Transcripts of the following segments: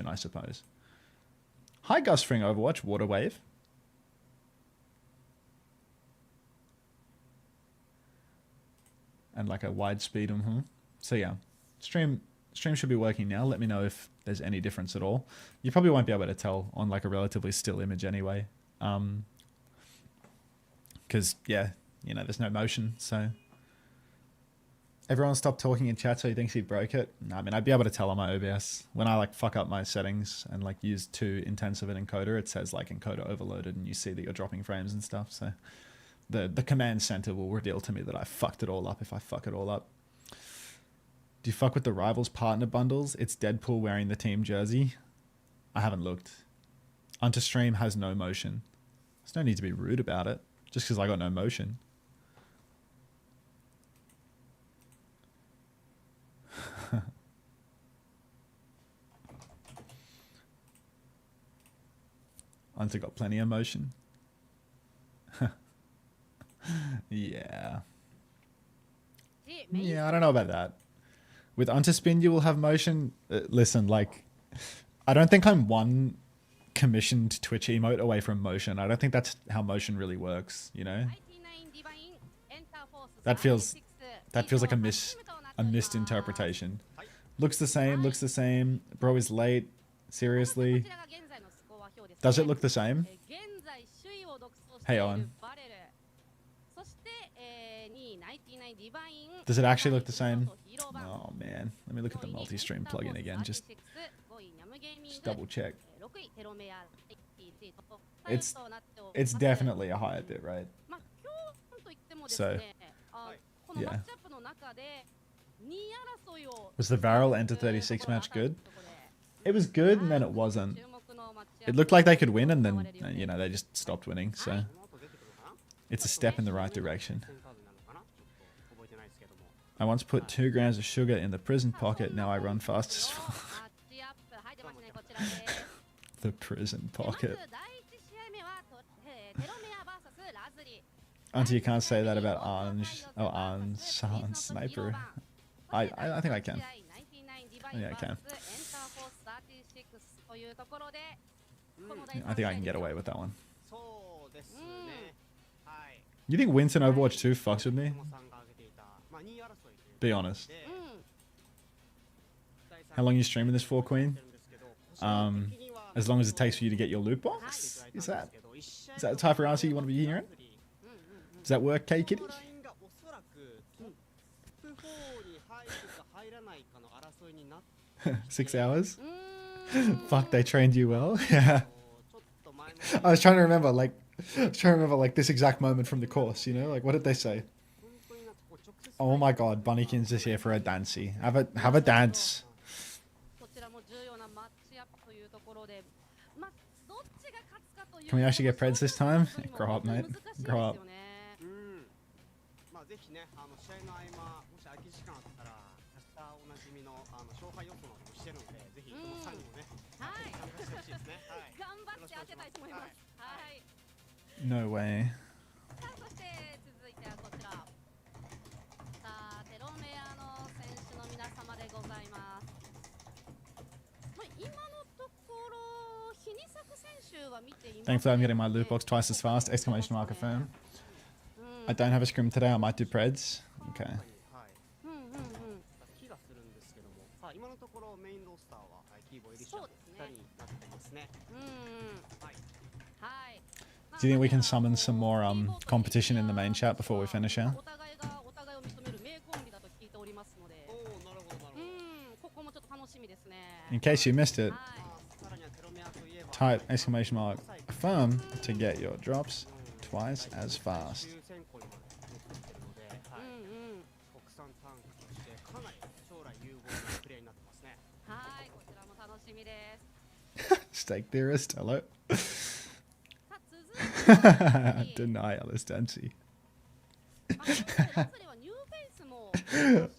I suppose. Hi, Gus Fring Overwatch, Water Wave. And like a wide speed. So yeah, stream should be working now. Let me know if there's any difference at all. You probably won't be able to tell on like a relatively still image anyway. Because yeah, you know, there's no motion. So everyone stopped talking in chat, so he thinks he broke it. No, I mean, I'd be able to tell on my OBS when I like fuck up my settings and like use too intense of an encoder. It says like encoder overloaded, and you see that you're dropping frames and stuff. So the command center will reveal to me that I fucked it all up if I fuck it all up. Do you fuck with the Rivals partner bundles? It's Deadpool wearing the team jersey. I haven't looked. Unter stream has no motion. There's no need to be rude about it, just because I got no motion. Unter got plenty of motion. Yeah. Yeah, I don't know about that. With Unterspin, you will have motion. Listen, like, I don't think I'm one commissioned Twitch emote away from motion. I don't think that's how motion really works, you know? That feels like a misinterpretation. Looks the same. Bro is late. Seriously. Does it look the same? Hey, Owen. Does it actually look the same? Oh man, let me look at the multi-stream plugin again. Just double check. It's definitely a higher bit rate. So yeah. Was the Varel Enter 36 match good? It was good, and then it wasn't. It looked like they could win, and then you know, they just stopped winning. So it's a step in the right direction. I once put 2 grams of sugar in the prison pocket. Now I run fast as fuck. The prison pocket. Auntie, you can't say that about Arn Sniper. I think I can. Yeah, I can. I think I can get away with that one. You think Winston Overwatch 2 fucks with me? Be honest. How long are you streaming this for, Queen? As long as it takes for you to get your loot box? Is that the type of answer you want to be hearing? Does that work, K-Kitty? 6 hours? Fuck, they trained you well? Yeah. I was trying to remember like this exact moment from the course, you know? Like, what did they say? Oh my god, Bunnykins is here for a dancey. Have a dance. Can we actually get Preds this time? Grow up, mate. Grow up. No way. Thankfully, I'm getting my loot box twice as fast! Exclamation mark affirm. I don't have a scrim today. I might do Preds. Okay. Do you think we can summon some more competition in the main chat before we finish out? In case you missed it, type exclamation mark affirm to get your drops twice as fast. Steak theorist, hello. Denial is dancey.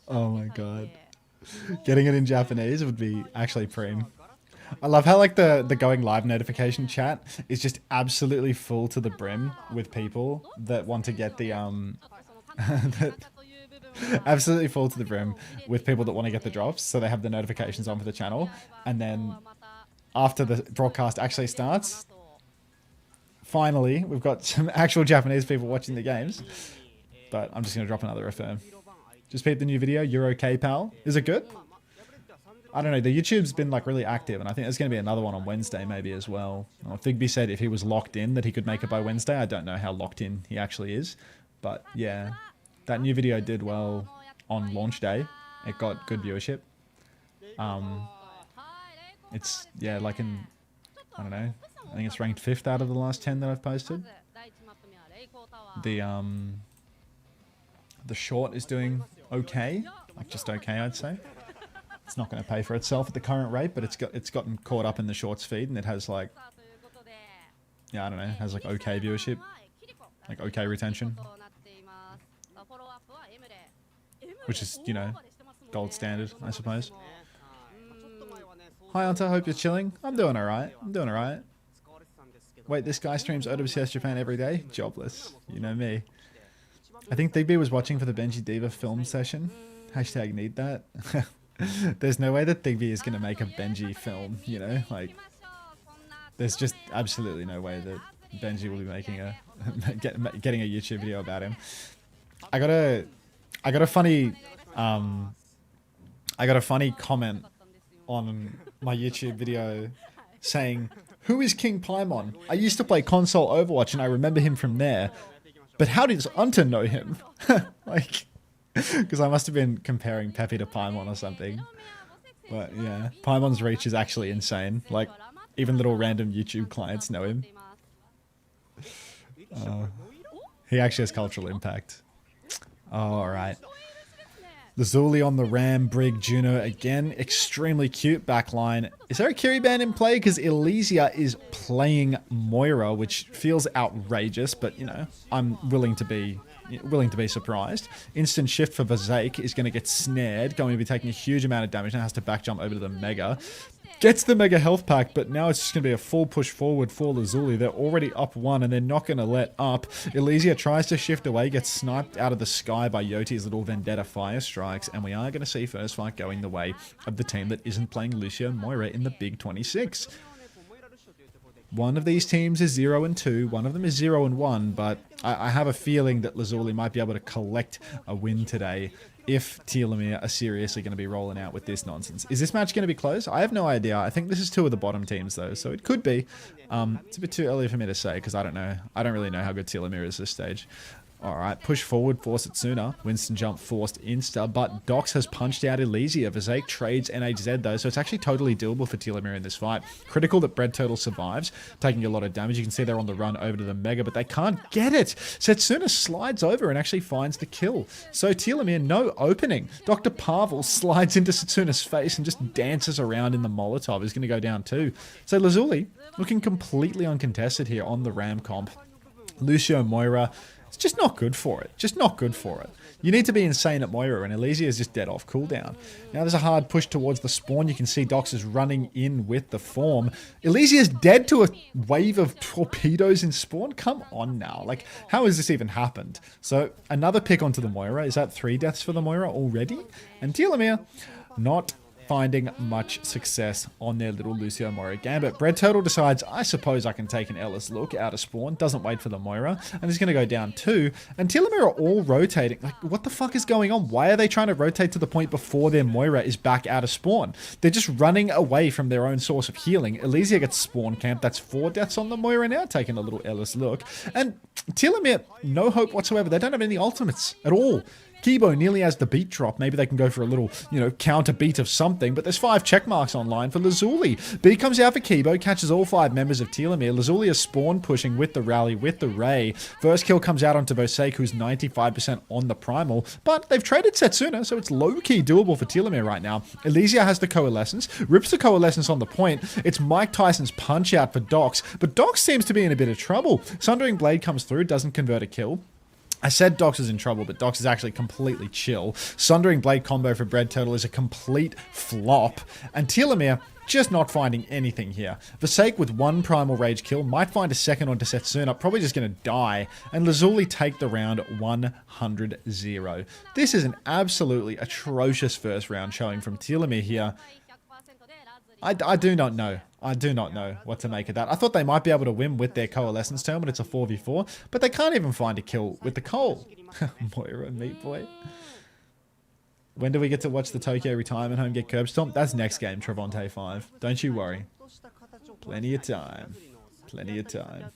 Oh my god. Getting it in Japanese would be actually preem. I love how like the going live notification chat is just absolutely full to the brim with people that want to get the absolutely full to the brim with people that want to get the drops, so they have the notifications on for the channel, and then after the broadcast actually starts. Finally, we've got some actual Japanese people watching the games. But I'm just going to drop another affirm. Just peep the new video. You're okay, pal. Is it good? I don't know. The YouTube's been like really active, and I think there's going to be another one on Wednesday maybe as well. Thigby said if he was locked in that he could make it by Wednesday. I don't know how locked in he actually is. But yeah, that new video did well on launch day. It got good viewership. It's, yeah, like in, I don't know. I think it's ranked 5th out of the last 10 that I've posted. The short is doing okay. Like just okay, I'd say. It's not going to pay for itself at the current rate, but it's gotten caught up in the shorts feed, and it has like, yeah, I don't know, it has like okay viewership, like okay retention, which is, you know, gold standard, I suppose. Hi Unter, hope you're chilling. I'm doing alright. I'm doing alright. Wait, this guy streams OWCS Japan every day? Jobless. You know me. I think Thigby was watching for the Benji Diva film session. Hashtag need that. There's no way that Thigby is going to make a Benji film, you know? Like, there's just absolutely no way that Benji will be making a getting a YouTube video about him. I got a funny comment on my YouTube video saying, "Who is King Paimon? I used to play console Overwatch and I remember him from there. But how does Unter know him?" Like, because I must have been comparing Peppy to Paimon or something. But yeah, Paimon's reach is actually insane. Like, even little random YouTube clients know him. He actually has cultural impact. Alright. Lazuli on the Ram, Brig, Juno again. Extremely cute backline. Is there a Kiri ban in play? Because Elysia is playing Moira, which feels outrageous, but, you know, I'm willing to be surprised. Instant shift for Vazaik is going to get snared, going to be taking a huge amount of damage, now has to back jump over to the Mega. Gets the Mega health pack, but now it's just going to be a full push forward for Lazuli. They're already up 1, and they're not going to let up. Elysia tries to shift away, gets sniped out of the sky by Yoti's little Vendetta fire strikes, and we are going to see first fight going the way of the team that isn't playing Lucio Moira in the Big 26. One of these teams is 0-2, one of them is 0-1, but I have a feeling that Lazuli might be able to collect a win today if Telomere are seriously going to be rolling out with this nonsense. Is this match going to be close? I have no idea. I think this is 2 of the bottom teams, though, so it could be. It's a bit too early for me to say, because I don't know. I don't really know how good Telomere is this stage. Alright, push forward, force it sooner. Winston jump forced insta, but Dox has punched out Elysia. Vazaik trades NHZ though, so it's actually totally doable for Telomere in this fight. Critical that Bread Turtle survives, taking a lot of damage. You can see they're on the run over to the Mega, but they can't get it. Setsuna slides over and actually finds the kill. So Telomere, no opening. Dr. Pavel slides into Setsuna's face and just dances around in the Molotov. He's going to go down too. So Lazuli, looking completely uncontested here on the Ram comp. Lucio Moira, it's just not good for it. Just not good for it. You need to be insane at Moira, and Elysia is just dead off cooldown. Now there's a hard push towards the spawn. You can see Dox is running in with the form. Elysia is dead to a wave of torpedoes in spawn. Come on now. Like, how has this even happened? So another pick onto the Moira. Is that 3 deaths for the Moira already? And Telomere not finding much success on their little Lucio Moira gambit. Bread Turtle decides, I suppose I can take an Ellis look out of spawn, doesn't wait for the Moira, and is going to go down 2. And Telomere are all rotating. Like, what the fuck is going on? Why are they trying to rotate to the point before their Moira is back out of spawn? They're just running away from their own source of healing. Elysia gets spawn camped. That's 4 deaths on the Moira now, taking a little Ellis look. And Telomere, no hope whatsoever. They don't have any ultimates at all. Kibo nearly has the beat drop. Maybe they can go for a little, you know, counter beat of something, but there's 5 check marks online for Lazuli. B comes out for Kibo, catches all 5 members of Telomere. Lazuli is spawn pushing with the rally, with the Ray. First kill comes out onto Vazaik, who's 95% on the Primal, but they've traded Setsuna, so it's low-key doable for Telomere right now. Elysia has the Coalescence, rips the Coalescence on the point. It's Mike Tyson's punch out for Dox, but Dox seems to be in a bit of trouble. Sundering Blade comes through, doesn't convert a kill. I said Dox is in trouble, but Dox is actually completely chill. Sundering Blade combo for Bread Turtle is a complete flop. And Telomere just not finding anything here. Vazaik with 1 Primal Rage kill might find a second onto Setsuna, probably just going to die. And Lazuli take the round 100-0. This is an absolutely atrocious first round showing from Telomere here. I do not know. I do not know what to make of that. I thought they might be able to win with their Coalescence turn, but it's a 4v4. But they can't even find a kill with the Coal. Moira, meat boy. When do we get to watch the Tokyo retirement home get curb stomped? That's next game, Travante 5. Don't you worry. Plenty of time. Plenty of time.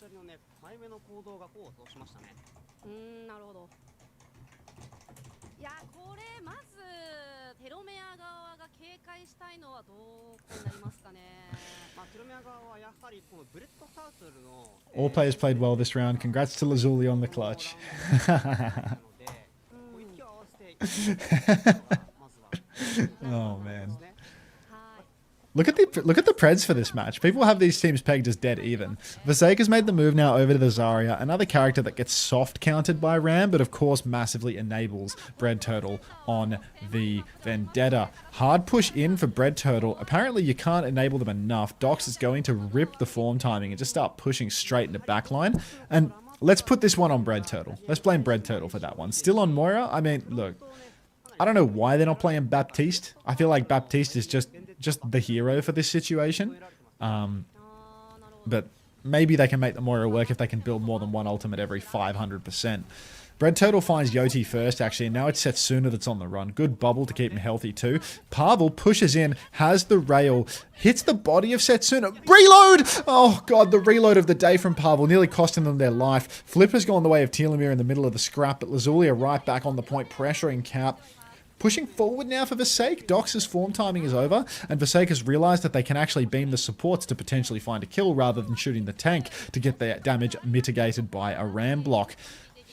All players played well this round. Congrats to Lazuli on the clutch. Oh man. Look at the Preds for this match. People have these teams pegged as dead even. Vasek made the move now over to the Zarya, another character that gets soft countered by Ram, but of course massively enables Bread Turtle on the Vendetta. Hard push in for Bread Turtle. Apparently you can't enable them enough. Dox is going to rip the form timing and just start pushing straight into backline. And let's put this one on Bread Turtle. Let's blame Bread Turtle for that one. Still on Moira? I mean, look. I don't know why they're not playing Baptiste. I feel like Baptiste is just the hero for this situation. But maybe they can make the Moira work if they can build more than one ultimate every 500%. Bread Turtle finds Yoti first, actually, and now it's Setsuna that's on the run. Good bubble to keep him healthy, too. Pavel pushes in, has the rail, hits the body of Setsuna. Reload! Oh, God, the reload of the day from Pavel, nearly costing them their life. Flipper's gone the way of Telomere in the middle of the scrap, but Lazuli are right back on the point, pressuring Cap. Pushing forward now for Vasek. Dox's form timing is over, and Vasek has realized that they can actually beam the supports to potentially find a kill rather than shooting the tank to get their damage mitigated by a ram block.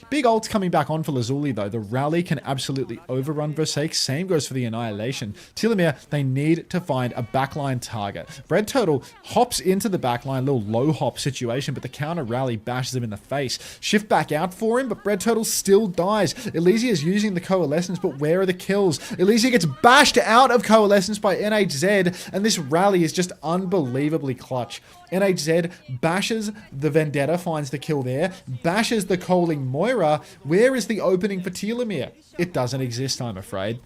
Big ults coming back on for Lazuli though. The rally can absolutely overrun Vasek. Same goes for the Annihilation. Telomere, they need to find a backline target. Bread Turtle hops into the backline, little low hop situation, but the counter rally bashes him in the face. Shift back out for him, but Bread Turtle still dies. Elysia is using the Coalescence, but where are the kills? Elysia gets bashed out of Coalescence by NHZ, and this rally is just unbelievably clutch. NHZ bashes the Vendetta, finds the kill there, bashes the Coaling Moira. Where is the opening for Telomere? It doesn't exist, I'm afraid.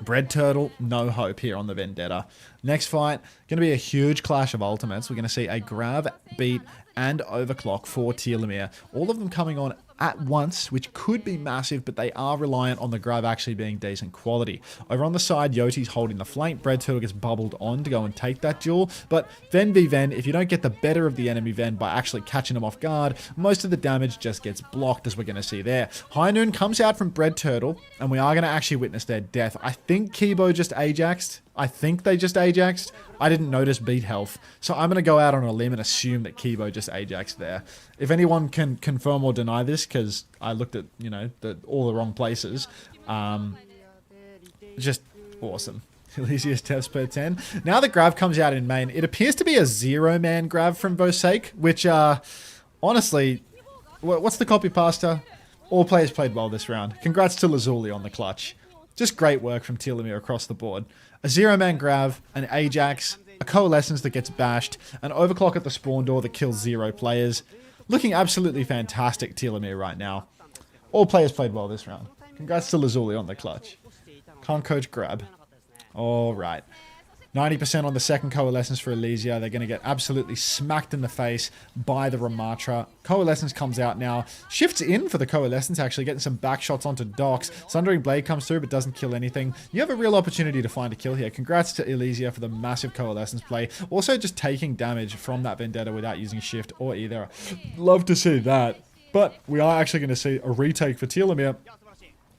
Bread Turtle, no hope here on the Vendetta. Next fight, going to be a huge clash of ultimates. We're going to see a grab, beat, and overclock for Telomere. All of them coming on at once, which could be massive, but they are reliant on the grab actually being decent quality. Over on the side, Yoti's holding the flank. Bread Turtle gets bubbled on to go and take that duel, but Ven v Ven, if you don't get the better of the enemy Ven by actually catching them off guard, most of the damage just gets blocked, as we're going to see there. High Noon comes out from Bread Turtle, and we are going to actually witness their death. I think Kibo just Ajaxed. I think they just Ajaxed. I didn't notice beat health. So I'm going to go out on a limb and assume that Kibo just Ajaxed there. If anyone can confirm or deny this, because I looked at, you know, all the wrong places, just awesome. Elysia's test per 10. Now the grab comes out in main. It appears to be a 0-man grab from Vosake, which, honestly, what's the copy pasta? All players played well this round. Congrats to Lazuli on the clutch. Just great work from Telomere across the board. A 0-man grab, an Ajax, a Coalescence that gets bashed, an overclock at the spawn door that kills 0 players. Looking absolutely fantastic, Telomere, right now. All players played well this round. Congrats to Lazuli on the clutch. Can't coach grab. Alright. 90% on the second Coalescence for Elysia. They're going to get absolutely smacked in the face by the Ramatra. Coalescence comes out now. Shifts in for the Coalescence, actually, getting some back shots onto Dox. Sundering Blade comes through, but doesn't kill anything. You have a real opportunity to find a kill here. Congrats to Elysia for the massive Coalescence play. Also, just taking damage from that Vendetta without using Shift or either. Love to see that. But we are actually going to see a retake for Telomere.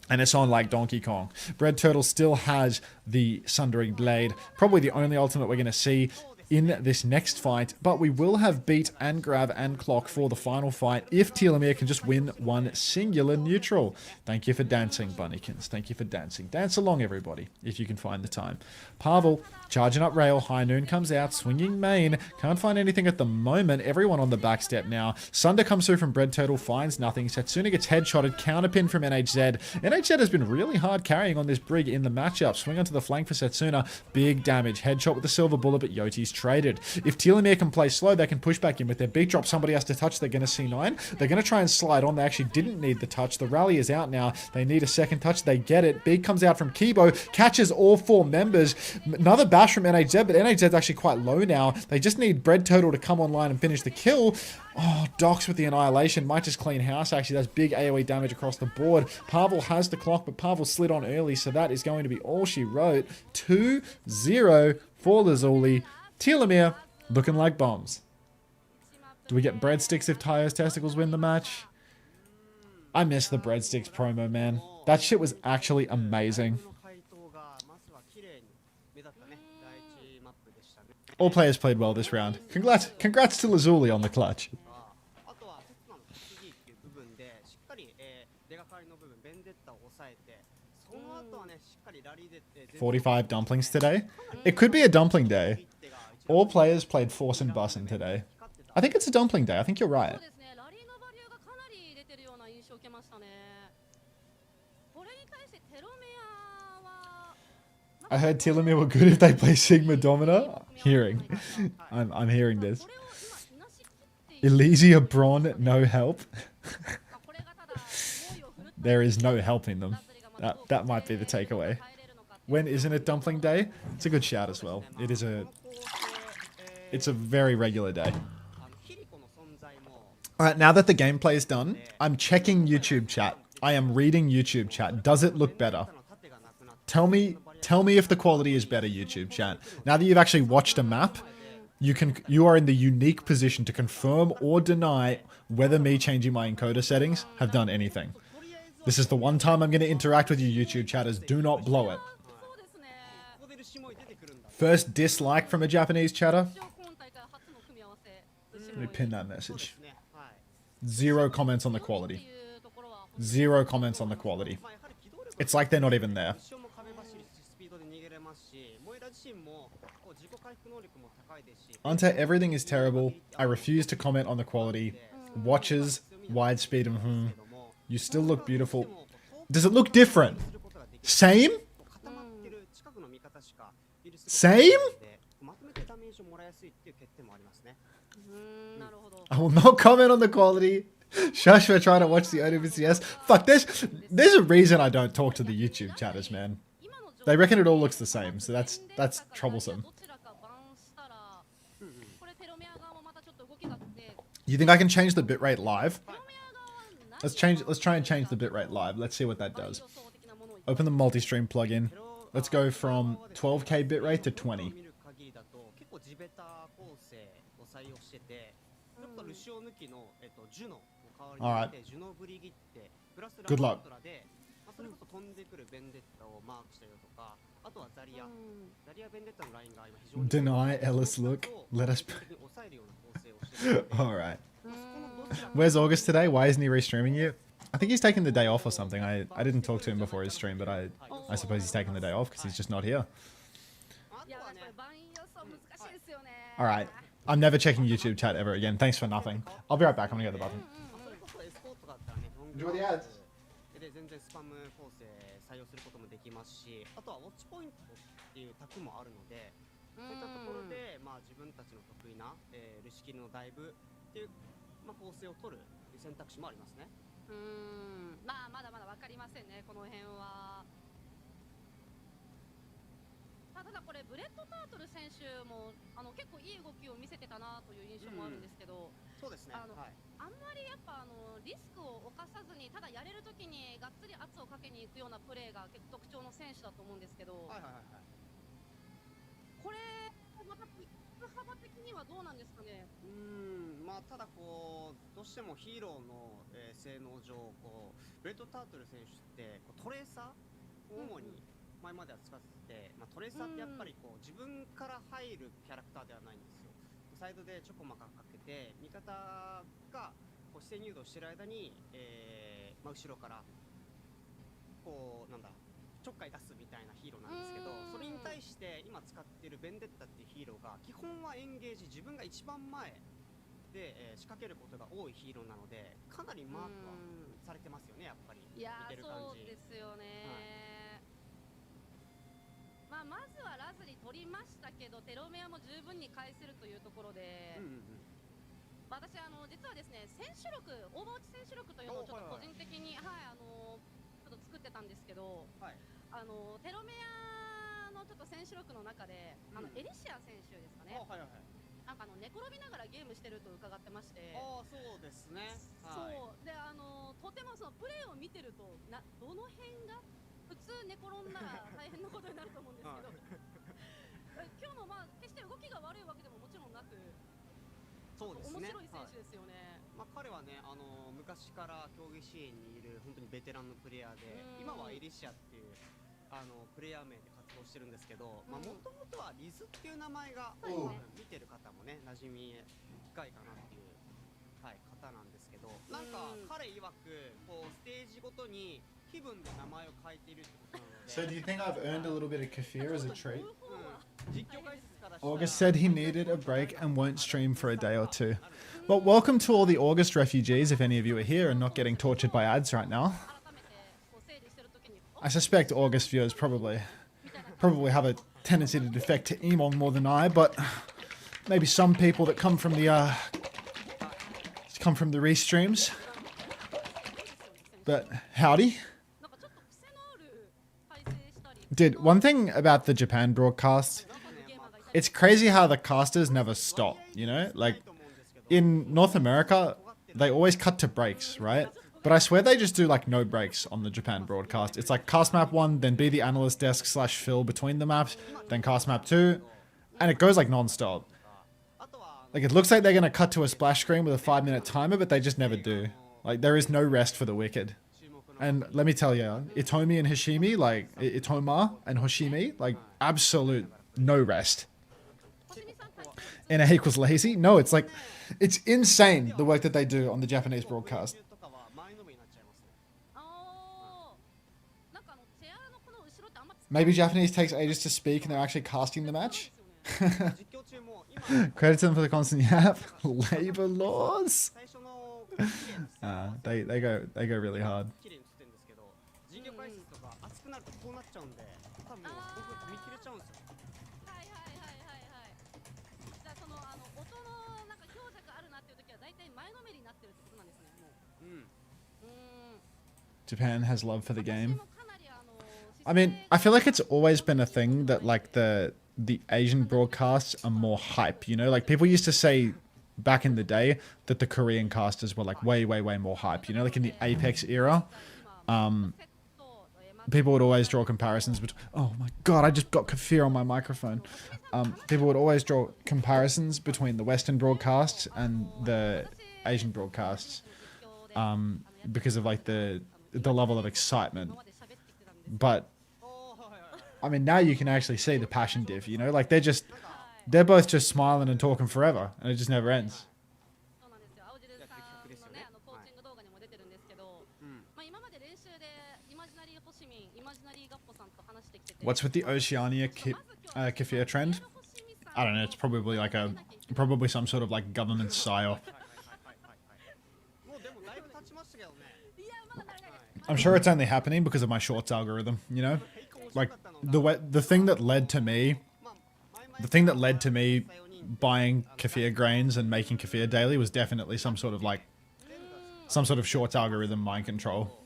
And it's on like Donkey Kong. Bread Turtle still has the Sundering Blade. Probably the only ultimate we're going to see in this next fight. But we will have beat and grab and clock for the final fight if Telomere can just win one singular neutral. Thank you for dancing, Bunnykins. Thank you for dancing. Dance along, everybody, if you can find the time. Pavel, charging up rail. High Noon comes out, swinging main. Can't find anything at the moment. Everyone on the back step now. Sunder comes through from Bread Turtle, finds nothing. Setsuna gets headshotted. Counterpin from NHZ. NHZ has been really hard carrying on this Brig in the matchup. Swing onto the flank for Setsuna. Big damage. Headshot with the silver bullet, but Yoti's traded. If Telomere can play slow, they can push back in with their big drop. Somebody has to touch. They're going to C9. They're going to try and slide on. They actually didn't need the touch. The rally is out now. They need a second touch. They get it. Big comes out from Kibo. Catches all 4 members. Another bash from NHZ, but NHZ's actually quite low now. They just need Bread Turtle to come online and finish the kill. Oh, Docs with the Annihilation. Might just clean house, actually. That's big AoE damage across the board. Pavel has the clock, but Pavel slid on early, so that is going to be all she wrote. 2-0 for Lazuli. Telomere looking like bombs. Do we get breadsticks if Tayo's testicles win the match? I miss the breadsticks promo, man. That shit was actually amazing. All players played well this round. Congrats to Lazuli on the clutch. 45 dumplings today? It could be a dumpling day. All players played Force and Bussin today. I think it's a dumpling day. I think you're right. I heard Telomere were good if they play Sigma Domina. I'm hearing this. Elysia Braun, no help. There is no helping them. That might be the takeaway. When isn't it dumpling day? It's a good shout as well. It's a very regular day. Alright, now that the gameplay is done, I'm checking YouTube chat. I am reading YouTube chat. Does it look better? Tell me if the quality is better, YouTube chat. Now that you've actually watched a map, you are in the unique position to confirm or deny whether me changing my encoder settings have done anything. This is the one time I'm going to interact with you, YouTube chatters. Do not blow it. First dislike from a Japanese chatter. Let me pin that message. 0 comments on the quality. 0 comments on the quality. It's like they're not even there. Unter, everything is terrible. I refuse to comment on the quality. Watches, wide speed, and You still look beautiful. Does it look different? Same? Same? I will not comment on the quality. Shush for trying to watch the OWCS. Fuck, there's a reason I don't talk to the YouTube chatters, man. They reckon it all looks the same, so that's troublesome. You think I can change the bitrate live? Let's try and change the bitrate live. Let's see what that does. Open the multi-stream plugin. Let's go from 12K bitrate to 20. Alright. Good luck. Deny Ellis look. Let us... Alright. Where's August today? Why isn't he restreaming you? I think he's taking the day off or something. I didn't talk to him before his stream, but I suppose he's taking the day off because he's just not here. Alright. I'm never checking YouTube chat ever again. Thanks for nothing. I'll be right back. I'm gonna get the button. Enjoy the ads. ただこれブレッドタートル選手も結構いい動きを見せてたなという印象もあるんですけど、そうですね。あんまりやっぱリスクを冒さずにただやれるときにがっつり圧をかけに行くようなプレーが結構特徴の選手だと思うんですけど、これまたピック幅的にはどうなんですかね。まあただこうどうしてもヒーローの、性能上こうブレッドタートル選手ってこうトレーサーを主に、前までは使ってて、トレーサーってやっぱりこう自分から入るキャラクターではないんですよ。サイドでちょこまかかけて味方がこう姿勢入道してる間に、後ろからこうなんだちょっかい出すみたいなヒーローなんですけど、それに対して今使ってるベンデッタっていうヒーローが基本はエンゲージ自分が一番前で、仕掛けることが多いヒーローなのでかなりマークはされてますよね、やっぱり。いやー、そうですよね。まあ、まずはラズリ取りましたけど、テロメアも十分に返せるというところで、私実はですね、選手録、オーバーウォッチ選手録というのをちょっと個人的に、はい、ちょっと作ってたんですけど、はい、テロメアのちょっと選手録の中で、エリシア選手ですかね。はいはいはい、なんか寝転びながらゲームしてると伺ってまして。そうですね。はい、そうでとてもそのプレーを見てるとどの辺が普通寝転んだら大変なことになると思うんですけど、今日もまあ決して動きが悪いわけでももちろんなく、そうですね、面白い選手ですよね。まあ、彼はね昔から競技シーンにいる本当にベテランのプレイヤーで、今はエリシアっていうプレイヤー名で活動してるんですけど、もともとはリズっていう名前が、見てる方もね馴染み深いかなっていう、はい、方なんですけど、なんか彼曰くこうステージごとに気分で名前を変えているってことなので。So do you think I've earned a little bit of kefir as a treat? 実況解説から August said he needed a break and won't stream for a day or two. Well, welcome to all the August refugees, if any of you are here and not getting tortured by ads right now. I suspect August viewers probably have a tendency to defect to Emong more than I, but maybe some people that come from the restreams. But howdy. Dude, one thing about the Japan broadcast, it's crazy how the casters never stop, you know? Like, in North America, they always cut to breaks, right? But I swear they just do, like, no breaks on the Japan broadcast. It's like cast map 1, then be the analyst desk / fill between the maps, then cast map 2, and it goes, like, non-stop. Like, it looks like they're gonna cut to a splash screen with a 5-minute timer, but they just never do. Like, there is no rest for the wicked. And let me tell you, Itomi and Hashimi, like, Itoma and Hoshimi, like, absolute no rest. NA equals lazy? No, it's like, it's insane, the work that they do on the Japanese broadcast. Maybe Japanese takes ages to speak and they're actually casting the match? Credit to them for the constant yap. Labor laws. They go really hard. Japan has love for the game. I mean, I feel like it's always been a thing that like the Asian broadcasts are more hype, you know? Like people used to say back in the day that the Korean casters were like way more hype, you know? Like in the Apex era, people would always draw comparisons between... Oh my god, I just got kefir on my microphone. People would always draw comparisons between the Western broadcasts and the Asian broadcasts because of like the level of excitement. But I mean, now you can actually see the passion diff, you know? Like they're both just smiling and talking forever and it just never ends. What's with the Oceania kefir trend? I don't know, it's probably like probably some sort of like government psyop. I'm sure it's only happening because of my shorts algorithm, you know? Like the thing that led to me buying kefir grains and making kefir daily was definitely some sort of shorts algorithm mind control.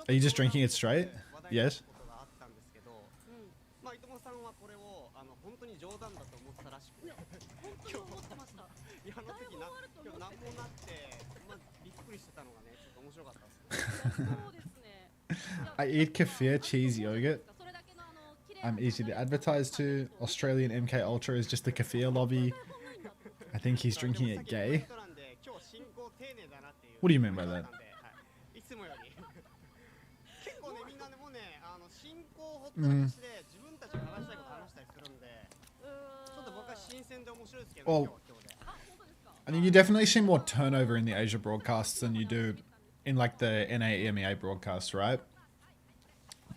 Are you just drinking it straight? Yes. I eat kefir cheese yogurt. I'm easy to advertise to. Australian MK Ultra is just the kefir lobby. I think he's drinking it gay. What do you mean by that? Well, I mean, you definitely see more turnover in the Asia broadcasts than you do in like the NA EMEA broadcasts, right?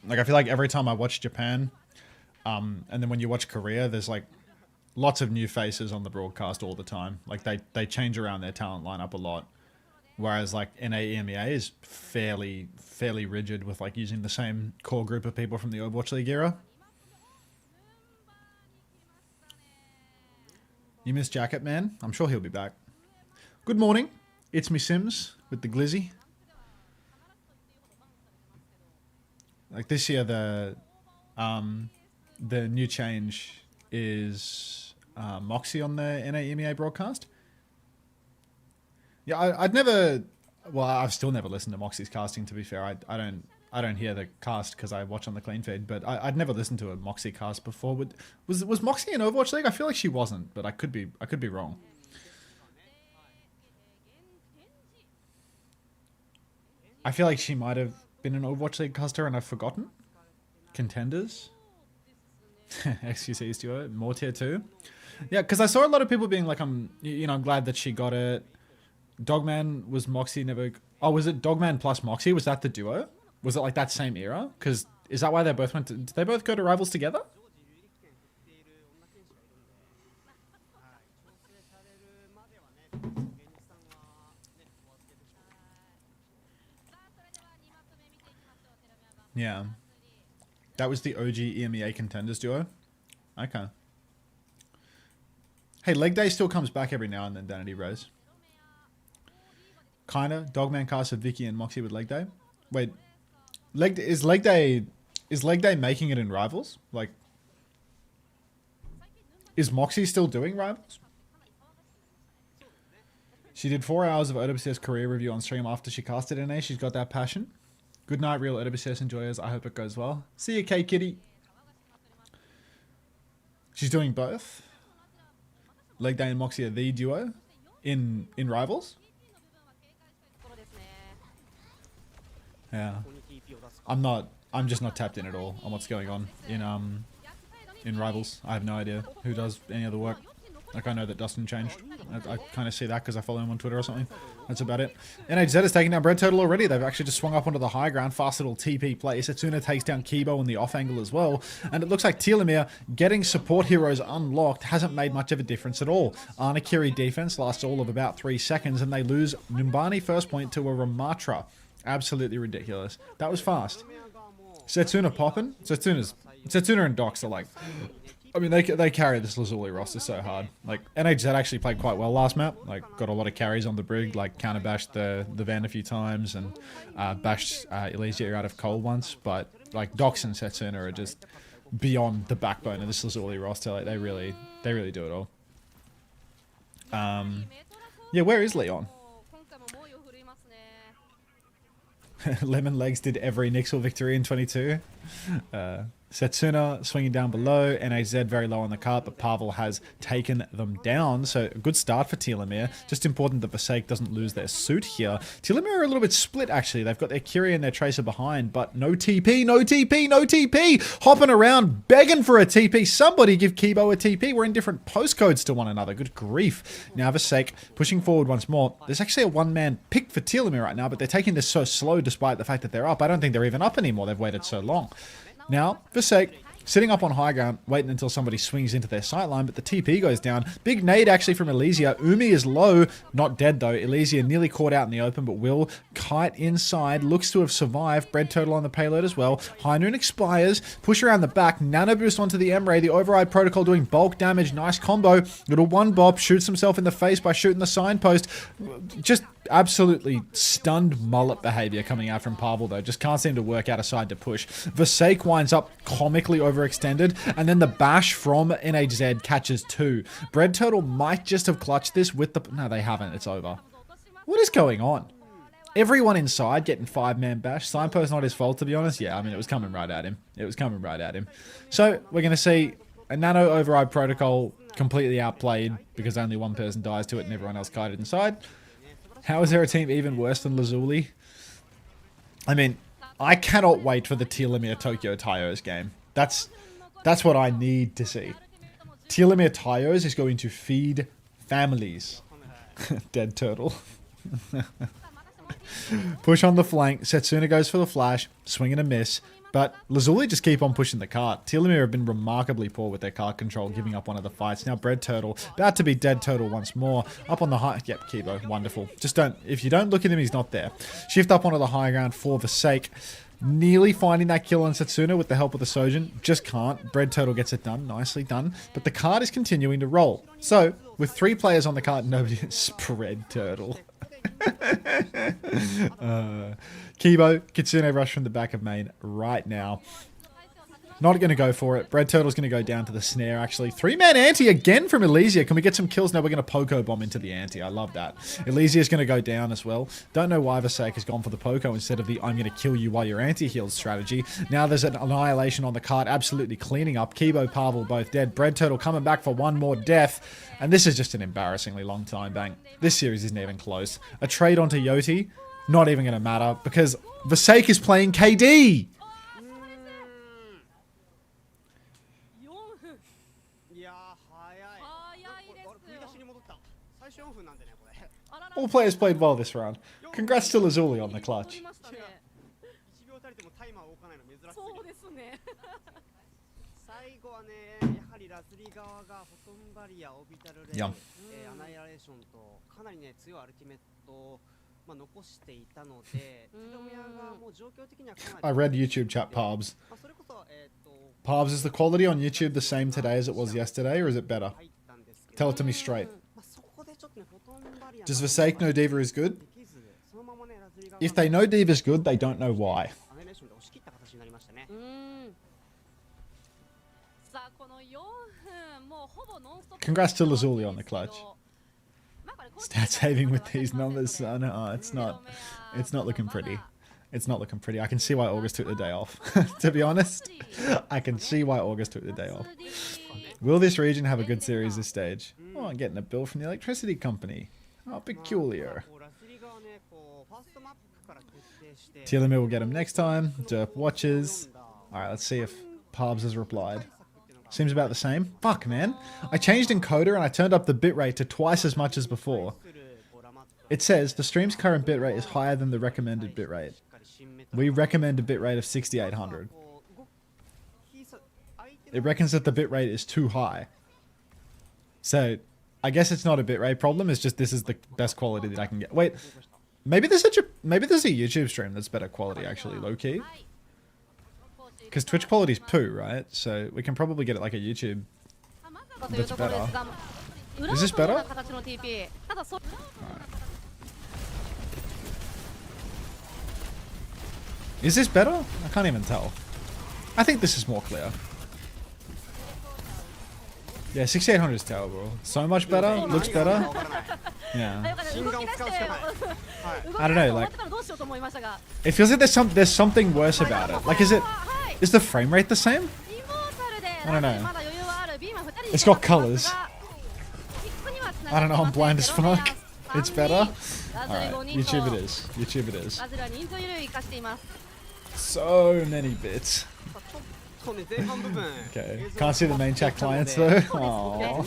Like I feel like every time I watch Japan, and then when you watch Korea, there's like lots of new faces on the broadcast all the time. Like they change around their talent lineup a lot. Whereas like NA EMEA is fairly rigid with like using the same core group of people from the Overwatch League era. You missed Jacket Man? I'm sure he'll be back. Good morning. It's me Sims with the Glizzy. Like this year, the new change is Moxie on the NA broadcast. Yeah, I'd never. Well, I've still never listened to Moxie's casting. To be fair, I don't hear the cast because I watch on the clean feed. But I'd never listened to a Moxie cast before. Was Moxie in Overwatch League? I feel like she wasn't, but I could be wrong. I feel like she might have been an Overwatch League caster and I've forgotten. Contenders. XQC's duo. More tier 2. Yeah, because I saw a lot of people being like, I'm glad that she got it. Dogman was Moxie never... Oh, was it Dogman plus Moxie? Was that the duo? Was it like that same era? Because is that why they both went to... Did they both go to Rivals together? Yeah. That was the OG EMEA Contenders duo? Okay. Hey, Leg Day still comes back every now and then, Danity Rose. Kinda. Dogman cast of Vicky and Moxie with Leg Day. Wait. Is Leg Day making it in Rivals? Like, is Moxie still doing Rivals? She did 4 hours of OWCS career review on stream after she casted NA. She's got that passion. Good night, real OWCS enjoyers. I hope it goes well. See you, K Kitty. She's doing both. Leg Day and Moxie are the duo in Rivals. Yeah. I'm just not tapped in at all on what's going on in Rivals. I have no idea who does any other work. Like, I know that Dustin changed. I kind of see that because I follow him on Twitter or something. That's about it. NHZ is taking down Bread Turtle already. They've actually just swung up onto the high ground. Fast little TP play. Setsuna takes down Kibo in the off angle as well. And it looks like Telomere getting support heroes unlocked hasn't made much of a difference at all. Anakiri defense lasts all of about 3 seconds and they lose Numbani first point to a Ramatra. Absolutely ridiculous. That was fast. Setsuna popping. Setsuna and Docs are like... I mean, they carry this Lazuli roster so hard. Like, NHZ actually played quite well last map. Like, got a lot of carries on the brig. Like, counter bashed the van a few times and bashed Elysia out of cold once. But like, Docs and Setsuna are just beyond the backbone of this Lazuli roster. Like, they really do it all. Yeah, where is Leon? Lemon Legs did every Nixel victory in 22. Setsuna swinging down below. NHZ very low on the cart, but Pavel has taken them down. So a good start for Telomere. Just important that Vasek doesn't lose their suit here. Telomere are a little bit split, actually. They've got their Kyrie and their Tracer behind, but no TP, no TP, no TP. Hopping around, begging for a TP. Somebody give Kibo a TP. We're in different postcodes to one another. Good grief. Now Vasek pushing forward once more. There's actually a one-man pick for Telomere right now, but they're taking this so slow despite the fact that they're up. I don't think they're even up anymore. They've waited so long. Now, Vasek sitting up on high ground, waiting until somebody swings into their sightline, but the TP goes down. Big nade actually from Elysia. Umi is low, not dead though. Elysia nearly caught out in the open, but will kite inside, looks to have survived. Bread Turtle on the payload as well. High Noon expires, push around the back, nano boost onto the Emre, the override protocol doing bulk damage, nice combo. Little one bop, shoots himself in the face by shooting the signpost. Just absolutely stunned mullet behavior coming out from Pavel though. Just can't seem to work out a side to push. Vasek winds up comically overextended, and then the bash from NHZ catches 2. Bread Turtle might just have clutched this with the... No, they haven't. It's over. What is going on? Everyone inside getting 5-man bash. Signpost not his fault, to be honest. Yeah, I mean, it was coming right at him. It was coming right at him. So, we're going to see a nano override protocol completely outplayed because only one person dies to it and everyone else kited inside. How is there a team even worse than Lazuli? I mean, I cannot wait for the Telomere Tokyo Tyos game. That's what I need to see. Telomere Tyos is going to feed families. Dead turtle. Push on the flank. Setsuna goes for the flash. Swing and a miss. But Lazuli just keep on pushing the cart. Telomere have been remarkably poor with their cart control, giving up one of the fights. Now Bread Turtle, about to be Dead Turtle once more. Up on the high... Yep, Kibo, wonderful. Just don't... If you don't look at him, he's not there. Shift up onto the high ground for the sake. Nearly finding that kill on Setsuna with the help of the Sojin. Just can't. Bread Turtle gets it done. Nicely done. But the card is continuing to roll. So, with 3 players on the card, nobody... Spread Turtle. Kibo, Kitsune rush from the back of main right now. Not going to go for it. Bread Turtle's going to go down to the snare, actually. 3-man anti again from Elysia. Can we get some kills? No, we're going to Poco Bomb into the anti. I love that. Elysia's going to go down as well. Don't know why Vasek has gone for the Poco instead of the I'm going to kill you while you're anti-healed strategy. Now there's an Annihilation on the card, absolutely cleaning up. Kibo, Pavel both dead. Bread Turtle coming back for one more death. And this is just an embarrassingly long time bank. This series isn't even close. A trade onto Yoti, not even going to matter because Vasek is playing KD. All players played well this round. Congrats to Lazuli on the clutch. Yum. I read YouTube chat, Parbs. Parbs, is the quality on YouTube the same today as it was yesterday, or is it better? Tell it to me straight. Does Vasek know D.Va is good? If they know D.Va is good, they don't know why. Congrats to Lazuli on the clutch. Stat saving with these numbers, son. Oh, it's not looking pretty. It's not looking pretty. I can see why August took the day off. To be honest, I can see why August took the day off. Will this region have a good series this stage? Oh, I'm getting a bill from the electricity company. Oh, peculiar. Telomere will get him next time. Derp watches. Alright, let's see if Parbs has replied. Seems about the same. Fuck, man. I changed encoder and I turned up the bitrate to twice as much as before. It says the stream's current bitrate is higher than the recommended bitrate. We recommend a bitrate of 6800. It reckons that the bitrate is too high. So, I guess it's not a bitrate problem, it's just this is the best quality that I can get. Wait, maybe there's a YouTube stream that's better quality actually, low-key. Because Twitch quality's poo, right? So we can probably get it like a YouTube that's better. Is this better? Right. Is this better? I can't even tell. I think this is more clear. Yeah, 6800 is terrible. So much better? Looks better? Yeah. I don't know, like... It feels like there's something worse about it. Like, is the frame rate the same? I don't know. It's got colors. I don't know, I'm blind as fuck. It's better? Alright, YouTube it is. YouTube it is. So many bits. Okay, can't see the main chat clients though. Aww.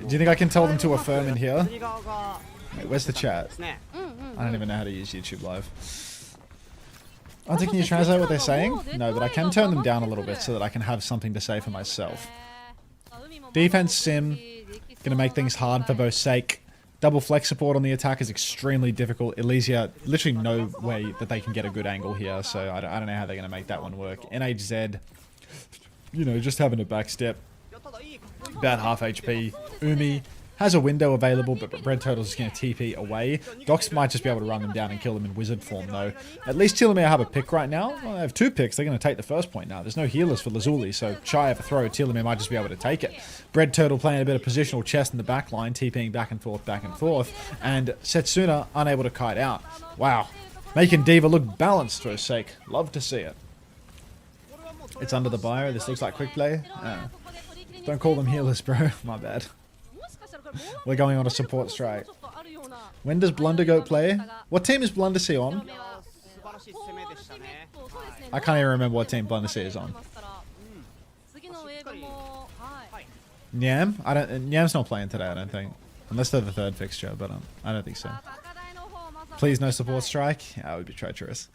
Do you think I can tell them to affirm in here? Wait, where's the chat? I don't even know how to use YouTube Live. Unter, can you translate what they're saying? No, but I can turn them down a little bit so that I can have something to say for myself. Defense sim, gonna make things hard for both sake. Double flex support on the attack is extremely difficult. Elysia, literally no way that they can get a good angle here, so I don't know how they're going to make that one work. NHZ, you know, just having a backstep. About half HP. Umi has a window available, but Bread Turtle's just going to TP away. Docs might just be able to run them down and kill them in wizard form, though. At least Telomere have a pick right now. Well, they have 2 picks. They're going to take the first point now. There's no healers for Lazuli, so shy of a throw, Telomere might just be able to take it. Bread Turtle playing a bit of positional chess in the back line, TPing back and forth, and Setsuna unable to kite out. Wow. Making D.Va look balanced for his sake. Love to see it. It's under the bio. This looks like quick play. Don't call them healers, bro. My bad. We're going on a support strike. When does Blundergoat play? What team is Blundersea on? I can't even remember what team Blundersea is on. Nyam? Nyam's not playing today, I don't think. Unless they're the 3rd fixture, but I don't think so. Please no support strike? That would be treacherous.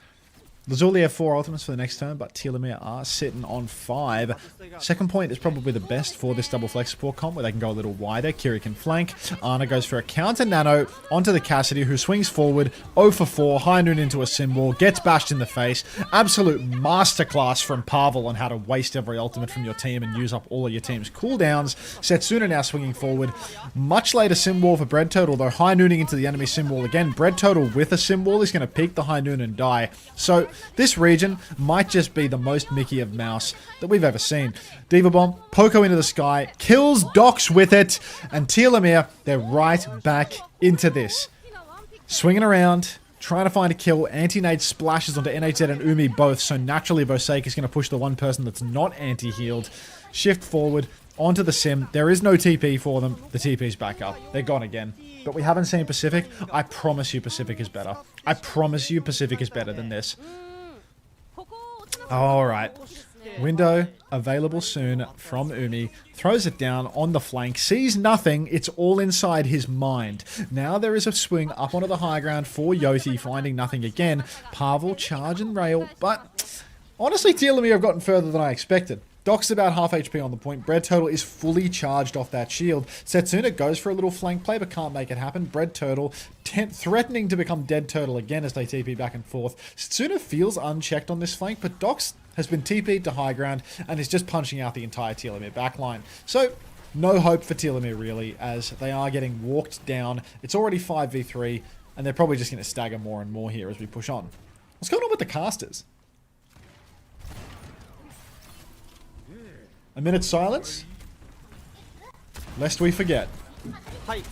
Lazuli have 4 ultimates for the next turn, but Telomere are sitting on 5. Second point is probably the best for this double flex support comp, where they can go a little wider. Kiri can flank. Ana goes for a counter nano onto the Cassidy, who swings forward. 0 for 4. High noon into a symbol. Gets bashed in the face. Absolute masterclass from Pavel on how to waste every ultimate from your team and use up all of your team's cooldowns. Setsuna now swinging forward. Much later symbol for Bread Turtle, though. High nooning into the enemy symbol again. Bread Turtle with a symbol is going to peek the high noon and die. So this region might just be the most Mickey of Mouse that we've ever seen. Diva Bomb, Poco into the sky, kills Dox with it, and Telomere, they're right back into this. Swinging around, trying to find a kill. Anti-nade splashes onto NHZ and Umi both, so naturally OWCS is going to push the one person that's not anti-healed. Shift forward, onto the sim. There is no TP for them. The TP's back up. They're gone again. But we haven't seen Pacific. I promise you Pacific is better. I promise you Pacific is better than this. Alright. Window available soon from Umi. Throws it down on the flank. Sees nothing. It's all inside his mind. Now there is a swing up onto the high ground for Yoti, finding nothing again. Pavel charge and rail. But honestly, Telomere have gotten further than I expected. Doc's about half HP on the point. Bread Turtle is fully charged off that shield. Setsuna goes for a little flank play, but can't make it happen. Bread Turtle threatening to become Dead Turtle again as they TP back and forth. Setsuna feels unchecked on this flank, but Doc's has been TP'd to high ground and is just punching out the entire Telomere backline. So, no hope for Telomere really, as they are getting walked down. It's already 5v3, and they're probably just going to stagger more and more here as we push on. What's going on with the casters? A minute's silence, lest we forget. はい。聞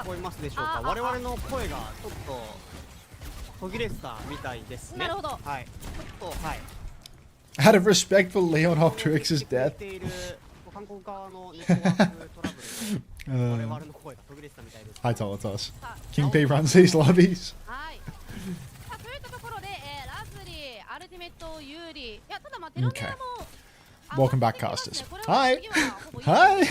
こえますでしょうか。我々の声がちょっと途切れてたみたいですね。なるほど。はい。ちょっとはい。Out of respect for Leon Hoptrix's death. 韓国側のネットワークトラブルで我々の声が途切れてたみたいです。Hi, Tolatos. King P runs these lobbies. はい。さあというところでラズリーアルティメット有利。いやただまあテロメアも Welcome back, casters. Hi. Hi.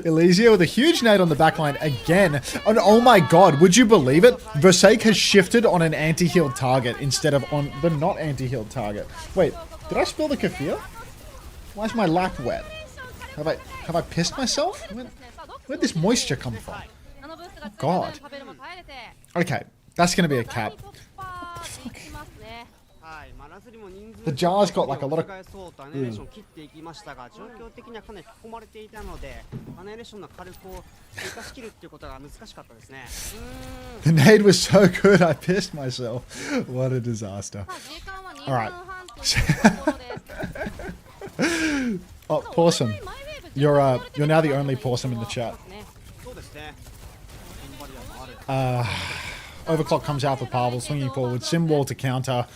Elysia with a huge nade on the backline again. And oh my god, would you believe it? OWCS has shifted on an anti-healed target instead of on the not anti-healed target. Wait, did I spill the kefir? Why is my lap wet? Have I pissed myself? Where'd this moisture come from? Oh god. Okay, that's gonna be a cap. What the fuck? The jar's got like a lot of... The nade was so good, I pissed myself. What a disaster. Alright. Oh, Porsum. You're now the only Porsum in the chat. Overclock comes out for Pavel, swinging forward. Symbol to counter.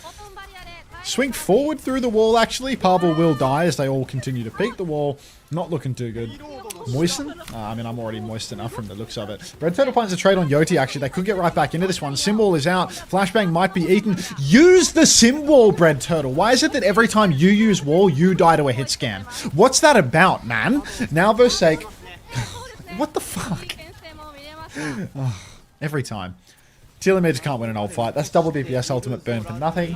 Swing forward through the wall, actually. Pavel will die as they all continue to peek the wall. Not looking too good. Moisten? I mean, I'm already moist enough from the looks of it. Red Turtle finds a trade on Yoti, actually. They could get right back into this one. Symbol is out. Flashbang might be eaten. Use the symbol, Bread Turtle. Why is it that every time you use wall, you die to a hit scan? What's that about, man? Now OWCS... What the fuck? Oh, every time. Telomere just can't win an old fight. That's double DPS ultimate burn for nothing.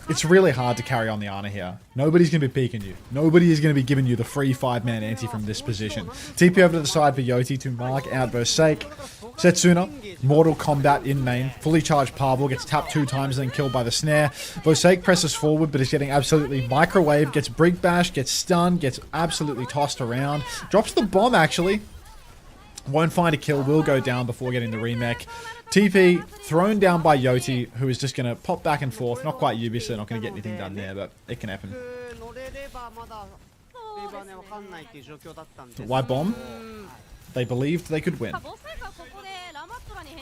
It's really hard to carry on the Ana here. Nobody's going to be peeking you. Nobody is going to be giving you the free 5-man anti from this position. TP over to the side for Yoti to mark out OWCS. Setsuna, Mortal Kombat in main. Fully charged Pavel, gets tapped 2 times and then killed by the snare. OWCS presses forward but is getting absolutely microwaved. Gets Brig Bash, gets stunned, gets absolutely tossed around. Drops the bomb actually. Won't find a kill, will go down before getting the remake. TP thrown down by Yoti, who is just going to pop back and forth. Not quite Yubi, so not going to get anything done there, but it can happen. Why bomb? They believed they could win.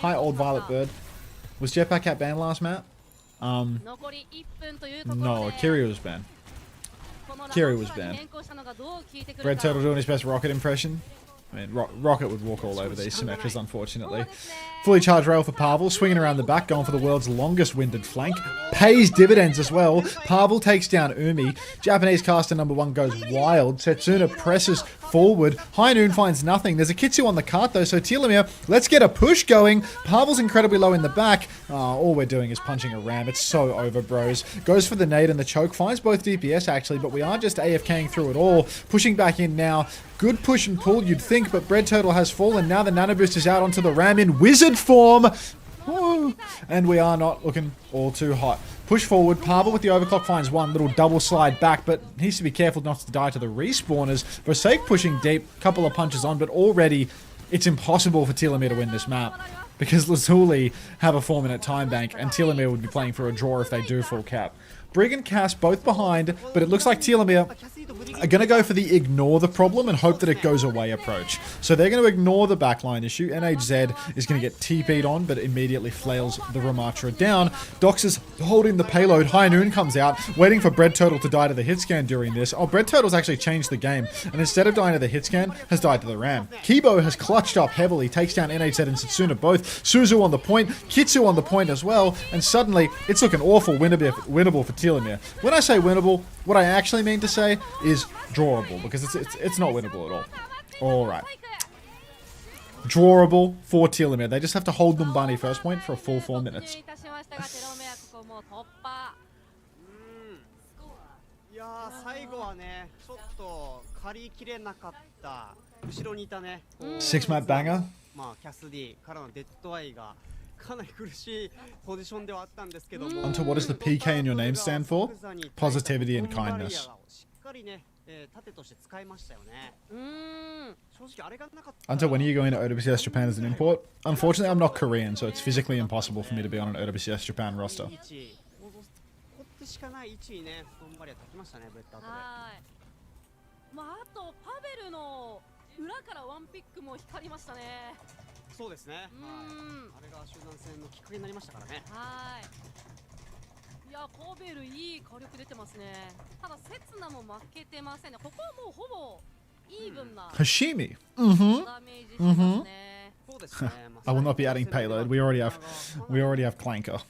Hi, old Violet Bird. Was Jetpack Cat banned last map? No, Kiri was banned. Kiri was banned. Red Turtle doing his best Rocket impression. I mean, Rocket would walk all over these Symmetras, unfortunately. Fully charged rail for Pavel, swinging around the back, going for the world's longest winded flank. Pays dividends as well. Pavel takes down Umi. Japanese caster number 1 goes wild. Setsuna presses forward. High Noon finds nothing. There's a Kitsu on the cart though, so Telomere, let's get a push going. Pavel's incredibly low in the back. All we're doing is punching a ram. It's so over, bros. Goes for the nade and the choke. Finds both DPS actually, but we are just AFKing through it all. Pushing back in now. Good push and pull, you'd think, but Bread Turtle has fallen. Now the Nano Boost is out onto the ram in wizard form. Woo. And we are not looking all too hot. Push forward. Pavel with the overclock finds one little double slide back, but needs to be careful not to die to the respawners. Forsake pushing deep. Couple of punches on, but already it's impossible for Telomere to win this map. Because Lazuli have a 4-minute time bank, and Telomere would be playing for a draw if they do full cap. Brig and Cass both behind, but it looks like Telomere are going to go for the ignore the problem and hope that it goes away approach. So they're going to ignore the backline issue. NHZ is going to get TP'd on, but immediately flails the Ramatra down. Dox is holding the payload. High Noon comes out, waiting for Bread Turtle to die to the hit scan during this. Oh, Bread Turtle's actually changed the game, and instead of dying to the hit scan, has died to the ram. Kibo has clutched up heavily, takes down NHZ and Satsuna both. Suzu on the point, Kitsu on the point as well, and suddenly it's looking awful winnable for Telomere. When I say winnable, what I actually mean to say is drawable, because it's not winnable at all. Alright. Drawable for Telomere. They just have to hold them bunny first point for a full 4 minutes. いやー最後はねちょっと借りきれなかった後ろにいたね 6 map banger. まあキャスディからのデッドアイがかなり苦しいポジションではあったんですけども Unter, what does the PK in your name stand for? Positivity and kindness. しっかりね盾として使いましたよね正直あれがなかった Unter, when are you going to OWCS Japan as an import? Unfortunately, I'm not Korean, so it's physically impossible for me to be on an OWCS Japan roster. しかない位置にねストーンバリア立ちましたねブレッドアウトでまああとパベルの裏からワンピックも光りましたねそうですねあれが集団戦のきっかけになりましたからねいやパベルいい火力出てますねただセツナも負けてませんねここはもうほぼイーブンな Hashimi. ダメージしてますね I will not be adding payload. We already have Clanker.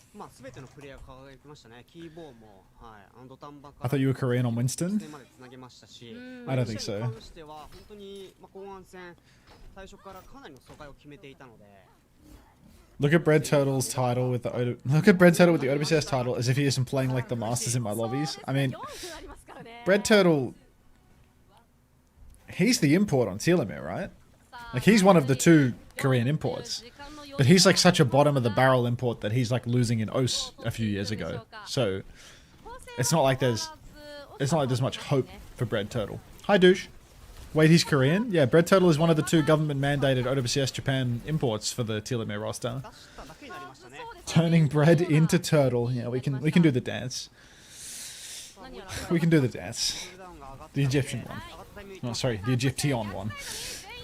I thought you were Korean on Winston. I don't think so. Look at Bread Turtle's title with the OWCS title as if he isn't playing like the Masters in my lobbies. I mean, Bread Turtle, he's the import on Telomere, right? Like he's one of the 2 Korean imports, but he's like such a bottom of the barrel import that he's like losing in OS a few years ago. So it's not like there's much hope for Bread Turtle. Hi douche. Wait, he's Korean? Yeah, Bread Turtle is one of the 2 government mandated OWCS Japan imports for the Telomere roster. Turning bread into turtle. Yeah, we can do the dance. We can do the dance. The Egyptian one. Oh, sorry, the Egyptian one.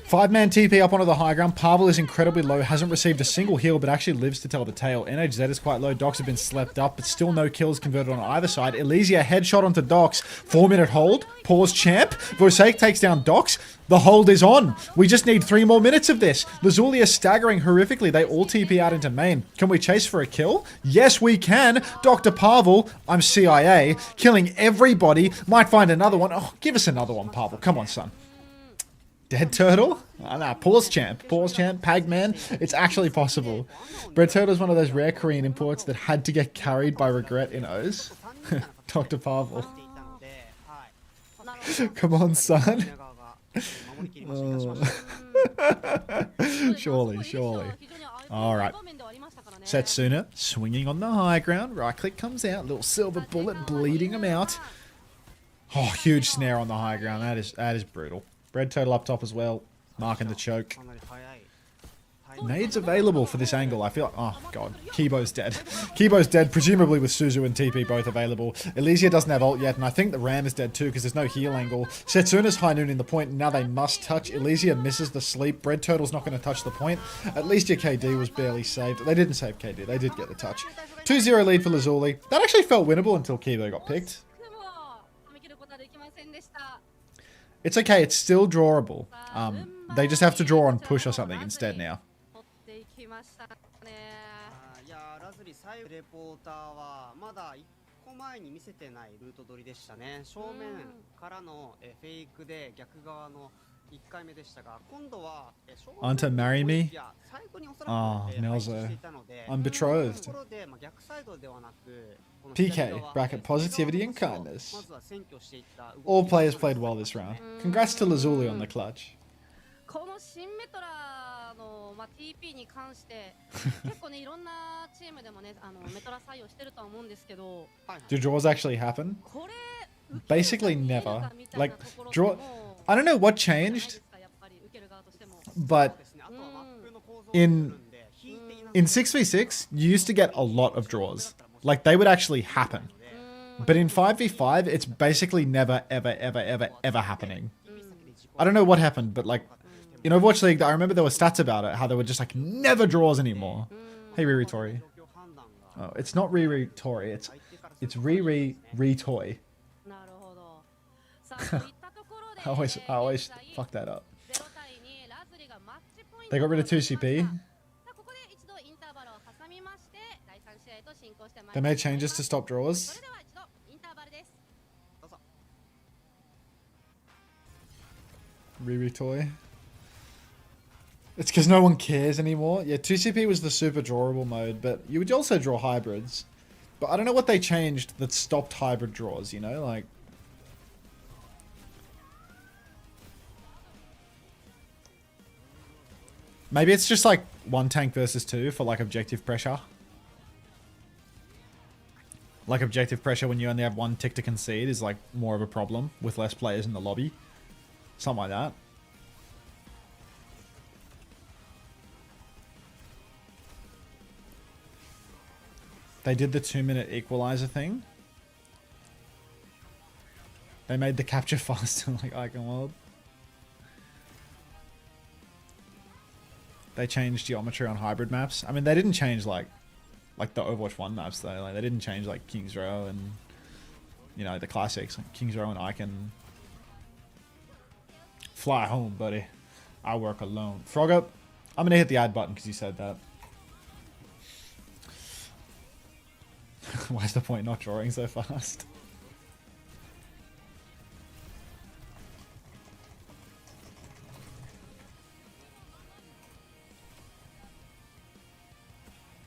5-man TP up onto the high ground. Pavel is incredibly low, hasn't received a single heal, but actually lives to tell the tale. NHZ is quite low. Dox have been slept up, but still no kills converted on either side. Elysia headshot onto Dox. 4-minute hold. Pause champ. Vosake takes down Dox. The hold is on. We just need 3 more minutes of this. Lazuli is staggering horrifically. They all TP out into main. Can we chase for a kill? Yes, we can. Dr. Pavel, I'm CIA, killing everybody. Might find another one. Oh, give us another one, Pavel. Come on, son. Dead Turtle? Nah, pause champ, Pagman. It's actually possible. Bread Turtle is one of those rare Korean imports that had to get carried by regret in O's. Dr. Pavel. Come on, son. Oh. Surely. Alright. Satsuna swinging on the high ground. Right click comes out. Little silver bullet bleeding him out. Oh, huge snare on the high ground. That is brutal. Bread Turtle up top as well, marking the choke. Nades available for this angle. I feel like, oh god, Kibo's dead. Kibo's dead, presumably with Suzu and TP both available. Elysia doesn't have ult yet, and I think the Ram is dead too because there's no heal angle. Setsuna's High Noon in the point, and now they must touch. Elysia misses the sleep. Bread Turtle's not going to touch the point. At least your KD was barely saved. They didn't save KD, they did get the touch. 2-0 lead for Lazuli. That actually felt winnable until Kibo got picked. It's okay, it's still drawable. They just have to draw on push or something instead now. レポーターはまだ1個前に見せてないルート取りでしたね。正面からのフェイクで逆側の1回目でしたが、今度は Unter marry me? 最後におそらく Oh, 配置 Nelzo. していたので、 I'm と betrothed. ころで逆サイドではなく、この PK, 左側 bracket positivity and 左側の kindness. まずは占拠していった動き All players played well this round. Congrats to Lazuli on the clutch. この新メトラの、TP に関して結構ねいろんなチームでもねメトラ採用してるとは思うんですけど Do draws actually happen? これ Basically never. Like, draw... I don't know what changed, but in 6v6, you used to get a lot of draws. Like, they would actually happen. But in 5v5, it's basically never, ever, ever, ever, ever happening. I don't know what happened, but like, in Overwatch League, I remember there were stats about it, how they were just like, never draws anymore. Hey, Riri Tori. Oh, it's not Riri Tori, it's Riri Retoy. I always fuck that up. They got rid of 2CP. They made changes to stop draws. Riri toy. It's because no one cares anymore. Yeah, 2CP was the super drawable mode, but you would also draw hybrids. But I don't know what they changed that stopped hybrid draws, you know? Like... Maybe it's just like 1 tank versus 2 for like objective pressure. Like objective pressure when you only have 1 tick to concede is like more of a problem with less players in the lobby. Something like that. They did the 2-minute equalizer thing. They made the capture faster like Icon World. They changed geometry on hybrid maps. I mean, they didn't change like the Overwatch 1 maps though. Like they didn't change like King's Row and, you know, the classics like King's Row and Icon. Fly home, buddy. I work alone. Frog up. I'm gonna hit the add button because you said that. Why's the point not drawing so fast?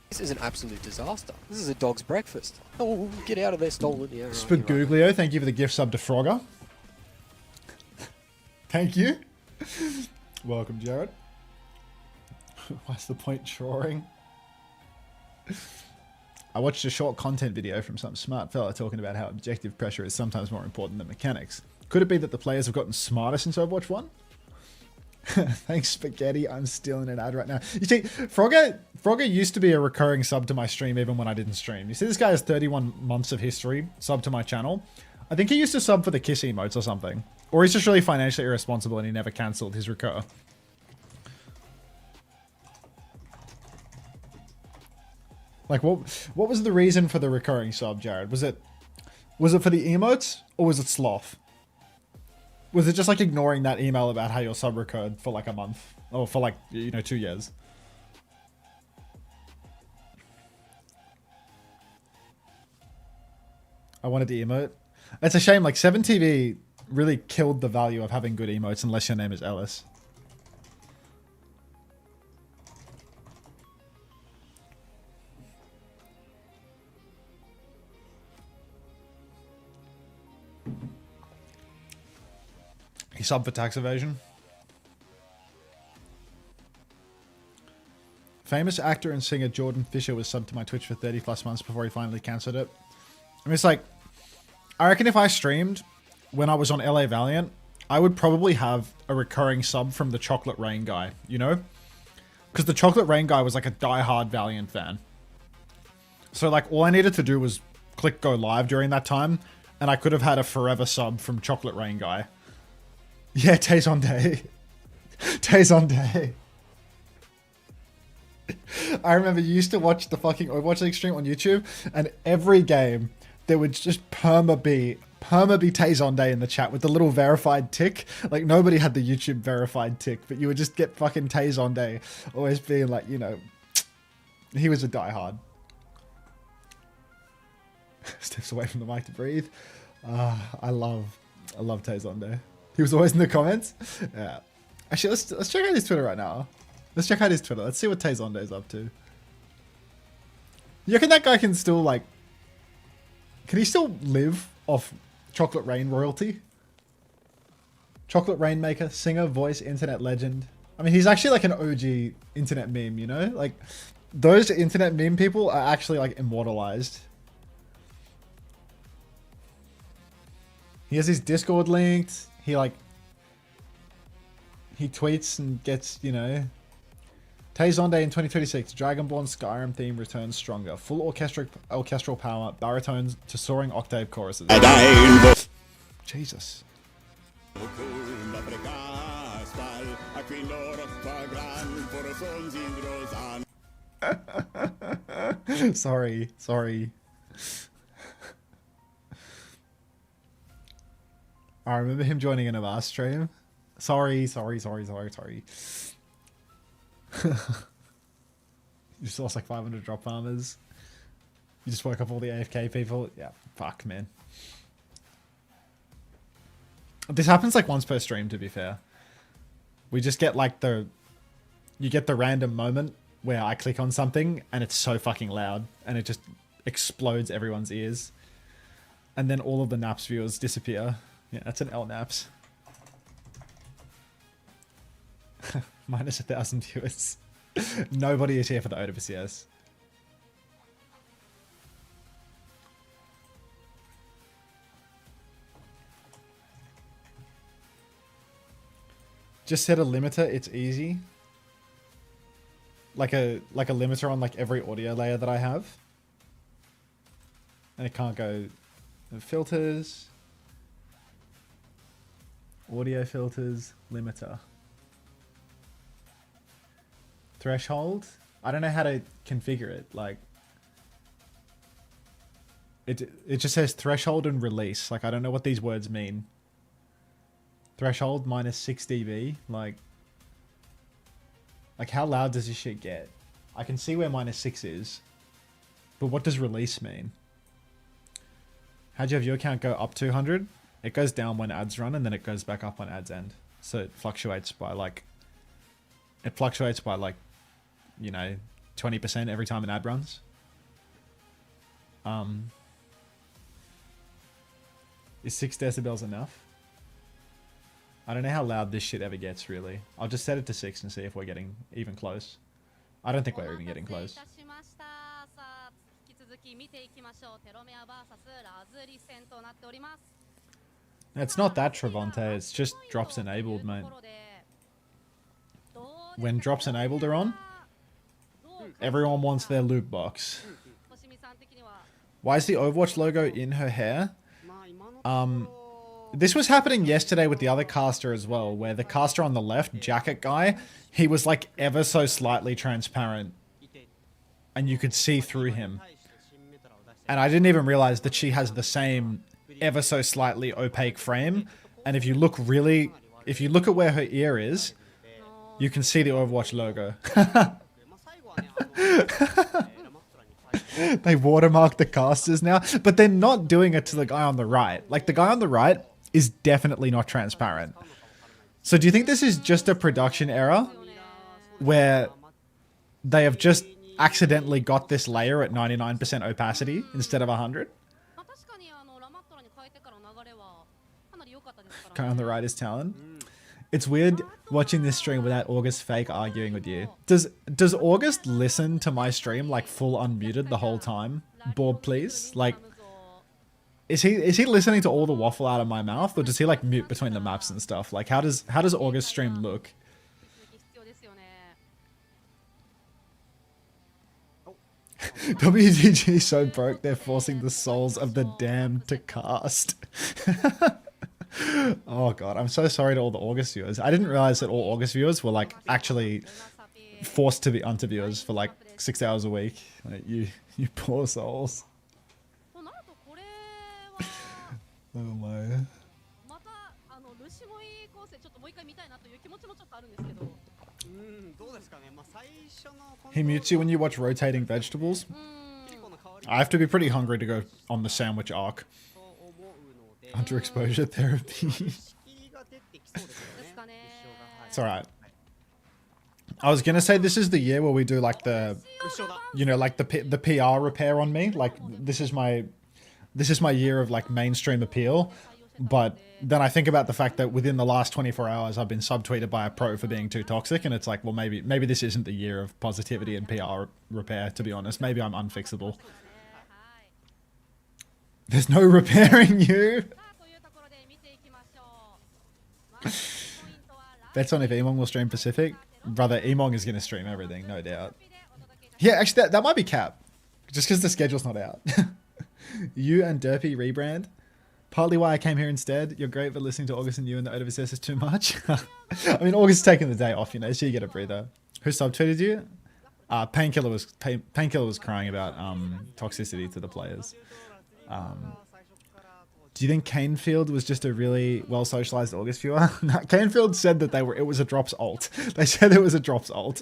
This is an absolute disaster. This is a dog's breakfast. Oh, get out of there, stolen. Yeah, right, Spaguglio, right. Thank you for the gift sub to Frogger. Thank you. Welcome, Jared. What's the point drawing? I watched a short content video from some smart fella talking about how objective pressure is sometimes more important than mechanics. Could it be that the players have gotten smarter since Overwatch 1? Thanks, Spaghetti. I'm stealing an ad right now. You see, Frogger used to be a recurring sub to my stream even when I didn't stream. You see, this guy has 31 months of history sub to my channel. I think he used to sub for the kiss emotes or something. Or he's just really financially irresponsible and he never cancelled his recur. Like, what was the reason for the recurring sub, Jared? Was it for the emotes or was it sloth? Was it just like ignoring that email about how your sub recurred for like a month or for like, you know, 2 years? I wanted the emote. It's a shame, like 7TV really killed the value of having good emotes unless your name is Ellis. He subbed for tax evasion. Famous actor and singer Jordan Fisher was subbed to my Twitch for 30+ months before he finally cancelled it. I mean, it's like, I reckon if I streamed when I was on LA Valiant, I would probably have a recurring sub from the Chocolate Rain guy, you know? Because the Chocolate Rain guy was like a diehard Valiant fan. So like, all I needed to do was click go live during that time, and I could have had a forever sub from Chocolate Rain guy. Yeah, Tays on Day. Tays on Day. I remember you used to watch the fucking Overwatch League stream on YouTube, and every game there would just perma be Tays on Day in the chat with the little verified tick. Like nobody had the YouTube verified tick, but you would just get fucking Tays on Day, always being like, you know, he was a diehard. Steps away from the mic to breathe. I love Tays on Day. He was always in the comments. Yeah. Actually, let's check out his Twitter right now. Let's check out his Twitter. Let's see what Tezonde is up to. You reckon that guy can still, like... Can he still live off Chocolate Rain royalty? Chocolate Rainmaker, singer, voice, internet legend. I mean, he's actually like an OG internet meme, you know? Like, those internet meme people are actually, like, immortalized. He has his Discord linked. He, like... He tweets and gets, you know... Tezonde in 2036, Dragonborn Skyrim theme returns stronger. Full orchestral power, baritones to soaring octave choruses. Jesus. Sorry. I remember him joining in a Avast stream. Sorry. You just lost like 500 drop farmers. You just woke up all the AFK people. Yeah, fuck, man. This happens like once per stream, to be fair. We just get like you get the random moment where I click on something and it's so fucking loud and it just explodes everyone's ears. And then all of the Naps viewers disappear. Yeah, that's an L Naps. Minus 1,000 viewers. Nobody is here for the OWCS. Just set a limiter, it's easy. Like a limiter on like every audio layer that I have. And it can't go filters, audio filters, limiter. Threshold? I don't know how to configure it. Like, it just says threshold and release. Like, I don't know what these words mean. Threshold minus 6 dB. Like how loud does this shit get? I can see where minus 6 is. But what does release mean? How'd you have your account go up 200? It goes down when ads run and then it goes back up when ads end. So it fluctuates by like... you know, 20% every time an ad runs. Is 6 decibels enough? I don't know how loud this shit ever gets, really. I'll just set it to 6 and see if we're getting even close. I don't think we're even getting close. It's not that, Trevante. It's just drops enabled, mate. When drops enabled are on, everyone wants their loot box. Why is the Overwatch logo in her hair? This was happening yesterday with the other caster as well, where the caster on the left, jacket guy, he was like ever so slightly transparent. And you could see through him. And I didn't even realize that she has the same ever so slightly opaque frame. And if you look at where her ear is, you can see the Overwatch logo. They watermark the casters now, but they're not doing it to the guy on the right. Like, the guy on the right is definitely not transparent. So do you think this is just a production error where they have just accidentally got this layer at 99% opacity instead of 100? Guy on the right is Talon. It's weird watching this stream without August fake arguing with you. Does August listen to my stream like full unmuted the whole time? Bob, please. Like, is he listening to all the waffle out of my mouth, or does he like mute between the maps and stuff? Like, how does August stream look? WDG so broke they're forcing the souls of the damned to cast. Oh god, I'm so sorry to all the August viewers. I didn't realize that all August viewers were like actually forced to be Unter viewers for like 6 hours a week. Like, you poor souls. Oh my. He mutes you when you watch rotating vegetables. I have to be pretty hungry to go on the sandwich arc. Hunter exposure therapy. It's alright. I was gonna say this is the year where we do like the, you know, like the PR repair on me. Like this is my year of like mainstream appeal. But then I think about the fact that within the last 24 hours, I've been subtweeted by a pro for being too toxic, and it's like, well, maybe this isn't the year of positivity and PR repair. To be honest, maybe I'm unfixable. There's no repairing you. Bets on if Emong will stream Pacific. Brother, Emong is going to stream everything, no doubt. Yeah, actually, that might be cap. Just because the schedule's not out. You and Derpy rebrand. Partly why I came here instead. You're great, but listening to August and you and the OWCS is too much. I mean, August is taking the day off, you know, so you get a breather. Who subtweeted you? Painkiller was crying about toxicity to the players. Do you think Canefield was just a really well socialized August viewer? No, Canefield said that it was a drops alt. They said it was a drops alt.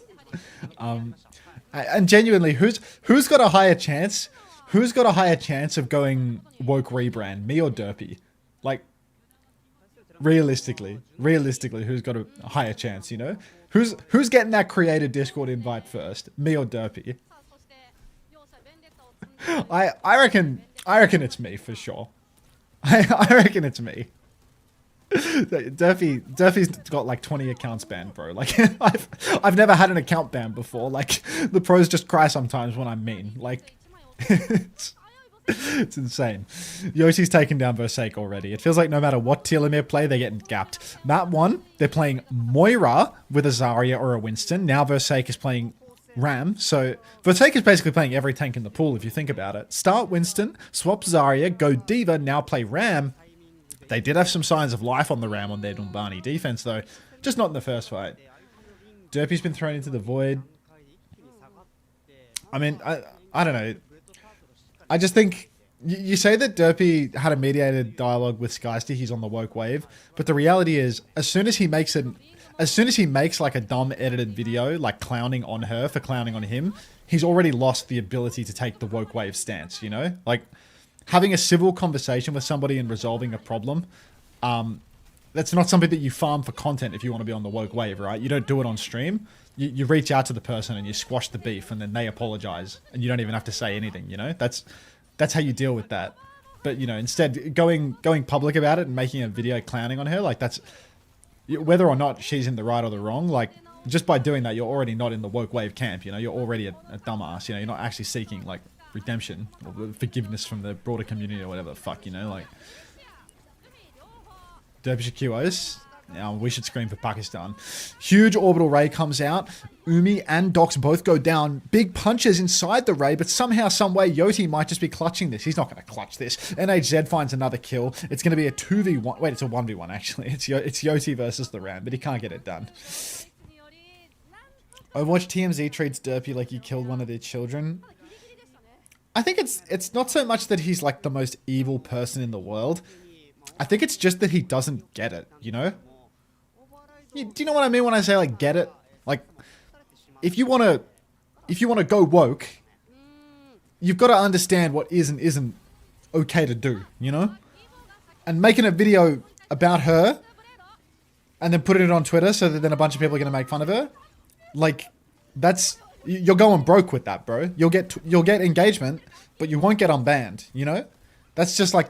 And genuinely, who's got a higher chance? Who's got a higher chance of going woke rebrand, me or Derpy? Like, realistically, who's got a higher chance? You know, who's getting that created Discord invite first, me or Derpy? I reckon it's me for sure. I reckon it's me. Durfy's got like 20 accounts banned, bro. Like I've never had an account banned before. Like the pros just cry sometimes when I'm mean. Like it's insane. Yoshi's taken down Versace already. It feels like no matter what Telomere play, they're getting gapped. Map 1, they're playing Moira with a Zarya or a Winston. Now Versace is playing Ram, so Versace is basically playing every tank in the pool if you think about it. Start Winston, swap Zarya, go Diva, now play Ram. They did have some signs of life on the Ram on their Numbani defense though, just not in the first fight. Derpy's been thrown into the void. I mean, I don't know. I just think you say that Derpy had a mediated dialogue with Skysty, he's on the woke wave, but the reality is as soon as he makes like a dumb edited video, like clowning on her for clowning on him, he's already lost the ability to take the woke wave stance, you know? Like, having a civil conversation with somebody and resolving a problem, that's not something that you farm for content if you want to be on the woke wave, right? You don't do it on stream. You reach out to the person and you squash the beef and then they apologize and you don't even have to say anything, you know? That's how you deal with that. But, you know, instead going public about it and making a video clowning on her, like that's... Whether or not she's in the right or the wrong, like, just by doing that, you're already not in the woke wave camp, you know? You're already a dumbass, you know? You're not actually seeking, like, redemption or forgiveness from the broader community or whatever the fuck, you know? Like, Derbyshire QOs. Now, we should scream for Pakistan. Huge orbital ray comes out. Umi and Dox both go down. Big punches inside the ray, but somehow, someway, Yoti might just be clutching this. He's not going to clutch this. NHZ finds another kill. It's going to be a 2v1. Wait, it's a 1v1, actually. It's Yoti versus the Ram, but he can't get it done. Overwatch TMZ treats Derpy like he killed one of their children. I think it's not so much that he's like the most evil person in the world. I think it's just that he doesn't get it, you know? Do you know what I mean when I say like get it? Like if you want to go woke, you've got to understand what is and isn't okay to do, you know? And making a video about her and then putting it on Twitter so that then a bunch of people are going to make fun of her, like you're going broke with that, bro. You'll get engagement, but you won't get unbanned, you know? That's just like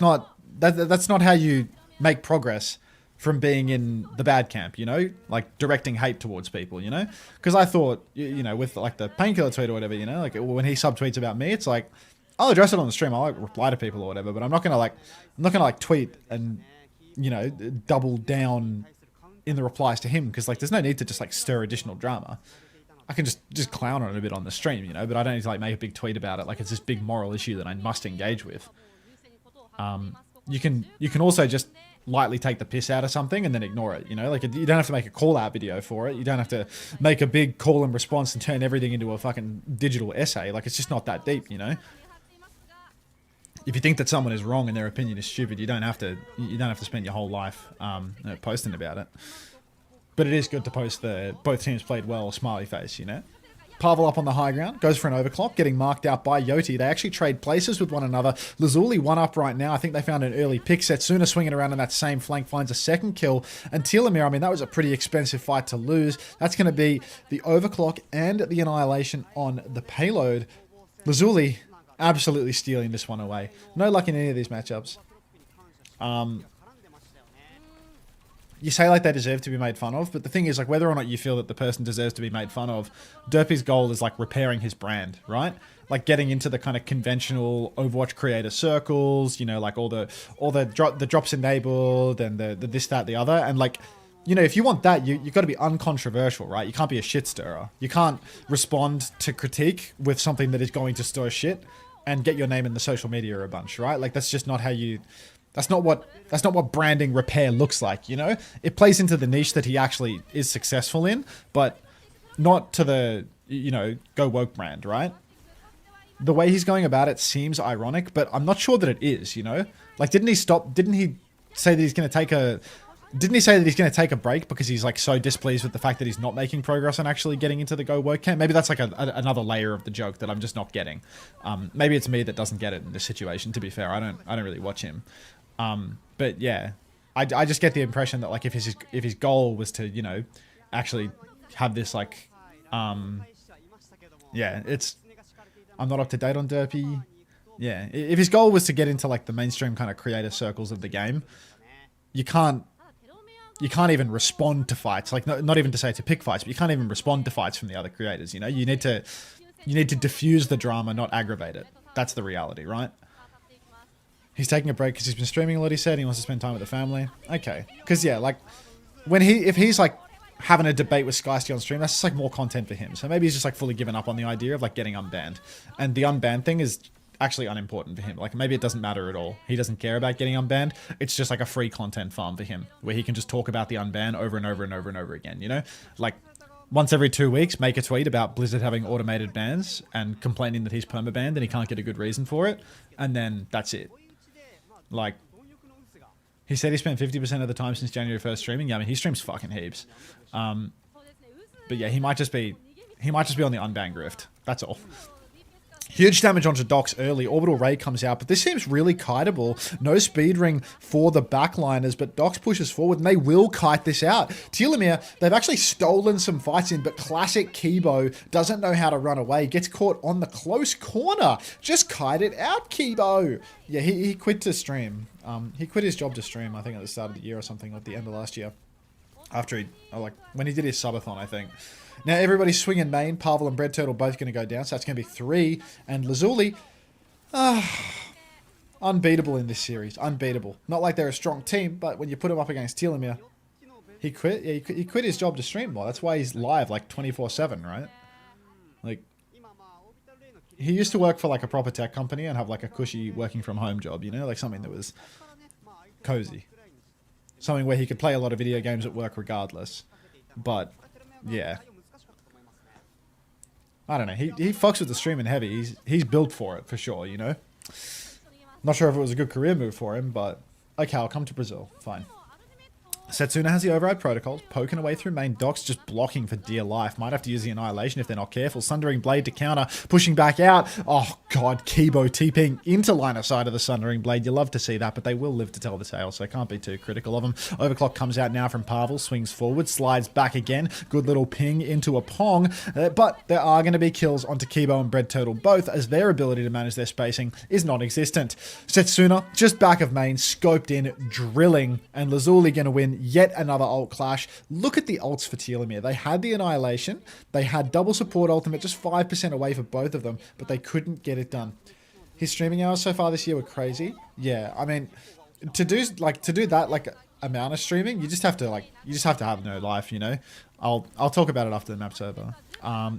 that's not how you make progress from being in the bad camp, you know? Like, directing hate towards people, you know? Because I thought, you know, with, like, the Painkiller tweet or whatever, you know? Like, when he subtweets about me, it's like, I'll address it on the stream, I'll, like, reply to people or whatever, but I'm not gonna tweet and, you know, double down in the replies to him, because, like, there's no need to just, like, stir additional drama. I can just clown on it a bit on the stream, you know? But I don't need to, like, make a big tweet about it, like, it's this big moral issue that I must engage with. You can also just lightly take the piss out of something and then ignore it, you know? Like, you don't have to make a call-out video for it. You don't have to make a big call and response and turn everything into a fucking digital essay. Like, it's just not that deep, you know? If you think that someone is wrong and their opinion is stupid, you don't have to spend your whole life posting about it. But it is good to post the both teams played well smiley face, you know? Pavel up on the high ground, goes for an overclock, getting marked out by Yoti. They actually trade places with one another. Lazuli one up right now. I think they found an early pick. Setsuna swinging around on that same flank, finds a second kill. And Telomere, I mean, that was a pretty expensive fight to lose. That's going to be the overclock and the annihilation on the payload. Lazuli absolutely stealing this one away. No luck in any of these matchups. You say like they deserve to be made fun of, but the thing is like whether or not you feel that the person deserves to be made fun of, Derpy's goal is like repairing his brand, right? Like getting into the kind of conventional Overwatch creator circles, you know, like all the drops enabled and the this, that, the other. And like, you know, if you want that, you got to be uncontroversial, right? You can't be a shit stirrer. You can't respond to critique with something that is going to stir shit and get your name in the social media a bunch, right? Like that's just not how you... That's not what branding repair looks like, you know? It plays into the niche that he actually is successful in, but not to the, you know, go woke brand, right? The way he's going about it seems ironic, but I'm not sure that it is, you know? Like, didn't he say that he's going to take a break because he's like so displeased with the fact that he's not making progress on actually getting into the go woke camp? Maybe that's like another layer of the joke that I'm just not getting. Maybe it's me that doesn't get it in this situation, to be fair. I don't really watch him. But yeah, I just get the impression that like if his goal was to, you know, actually have this like, yeah, I'm not up to date on Derpy. Yeah, if his goal was to get into like the mainstream kind of creator circles of the game, you can't even respond to fights. Like not even to say to pick fights, but you can't even respond to fights from the other creators. You know, you need to diffuse the drama, not aggravate it. That's the reality, right? He's taking a break because he's been streaming a lot, he said. He wants to spend time with the family. Okay. Because, yeah, like, if he's, like, having a debate with Skysty on stream, that's just, like, more content for him. So maybe he's just, like, fully given up on the idea of, like, getting unbanned. And the unbanned thing is actually unimportant for him. Like, maybe it doesn't matter at all. He doesn't care about getting unbanned. It's just, like, a free content farm for him, where he can just talk about the unban over and over and over and over again, you know? Like, once every 2 weeks, make a tweet about Blizzard having automated bans and complaining that he's permabanned and he can't get a good reason for it. And then that's it. Like, he said he spent 50% of the time since January 1st streaming. Yeah, I mean, he streams fucking heaps. But yeah, he might just be on the unbanned grift. That's all. Huge damage onto Docs early. Orbital Ray comes out, but this seems really kiteable. No speed ring for the backliners, but Docs pushes forward, and they will kite this out. Telomere, they've actually stolen some fights in, but classic Kibo doesn't know how to run away. Gets caught on the close corner. Just kite it out, Kibo. Yeah, he quit to stream. He quit his job to stream, I think, at the start of the year or something, like the end of last year. After when he did his subathon, I think. Now everybody's swinging main. Pavel and Bread Turtle both going to go down, so that's going to be 3. And Lazuli, unbeatable in this series. Unbeatable. Not like they're a strong team, but when you put him up against Telomere, he quit. Yeah, he quit his job to stream more. That's why he's live like 24/7, right? Like, he used to work for like a proper tech company and have like a cushy working from home job, you know, like something that was cozy. Something where he could play a lot of video games at work regardless. But, yeah. I don't know. He fucks with the streaming heavy. He's built for it, for sure, you know? Not sure if it was a good career move for him, but... Okay, I'll come to Brazil. Fine. Setsuna has the override protocols, poking away through main. Docs just blocking for dear life. Might have to use the annihilation if they're not careful. Sundering Blade to counter, pushing back out. Oh god, Kibo TPing into line of sight of the Sundering Blade. You love to see that, but they will live to tell the tale, so can't be too critical of them. Overclock comes out now from Pavel, swings forward, slides back again. Good little ping into a Pong, but there are going to be kills onto Kibo and Bread Turtle both, as their ability to manage their spacing is non-existent. Setsuna, just back of main, scoped in, drilling, and Lazuli going to win yet another ult clash. Look at the ults for Telomere. They had the annihilation. They had double support ultimate, just 5% away for both of them, but they couldn't get it done. His streaming hours so far this year were crazy. Yeah, I mean, to do that like amount of streaming, you just have to have no life, you know. I'll talk about it after the map's over.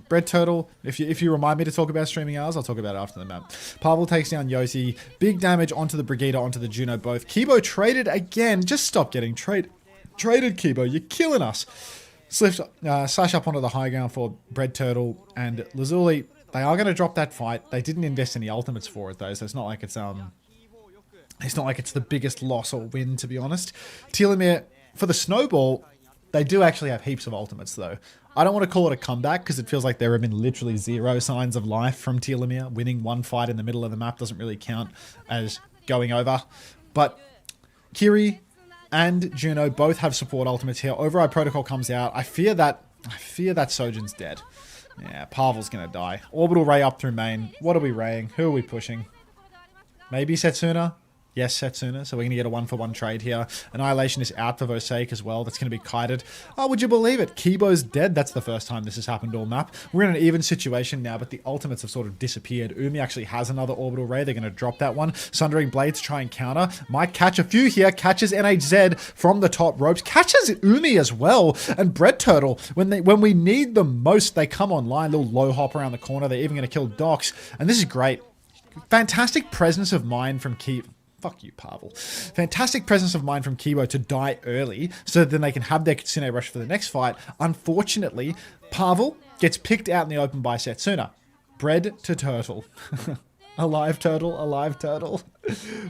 Bread Turtle, if you remind me to talk about streaming hours, I'll talk about it after the map. Pavel takes down Yoti. Big damage onto the Brigida, onto the Juno both. Kibo traded again. Just stop getting traded, Kibo. You're killing us. Slash up onto the high ground for Bread Turtle and Lazuli. They are going to drop that fight. They didn't invest any ultimates for it though, so it's not like it's the biggest loss or win, to be honest. Telomere, for the snowball, They do actually have heaps of ultimates, though. I don't want to call it a comeback because it feels like there have been literally zero signs of life from Telomere. Winning one fight in the middle of the map doesn't really count as going over. But Kiri and Juno both have support ultimates here. Override Protocol comes out. I fear that Sojin's dead. Yeah, Pavel's going to die. Orbital Ray up through main. What are we raying? Who are we pushing? Maybe Setsuna? Yes, Setsuna. So we're going to get a 1-for-1 trade here. Annihilation is out for Vosake as well. That's going to be kited. Oh, would you believe it? Kibo's dead. That's the first time this has happened all map. We're in an even situation now, but the ultimates have sort of disappeared. Umi actually has another Orbital Ray. They're going to drop that one. Sundering Blades try and counter. Might catch a few here. Catches NHZ from the top ropes. Catches Umi as well. And Bread Turtle, when we need them most, they come online. Little low hop around the corner. They're even going to kill Docs. And this is great. Fantastic presence of mind from Fuck you, Pavel. Fantastic presence of mind from Kibo to die early so that then they can have their Kitsune rush for the next fight. Unfortunately, Pavel gets picked out in the open by Setsuna. Bread to Turtle. Alive Turtle, alive Turtle.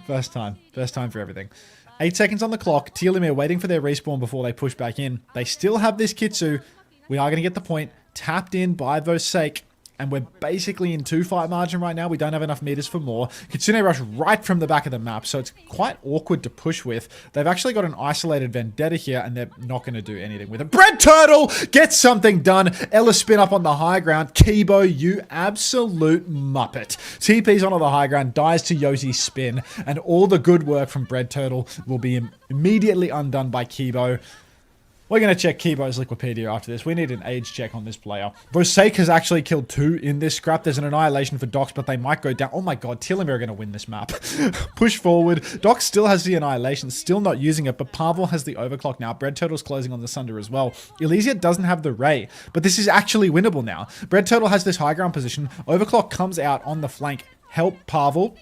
First time for everything. 8 seconds on the clock. Telomere waiting for their respawn before they push back in. They still have this Kitsu. We are going to get the point. Tapped in by Vosake. And we're basically in 2-fight margin right now. We don't have enough meters for more. Kitsune rush right from the back of the map, so it's quite awkward to push with. They've actually got an isolated Vendetta here, and they're not going to do anything with it. Bread Turtle gets something done. Ella spin up on the high ground. Kibo, you absolute muppet. TP's onto the high ground, dies to Yoti's spin, and all the good work from Bread Turtle will be immediately undone by Kibo. We're going to check Kibo's Liquipedia after this. We need an age check on this player. Vosake has actually killed 2 in this scrap. There's an Annihilation for Docs, but they might go down. Oh my god, Telomere are going to win this map. Push forward. Docs still has the Annihilation, still not using it, but Pavel has the Overclock now. Bread Turtle's closing on the Sunder as well. Elysia doesn't have the Ray, but this is actually winnable now. Bread Turtle has this high ground position. Overclock comes out on the flank. Help Pavel.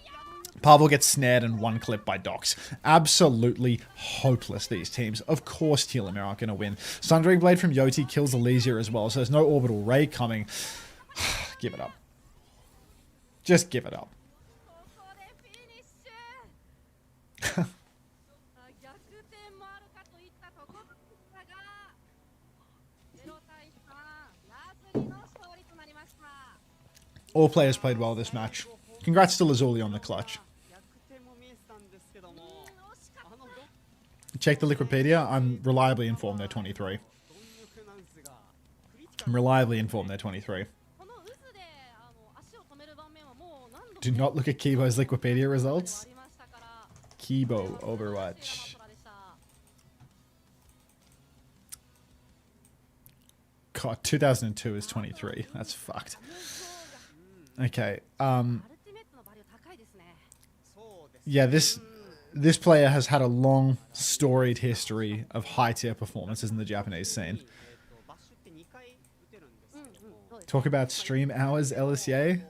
Pavel gets snared and one clip by Docs. Absolutely hopeless, these teams. Of course Telomere aren't going to win. Sundering Blade from Yoti kills Elysia as well, so there's no Orbital Ray coming. Give it up. Just give it up. All players played well this match. Congrats to Lazuli on the clutch. Check the Liquipedia. I'm reliably informed they're 23. Do not look at Kibo's Liquipedia results. Kibo Overwatch. God, 2002 is 23. That's fucked. Okay. Yeah, this player has had a long, storied history of high-tier performances in the Japanese scene. Talk about stream hours, LSA.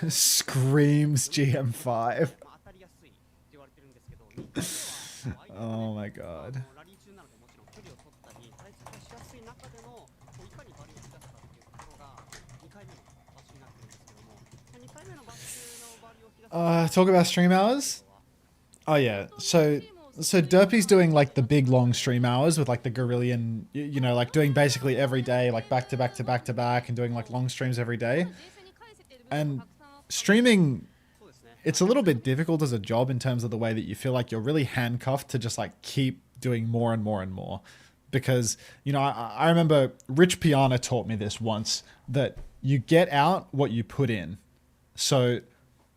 Screams GM5. Oh my god. Talk about stream hours. Oh yeah, so Derpy's doing like the big long stream hours with like the Gorillion, you know, like doing basically every day, like back to back to back to back, and doing like long streams every day. And streaming, it's a little bit difficult as a job in terms of the way that you feel like you're really handcuffed to just like keep doing more and more and more. Because, you know, I remember Rich Piana taught me this once, that you get out what you put in. So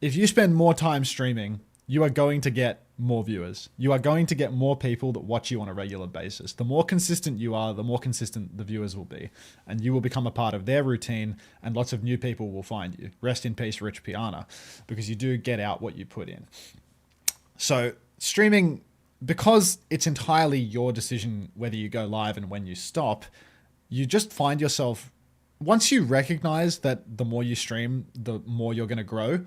if you spend more time streaming, you are going to get more viewers. You are going to get more people that watch you on a regular basis. The more consistent you are, the more consistent the viewers will be. And you will become a part of their routine, and lots of new people will find you. Rest in peace, Rich Piana, because you do get out what you put in. So streaming, because it's entirely your decision whether you go live and when you stop, you just find yourself, once you recognize that the more you stream, the more you're going to grow,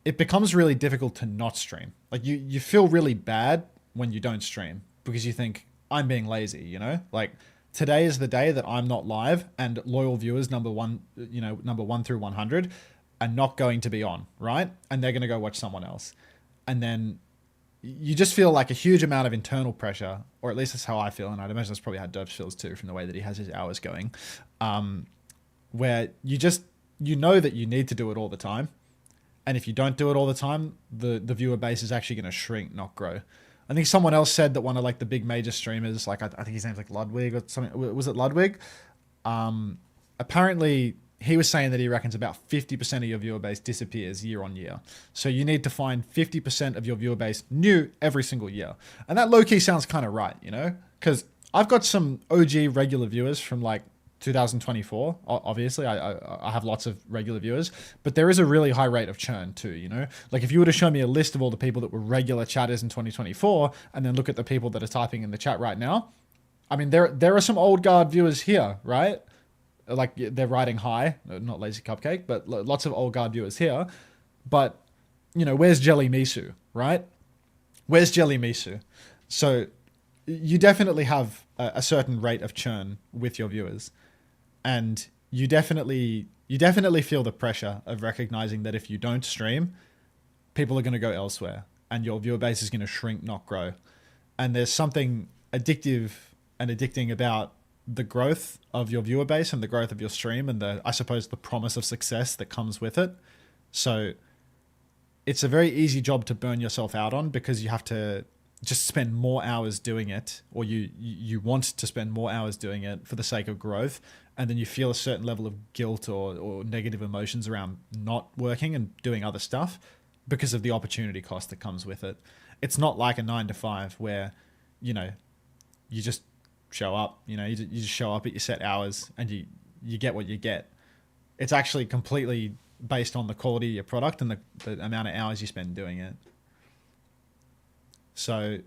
it becomes really difficult to not stream. Like you feel really bad when you don't stream because you think, I'm being lazy, you know? Like today is the day that I'm not live and loyal viewers number 1 through 100 are not going to be on, right? And they're going to go watch someone else. And then you just feel like a huge amount of internal pressure, or at least that's how I feel, and I'd imagine that's probably how Derps feels too, from the way that he has his hours going, where you know that you need to do it all the time, and if you don't do it all the time, the viewer base is actually going to shrink, not grow. I think someone else said that one of like the big major streamers, like I think his name's like Ludwig or something. Was it Ludwig? Apparently, he was saying that he reckons about 50% of your viewer base disappears year on year. So you need to find 50% of your viewer base new every single year. And that low-key sounds kind of right, you know? Because I've got some OG regular viewers from like 2024. Obviously, I have lots of regular viewers. But there is a really high rate of churn too, you know? Like if you were to show me a list of all the people that were regular chatters in 2024 and then look at the people that are typing in the chat right now, I mean, there are some old guard viewers here, right? Like they're riding high, not Lazy Cupcake, but lots of old guard viewers here. But, you know, where's Jelly Misu, right? Where's Jelly Misu? So you definitely have a certain rate of churn with your viewers. And you definitely feel the pressure of recognizing that if you don't stream, people are going to go elsewhere and your viewer base is going to shrink, not grow. And there's something addictive and addicting about the growth of your viewer base and the growth of your stream and I suppose the promise of success that comes with it. So it's a very easy job to burn yourself out on because you have to just spend more hours doing it, or you want to spend more hours doing it for the sake of growth. And then you feel a certain level of guilt or negative emotions around not working and doing other stuff because of the opportunity cost that comes with it. It's not like a 9 to 5 where, you know, you just show up, you know, you just show up at your set hours and you get what you get. It's actually completely based on the quality of your product and the amount of hours you spend doing it. So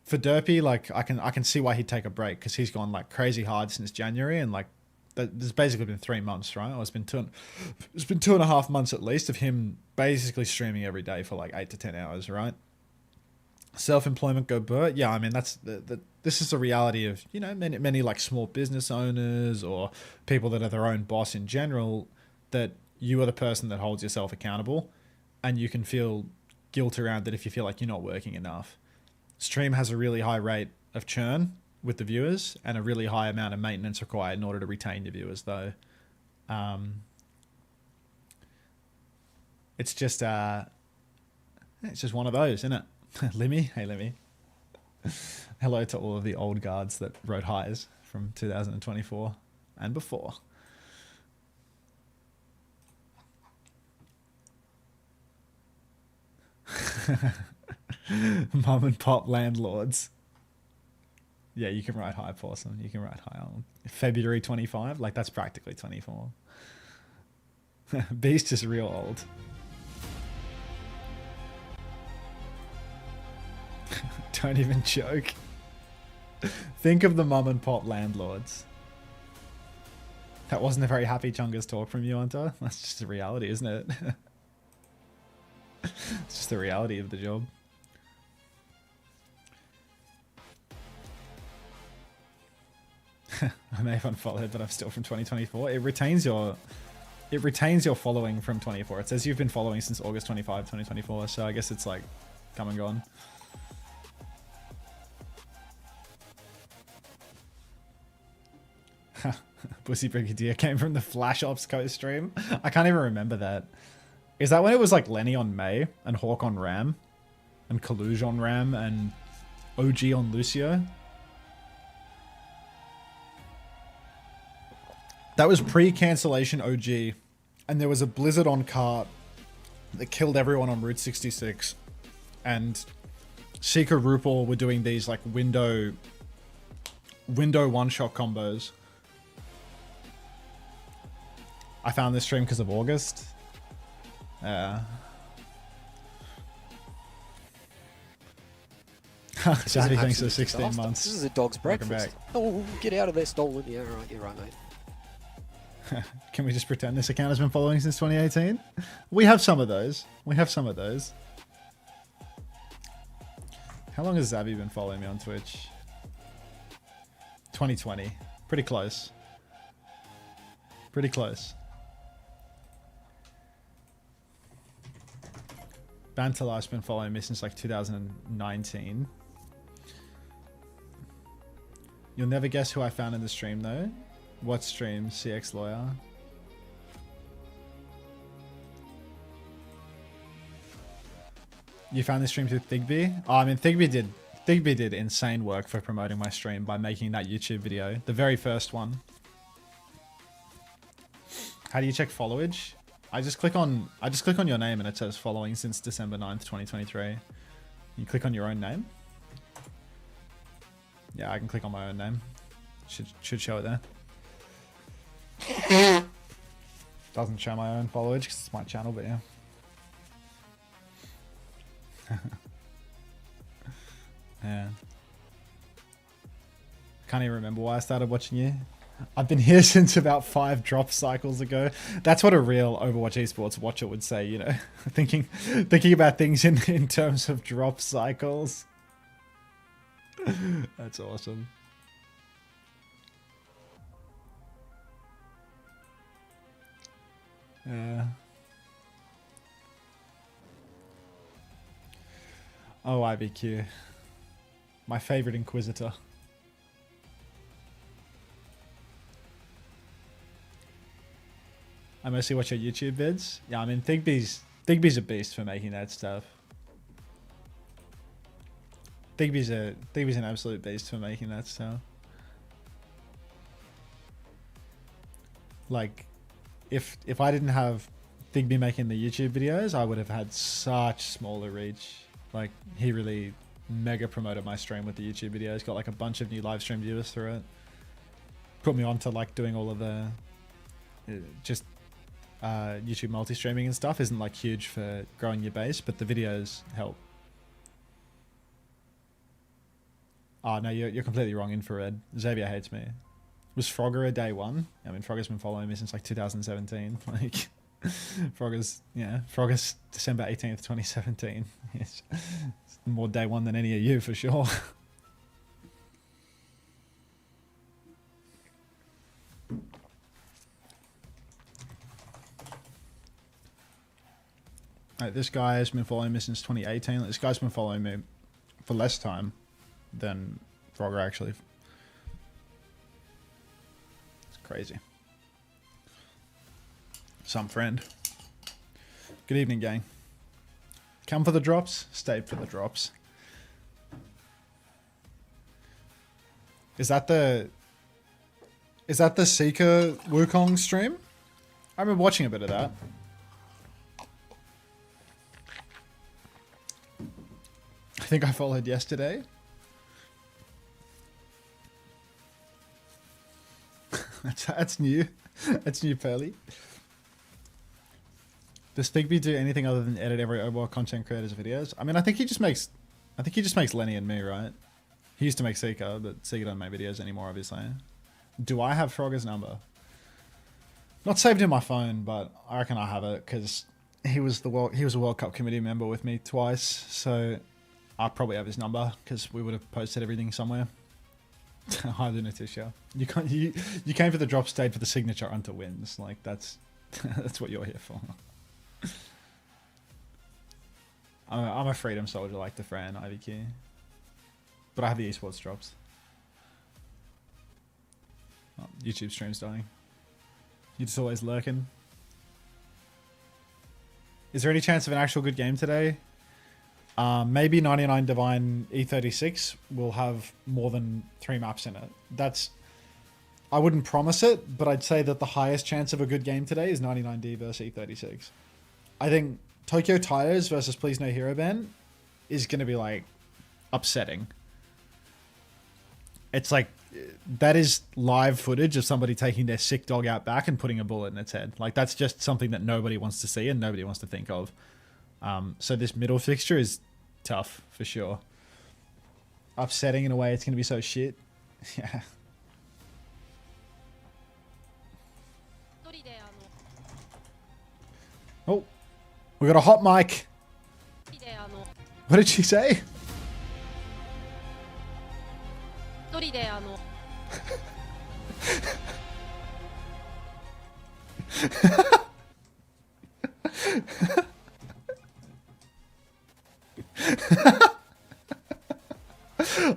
for Derpy, like I can see why he'd take a break because he's gone like crazy hard since January, and like there's basically been 3 months, right? Or it's been 2.5 months at least of him basically streaming every day for like 8 to 10 hours, right? Self-employment go Bert. Yeah, I mean that's this is the reality of, you know, many like small business owners or people that are their own boss in general, that you are the person that holds yourself accountable, and you can feel guilt around that if you feel like you're not working enough. Stream has a really high rate of churn with the viewers and a really high amount of maintenance required in order to retain your viewers though. It's just one of those, isn't it? Limmy, hey Limmy. Hello to all of the old guards that wrote highs from 2024 and before. Mum and pop landlords. Yeah, you can write high, Pawson. You can write high on February 25. Like that's practically 24. Beast is real old. Don't even joke. Think of the mum and pop landlords. That wasn't a very happy Chungus talk from you, Unter. That's just the reality, isn't it? It's just the reality of the job. I may have unfollowed, but I'm still from 2024. It retains your following from 24. It says you've been following since August 25, 2024. So I guess it's like come and gone. Pussy Brigadier came from the Flash Ops co-stream. I can't even remember that. Is that when it was like Lenny on May and Hawk on Ram and Kaluge on Ram and OG on Lucio? That was pre-cancellation OG, and there was a blizzard on cart that killed everyone on Route 66, and Seeker RuPaul were doing these like window one-shot combos. I found this stream because of August. Savvy, thanks for 16 disaster. months. This is a dog's breakfast. Oh, get out of there, stolen. Yeah, right, you're right, mate. Can we just pretend this account has been following since 2018? We have some of those. How long has Zabby been following me on Twitch? 2020. Pretty close. Bantalash's been following me since like 2019. You'll never guess who I found in the stream though. What stream? CX Lawyer. You found the stream through Thigby? Oh, I mean, Thigby did insane work for promoting my stream by making that YouTube video, the very first one. How do you check followage? I just click on your name and it says following since December 9th, 2023. You click on your own name. Yeah, I can click on my own name. Should show it there. Doesn't show my own followage because it's my channel, but yeah. Yeah. Can't even remember why I started watching you. I've been here since about 5 drop cycles ago. That's what a real Overwatch esports watcher would say, you know, thinking about things in terms of drop cycles. That's awesome. Yeah. Oh, IBQ. My favorite Inquisitor. I mostly watch your YouTube vids. Yeah, I mean, Thigby's a beast for making that stuff. Thigby's an absolute beast for making that stuff. Like, if I didn't have Thigby making the YouTube videos, I would have had such smaller reach. Like, he really mega promoted my stream with the YouTube videos. Got like a bunch of new live stream viewers through it. Put me on to like doing all of the just YouTube multi-streaming and stuff. Isn't like huge for growing your base, but the videos help. Oh no, you're completely wrong, Infrared. Xavier hates me. Was Frogger a day one? I mean, Frogger's been following me since like 2017. Like, Frogger's December 18th, 2017. It's more day one than any of you for sure. Right, this guy has been following me since 2018. This guy's been following me for less time than Frogger actually. It's crazy. Some friend. Good evening, gang. Come for the drops, stay for the drops. Is that the Seeker Wukong stream? I remember watching a bit of that. I think I followed yesterday. That's new. That's new, Pearly. Does Thigby do anything other than edit every Overwatch content creator's videos? I mean, I think he just makes Lenny and me, right? He used to make Seeker, but Seeker doesn't make videos anymore, obviously. Do I have Frogger's number? Not saved in my phone, but I reckon I have it because he was a World Cup committee member with me twice, so I probably have his number because we would have posted everything somewhere. Hi, Lunatisha. You came for the drop, stayed for the signature Unter wins. Like that's what you're here for. I'm a freedom soldier like the Fran IVQ, but I have the esports drops. Oh, YouTube stream's dying. You're just always lurking. Is there any chance of an actual good game today? Maybe 99 Divine E36 will have more than 3 maps in it. I wouldn't promise it, but I'd say that the highest chance of a good game today is 99D versus E36. I think Tokyo Tires versus Please No Hero Band is going to be like upsetting. It's like, that is live footage of somebody taking their sick dog out back and putting a bullet in its head. Like, that's just something that nobody wants to see and nobody wants to think of. So this middle fixture is tough for sure. Upsetting in a way it's going to be so shit. Yeah. Oh, we got a hot mic. What did she say?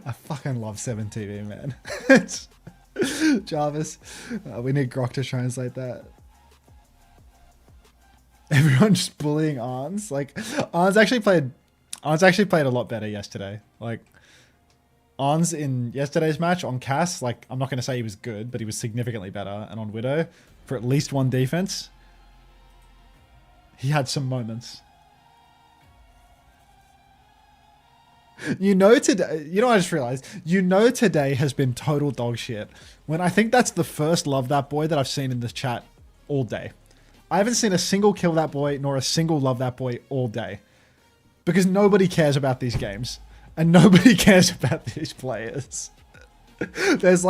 I fucking love 7TV, man. It's Jarvis. We need Grok to translate that. Everyone just bullying Arns. Like Arns actually played a lot better yesterday. Like Arns in yesterday's match on Cass, like I'm not gonna say he was good, but he was significantly better. And on Widow, for at least one defense, he had some moments. You know today, you know I just realized, you know today has been total dog shit. When I think that's the first love that boy that I've seen in this chat all day. I haven't seen a single kill that boy nor a single love that boy all day. Because nobody cares about these games. And nobody cares about these players. There's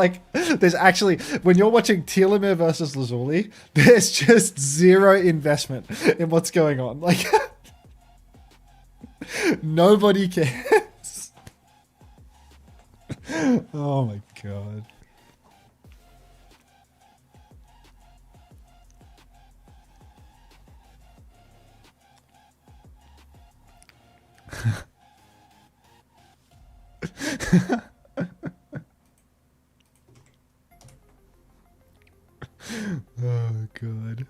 actually, when you're watching Telomere versus Lazuli, there's just zero investment in what's going on. Like, nobody cares. Oh my god. Oh god.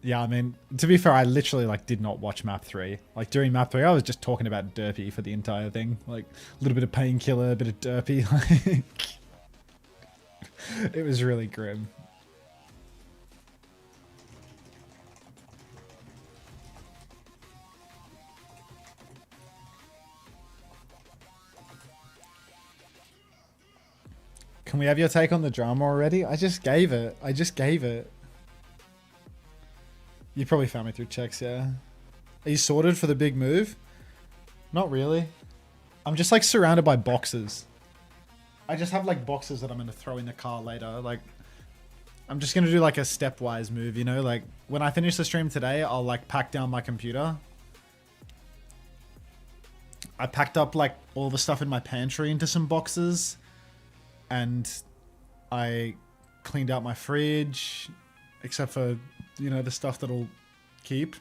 Yeah, I mean, to be fair, I literally like did not watch map 3. Like during map 3, I was just talking about Derpy for the entire thing. Like a little bit of painkiller, a bit of Derpy. Like it was really grim. Can we have your take on the drama already? I just gave it. I just gave it. You probably found me through checks, yeah. Are you sorted for the big move? Not really. I'm just like surrounded by boxes. I just have like boxes that I'm going to throw in the car later. Like, I'm just going to do like a stepwise move, you know? Like, when I finish the stream today, I'll like pack down my computer. I packed up like all the stuff in my pantry into some boxes. And I cleaned out my fridge, except for, you know, the stuff that'll keep.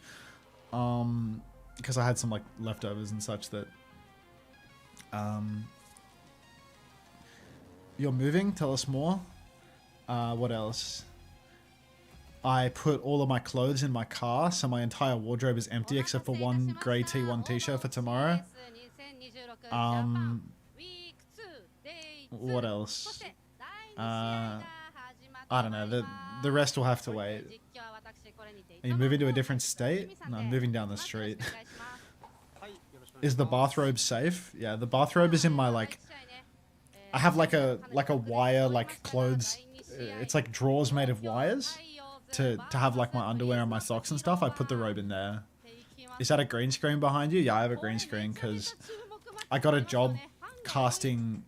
Because I had some like leftovers and such that... You're moving? Tell us more. What else? I put all of my clothes in my car, so my entire wardrobe is empty except for one grey tee, one t-shirt for tomorrow. What else? I don't know. The rest will have to wait. Are you moving to a different state? No, I'm moving down the street. Is the bathrobe safe? Yeah, the bathrobe is in my like... I have like a wire like clothes. It's like drawers made of wires to have like my underwear and my socks and stuff. I put the robe in there. Is that a green screen behind you? Yeah, I have a green screen because I got a job casting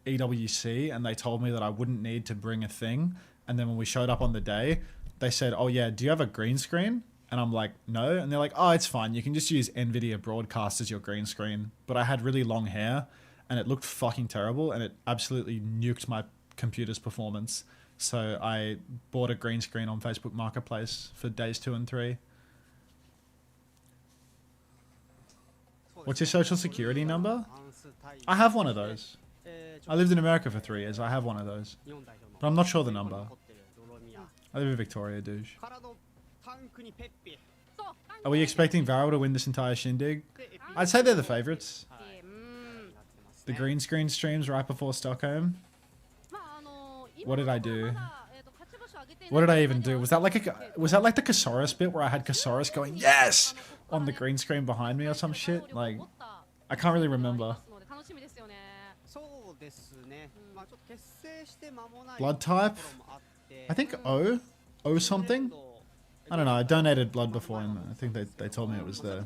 EWC and they told me that I wouldn't need to bring a thing. And then when we showed up on the day, they said, oh yeah, do you have a green screen? And I'm like, no. And they're like, oh, it's fine. You can just use NVIDIA Broadcast as your green screen. But I had really long hair and it looked fucking terrible and it absolutely nuked my computer's performance. So I bought a green screen on Facebook Marketplace for days 2 and 3. What's your social security number? I have one of those. I lived in America for 3 years. I have one of those. But I'm not sure the number. I live in Victoria, douche. Are we expecting Varel to win this entire shindig? I'd say they're the favourites. The green screen streams right before Stockholm. What did I do? What did I even do? Was that like the Kasaurus bit where I had Kasaurus going yes on the green screen behind me or some shit? Like, I can't really remember. Blood type? I think O? O something? I don't know, I donated blood before and I think they told me it was the,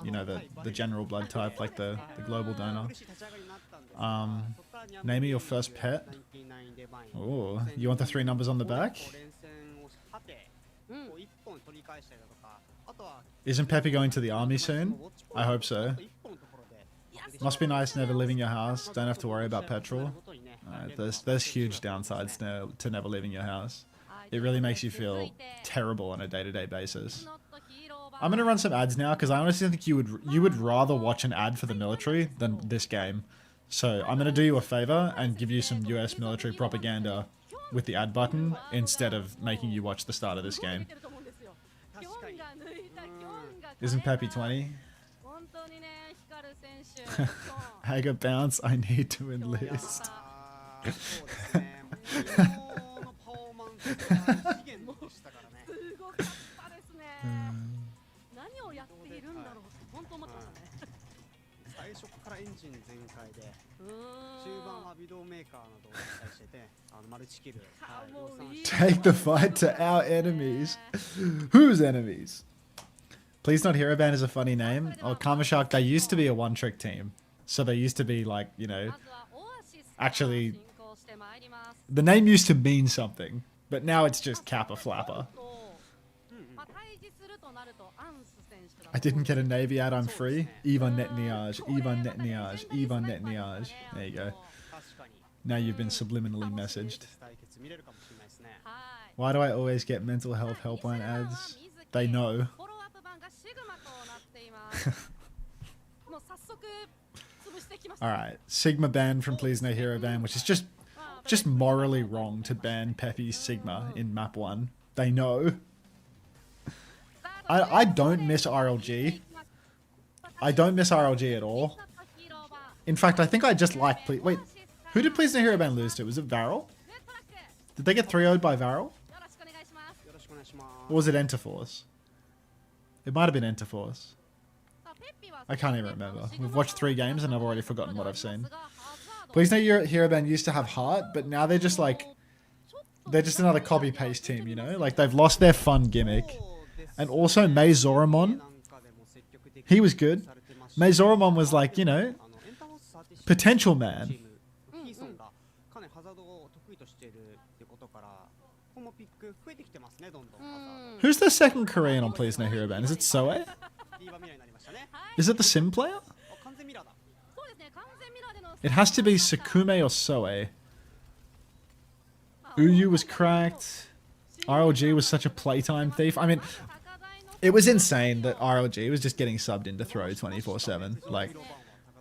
you know, the general blood type, like the global donor. Name me your first pet. Oh, you want the 3 numbers on the back? Isn't Peppy going to the army soon? I hope so. Must be nice never leaving your house. Don't have to worry about petrol. There's huge downsides to never leaving your house. It really makes you feel terrible on a day-to-day basis. I'm gonna run some ads now because I honestly think you would rather watch an ad for the military than this game. So I'm gonna do you a favor and give you some US military propaganda with the ad button instead of making you watch the start of this game. Isn't Peppy 20? Hager bounce, I need to enlist. そうですね。昨日のパフォーマンスが異次元でしたからね。すごかったですね。何をやっているんだろうって本当思ってましたね。最初からエンジン全開で、中盤は微動メーカーなどを期待してて、マルチキル。Take the fight to our enemies. Whose enemies? Please Not Hero Band is a funny name. Oh, Karma Shark, they used to be a one-trick team. So they used to be like, you know, actually, the name used to mean something, but now it's just Kappa Flapper. I didn't get a Navy ad, I'm free. Ivan Netniage, Ivan Netniage, Ivan Netniage. There you go. Now you've been subliminally messaged. Why do I always get mental health helpline ads? They know. Alright, Sigma ban from Please No Hero ban, which is just morally wrong to ban Peppy's Sigma in map 1. They know. I don't miss RLG. I don't miss RLG at all. In fact, I think I just like... Wait, who did Please No Hero ban lose to? Was it Varel? Did they get 3-0'd by Varel? Or was it Enter Force? It might have been Enter Force. I can't even remember. We've watched 3 games and I've already forgotten what I've seen. Please No Hero Band used to have heart, but now they're just like... They're just another copy-paste team, you know? Like, they've lost their fun gimmick. And also, Mei Zoramon. He was good. Mei Zoramon was like, you know... Potential man. Who's the second Korean on Please No Hero Band? Is it Soe? Is it the Sim player? It has to be Sakume or Soe. Uyu was cracked. RLG was such a playtime thief. I mean, it was insane that RLG was just getting subbed into throw 24/7. Like,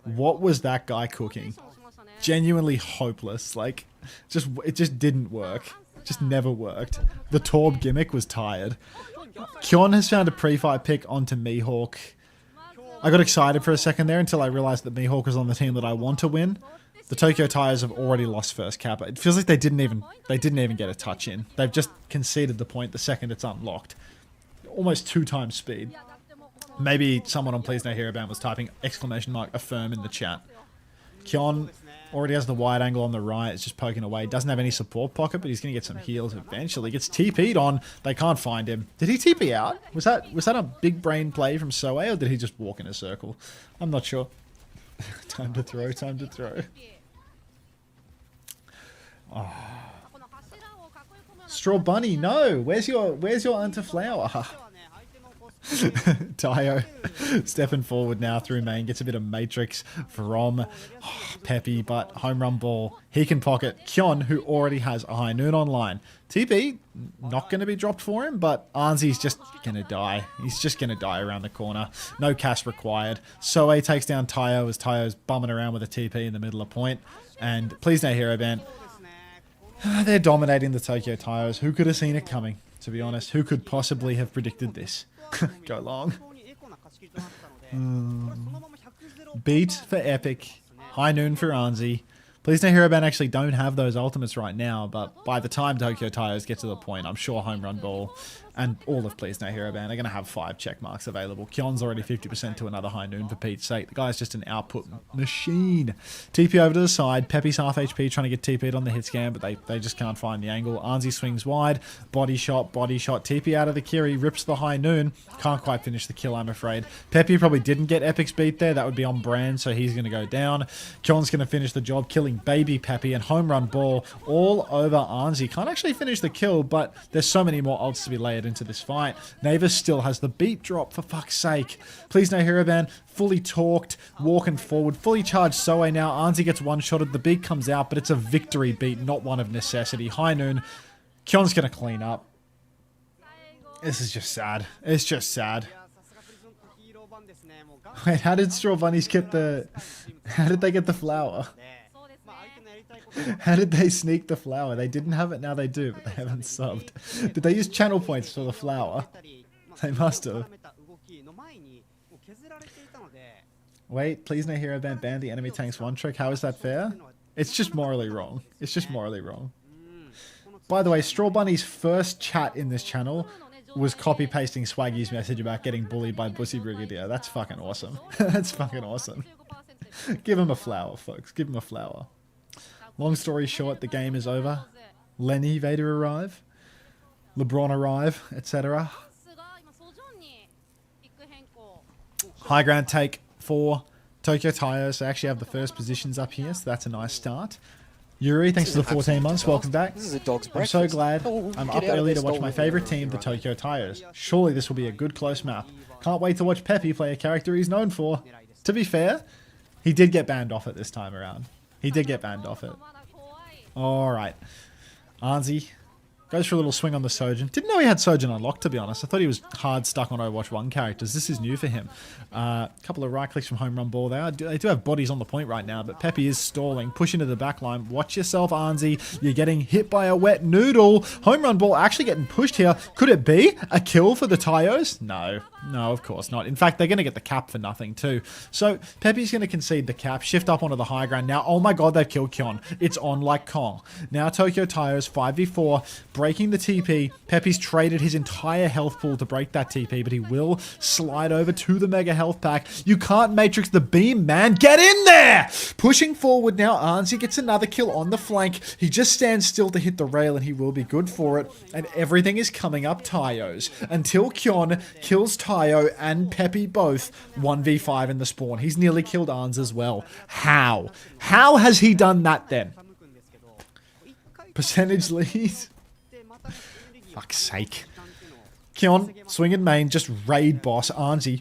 what was that guy cooking? Genuinely hopeless. Like, it just didn't work. Just never worked. The Torb gimmick was tired. Kyon has found a pre-fight pick onto Mihawk. I got excited for a second there until I realized that Mihawk was on the team that I want to win. The Tokyo Tigers have already lost first Kappa. It feels like they didn't even get a touch in. They've just conceded the point the second it's unlocked. Almost 2 times speed. Maybe someone on Please No Hero Band was typing !affirm in the chat. Kyon already has the wide angle on the right. It's just poking away. Doesn't have any support pocket, but he's going to get some heals eventually. Gets TP'd on. They can't find him. Did he TP out? Was that a big brain play from Soe, or did he just walk in a circle? I'm not sure. Time to throw. Time to throw. Oh. Straw Bunny, no. Where's your Unter Flower? Tayo stepping forward now through main, gets a bit of Matrix from Peppy, but home run ball. He can pocket Kyon, who already has a high noon online. TP, not going to be dropped for him, but Arnzi's just going to die. He's just going to die around the corner. No cast required. Soe takes down Tayo as Tayo's bumming around with a TP in the middle of point. And Please No Hero Band. They're dominating the Tokyo Tigers. Who could have seen it coming, to be honest? Who could possibly have predicted this? Go long. Beat for Epic. High noon for Arnzi. Please No Hero Band actually don't have those ultimates right now, but by the time Tokyo Tigers get to the point, I'm sure Home Run Ball and all of Please No Hero Band are going to have 5 check marks available. Kyon's already 50% to another high noon for Pete's sake. The guy's just an output machine. TP over to the side. Peppy's half HP trying to get TP'd on the hit scan, but they just can't find the angle. Arnzi swings wide. Body shot, body shot. TP out of the Kiri. Rips the high noon. Can't quite finish the kill, I'm afraid. Peppy probably didn't get Epic's beat there. That would be on brand, so he's going to go down. Kyon's going to finish the job, killing baby Peppy, and Home Run Ball all over Arnzi. Can't actually finish the kill, but there's so many more ults to be layered into this fight. Navis still has the beat drop, for fuck's sake. Please No Hero Band, fully talked, walking forward, fully charged Soe now. Arnzi gets one-shotted, the beat comes out, but it's a victory beat, not one of necessity. High noon, Kyon's going to clean up. This is just sad. It's just sad. Wait, how did Straw Bunnies get the... How did they get the flower? How did they sneak the flower? They didn't have it, now they do, but they haven't subbed. Did they use channel points for the flower? They must have. Wait, please no hero ban the enemy tanks one trick. How is that fair? It's just morally wrong. It's just morally wrong. By the way, Straw Bunny's first chat in this channel was copy-pasting Swaggy's message about getting bullied by Bussy Brigadier. That's fucking awesome. That's fucking awesome. Give him a flower, folks. Give him a flower. Long story short, the game is over. Lenny Vader arrive. LeBron arrive, etc. High ground take for Tokyo Tires. They actually have the first positions up here, so that's a nice start. Yuri, thanks for the 14 months. Welcome back. This is a dog's I'm breakfast. so glad Oh, I'm get up out of early there, to watch my stolen. favorite team, the Tokyo Tires. Surely this will be a good close map. Can't wait to watch Peppy play a character he's known for. To be fair, he did get banned off it this time around. He did get banned off it. Alright. Arnsey goes for a little swing on the Sojin. Didn't know he had Sojin unlocked, to be honest. I thought he was hard stuck on Overwatch 1 characters. This is new for him. A couple of right clicks from home run ball there. They do have bodies on the point right now, but Peppy is stalling. Push into the back line. Watch yourself, Arnsey. You're getting hit by a wet noodle. Home run ball actually getting pushed here. Could it be a kill for the Tyos? No. No, of course not. In fact, they're going to get the cap for nothing too. So Peppy's going to concede the cap, shift up onto the high ground. Now, oh my god, they've killed Kyon. It's on like Kong. Now Tokyo Tyos 5v4, breaking the TP. Peppy's traded his entire health pool to break that TP, but he will slide over to the mega health pack. You can't matrix the beam, man. Get in there! Pushing forward now, Arnsey gets another kill on the flank. He just stands still to hit the rail, and he will be good for it. And everything is coming up Tyos until Kyon kills Tayo and Peppy both 1v5 in the spawn. He's nearly killed Arns as well. How? How has he done that then? Percentage lead? Fuck's sake. Kyon, swing and main, just raid boss. Arnsey,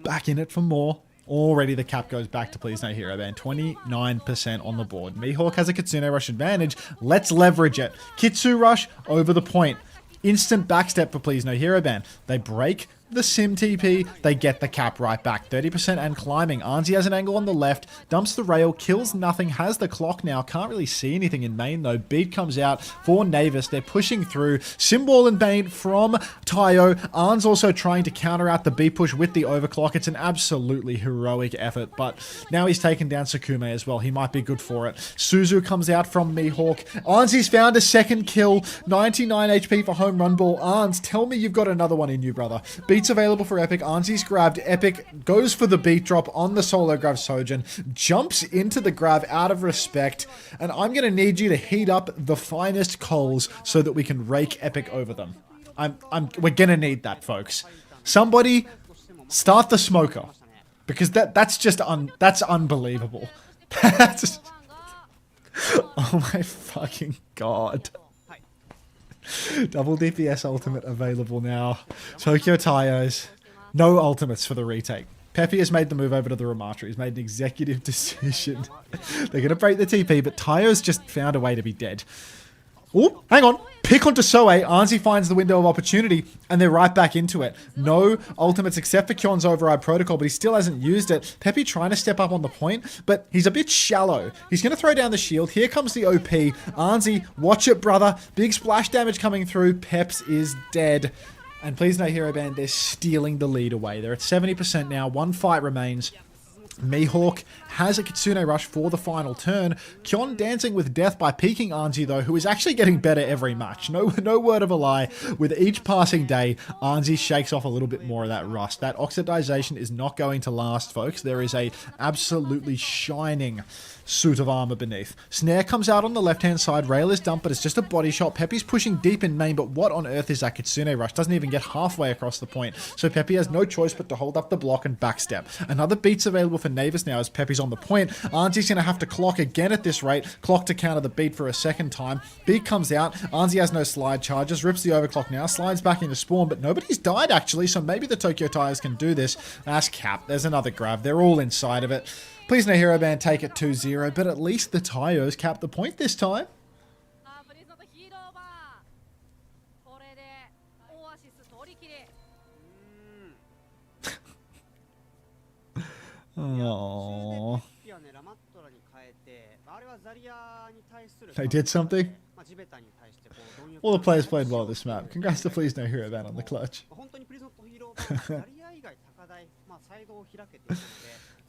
back in it for more. Already the cap goes back to please no hero ban. 29% on the board. Mihawk has a Kitsune Rush advantage. Let's leverage it. Kitsu Rush over the point. Instant backstep for please no hero ban. They break the sim TP, they get the cap right back. 30% and climbing. Arnsey has an angle on the left, dumps the rail, kills nothing, has the clock now. Can't really see anything in main though. Beat comes out for Navis. They're pushing through. Symbol and Bane from Tayo. Arns also trying to counter out the beat push with the overclock. It's an absolutely heroic effort, but now he's taken down Sakume as well. He might be good for it. Suzu comes out from Mihawk. Arnsey's found a second kill. 99 HP for home run ball. Arns, tell me you've got another one in you, brother. Beats available for Epic. Arnsey's grabbed. Epic goes for the beat drop on the solo grab Sojin. Jumps into the grab out of respect. And I'm going to need you to heat up the finest coals so that we can rake Epic over them. We're going to need that, folks. Somebody start the smoker. Because that's just that's unbelievable. That's... Oh my fucking god. Double DPS ultimate available now. Tokyo Tyos. No ultimates for the retake. Peppy has made the move over to the Ramatra. He's made an executive decision. They're going to break the TP, but Tyos just found a way to be dead. Oh, hang on. Pick onto Soe. Arnsey finds the window of opportunity, and they're right back into it. No ultimates except for Kyon's override protocol, but he still hasn't used it. Peppy trying to step up on the point, but he's a bit shallow. He's going to throw down the shield. Here comes the OP. Arnsey, watch it, brother. Big splash damage coming through. Peps is dead. And please no hero ban, they're stealing the lead away. They're at 70% now. One fight remains. Mihawk has a Kitsune Rush for the final turn. Kyon dancing with death by peeking Arnsey though, who is actually getting better every match. No word of a lie. With each passing day, Arnsey shakes off a little bit more of that rust. That oxidization is not going to last, folks. There is a absolutely shining suit of armor beneath. Snare comes out on the left-hand side. Rail is dumped, but it's just a body shot. Peppy's pushing deep in main, but what on earth is that Kitsune Rush? Doesn't even get halfway across the point. So Peppy has no choice but to hold up the block and backstep. Another beat's available for Navis now as Peppy's on the point. Arnsey's going to have to clock again at this rate. Clock to counter the beat for a second time. Beat comes out. Arnsey has no slide charges. Rips the overclock now. Slides back into spawn, but nobody's died actually, so maybe the Tokyo Tires can do this. That's cap. There's another grab. They're all inside of it. Please no hero ban, take it 2-0, but at least the Tyos cap the point this time. Oh. ピはねラマットラに変えて、あれはザリアに対する They did something? 地べたに対してこう貪欲 All the players played well this map. Congrats to Please No Hero Ban on the clutch. 本当にプリズムとヒーロー版ザリア以外高台、サイドを開けているので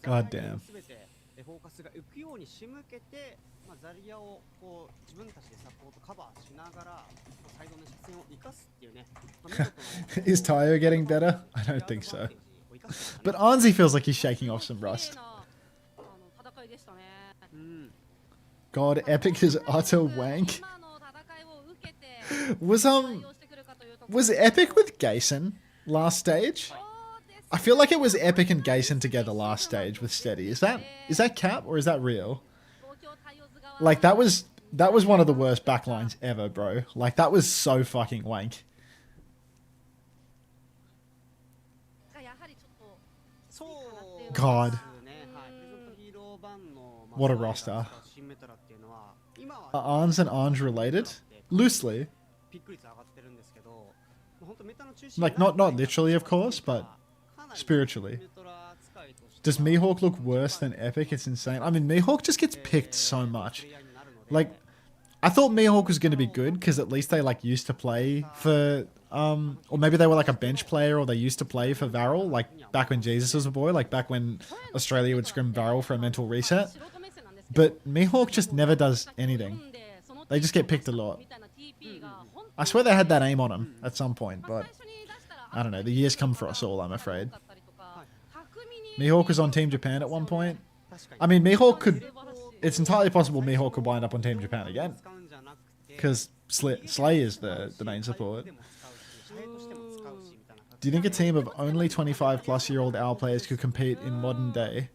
God damn. 全てフォーカスが浮くように仕向けて、ザリアをこう自分たちでサポートカバーしながらサイドの視線を生かすっていうね。Is Tayo getting better? I don't think so. But Anzi feels like he's shaking off some rust. God, Epic is utter wank. Was Epic with Gayson last stage? I feel like it was Epic and Gayson together last stage with Steady. Is that cap or is that real? Like that was one of the worst backlines ever, bro. Like that was so fucking wank. God. What a roster. Are Arns and Anj related? Loosely. Like, not literally, of course, but spiritually. Does Mihawk look worse than Epic? It's insane. I mean, Mihawk just gets picked so much. Like, I thought Mihawk was going to be good, because at least they, like, used to play for... or maybe they were, like, a bench player, or they used to play for Varel, like, back when Jesus was a boy, like, back when Australia would scrim Varel for a mental reset. But Mihawk just never does anything. They just get picked a lot. I swear they had that aim on him at some point, but I don't know. The years come for us all, I'm afraid. Mihawk was on Team Japan at one point. I mean, Mihawk could... It's entirely possible Mihawk could wind up on Team Japan again. Because Slay is the main support. Do you think a team of only 25-plus-year-old OWL players could compete in modern day?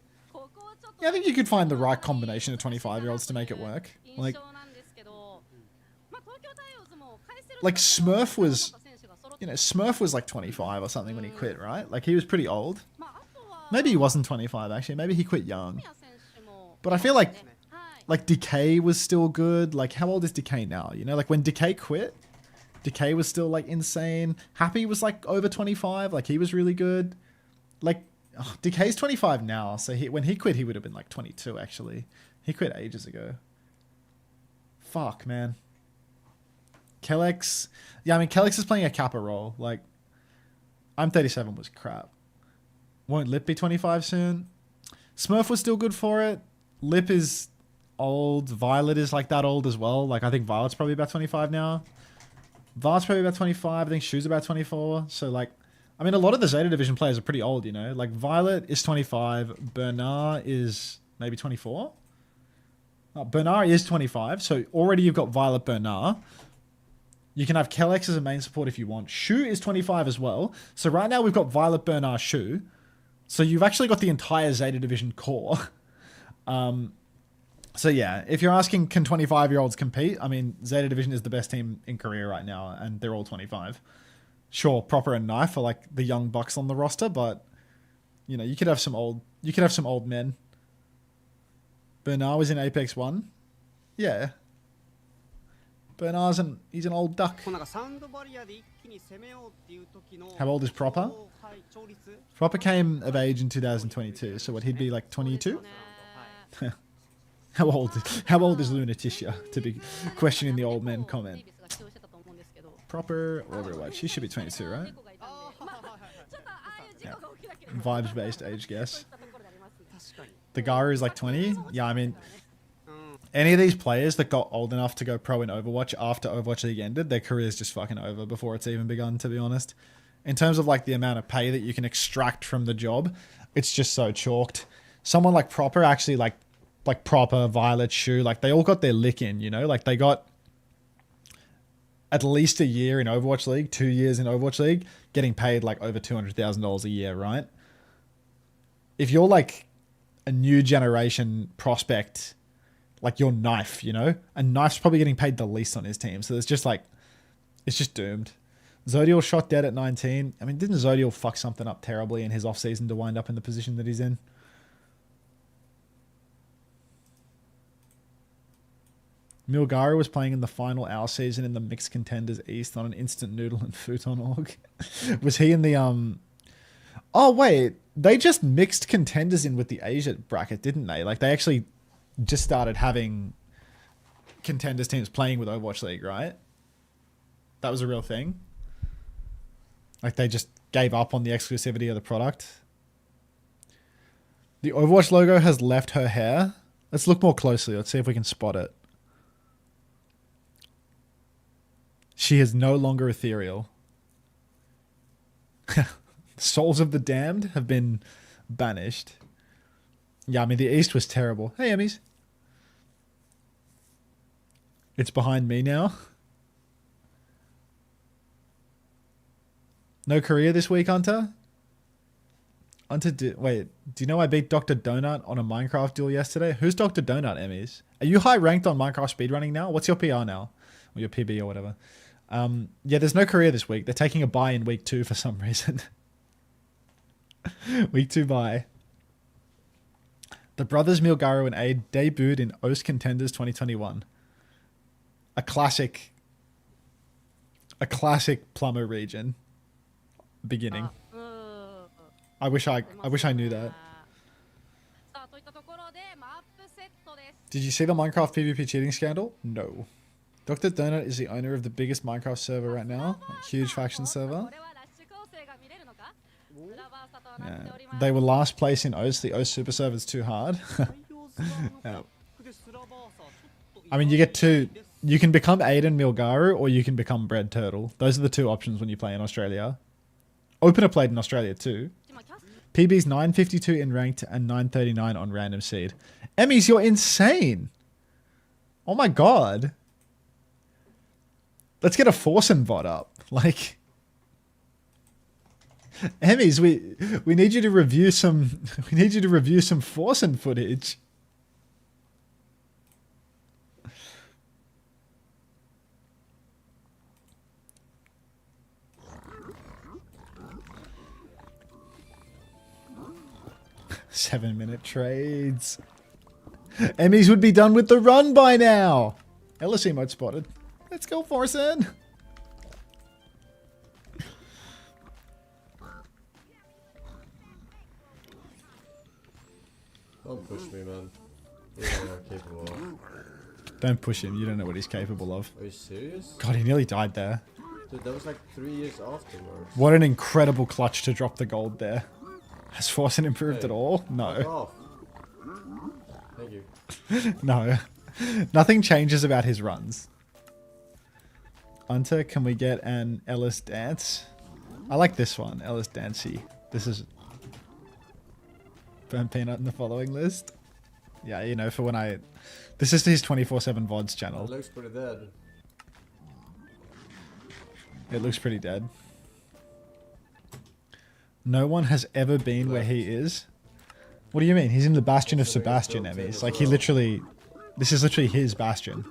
Yeah, I think you could find the right combination of 25-year-olds to make it work. Like Smurf was, Smurf was like 25 or something when he quit, right? Like he was pretty old. Maybe he wasn't 25 actually. Maybe he quit young. But I feel like Decay was still good. Like how old is Decay now? You know, like when Decay quit, Decay was still like insane. Happy was like over 25. Like he was really good. Like Decay's 25 now. So when he quit, he would have been like 22 actually. He quit ages ago. Fuck, man. Kellex. Yeah, I mean, Kellex is playing a Kappa role. Like, I'm 37 was crap. Won't Lip be 25 soon? Smurf was still good for it. Lip is old. Violet is like that old as well. Like, I think Violet's probably about 25 now. Violet's probably about 25. I think Shu's about 24. So, like, I mean, a lot of the Zeta Division players are pretty old, you know? Like, Violet is 25. Bernard is maybe 24. Oh, Bernard is 25. So, already you've got Violet Bernard. You can have Kellex as a main support if you want. Shu is 25 as well. So right now we've got Violet, Bernard, Shu. So you've actually got the entire Zeta Division core. So yeah, if you're asking can 25-year-olds compete, I mean, Zeta Division is the best team in Korea right now, and they're all 25. Sure, Proper and Knife are like the young bucks on the roster, but you know, you could have some old men. Bernard was in Apex 1. Yeah. Bernard's he's an old duck. How old is Proper? Proper came of age in 2022, so what, he'd be like 22? How old is Lunaticia, to be questioning the old men comment? Proper Overwatch, she should be 22, right? Yeah. Vibes-based age guess. The Garu is like 20? Yeah, I mean... Any of these players that got old enough to go pro in Overwatch after Overwatch League ended, their career's just fucking over before it's even begun, to be honest. In terms of like the amount of pay that you can extract from the job, it's just so chalked. Someone like Proper actually like Proper, Violet, Shu, like they all got their lick in, you know? Like they got at least a year in Overwatch League, 2 years in Overwatch League, getting paid like over $200,000 a year, right? If you're like a new generation prospect... Like your Knife, you know? And Knife's probably getting paid the least on his team. So it's just like, it's just doomed. Zodiel shot dead at 19. I mean, didn't Zodiel fuck something up terribly in his offseason to wind up in the position that he's in? Milgaru was playing in the final OWL season in the Mixed Contenders East on an instant noodle and futon org. Was he in the, Oh, wait. They just mixed contenders in with the Asia bracket, didn't they? Like, they actually just started having contenders teams playing with Overwatch League, right? That was a real thing. Like, they just gave up on the exclusivity of the product. The Overwatch logo has left her hair. Let's look more closely. Let's see if we can spot it. She is no longer ethereal. Souls of the damned have been banished. Yeah, I mean, the East was terrible. Hey, Emmys. It's behind me now. No Korea this week, Unter? Wait, do you know I beat Dr. Donut on a Minecraft duel yesterday? Who's Dr. Donut, Emmys? Are you high ranked on Minecraft speedrunning now? What's your PR now? Or your PB or whatever? Yeah, there's no Korea this week. They're taking a bye in week 2 for some reason. Week 2 bye. The brothers Milgaru and Aid debuted in OWCS Contenders 2021. A classic plumber region beginning. I wish I knew that. Did you see the Minecraft PvP cheating scandal? No. Dr. Donut is the owner of the biggest Minecraft server right now. Like, huge faction server. Yeah. They were last place in OWCS. The OWCS super server's too hard. Yeah. I mean, you get two. You can become Aiden Milgaru or you can become Bread Turtle. Those are the two options when you play in Australia. Opener played in Australia too. PB's 952 in ranked and 939 on random seed. Emmys, you're insane. Oh my god. Let's get a Forsen bot up. Like, Emmys, we need you to review some Forsen footage. Seven-minute trades. Emmys would be done with the run by now. LSE mode spotted. Let's go, Forsen. Don't push me, man. You don't know what I'm capable of. Don't push him. You don't know what he's capable of. Are you serious? God, he nearly died there. Dude, that was like 3 years afterwards. What an incredible clutch to drop the gold there. Has Forsen improved at all? No. Thank you. No. Nothing changes about his runs. Unter, can we get an Ellis dance? I like this one, Ellis Dancey. This is Burn Peanut in the following list. Yeah, you know, for when I... This is his 24/7 VODs channel. It looks pretty dead. It looks pretty dead. No one has ever been where he is. What do you mean? He's in the Bastion of Sebastian, Emmys. Like, he literally... This is literally his Bastion.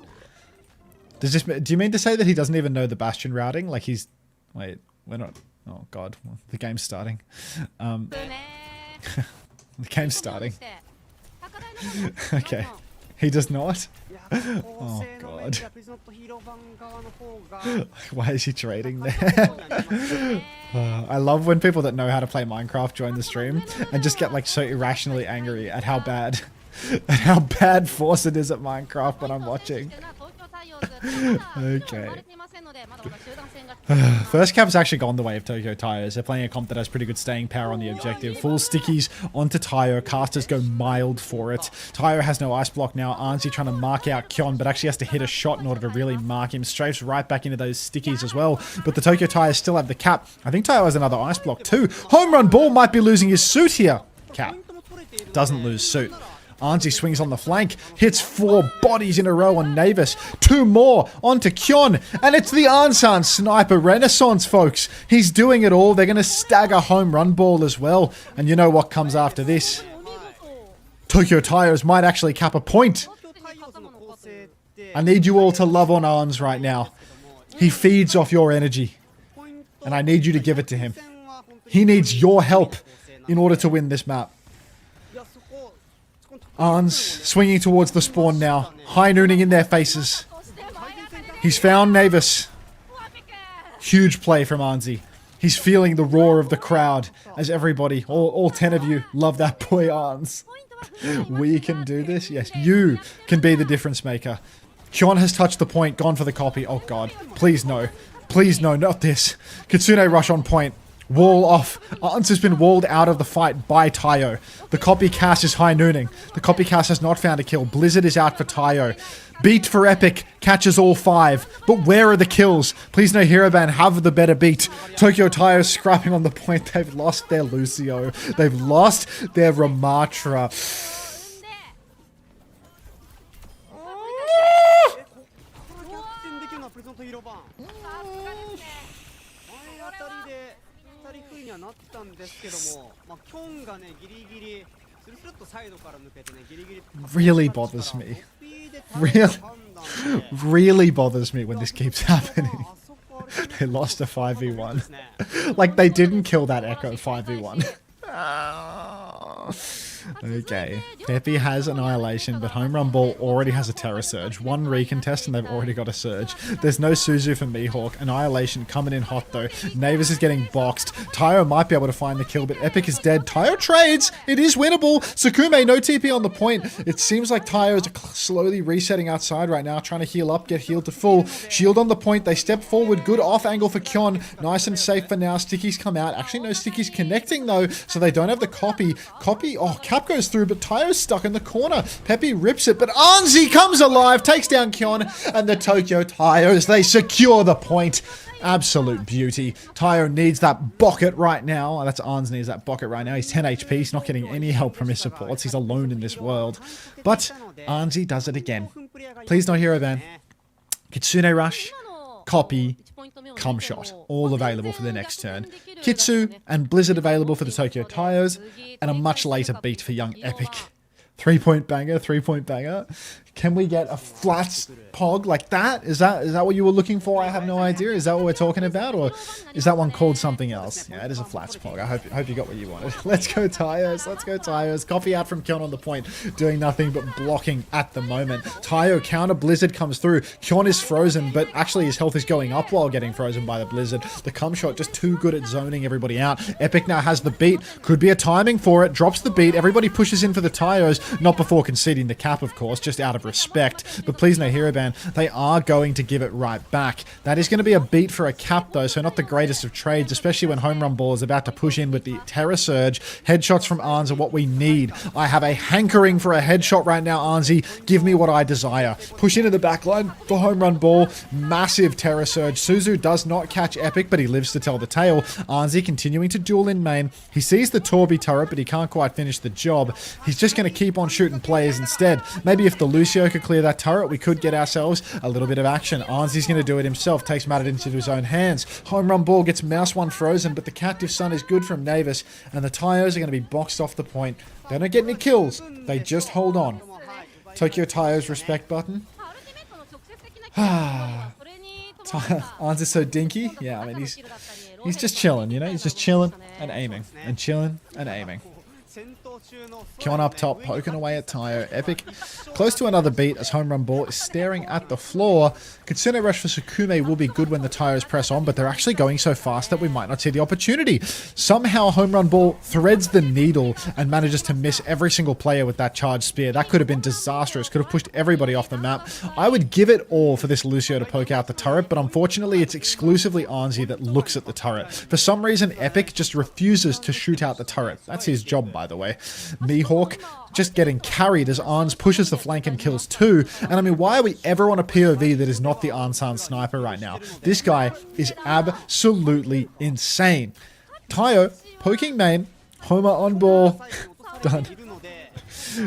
Does this... Do you mean to say that he doesn't even know the Bastion routing? Like, he's... Wait, we're not... Oh, God. The game's starting. The game's starting. Okay. He does not? Oh, God. Why is he trading there? I love when people that know how to play Minecraft join the stream and just get like so irrationally angry at how bad Forsen is at Minecraft when I'm watching. Okay. First cap's actually gone the way of Tokyo Tires. They're playing a comp that has pretty good staying power on the objective. Full stickies onto Tayo. Casters go mild for it. Tayo has no ice block now. Arnsey trying to mark out Kyon, but actually has to hit a shot in order to really mark him. Strafes right back into those stickies as well. But the Tokyo Tires still have the cap. I think Tayo has another ice block too. Home run ball might be losing his suit here. Cap doesn't lose suit. Arnsey swings on the flank, hits 4 bodies in a row on Navis, 2 more onto Kyon, and it's the Ansan Sniper Renaissance, folks. He's doing it all. They're going to stagger home run ball as well, and you know what comes after this? Tokyo Tires might actually cap a point. I need you all to love on Arns right now. He feeds off your energy, and I need you to give it to him. He needs your help in order to win this map. Arns swinging towards the spawn now. High nooning in their faces. He's found Navis. Huge play from Arnsey. He's feeling the roar of the crowd as everybody, all 10 of you, love that boy Arns. We can do this. Yes, you can be the difference maker. Kyon has touched the point, gone for the copy. Oh god, please no. Please no, not this. Kitsune rush on point. Wall off. Arns has been walled out of the fight by Tayo. The copy cast is high nooning. The copy cast has not found a kill. Blizzard is out for Tayo. Beat for Epic. Catches all 5. But where are the kills? Please no Heroban have the better beat. Tokyo Tayo scrapping on the point. They've lost their Lucio. They've lost their Ramatra. ですけども、まあキョンがねギリギリスルスルッとサイドから抜けてねギリギリ Really bothers me. Really bothers me when this keeps happening. They lost a 5v1. Like they didn't kill that Echo 5v1. Okay, Peppy has Annihilation, but Home Run Ball already has a Terror Surge. One recontest and they've already got a Surge. There's no Suzu for Mihawk. Annihilation coming in hot though. Navis is getting boxed. Tayo might be able to find the kill, but Epic is dead. Tayo trades! It is winnable! Sukume, no TP on the point. It seems like Tayo is slowly resetting outside right now, trying to heal up, get healed to full. Shield on the point, they step forward. Good off angle for Kyon. Nice and safe for now. Stickies come out. Actually, no Stickies connecting though, so they don't have the copy. Oh, Cap goes through, but Tayo's stuck in the corner. Peppy rips it, but Anzi comes alive, takes down Kyon, and the Tokyo Tayos, they secure the point. Absolute beauty. Tayo needs that bucket right now. That's Arns needs that bucket right now. He's 10 HP. He's not getting any help from his supports. He's alone in this world. But Arnsy does it again. Please no hero ban. Kitsune rush, copy, come shot. All available for the next turn. Kitsu and Blizzard available for the Tokyo Tayos, and a much later beat for young Epic. 3-point banger, 3-point banger. Can we get a flat pog like that? Is that what you were looking for? I have no idea. Is that what we're talking about? Or is that one called something else? Yeah, it is a flat pog. I hope you got what you wanted. Let's go Tayos. Let's go Tayos. Copy out from Kyon on the point. Doing nothing but blocking at the moment. Tayo counter Blizzard comes through. Kyon is frozen, but actually his health is going up while getting frozen by the Blizzard. The cum shot just too good at zoning everybody out. Epic now has the beat. Could be a timing for it. Drops the beat. Everybody pushes in for the Tayos. Not before conceding the cap, of course, just out of respect. But please no hero ban. They are going to give it right back. That is going to be a beat for a cap though, so not the greatest of trades, especially when Home Run Ball is about to push in with the Terror Surge. Headshots from Arns are what we need. I have a hankering for a headshot right now, Arnsy. Give me what I desire. Push into the backline for Home Run Ball. Massive Terror Surge. Suzu does not catch Epic, but he lives to tell the tale. Arnsy continuing to duel in main. He sees the Torby turret, but he can't quite finish the job. He's just going to keep on shooting players instead. Maybe if the Lucio could clear that turret, we could get ourselves a little bit of action. Arnsy's going to do it himself. Takes matter into his own hands. Home Run Ball gets Mouse 1 frozen, but the Captive Sun is good from Navis, and the Tayos are going to be boxed off the point. They don't get any kills. They just hold on. Tokyo Tayos respect button. Arns is so dinky. Yeah, I mean, he's just chilling, you know? He's just chilling and aiming. And chilling and aiming. Kyon up top, poking away at Tayo. Epic close to another beat as Home Run Ball is staring at the floor. Kitsune rush for Sukume will be good when the Tayos press on, but they're actually going so fast that we might not see the opportunity. Somehow Home Run Ball threads the needle and manages to miss every single player with that charged spear. That could have been disastrous, could have pushed everybody off the map. I would give it all for this Lucio to poke out the turret, but unfortunately it's exclusively Arnsy that looks at the turret. For some reason, Epic just refuses to shoot out the turret. That's his job, by the way. Mihawk just getting carried as Arns pushes the flank and kills 2. And I mean, why are we ever on a POV that is not the Arnsan sniper right now? This guy is absolutely insane. Tayo poking main. Homer on ball. Done.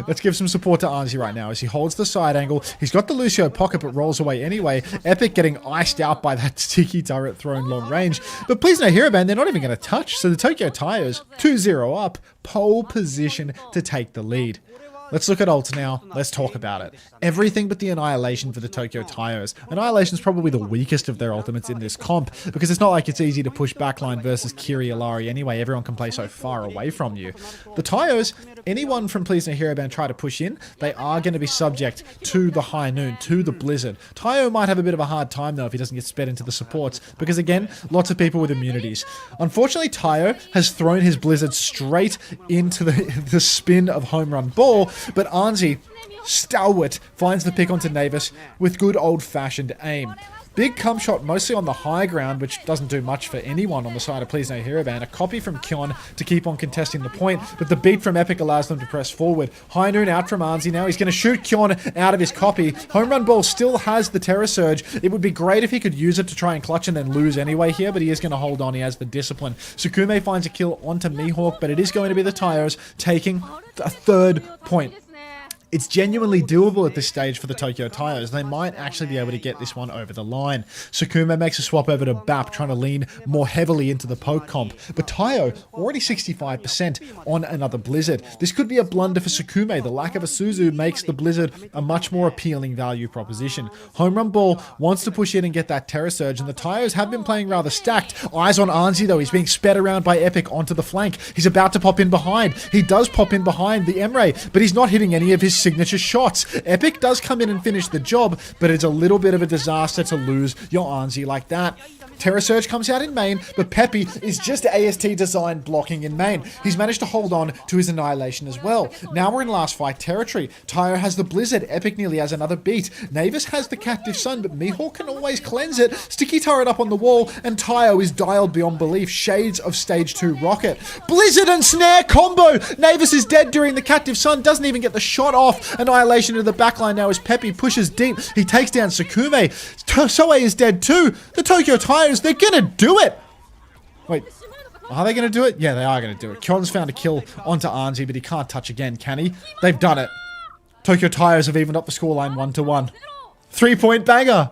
Let's give some support to Arnsy right now as he holds the side angle. He's got the Lucio pocket but rolls away anyway. Epic getting iced out by that sticky turret thrown long range. But please no hero ban, they're not even going to touch. So the Tokyo Tayos 2-0 up, pole position to take the lead. Let's look at ults now. Let's talk about it. Everything but the Annihilation for the Tokyo Tyos. Annihilation's probably the weakest of their ultimates in this comp, because it's not like it's easy to push backline versus Kiri Alari anyway. Everyone can play so far away from you. The Tyos, anyone from Please No Hero Band try to push in, they are going to be subject to the High Noon, to the Blizzard. Tyo might have a bit of a hard time though if he doesn't get sped into the supports, because again, lots of people with immunities. Unfortunately, Tyo has thrown his Blizzard straight into the spin of Home Run Ball, but Anzi, stalwart, finds the pick onto Navis with good old-fashioned aim. Big cum shot mostly on the high ground, which doesn't do much for anyone on the side of Please No Hero Band. A copy from Kyon to keep on contesting the point, but the beat from Epic allows them to press forward. High Noon out from Anzi now. He's going to shoot Kyon out of his copy. Home Run Ball still has the Terror Surge. It would be great if he could use it to try and clutch and then lose anyway here, but he is going to hold on. He has the discipline. Sukume finds a kill onto Mihawk, but it is going to be the Tyos taking a third point. It's genuinely doable at this stage for the Tokyo Tyos. They might actually be able to get this one over the line. Sukume makes a swap over to Bap, trying to lean more heavily into the poke comp. But Tyo, already 65% on another Blizzard. This could be a blunder for Sukume. The lack of a Suzu makes the Blizzard a much more appealing value proposition. Home Run Ball wants to push in and get that Terror Surge, and the Tyos have been playing rather stacked. Eyes on Anzi though. He's being sped around by Epic onto the flank. He's about to pop in behind. He does pop in behind the Emre, but he's not hitting any of his signature shots. Epic does come in and finish the job, but it's a little bit of a disaster to lose your Anzi like that. Terror Surge comes out in main, but Peppy is just AST design blocking in main. He's managed to hold on to his Annihilation as well. Now we're in last fight territory. Tyo has the Blizzard. Epic nearly has another beat. Navis has the Captive Sun, but Mihawk can always cleanse it. Sticky turret up on the wall, and Tyo is dialed beyond belief. Shades of Stage 2 Rocket. Blizzard and Snare combo! Navis is dead during the Captive Sun, doesn't even get the shot off. Annihilation into the backline now as Peppy pushes deep. He takes down Sukume. Soe is dead too. The Tokyo Tyos, they're gonna do it! Wait, are they gonna do it? Yeah, they are gonna do it. Kyon's found a kill onto Anzi, but he can't touch again, can he? They've done it. Tokyo Tyos have evened up the scoreline 1-1. 3-point banger!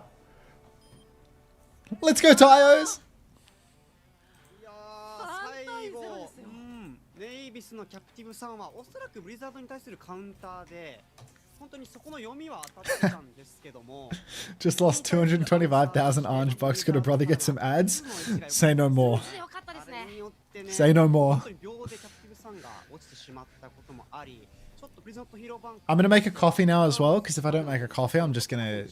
Let's go, Tyos! 最後、ネイビスのキャプティブさんはおそらくブリザードに対するカウンターで本当にそこの読みは当たってたんですけども Just lost 225,000 orange bucks. Could a brother get some ads? Say no more. Say no more. I'm gonna make a coffee now as well, because if I don't make a coffee, I'm just gonna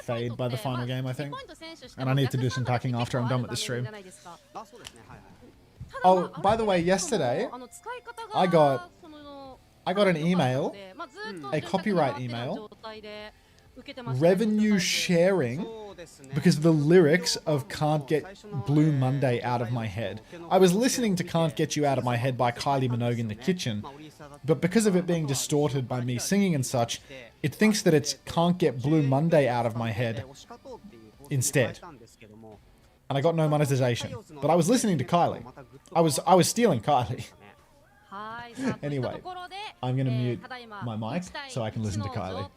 fade by the final game, I think. And I need to do some packing after I'm done with the stream. Oh, by the way, yesterday, I got an email, a copyright email, revenue sharing, because the lyrics of Can't Get Blue Monday out of my head. I was listening to Can't Get You Out of My Head by Kylie Minogue in the kitchen, but because of it being distorted by me singing and such, it thinks that it's Can't Get Blue Monday out of my head instead. And I got no monetization. But I was listening to Kylie. I was stealing Kylie. Anyway, I'm going to mute my mic so I can listen to Kylie.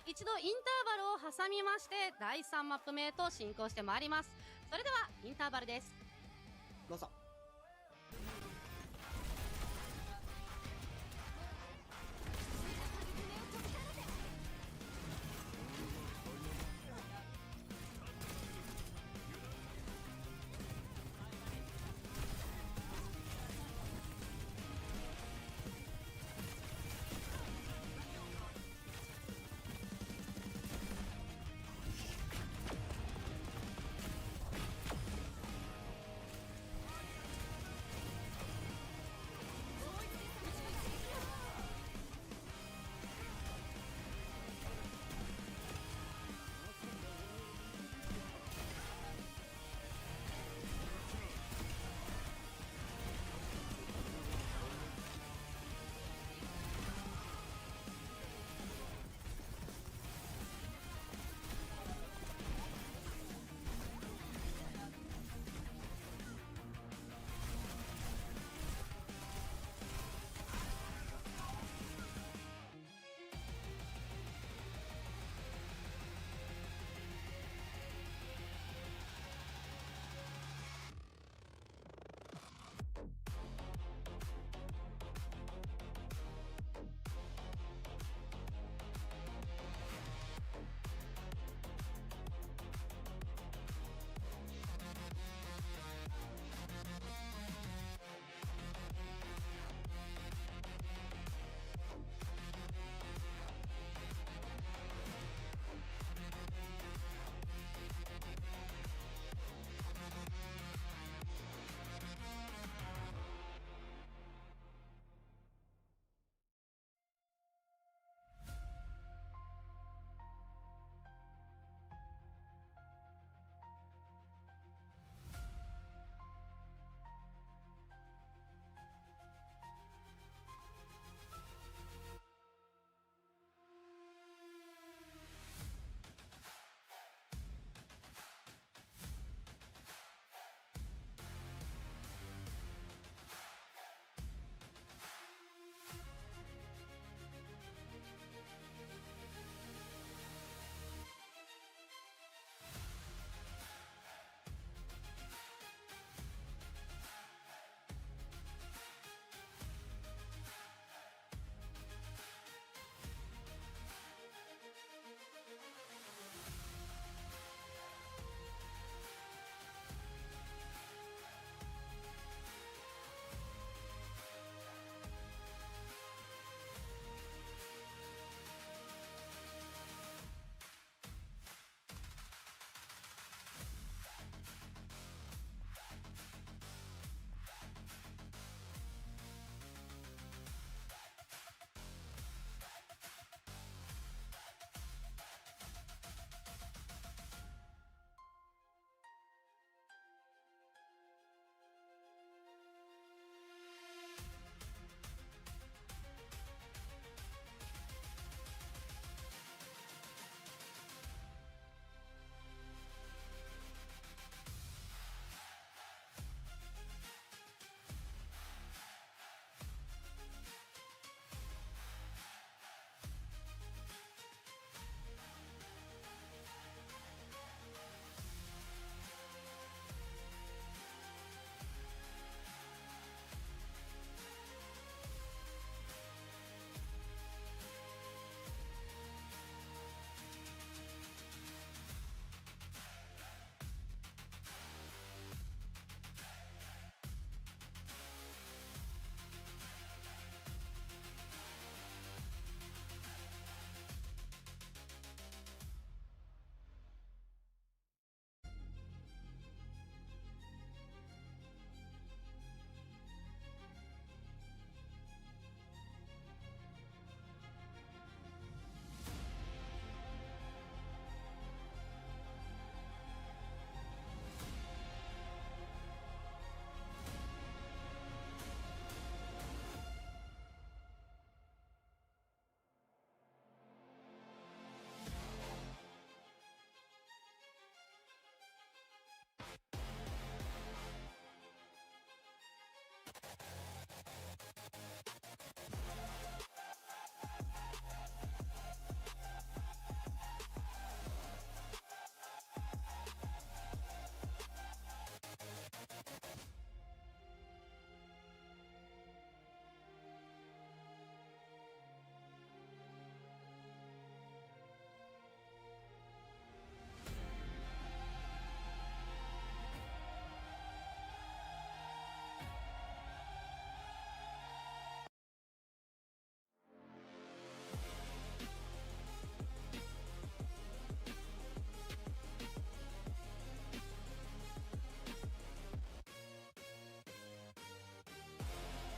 一度インターバルを挟みまして第3マップ目へと進行してまいります。それではインターバルです。どうぞ。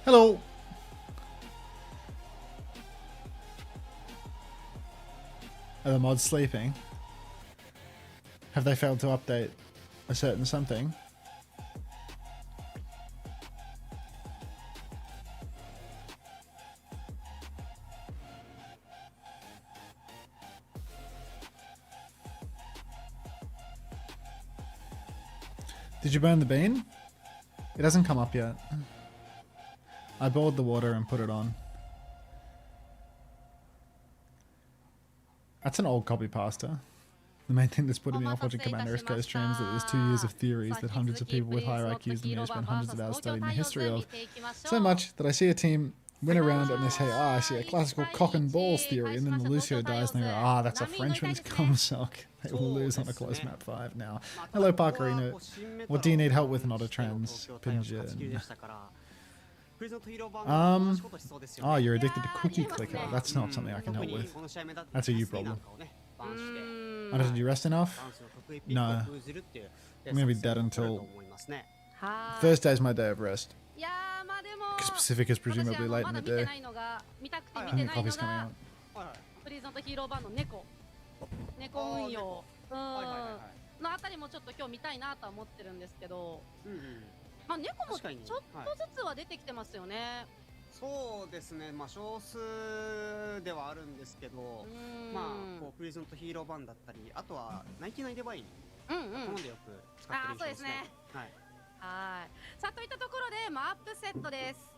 Hello. Are the mods sleeping? Have they failed to update a certain something? Did you burn the bean? It hasn't come up yet. I boiled the water and put it on. That's an old copy pasta. The main thing that's putting me off watching Commander Esco streams is that there's 2 years of theories that hundreds of people with higher IQs than me have spent hundreds of hours studying the history of. So much that I see a team win a round and they say, I see a classical cock and balls theory, and then the Lucio dies and they go, that's a Frenchman's cum sock. They will lose on a close map 5 now. Hello Parkerino. What do you need help with, not a trans pigeon? Oh, you're addicted to cookie clicker. That's not something I can help with. That's a you problem. Did you rest enough? No. I'm gonna be dead until Thursday's my day of rest. Because Pacific is presumably late in the day. I think copy's coming out. プリズンとヒーロー版の猫運用のあたりもちょっと今日見たいなとは思ってるんですけど、まあ猫もちょっとずつは出てきてますよね。そうですね、まあ少数ではあるんですけど、まあこうプリズンとヒーロー版だったり、あとはナインティナインデバイン、好んでよく使ってるんですね。はい。はい。さあといったところで、まあアップセットです。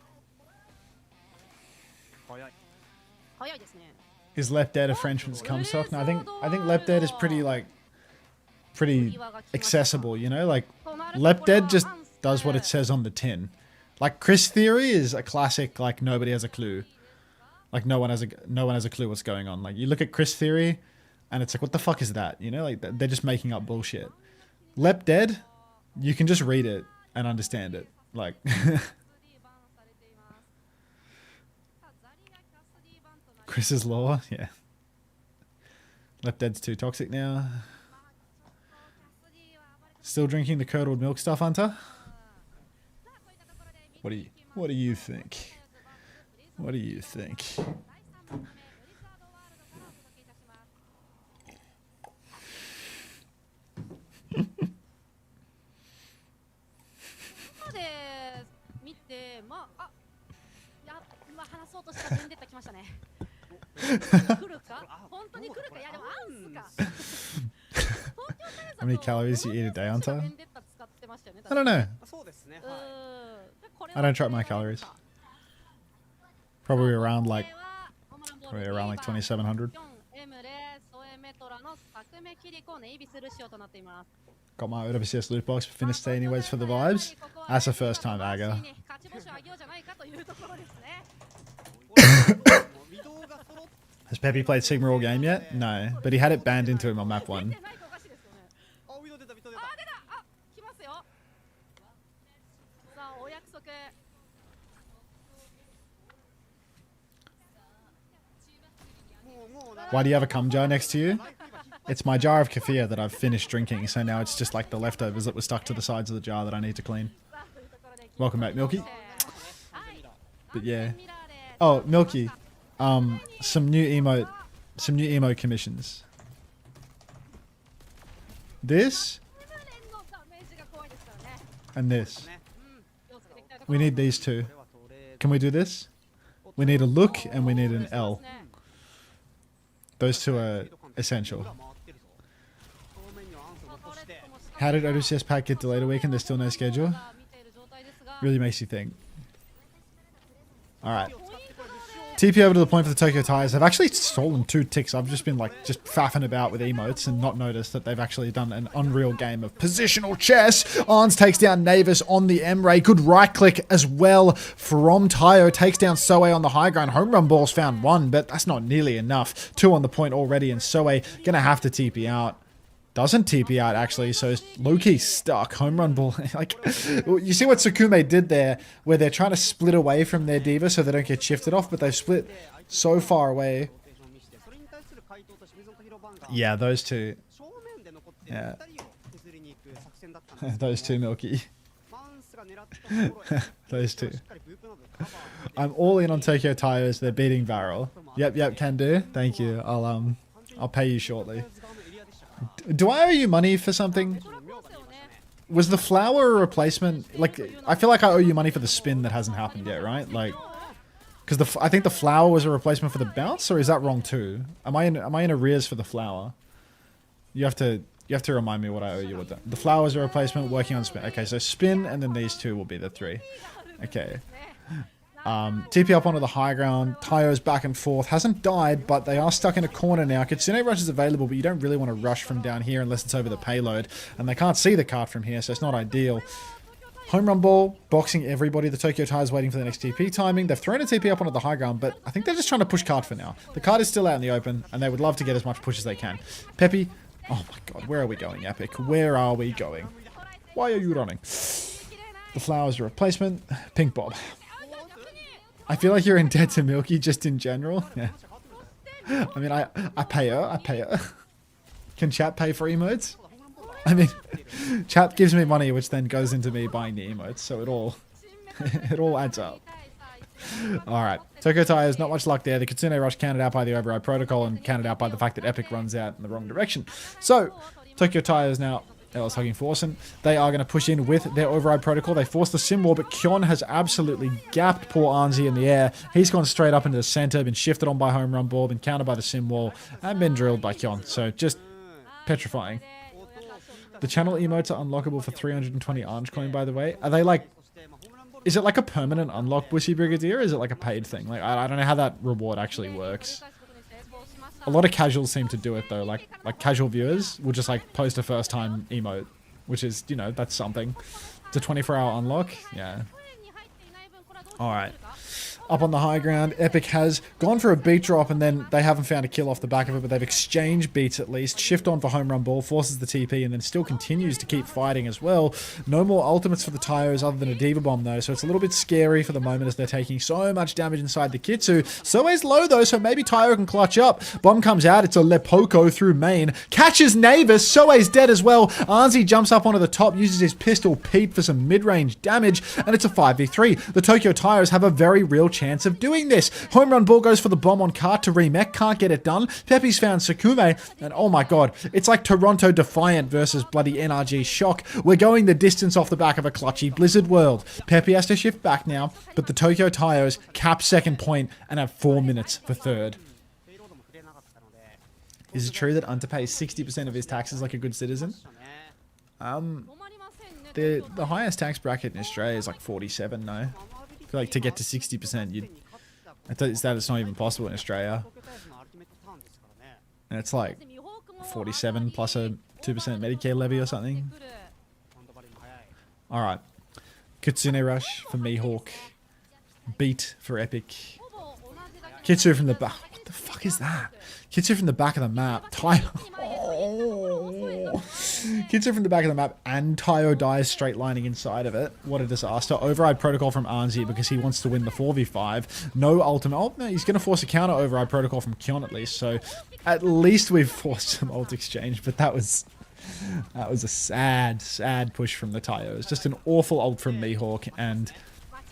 早いですね。Is Left Dead a Frenchman's cum sock? No, I think Left Dead is pretty accessible, you know? Like Left Dead just does what it says on the tin. Like Chris Theory is a classic, like nobody has a clue. Like no one has a clue what's going on. Like you look at Chris Theory and it's like, what the fuck is that? You know, like they're just making up bullshit. Left Dead, you can just read it and understand it. Like Chris's lore, yeah. Left Dead's too toxic now. Still drinking the curdled milk stuff, Unter? What do you think? What do you think? How many calories do you eat a day, Unter? I don't know. I don't track my calories. Probably around like 2,700. Got my OWCS loot box, but finished stay anyways for the vibes. That's the first time, Aga. Has Peppy played Sigma all game yet? No, but he had it banned into him on map 1. Why do you have a cum jar next to you? It's my jar of kefir that I've finished drinking, so now it's just like the leftovers that were stuck to the sides of the jar that I need to clean. Welcome back, Milky. But yeah. Oh, Milky. Some new emote commissions. This and this. We need these two. Can we do this? We need a look and we need an L. Those two are essential. How did OWCS pack get delayed a week and there's still no schedule? Really makes you think. Alright. TP over to the point for the Tokyo Tires. They've actually stolen 2 ticks. I've just been like faffing about with emotes and not noticed that they've actually done an unreal game of positional chess. Arns takes down Navis on the M-Ray. Good right click as well from Tayo. Takes down Soe on the high ground. Home run balls found 1, but that's not nearly enough. 2 on the point already, and Soe gonna have to TP out. Doesn't TP out actually, so Loki's stuck. Home run ball. Like, you see what Sukume did there, where they're trying to split away from their diva so they don't get shifted off, but they've split so far away. Yeah, those two. Yeah. Those two, Milky. Those two. I'm all in on Tokyo Tires. They're beating Varel. Yep, can do. Thank you. I'll pay you shortly. Do I owe you money for something? Was the flower a replacement? Like, I feel like I owe you money for the spin that hasn't happened yet, right? Like, because I think the flower was a replacement for the bounce, or is that wrong too? Am I in arrears for the flower? You have to remind me what I owe you with that. The flower is a replacement, working on spin. Okay, so spin, and then these two will be the 3. Okay. TP up onto the high ground. Tayo's back and forth. Hasn't died, but they are stuck in a corner now. Kitsune Rush is available, but you don't really want to rush from down here unless it's over the payload. And they can't see the cart from here, so it's not ideal. Home run ball, boxing everybody. The Tokyo Tire's waiting for the next TP timing. They've thrown a TP up onto the high ground, but I think they're just trying to push cart for now. The cart is still out in the open, and they would love to get as much push as they can. Peppy, oh my god, where are we going, Epic? Where are we going? Why are you running? The flower's a replacement. Pink Bob. I feel like you're in debt to Milky just in general. Yeah. I mean, I pay her. Can chat pay for emotes? I mean, chat gives me money, which then goes into me buying the emotes, so it all adds up. Alright, Tokyo Tires, not much luck there. The Kitsune Rush counted out by the Override Protocol and counted out by the fact that Epic runs out in the wrong direction. So, Tokyo Tires now, LS hugging Forsen. They are going to push in with their Override Protocol. They force the Sim Wall, but Kyon has absolutely gapped poor Arnzi in the air. He's gone straight up into the center, been shifted on by Home Run Ball, been countered by the Sim Wall, and been drilled by Kyon. So, just petrifying. The channel emotes are unlockable for 320 Orange Coin, by the way. Are they like... Is it like a permanent unlock, Bushy Brigadier, or is it like a paid thing? Like, I don't know how that reward actually works. A lot of casuals seem to do it, though. Like casual viewers will just, like, post a first-time emote, which is, you know, that's something. It's a 24-hour unlock. Yeah. Alright. Up on the high ground, Epic has gone for a beat drop, and then they haven't found a kill off the back of it, but they've exchanged beats at least. Shift on for Home Run Ball, forces the TP, and then still continues to keep fighting as well. No more ultimates for the Tyos other than a Diva Bomb, though, so it's a little bit scary for the moment as they're taking so much damage inside the Kitsu. Soe's low, though, so maybe Tayo can clutch up. Bomb comes out, it's a Lepoko through main. Catches Navis, Soe's dead as well. Arnzi jumps up onto the top, uses his pistol Pete for some mid-range damage, and it's a 5v3. The Tokyo Tyos have a very real chance of doing this. Home Run Ball goes for the bomb on cart to remech, can't get it done. Peppy's found Sakume, and oh my god, it's like Toronto Defiant versus bloody NRG Shock. We're going the distance off the back of a clutchy Blizzard world. Peppy has to shift back now, but the Tokyo Tyos cap second point and have 4 minutes for third. Is it true that Unter pays 60% of his taxes like a good citizen? The highest tax bracket in Australia is like 47, no? I feel like to get to 60%, it's not even possible in Australia. And it's like 47 plus a 2% Medicare levy or something. Alright. Kitsune Rush for Mihawk. Beat for Epic. Kitsu from the back. What the fuck is that? Kitsu from the back of the map. Tayo. Oh. Kitsu from the back of the map and Tayo dies straight lining inside of it. What a disaster. Override Protocol from Arnzi because he wants to win the 4v5. No ultimate. Oh, no, he's going to force a counter Override Protocol from Kyon at least. So at least we've forced some ult exchange, but that was a sad, sad push from the Tayo. It's just an awful ult from Mihawk and,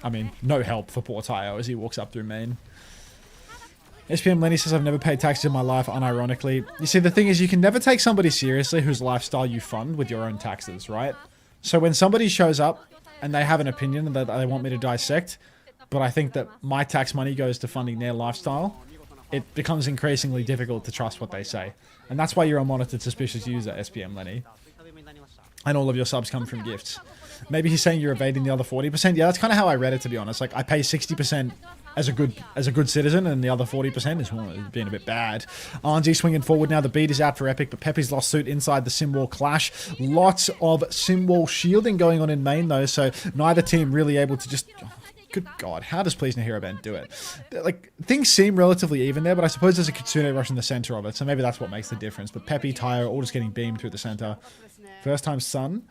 I mean, no help for poor Tayo as he walks up through main. SPM Lenny says, I've never paid taxes in my life, unironically. You see, the thing is, you can never take somebody seriously whose lifestyle you fund with your own taxes, right? So when somebody shows up and they have an opinion that they want me to dissect, but I think that my tax money goes to funding their lifestyle, it becomes increasingly difficult to trust what they say. And that's why you're a monitored suspicious user, SPM Lenny. And all of your subs come from gifts. Maybe he's saying you're evading the other 40%. Yeah, that's kind of how I read it, to be honest. Like, I pay 60% as a good citizen, and the other 40% is being a bit bad. Arnzi swinging forward now. The beat is out for Epic, but Peppy's lost suit inside the Simwall clash. Lots of Simwall shielding going on in main, though, so neither team really able to just... Oh, good God, how does Please No Hero Band do it? Like, things seem relatively even there, but I suppose there's a Kitsune Rush in the center of it, so maybe that's what makes the difference. But Peppy, Tayo, all just getting beamed through the center. First time Sun.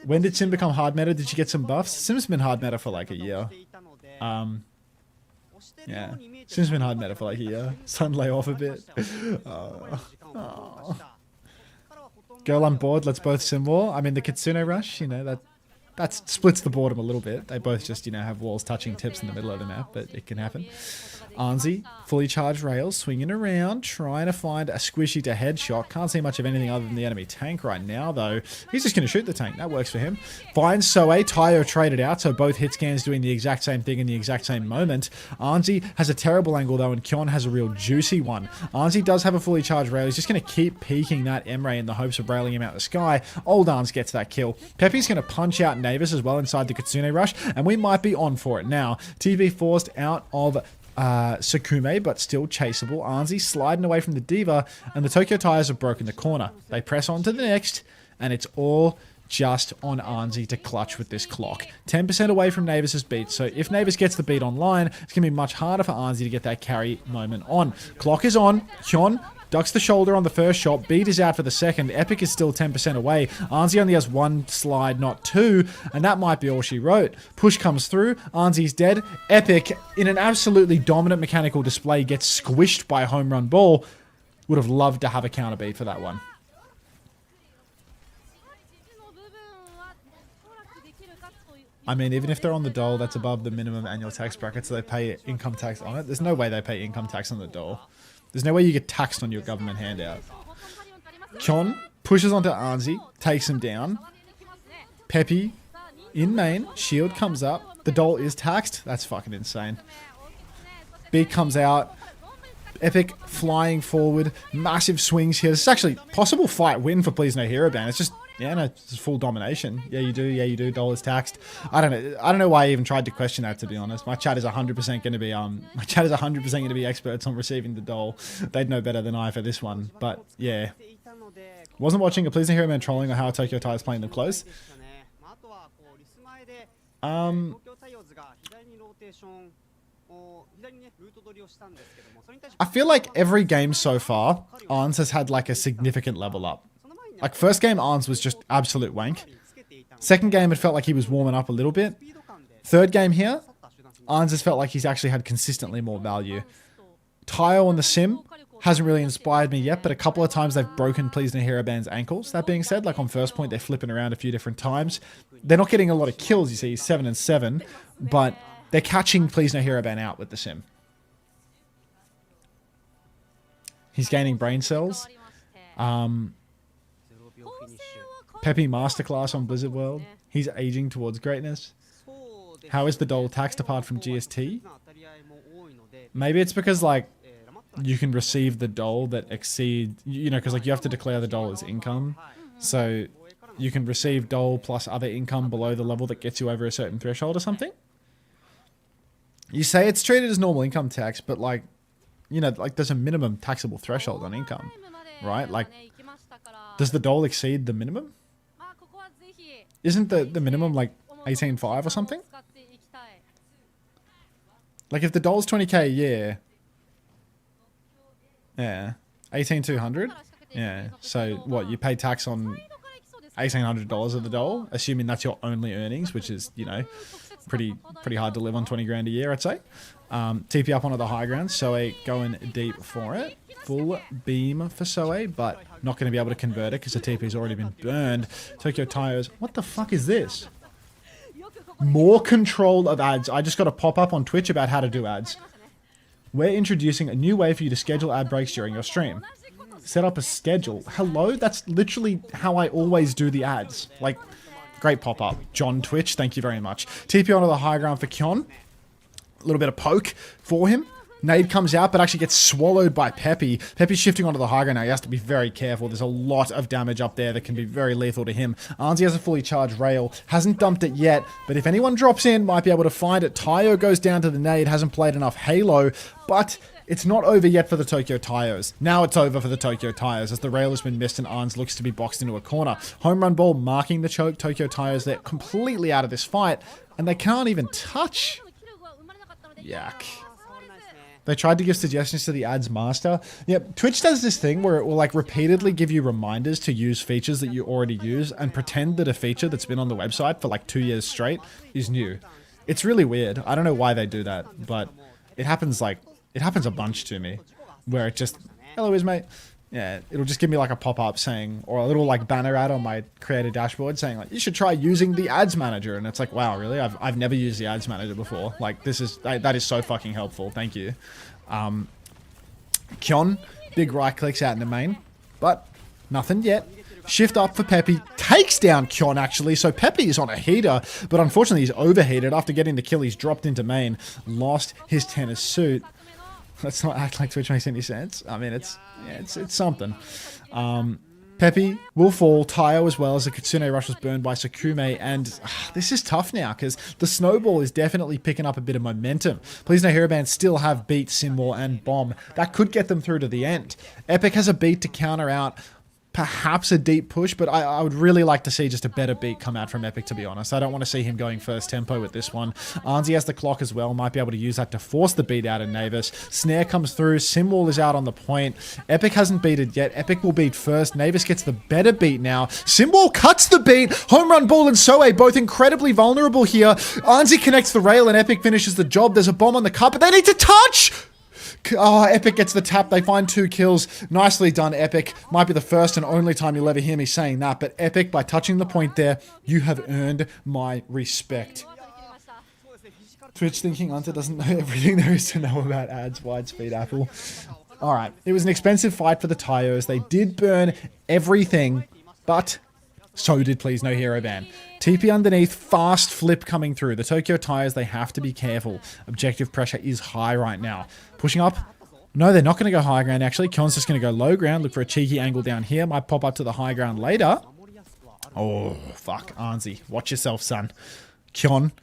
When did Sim become hard meta? Did she get some buffs? Sim's been hard meta for like a year. Yeah. Sim's been hard meta for like a year. Sun lay off a bit. Girl on board, let's both Sim War. I mean, the Kitsune Rush, you know, That splits the boredom a little bit. They both just, you know, have walls touching tips in the middle of the map, but it can happen. Anzi, fully charged rails, swinging around, trying to find a squishy to headshot. Can't see much of anything other than the enemy tank right now, though. He's just going to shoot the tank. That works for him. Finds Soe. Tayo traded out, so both hit scans doing the exact same thing in the exact same moment. Anzi has a terrible angle, though, and Kyon has a real juicy one. Anzi does have a fully charged rail. He's just going to keep peeking that Emre in the hopes of railing him out the sky. Old Arns gets that kill. Pepe's going to punch out Navis as well inside the Kitsune rush, and we might be on for it now. TV forced out of Sakume, but still chaseable. Anzi sliding away from the Diva, and the Tokyo Tires have broken the corner. They press on to the next, and it's all just on Anzi to clutch with this clock. 10% away from Navis's beat, so if Navis gets the beat online, it's going to be much harder for Anzi to get that carry moment on. Clock is on. Kyon ducks the shoulder on the first shot. Beat is out for the second. Epic is still 10% away. Anzi only has one slide, not two, and that might be all she wrote. Push comes through. Anzi's dead. Epic, in an absolutely dominant mechanical display, gets squished by a home run ball. Would have loved to have a counter beat for that one. I mean, even if they're on the dole, that's above the minimum annual tax bracket, so they pay income tax on it. There's no way they pay income tax on the dole. There's no way you get taxed on your government handout. Kyon pushes onto Anzi, takes him down. Pepe in main, shield comes up. The dole is taxed. That's fucking insane. Beat comes out. Epic flying forward. Massive swings here. This is actually possible fight win for Please No Hero Ban. It's just, yeah, no, it's full domination. Yeah, you do. Yeah, you do. Dole is taxed. I don't know why I even tried to question that, to be honest. My chat is 100% going to be going to be experts on receiving the dole. They'd know better than I for this one. But yeah, wasn't watching a Please No Hero Ban trolling on how Tokyo Tire is playing them close. I feel like every game so far, Arns has had like a significant level up. Like first game, Arns was just absolute wank. Second game, it felt like he was warming up a little bit. Third game here, Arns has felt like he's actually had consistently more value. Tayo on the sim hasn't really inspired me yet, but a couple of times they've broken Please No Hero Ban's ankles. That being said, like on first point, they're flipping around a few different times. They're not getting a lot of kills, you see, 7 and 7, but they're catching Please No Hero Ban out with the sim. He's gaining brain cells. Pepe Masterclass on Blizzard World. He's aging towards greatness. How is the dole taxed apart from GST? Maybe it's because, like, you can receive the dole that exceed, you know, because, like, you have to declare the dole as income. So you can receive dole plus other income below the level that gets you over a certain threshold or something. You say it's treated as normal income tax, but, like, you know, like, there's a minimum taxable threshold on income, right? Like, does the dole exceed the minimum? Isn't the minimum like 18.5 or something? Like if the dole's 20k a year, yeah, 18,200, yeah. So what, you pay tax on $1,800 of the dole, assuming that's your only earnings, which is, you know, pretty hard to live on 20 grand a year, I'd say. TP up onto the high ground, Soe going deep for it. Full beam for Soe, but not going to be able to convert it because the TP's already been burned. Tokyo Tires, what the fuck is this? More control of ads. I just got a pop-up on Twitch about how to do ads. We're introducing a new way for you to schedule ad breaks during your stream. Set up a schedule. Hello? That's literally how I always do the ads. Like, great pop-up. John Twitch, thank you very much. TP onto the high ground for Kyon. A little bit of poke for him. Nade comes out, but actually gets swallowed by Pepe. Pepe's shifting onto the high ground now. He has to be very careful. There's a lot of damage up there that can be very lethal to him. Anzi has a fully charged rail. Hasn't dumped it yet, but if anyone drops in, might be able to find it. Tayo goes down to the nade. Hasn't played enough Halo, but it's not over yet for the Tokyo Tires. Now it's over for the Tokyo Tires as the rail has been missed and Arns looks to be boxed into a corner. Home run ball marking the Tokyo Tires. They're completely out of this fight, and they can't even touch. Yuck. They tried to give suggestions to the ads master. Yep, Twitch does this thing where it will like repeatedly give you reminders to use features that you already use and pretend that a feature that's been on the website for like 2 years straight is new. It's really weird. I don't know why they do that, but it happens a bunch to me where it just, hello Ismate. Yeah, it'll just give me like a pop-up saying, or a little like banner ad on my creator dashboard saying like, you should try using the ads manager. And it's like, wow, really? I've never used the ads manager before. Like that is so fucking helpful. Thank you. Kyon, big right clicks out in the main, but nothing yet. Shift up for Peppy, takes down Kyon actually, so Peppy is on a heater, but unfortunately he's overheated. After getting the kill, he's dropped into main, lost his tennis suit. Let's not act like Twitch makes any sense. I mean, it's something. Peppy will fall. Tayo as well, as the Kitsune Rush was burned by Sakume. And this is tough now because the snowball is definitely picking up a bit of momentum. Please No Hero Band still have beat, Sinwar, and Bomb. That could get them through to the end. Epic has a beat to counter out perhaps a deep push, but I would really like to see just a better beat come out from Epic, to be honest. I don't want to see him going first tempo with this one. Arnsey has the clock as well, might be able to use that to force the beat out of Navis. Snare comes through, Simwall is out on the point. Epic hasn't beated yet. Epic will beat first. Navis gets the better beat now. Simwall cuts the beat. Home Run Ball and Soe both incredibly vulnerable here. Arnsey connects the rail and Epic finishes the job. There's a bomb on the cup, but they need to touch! Oh, Epic gets the tap. They find 2 kills. Nicely done, Epic. Might be the first and only time you'll ever hear me saying that, but Epic, by touching the point there, you have earned my respect. Twitch thinking Unter doesn't know everything there is to know about ads. Widespeed Apple. Alright, it was an expensive fight for the Tyos. They did burn everything, but so did Please No Hero Ban. TP underneath, fast flip coming through. The Tokyo Tires, they have to be careful. Objective pressure is high right now. Pushing up. No, they're not going to go high ground, actually. Kyon's just going to go low ground. Look for a cheeky angle down here. Might pop up to the high ground later. Oh, fuck. Arnsey, watch yourself, son. Kyon,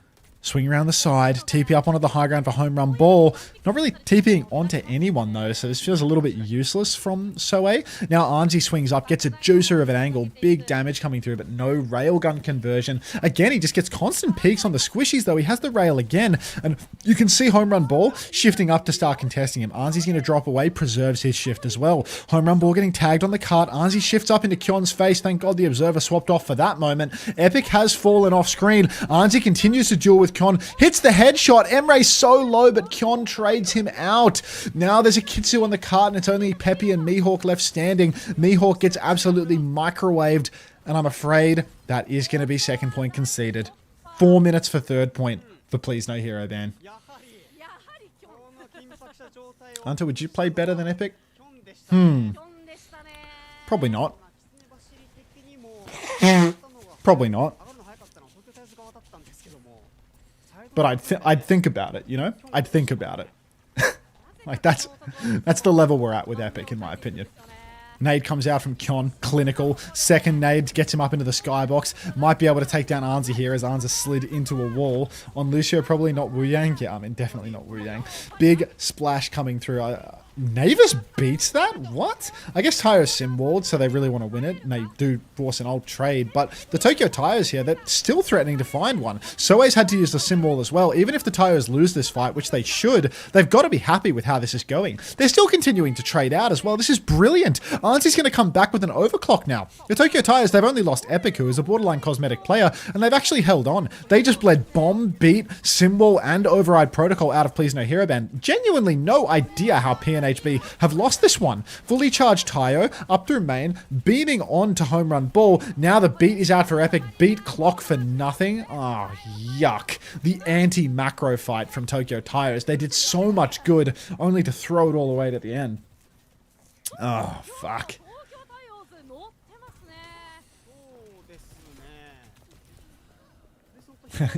swing around the side. TP up onto the high ground for Home Run Ball. Not really TPing onto anyone, though, so this feels a little bit useless from Soe. Now Arnsey swings up, gets a juicer of an angle. Big damage coming through, but no railgun conversion. Again, he just gets constant peaks on the squishies, though. He has the rail again, and you can see Home Run Ball shifting up to start contesting him. Arnsey's going to drop away, preserves his shift as well. Home Run Ball getting tagged on the cart. Arnsey shifts up into Kyon's face. Thank God the Observer swapped off for that moment. Epic has fallen off screen. Arnsey continues to duel with Kyon. Hits the headshot. Emre's so low, but Kyon trades him out. Now there's a Kitsu on the cart, and it's only Peppy and Mihawk left standing. Mihawk gets absolutely microwaved, and I'm afraid that is going to be second point conceded. 4 minutes for third point for Please No Hero Ban. Unter, would you play better than Epic? Probably not. Probably not. But I'd think about it, you know? I'd think about it. Like, that's the level we're at with Epic, in my opinion. Nade comes out from Kyon, clinical. Second nade gets him up into the skybox. Might be able to take down Arnsey here as Arnsey slid into a wall. On Lucio, probably not Wu Yang. Yeah, I mean, definitely not Wu Yang. Big splash coming through. Navis beats that? What? I guess Tayo's sim-walled, so they really want to win it, and they do force an old trade, but the Tokyo Tires here, they're still threatening to find one. Soe's had to use the sim-wall as well. Even if the Tires lose this fight, which they should, they've got to be happy with how this is going. They're still continuing to trade out as well. This is brilliant. Arnsey's going to come back with an overclock now. The Tokyo Tires, they've only lost Epic, who is a borderline cosmetic player, and they've actually held on. They just bled Bomb, Beat, sim-wall, and Override Protocol out of Please No Hero Ban. Genuinely no idea how PNHB have lost this one. Fully charged Tayo, up through main, beaming on to Home Run Ball. Now the beat is out for Epic. Beat clock for nothing. Oh, yuck. The anti-macro fight from Tokyo Tires. They did so much good, only to throw it all away at the end. Oh, fuck.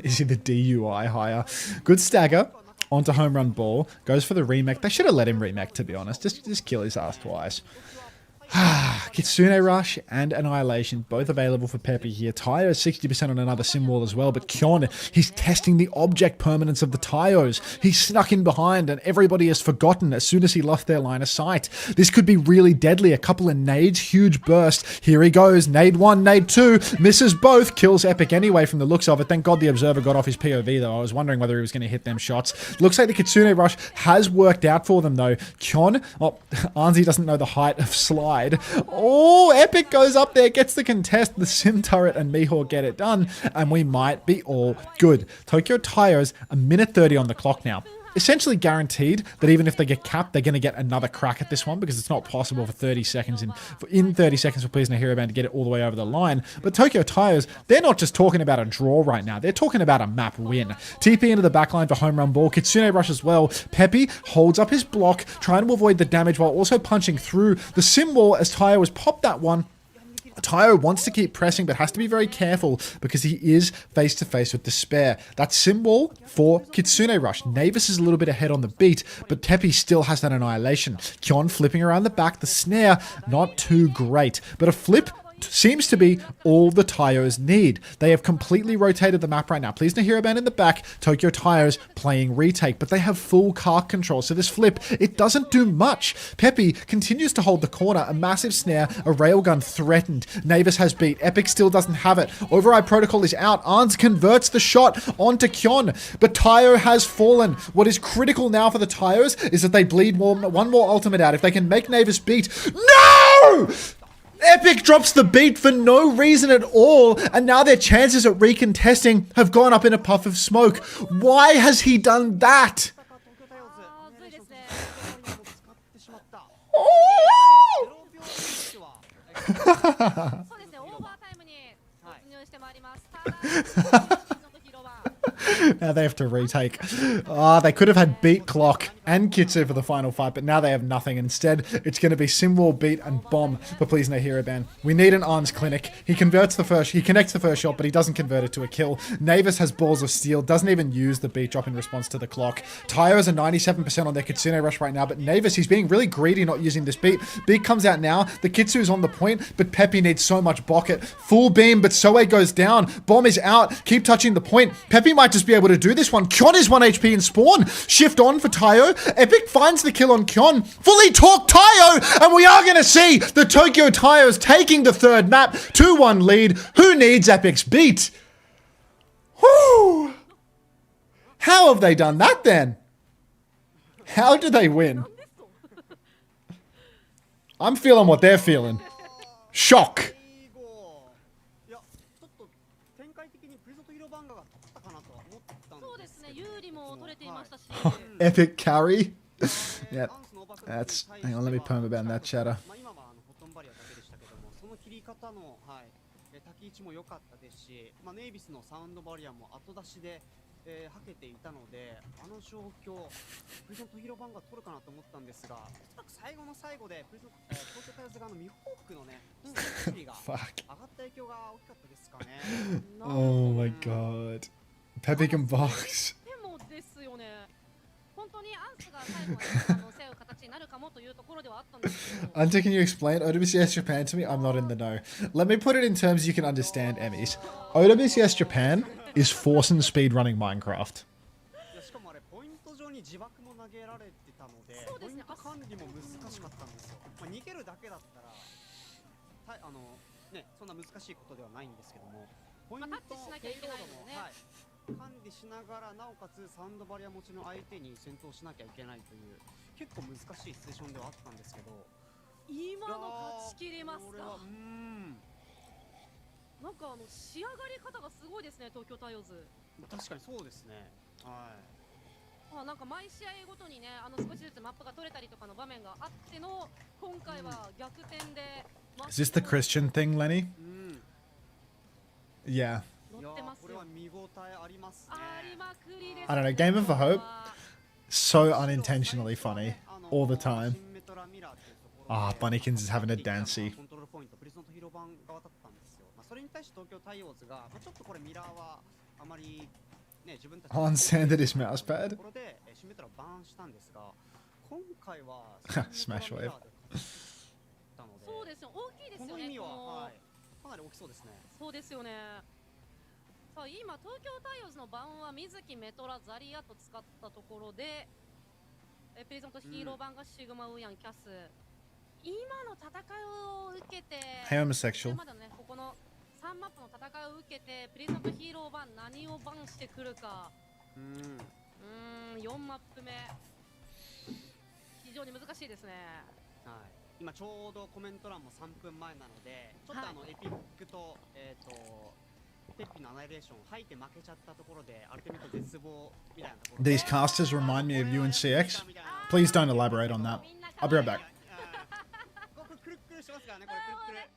Is he the DUI hire? Good stagger onto Home Run Ball. Goes for the remake. They should have let him remake, to be honest. Just kill his ass twice. Kitsune Rush and Annihilation, both available for Peppy here. Tayo 60% on another sim wall as well, but Kyon, he's testing the object permanence of the Tayos. He's snuck in behind and everybody has forgotten as soon as he lost their line of sight. This could be really deadly. A couple of nades, huge burst. Here he goes. Nade 1, nade 2, misses both, kills Epic anyway from the looks of it. Thank God the Observer got off his POV though. I was wondering whether he was going to hit them shots. Looks like the Kitsune Rush has worked out for them though. Kyon, Arnsey doesn't know the height of slide. Oh, Epic goes up there, gets the contest, the sim turret and Mihawk get it done, and we might be all good. Tokyo Tires, a minute 30 on the clock now. essentially guaranteed that even if they get capped, they're going to get another crack at this one because it's not possible for 30 seconds in 30 seconds for Please No Hero Band to get it all the way over the line. But Tokyo Tires, they're not just talking about a draw right now. They're talking about a map win. TP into the backline for home run ball. Kitsune rush as well. Peppy holds up his block, trying to avoid the damage while also punching through the sim wall as Tayo has popped that one. Tayo wants to keep pressing, but has to be very careful because he is face-to-face with despair. That symbol for Kitsune Rush. Navis is a little bit ahead on the beat, but Teppy still has that annihilation. Kyon flipping around the back. The snare, not too great, but a flip seems to be all the Tayos need. They have completely rotated the map right now. Please No Hero Band in the back. Tokyo Tires playing retake, but they have full car control. So this flip, it doesn't do much. Peppy continues to hold the corner. A massive snare, a railgun threatened. Navis has beat. Epic still doesn't have it. Override Protocol is out. Arns converts the shot onto Kyon, but Tayo has fallen. What is critical now for the Tayos is that they bleed one more ultimate out. If they can make Navis beat. No! Epic drops the beat for no reason at all, and now their chances at recontesting have gone up in a puff of smoke. Why has he done that? Now they have to retake. They could have had beat clock and Kitsu for the final fight, but now they have nothing. Instead, it's going to be Simwall, beat, and bomb for Please No Hero Band. We need an arms clinic. He connects the first shot, but he doesn't convert it to a kill. Navis has balls of steel, doesn't even use the beat drop in response to the clock. Tayo has a 97% on their Kitsune rush right now, but Navis, he's being really greedy not using this beat. Beat comes out now. The Kitsu is on the point, but Peppy needs so much bucket. Full beam, but Soe goes down. Bomb is out. Keep touching the point. Peppy might just be able to do this one. Kyon is 1 HP in spawn. Shift on for Tayo. Epic finds the kill on Kyon. Fully torque Tayo, and we are going to see the Tokyo Tires taking the third map. 2-1 lead. Who needs Epic's beat? Whew. How have they done that then? How do they win? I'm feeling what they're feeling. Shock. Epic carry. Yep. That's. Hang on, let me perm about that chatter. 立ち位置も良かったですし、ネイビスのサウンドバリアも後出しで、はけていたので、あの状況、プリズントヒロバンが取るかなと思ったんですが、おそらく最後の最後で東京タイルズ側のミホークのね、スピーが上がった影響が大きかったですかね。Oh my god. Peppy can box. でもですよね。本当にアンスが最後に背負う形になるかもというところではあったんですけど。Unter, can you explain OWCS Japan to me? I'm not in the know. Let me put it in terms you can understand, Emmys. OWCS Japan is force and speed running Minecraft. しかもあれポイント上に自爆も投げられてたので、ポイント管理も難しかったんですよ。逃げるだけだったら、そんな難しいことではないんですけども、ポイントペイロードも管理しながらなおかつサウンドバリア持ちの相手に戦闘しなきゃいけないという結構難しいシチュエーションではあったんですけど、今の勝ち切りますか。なんか仕上がり方がすごいですね、東京タイオーズ。確かにそうですね。はい。なんか毎試合ごとにね、少しずつマップが取れたりとかの場面があっての今回は逆転で。Is this the Christian thing, Lenny? Yeah. I don't know, Game of Hope, so unintentionally funny all the time. Bunnykins is having a dancey. Han sanded his mouse pad. Smash wave. そうですよ、大きいですよね。かなり大きそうですね。そうですよね。さあ今東京タイオーズの版は水木メトラザリアと使ったところで、プリズムとヒーロー版がシグマウヤンキャス。今の戦いを受けて、Homosexual. まだねここの3マップの戦いを受けてプリズムとヒーロー版何をバンしてくるか。4マップ目非常に難しいですね。はい。今ちょうどコメント欄も3分前なので、ちょっとエピックとテッピのアナイレーション吐いて負けちゃったところでアルティメット絶望みたいなところ These casters remind me of UNCX. Please don't elaborate on that. I'll be right back. これくるっくるしますからね、これ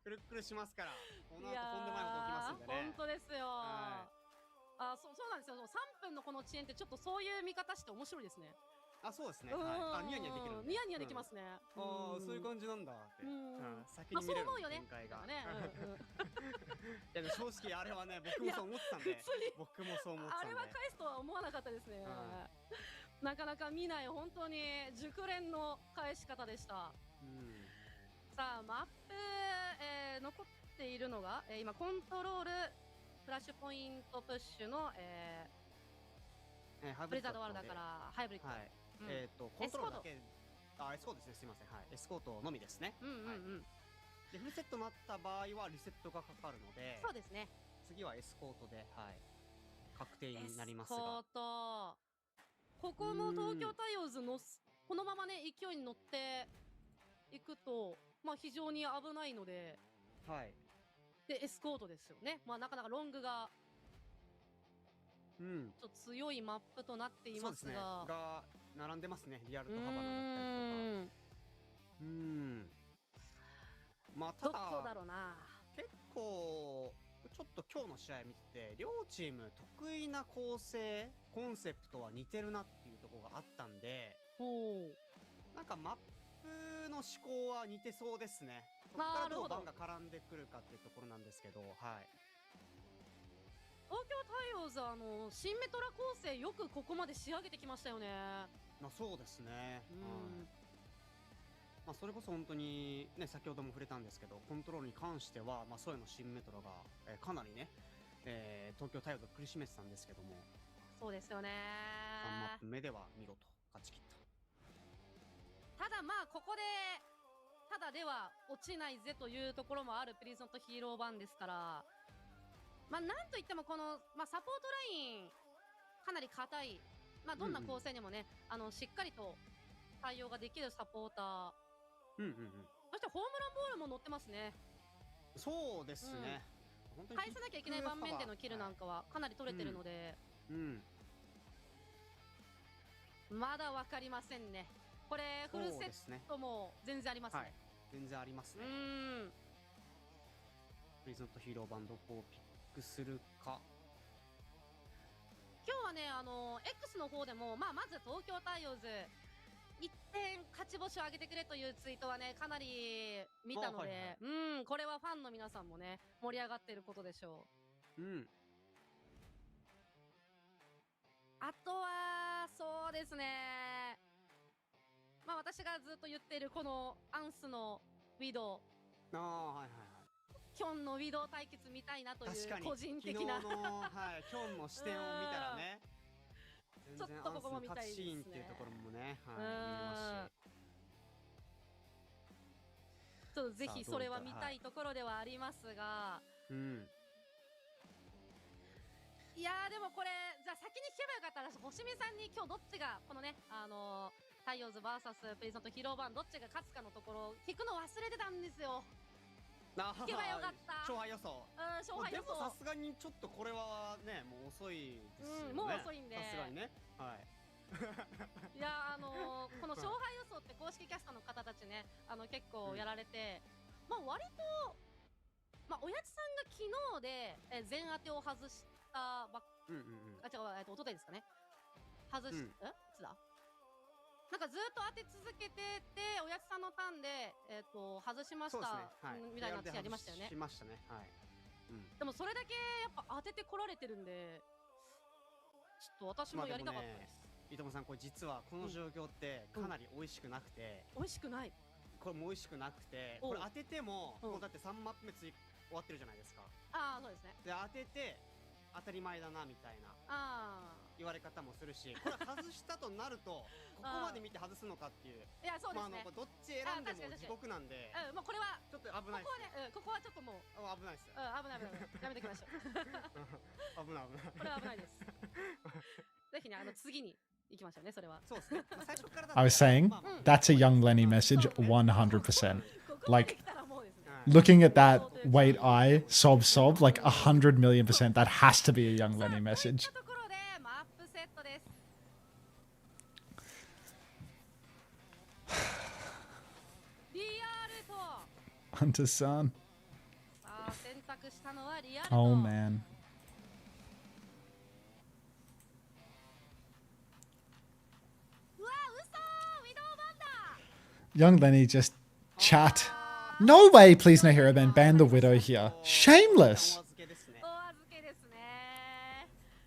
くるっくるしますから、この後とんでもないこと起きますんでね。本当ですよ。そうなんですよ。3分のこの遅延ってちょっとそういう見方して面白いですね。あ、そうですね。はい。ニヤニヤできる。ニヤニヤできますね。ああ、そういう感じなんだって。先に見れる展開が。いや、正直あれはね、僕もそう思ってたんで。僕もそう思ってたんで。あれは返すとは思わなかったですね。なかなか見ない本当に熟練の返し方でした。さあ、マップ残っているのが今コントロールフラッシュポイントプッシュのブリザードワールドだからハイブリッド。コントロールだけ、エスコートですね、すみません。はい、エスコートのみですね。で、フルセットになった場合はリセットがかかるので、そうですね。次はエスコートで、はい、確定になりますが。エスコート。ここも東京タイオーズのこのままね勢いに乗っていくと、まあ非常に危ないので、はい。でエスコートですよね。まあなかなかロングが。ちょっと強いマップとなっていますが、が並んでますね。リアルとハバナだったりとか。まあただどこだろうな。結構ちょっと今日の試合見てて、両チーム得意な構成コンセプトは似てるなっていうところがあったんで、なんかマップの思考は似てそうですね。そこからどうバンが絡んでくるかっていうところなんですけど、はい。東京タイオーズ新メトラ構成よくここまで仕上げてきましたよね。まあそうですね。まあそれこそ本当にね、先ほども触れたんですけど、コントロールに関してはまあソエの新メトラが、かなりね、東京タイオーズを苦しめてたんですけども、そうですよね。3マップ目では見事勝ち切った。ただまあここでただでは落ちないぜというところもあるプリズンとヒーロー版ですから。まあ、なんといってもこの、まあ、サポートラインかなり硬い、まあ、どんな構成にもね、しっかりと対応ができるサポーター、そしてホームランボールも乗ってますね。そうですね、返さなきゃいけない場面でのキルなんかはかなり取れてるので、まだ分かりませんね。これフルセットも全然ありますね。全然ありますね。プリズンとヒーロー版どこをピックするか。今日はねX の方でも、まず東京タイオーズ1点勝ち星を挙げてくれというツイートはねかなり見たので、これはファンの皆さんもね盛り上がっていることでしょう。あとはそうですね、まあ私がずっと言っているこのアンスのウィドウ、キョンのウィドウ対決見たいなという個人的なキョンの視点を見たらね、ちょっとここも見たいですね。シーンっていうところもね、見れますし、ちょっとぜひそれは見たいところではありますが、いやでもこれじゃあ先に聞けばよかったら、星見さんに今日どっちがこのねタイオーズ VS プリズンとヒーロー版どっちが勝つかのところ聞くの忘れてたんですよ。聞けばよかった。勝敗予想。勝敗予想。でもさすがにちょっとこれはねもう遅いですよね。もう遅いんで。さすがにね。いやこの勝敗予想って公式キャスターの方たちね結構やられて、まあ割とおやつさんが昨日で全当てを外したおとといですかね。外しいつだ。なんかずっと当て続けてて、おやつさんのターンで、外しました、みたいな話ありましたよね。しましたね。でもそれだけやっぱ当ててこられてるんで、ちょっと私もやりたかったです。伊藤さん、これ実はこの状況ってかなり美味しくなくて、美味しくない。これも美味しくなくて、これ当てても、もうだって3マップ目終わってるじゃないですか。そうですね。で当てて当たり前だなみたいな言われ方もするし、これ外したとなるとここまで見て外すのかっていう。いやそうですね。どっち選んでも地獄なんで、もうこれはちょっと危ないです。ここはちょっともう危ないです。危ないやめてきましょう。危ないこれは危ないです。ぜひね次に行きましょうね。それはそうですね。最初から I was saying that's a young Lenny message 100%. Like Looking at that, wait, sob, like 100,000,000%, that has to be a Young Lenny message. ところでマップセットです。リアルと Hunter Son. さあ選択したのはリアルと Oh man. うわ嘘ウィドウバンダ Young Lenny just chat. No way, please no hero ban. Ban the widow here. Shameless. お預けですねお預けですね。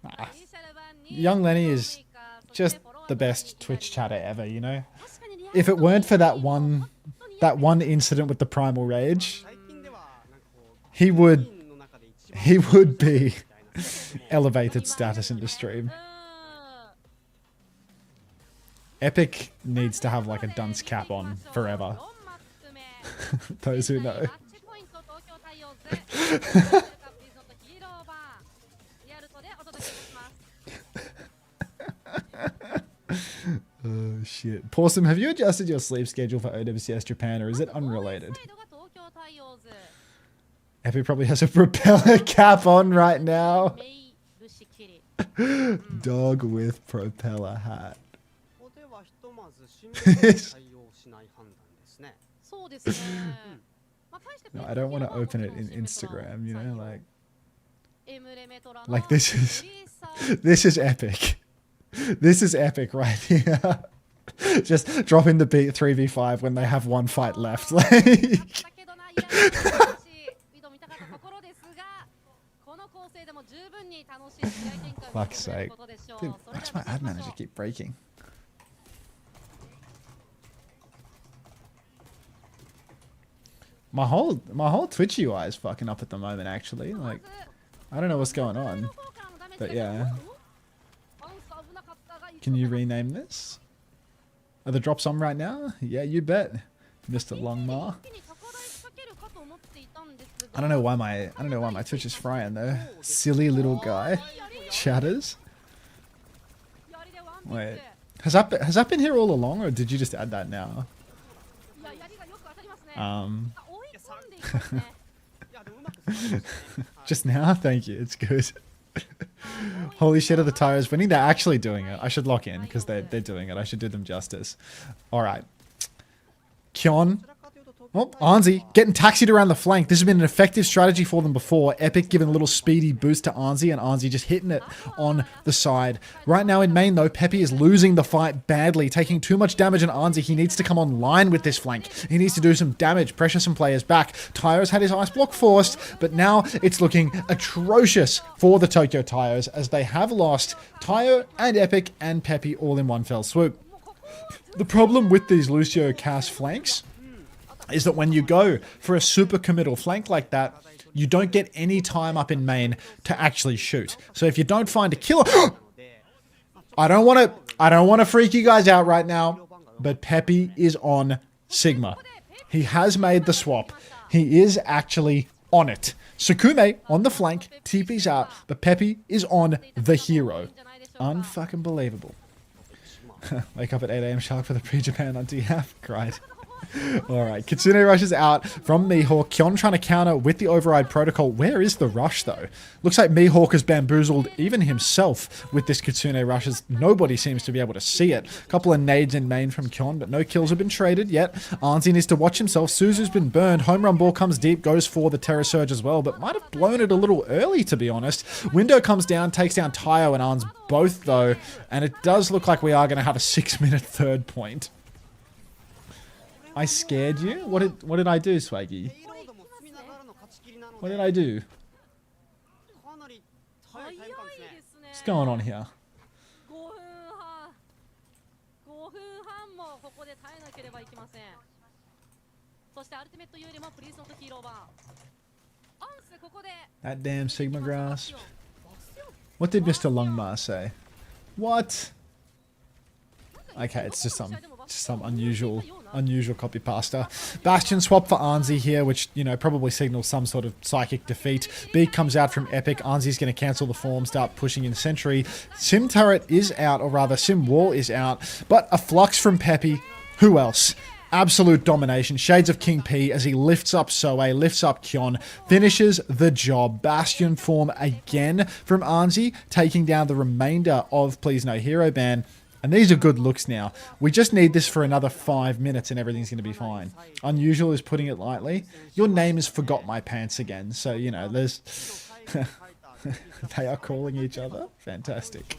Ah, イニシャル版に Young Lenny is そして just フォロワー the best Twitch chatter ever, you know? 確かにリアル If it weren't for that one incident with the primal rage, 最近ではなんかこう he would ティーンの中で一番 he would be みたいなですね elevated status in the stream. うん Epic needs to have like a dunce cap on forever. Those who know. Oh shit. Pawsome, have you adjusted your sleep schedule for OWCS Japan or is it unrelated? Epic probably has a propeller cap on right now. Dog with propeller hat. ここではひとまず新聞に対応しない判断ですね そうですね。まあ大して No, I don't want to open it in Instagram, you know, like this this is epic. This is epic right here. Just dropping the beat 3v5 when they have one fight left. Like fuck's sake. Dude, why does my ad manager keep breaking? My whole Twitch UI is fucking up at the moment actually. Like I don't know what's going on. But yeah. Can you rename this? Are the drops on right now? Yeah, you bet, Mr. Longmar. I don't know why my Twitch is frying though. Silly little guy. Chatters. Wait. Has that been here all along or did you just add that now? Just now? Thank you. It's good. Holy shit, are the tires winning? They're actually doing it. I should lock in because they're doing it. I should do them justice. Alright. Kyon. Oh, Anzi getting taxied around the flank. This has been an effective strategy for them before. Epic giving a little speedy boost to Anzi and Anzi just hitting it on the side. Right now in main though, Peppy is losing the fight badly, taking too much damage on Anzi. He needs to come online with this flank. He needs to do some damage, pressure some players back. Tyro's had his ice block forced, but now it's looking atrocious for the Tokyo Tyros as they have lost Tyro and Epic and Peppy all in one fell swoop. The problem with these Lucio cast flanks is that when you go for a super committal flank like that, you don't get any time up in main to actually shoot. So if you don't find a killer, I don't want to freak you guys out right now, but Peppy is on Sigma. He has made the swap. He is actually on it. Sukume on the flank, TP's out, but Peppy is on the hero. Unfucking believable. Wake up at 8 AM sharp for the pre-Japan on DF. Great. Alright, Kitsune rushes out from Mihawk. Kyon trying to counter with the override protocol. Where is the rush though? Looks like Mihawk has bamboozled even himself with this Kitsune rush as nobody seems to be able to see it. A couple of nades in main from Kyon, but no kills have been traded yet. Anzi needs to watch himself. Suzu's been burned. Home run ball comes deep, goes for the Terror Surge as well, but might have blown it a little early to be honest. Window comes down, takes down Tayo and Arns both though, and it does look like we are going to have a 6-minute third point. I scared you? What did I do, Swaggy? What did I do? What's going on here? 5分半もここで耐えなければいけません。そしてアルティメットよりもプリズムとヒーロー版。アンスここで That damn Sigma grasp. What did Mr. Longmar say? What? Okay, it's just some unusual copy pasta. Bastion swap for Anzi here, which, you know, probably signals some sort of psychic defeat. Beat comes out from Epic. Anzi's going to cancel the form, start pushing in Sentry. Sim turret is out, or rather Sim wall is out, but a flux from Peppy. Who else? Absolute domination. Shades of King P as he lifts up Soe, lifts up Kyon, finishes the job. Bastion form again from Anzi, taking down the remainder of Please No Hero Ban. And these are good looks now. We just need this for another 5 minutes and everything's going to be fine. Unusual is putting it lightly. Your name is Forgot My Pants again. So, you know, there's... They are calling each other. Fantastic.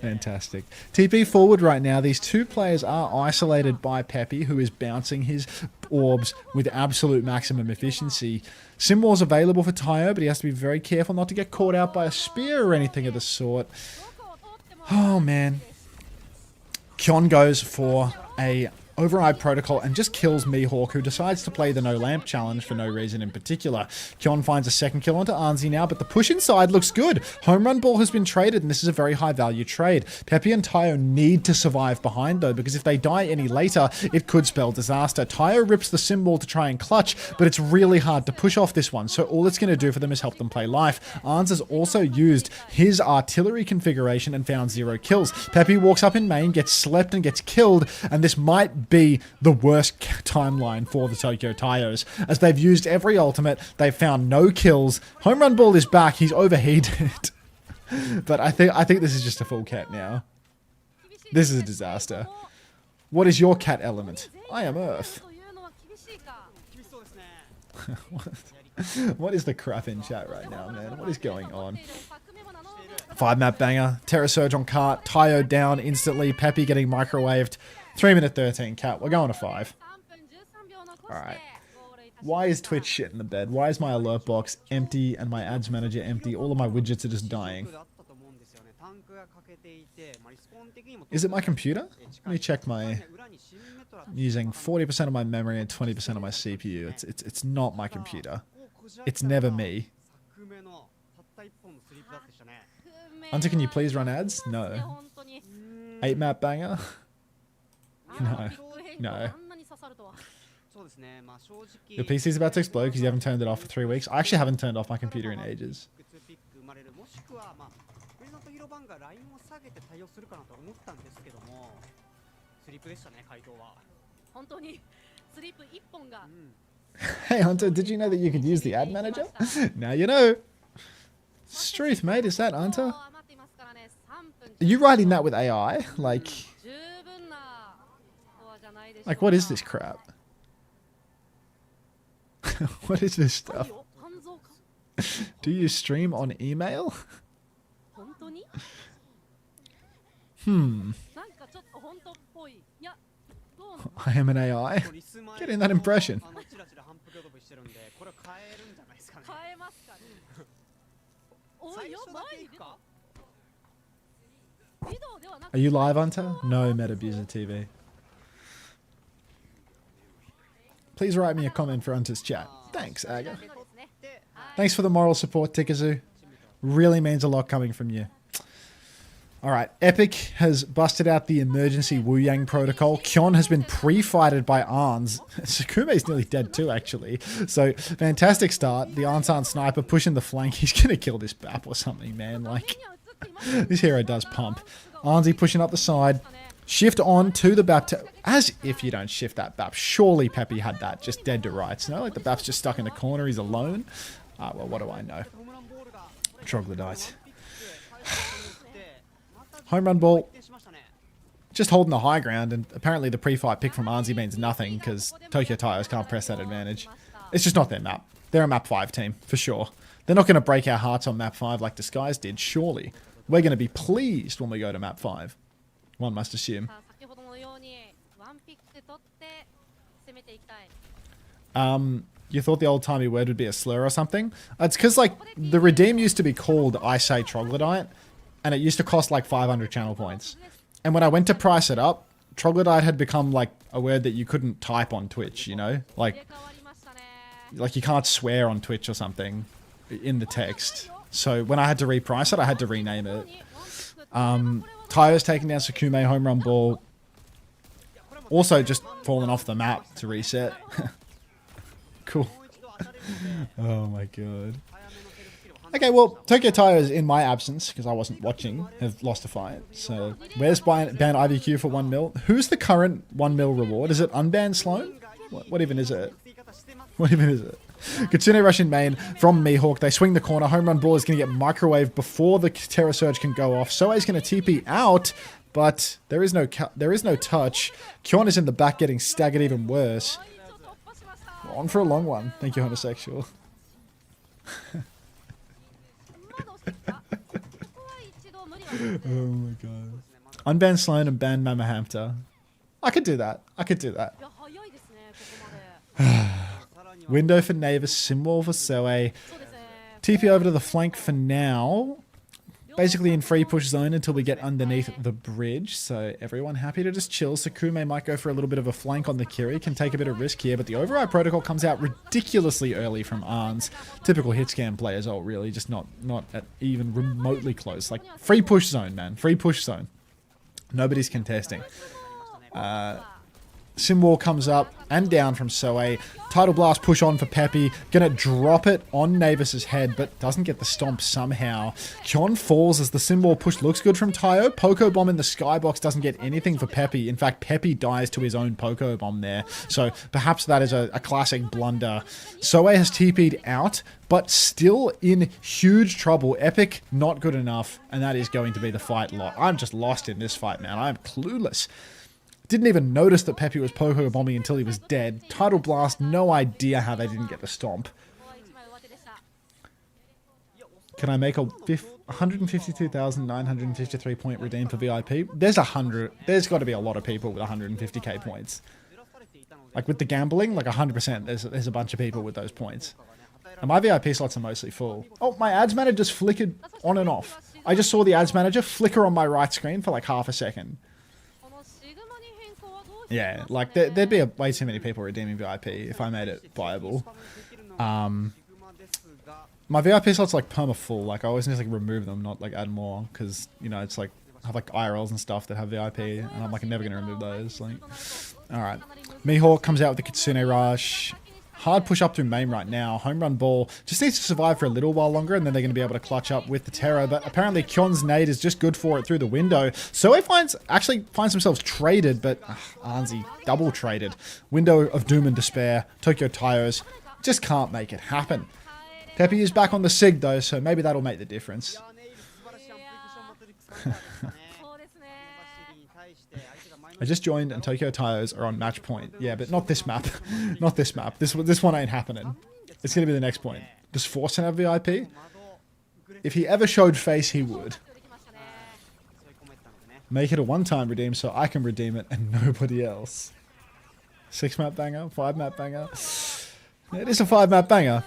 Fantastic. TP forward right now. These two players are isolated by Peppy, who is bouncing his orbs with absolute maximum efficiency. Simwall's available for Tayo, but he has to be very careful not to get caught out by a spear or anything of the sort. Oh, man. Kyon goes for a override protocol and just kills Mihawk, who decides to play the no lamp challenge for no reason in particular. Kyon finds a second kill onto Anzi now, but the push inside looks good. Home run ball has been traded, and this is a very high value trade. Peppy and Tayo need to survive behind though, because if they die any later, it could spell disaster. Tayo rips the symbol to try and clutch, but it's really hard to push off this one, so all it's going to do for them is help them play life. Arns has also used his artillery configuration and found 0 kills. Peppy walks up in main, gets slept and gets killed, and this might be the worst timeline for the Tokyo Tayos, as they've used every ultimate, they've found no kills. Home run ball is back, he's overheated. But I think this is just a full cat now. This is a disaster. What is your cat element? I am Earth. What is the crap in chat right now, man? What is going on? 5-map banger. Terra Surge on cart. Tayo down instantly. Peppy getting microwaved. 3-minute 13 cat. We're going to 5. Alright. Why is Twitch shit in the bed? Why is my alert box empty and my ads manager empty? All of my widgets are just dying. Is it my computer? Let me check my... I'm using 40% of my memory and 20% of my CPU. It's not my computer. It's never me. Unter, can you please run ads? No. 8-map banger? No. No. Your PC's about to explode because you haven't turned it off for 3 weeks. I actually haven't turned off my computer in ages. Hey Hunter, did you know that you could use the ad manager? Now you know. Struth, mate, is that Hunter? Are you writing that with AI? Like what is this crap? What is this stuff? Do you stream on email? I am an AI? Getting that impression. Are you live, Hunter? No, Metabuser TV. Please write me a comment for Hunter's chat. Thanks, Aga. Thanks for the moral support, Tikazu. Really means a lot coming from you. Alright, Epic has busted out the emergency Wu Yang protocol. Kyon has been pre-fighted by Arns. Sakume's nearly dead too, actually. So, fantastic start. The Arns sniper pushing the flank. He's gonna kill this BAP or something, man. Like, this hero does pump. Arnsy pushing up the side. Shift on to the BAP. As if you don't shift that BAP. Surely Peppy had that just dead to rights. No, like the BAP's just stuck in the corner. He's alone. Ah, well, what do I know? Troglodyte. Home run ball. Just holding the high ground, and apparently the pre-fight pick from Arnsy means nothing because Tokyo Tayos can't press that advantage. It's just not their map. They're a map 5 team, for sure. They're not going to break our hearts on map 5 like Disguise did, surely. We're going to be pleased when we go to map 5. One must assume. You thought the old-timey word would be a slur or something? It's because, like, the redeem used to be called I Say Troglodyte, and it used to cost, like, 500 channel points. And when I went to price it up, Troglodyte had become, like, a word that you couldn't type on Twitch, you know? Like you can't swear on Twitch or something in the text. So when I had to reprice it, I had to rename it. Tayo's taking down Sakume, home run ball. Also just falling off the map to reset. Cool. Oh my god. Okay, well, Tokyo Tires, in my absence, because I wasn't watching, have lost a fight. So, where's ban IVQ for 1 mil? Who's the current 1 mil reward? Is it unban Sloan? What even is it? What even is it? Kitsune rush in main from Mihawk. They swing the corner. Home run ball is going to get microwaved before the Terra Surge can go off. Soei's going to TP out, but there is no touch. Kyon is in the back getting staggered even worse. We're on for a long one. Thank you, homosexual. Oh my god. Unban Sloan and ban Mamahampta. I could do that. I could do that. Window for Navis, Simwall for Soei. TP over to the flank for now. Basically in free push zone until we get underneath the bridge. So everyone happy to just chill. Sakume might go for a little bit of a flank on the Kiri. Can take a bit of risk here. But the override protocol comes out ridiculously early from Arns. Typical hit scan players, oh really. Just not at even remotely close. Like free push zone, man. Free push zone. Nobody's contesting. Simwall comes up and down from Soei. Tidal Blast push on for Peppy. Gonna drop it on Navis's head, but doesn't get the stomp somehow. Kyon falls as the Simwall push looks good from Tayo. Poco Bomb in the skybox doesn't get anything for Peppy. In fact, Peppy dies to his own Poco Bomb there. So perhaps that is a classic blunder. Soei has TP'd out, but still in huge trouble. Epic, not good enough, and that is going to be the fight lot. I'm just lost in this fight, man. I'm clueless. Didn't even notice that Peppy was Poco bombing until he was dead. Tidal Blast, no idea how they didn't get the stomp. Can I make a 152,953 point redeem for VIP? There's got to be a lot of people with 150k points. Like with the gambling, like 100%, there's a bunch of people with those points. And my VIP slots are mostly full. Oh, my ads manager just flickered on and off. I just saw the ads manager flicker on my right screen for like half a second. Yeah, like there'd be way too many people redeeming VIP if I made it viable. My VIP slot's like perma full. Like I always need to like remove them, not like add more, because you know it's like I have like IRLs and stuff that have VIP, and I'm like never gonna remove those. Like, all right, Mihawk comes out with the Kitsune rush. Hard push up through main right now. Home run ball just needs to survive for a little while longer, and then they're going to be able to clutch up with the Terror. But apparently Kyon's nade is just good for it through the window. So he actually finds themselves traded, but Arnsy double traded. Window of doom and despair. Tokyo Tires just can't make it happen. Peppy is back on the SIG though, so maybe that'll make the difference. I just joined and Tokyo Tires are on match point. Yeah, but not this map. Not this map. This one ain't happening. It's going to be the next point. Does Forsen have VIP? If he ever showed face, he would. Make it a one-time redeem so I can redeem it and nobody else. 6-map banger? 5-map banger? It is a 5-map banger.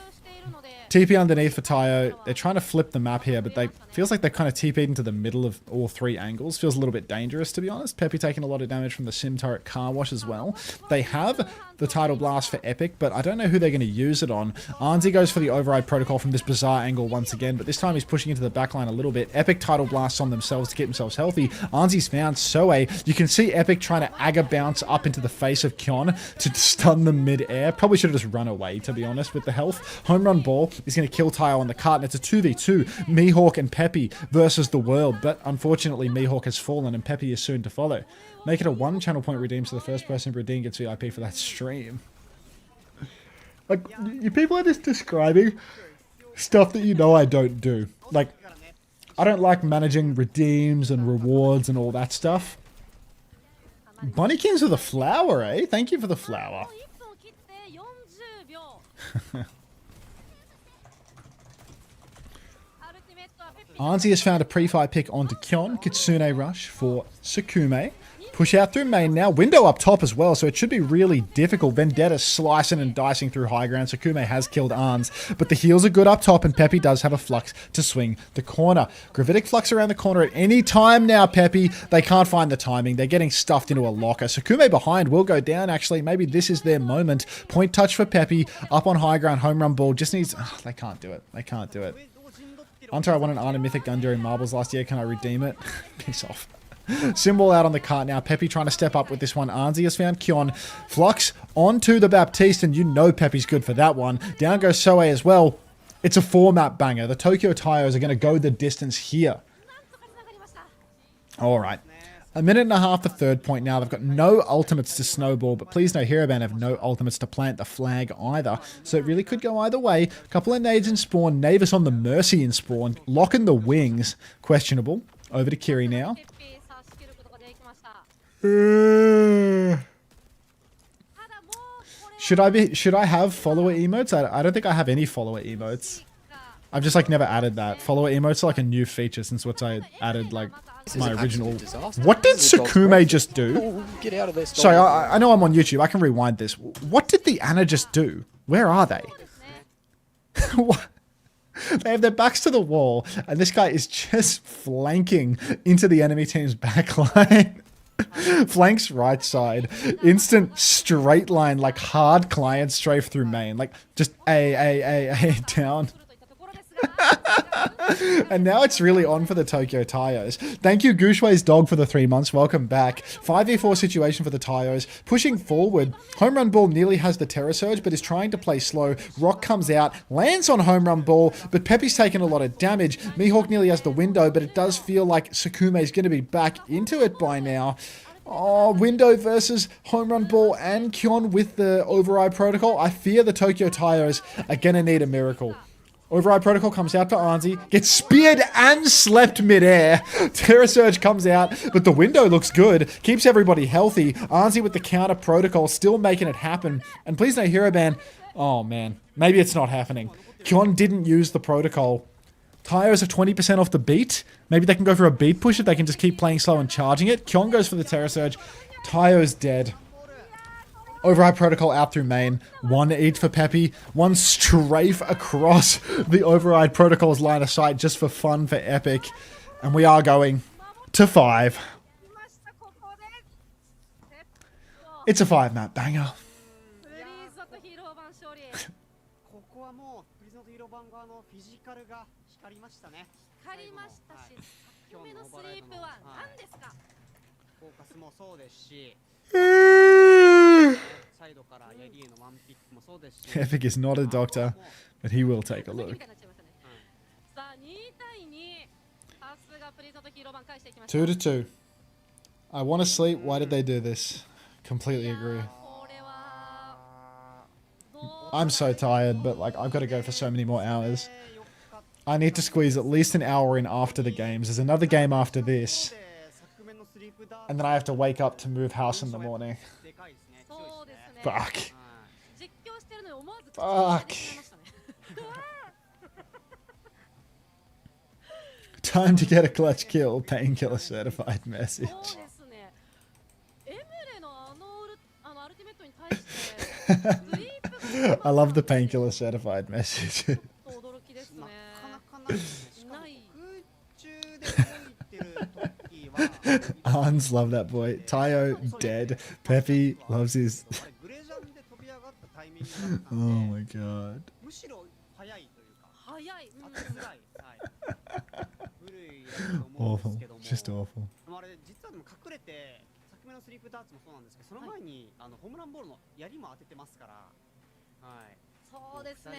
TP underneath for Tayo. They're trying to flip the map here, but feels like they kind of TP'd into the middle of all three angles. Feels a little bit dangerous, to be honest. Peppy taking a lot of damage from the Sim Turret car wash as well. They have the Tidal Blast for Epic, but I don't know who they're going to use it on. Arnsy goes for the Override Protocol from this bizarre angle once again, but this time he's pushing into the backline a little bit. Epic Tidal Blasts on themselves to keep themselves healthy. Arnsy's found Soei. You can see Epic trying to Aga bounce up into the face of Kyon to stun them mid-air. Probably should have just run away, to be honest, with the health. Home run ball is going to kill Tayo on the cart, and it's a 2v2. Mihawk and Peppy versus the world, but unfortunately Mihawk has fallen and Peppy is soon to follow. Make it a 1 channel point redeem so the first person to redeem gets VIP for that stream. Like, you people are just describing stuff that you know I don't do. Like, I don't like managing redeems and rewards and all that stuff. Bunnykins with a flower, eh? Thank you for the flower. Arnsy has found a pre-fight pick onto Kyon. Kitsune rush for Sakume. Push out through main now. Window up top as well, so it should be really difficult. Vendetta slicing and dicing through high ground. Sakume has killed Arns, but the heals are good up top, and Peppy does have a flux to swing the corner. Gravitic flux around the corner at any time now, Peppy. They can't find the timing. They're getting stuffed into a locker. Sakume behind will go down, actually. Maybe this is their moment. Point touch for Peppy. Up on high ground. Home run ball. Just needs... Oh, they can't do it. They can't do it. Unter, I won an Arna Mythic gun during Marbles last year. Can I redeem it? Piss off. Symbol out on the cart now. Peppy trying to step up with this one. Arnsy has found Kyon. Flux onto the Baptiste, and you know Peppy's good for that one. Down goes Soei as well. It's a 4-map banger. The Tokyo Tires are going to go the distance here. All right. A minute and a half for third point now. They've got no ultimates to snowball, but please know Hiraban have no ultimates to plant the flag either. So it really could go either way. A couple of nades in spawn. Navis on the Mercy in spawn. Locking the wings. Questionable. Over to Kiri now. Should I have follower emotes? I don't think I have any follower emotes. I've just like never added that. Follower emotes are like a new feature since what I added like my original. What did Sukume just do? Get out of there, Sorry, I know I'm on YouTube. I can rewind this. What did the Ana just do? Where are they? What? They have their backs to the wall, and this guy is just flanking into the enemy team's backline. Flanks right side. Instant straight line, like hard client strafe through main. Like just A down. And now it's really on for the Tokyo Tires. Thank you, Gushway's dog, for the 3 months. Welcome back. 5v4 situation for the Tires. Pushing forward. Home run ball nearly has the Terror Surge, but is trying to play slow. Rock comes out, lands on home run ball, but Pepe's taken a lot of damage. Mihawk nearly has the window, but it does feel like Sukume's going to be back into it by now. Oh, window versus home run ball and Kyon with the override protocol. I fear the Tokyo Tires are going to need a miracle. Override protocol comes out for Anzi, gets speared and slept midair. Terror Surge comes out, but the window looks good, keeps everybody healthy. Anzi with the counter protocol, still making it happen. And please no hero ban. Oh man, maybe it's not happening. Kyon didn't use the protocol. Tires are 20% off the beat. Maybe they can go for a beat push if they can just keep playing slow and charging it. Kyon goes for the Terror Surge. Tayo's dead. Override protocol out through main. One eat for Peppy. One strafe across the override protocol's line of sight just for fun for Epic. And we are going to 5. It's a 5-map banger. Epic is not a doctor, but he will take a look. 2-2. I want to sleep. Why did they do this? Completely agree. I'm so tired, but like I've got to go for so many more hours. I need to squeeze at least an hour in after the games. There's another game after this. And then I have to wake up to move house in the morning. Fuck. Fuck. Time to get a clutch kill. Painkiller certified message. I love the painkiller certified message. Hans love that boy. Tayo dead. Peppy loves his. Oh my god. Awful. Just awful. スリープダーツもそうなんですけど、その前にホームランボールの槍も当ててますから、はい。そうですね。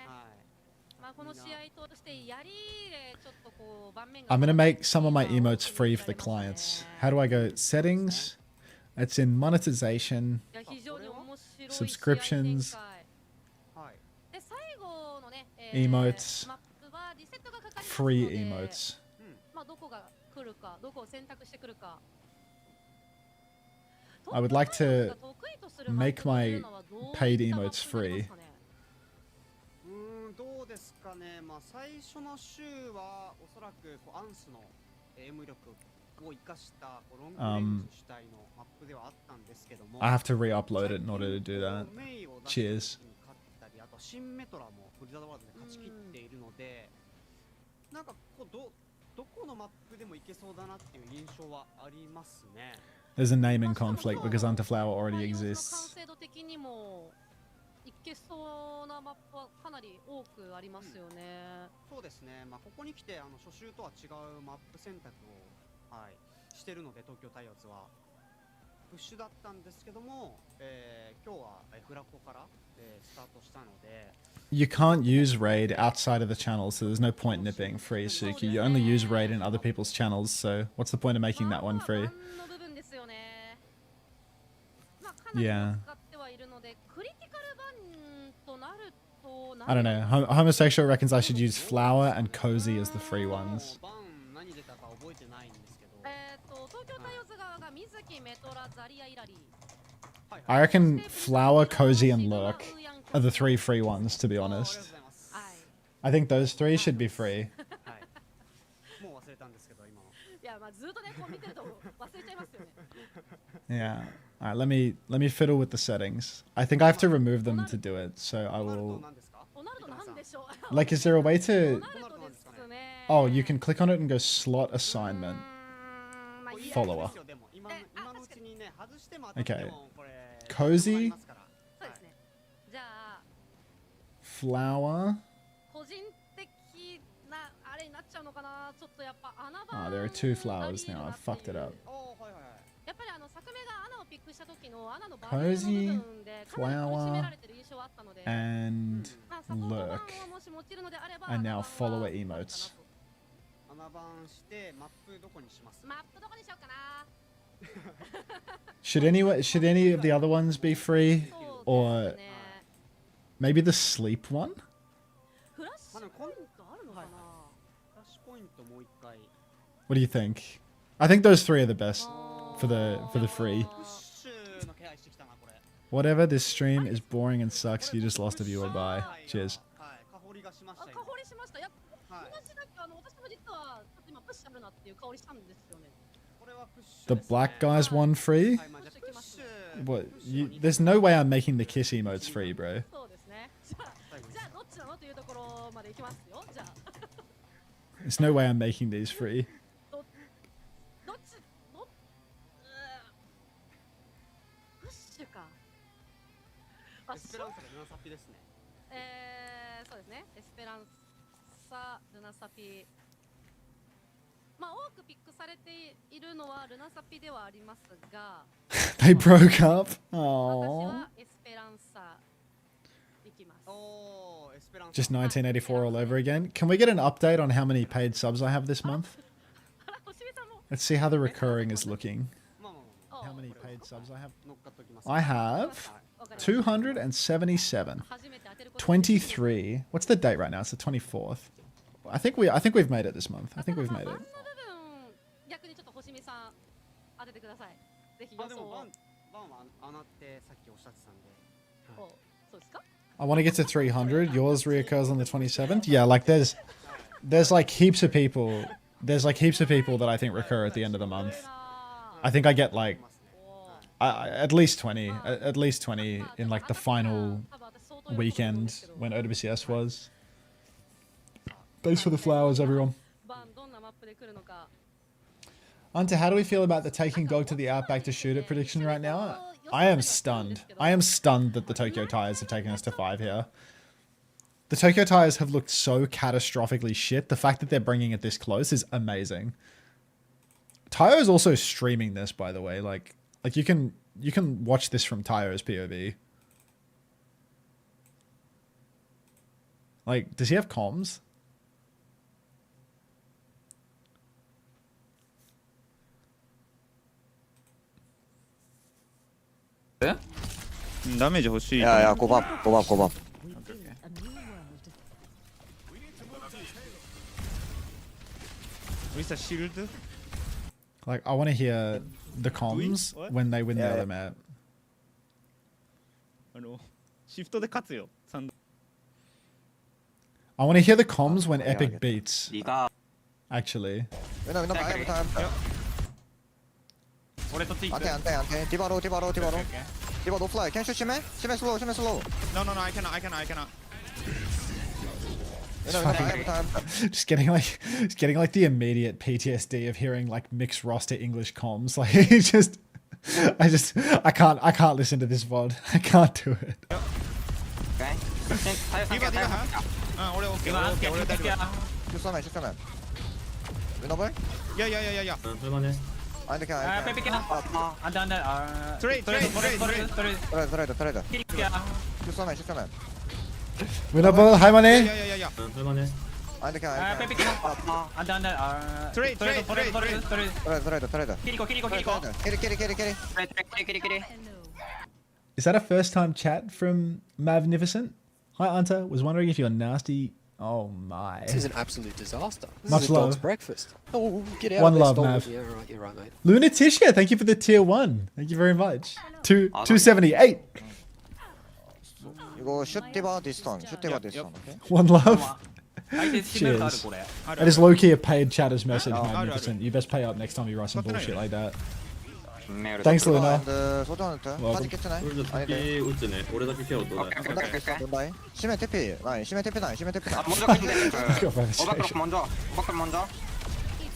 はい。まあこの試合として槍でちょっとこう盤面が I'm gonna make some of my emotes free for the clients. How do I go? Settings. It's in monetization. Subscriptions. Emotes. Free emotes. I would like to make my paid emotes free. どうですかね。まあ最初の週はおそらくアンスの M 力を生かしたロングレンジ主体のマップではあったんですけども。I have to re-upload it in order to do that. Cheers. あと新メトラもブリザードワールドで勝ち切っているので、なんかこうどこのマップでもいけそうだなっていう印象はありますね。There's a naming conflict because Unterflower already exists. いけそうなマップはかなり多くありますよね。そうですね。まあここに来て初週とは違うマップ選択をしてるので東京タイヤーズは。プッシュだったんですけども、今日はフラコから、スタートしたので。You can't use raid outside of the channel, so there's no point in it being free, Suki. You only use raid in other people's channels, so what's the point of making that one free? Yeah. I don't know. Homosexual reckons I should use flower and cozy as the free ones. I reckon flower, cozy, and lurk are the 3 free ones, to be honest. I think those 3 should be free. Yeah. Alright, let me fiddle with the settings. I think I have to remove them to do it, so I will... Like, is there a way to... Oh, you can click on it and go slot assignment. Follower. Okay. Cozy. Flower. Oh, there are 2 flowers now. I've fucked it up. Cozy, flower, and lurk. And now follower emotes. Should any of the other ones be free? Or maybe the sleep one? What do you think? I think those 3 are the best for the free. Whatever, this stream is boring and sucks. You just lost a viewer. Bye. Cheers. The black guy's one free? What? There's no way I'm making the kiss emotes free, bro. There's no way I'm making these free. They broke up. Oh. Just 1984 all over again. Can we get an update on how many paid subs I have this month? Let's see how the recurring is looking. How many paid subs I have? I have 277. 23. What's the date right now? It's the 24th. I think we've made it this month. I think we've made it. I want to get to 300. Yours reoccurs on the 27th. Yeah, like there's like heaps of people. There's like heaps of people that I think recur at the end of the month. I think I get like at least 20. At least 20 in like the final weekend when OWCS was. Thanks for the flowers, everyone. Unter, how do we feel about the taking dog to the outback to shoot it prediction right now? I am stunned. I am stunned that the Tokyo Tires have taken us to 5 here. The Tokyo Tires have looked so catastrophically shit. The fact that they're bringing it this close is amazing. Tayo is also streaming this, by the way. Like you can watch this from Tayo's POV. Like, does he have comms? 네? ダメージ欲しい。야야 고밥. With a shield? Like, I want to hear the comms when they win the other map. シフトで勝つよ。I want to hear the comms when Epic beats. Actually. Winner buy time. 안돼. 디바로. 디바 no fly. Can you shoot me? Shoot me slow. No, I cannot. Just getting like the immediate PTSD of hearing like mixed roster English comms. Like it's just I can't listen to this VOD. I can't do it. 디바.俺オッケー。Shoot me. Winner boy? Yeah. 아니 그냥 아, 그냥 빼빼게. 안돼 안돼. 아. 트레이드. 트레이드 킬이야. 슈서맨 Winner ball, 할만해. 야야야야. 할만해. 아니 그냥 아, 빼빼게. 안돼 안돼. 아. 트레이드. 트레이드 킬이고. 캐리 Is that a first time chat from Magnificent? Hi, Unter. Was wondering if you're nasty. Oh my. This is an absolute disaster. This Much is a dog's love. breakfast. Oh, get out One of there, love, stolen. Mav. Yeah, right, you're right, mate. Lunaticia, thank you for the tier 1. Thank you very much. 278. 이거 슛 디바 디스턴 오케이? One love. 아이템 심을 가르 Cheers. 고래. That is low-key a paid chatter's message, Oh. Magnificent. You best pay up next time you write some What the bullshit hell? like that. Thanks, Luna. 소전한테 Welcome. 파지 캐치네 우리도 잡기 우즈네. 오래 잡기 케어 또. 논다이 심해 태피 나이 심해 태피 나이 God, by the station.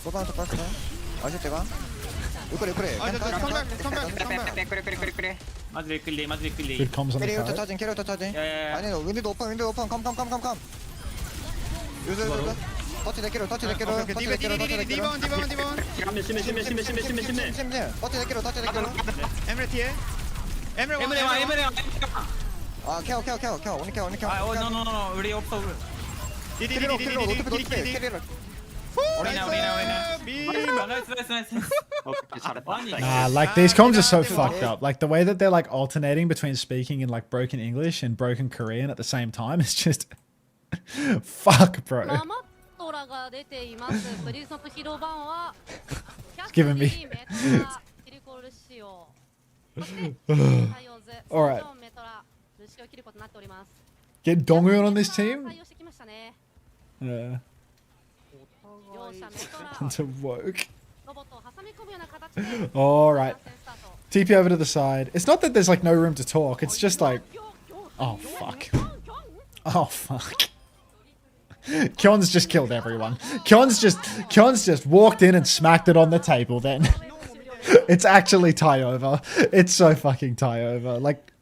소전한테 빠졌어 아실 때가 우크리 마드리 끌리. Good comms on the 캐리어터 card. 차진 야야야. 아니 윈디도 오픈 컴 유즈 터치 내키로 터치 디바 에메레티에. 에메레 와. 아 케어 오니 케어 아, 노. 우리 없어. 캐리로 캐리로 우리나. 나이스. 아니. Nah, like these comms are so fucked up. Like the way that they're like alternating between speaking in like broken English and broken Korean at the same time is just fuck, bro. ママトラが出ています。プリズム広場は giving me- キャッチメトラキリコルシオ。そしてタイオーズ Alright. ソンメトラルシオを切ることになっております。 Get Donghyun on this team? 対応してきましたね。 Yeah. 両者メトラ To woke. ロボットを挟み込むような形で Alright. スタート。 TP over to the side. It's not that there's like no room to talk. It's just like, oh fuck. Oh fuck. Kion's just killed everyone. Kion's just walked in and smacked it on the table then. It's actually tie over. It's so fucking tie over. Like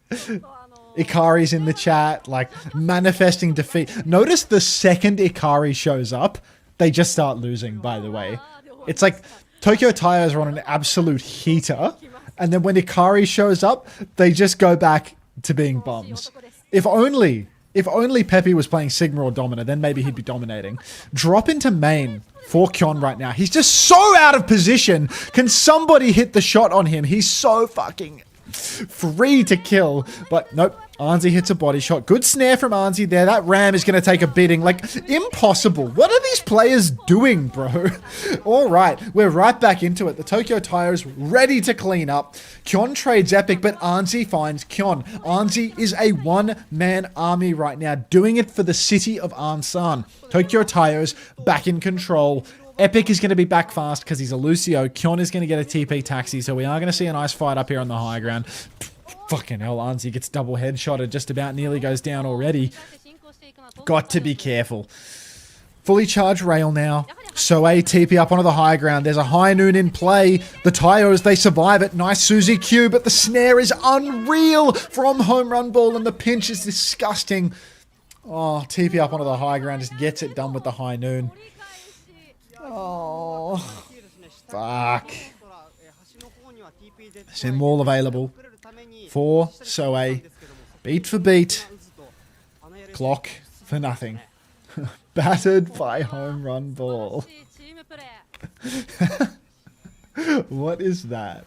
Ikari's in the chat, like manifesting defeat. Notice the second Ikari shows up, they just start losing, by the way. It's like Tokyo Tires are on an absolute heater, and then when Ikari shows up, they just go back to being bums. If only Pepe was playing Sigma or Domina, then maybe he'd be dominating. Drop into main for Kion right now. He's just so out of position. Can somebody hit the shot on him? He's so fucking free to kill. But nope, Anzi hits a body shot. Good snare from Anzi there. That Ram is going to take a beating. Like, impossible. What are these players doing, bro? All right, we're right back into it. The Tokyo Tires ready to clean up. Kion trades Epic, but Anzi finds Kion. Anzi is a one-man army right now, doing it for the city of Ansan. Tokyo Tires back in control. Epic is going to be back fast because he's a Lucio. Kion is going to get a TP taxi, so we are going to see a nice fight up here on the high ground. Fucking hell, Anzi gets double headshotted, just about nearly goes down already. Got to be careful. Fully charged rail now. So a TP up onto the high ground. There's a high noon in play. The Tyos, they survive it. Nice Suzy Q, but the snare is unreal from Home Run Ball, and the pinch is disgusting. Oh, TP up onto the high ground just gets it done with the high noon. Oh, fuck. Sim wall available for Soe. Beat for beat. Clock for nothing. Battered by Home Run Ball. チームプレー。 What is that?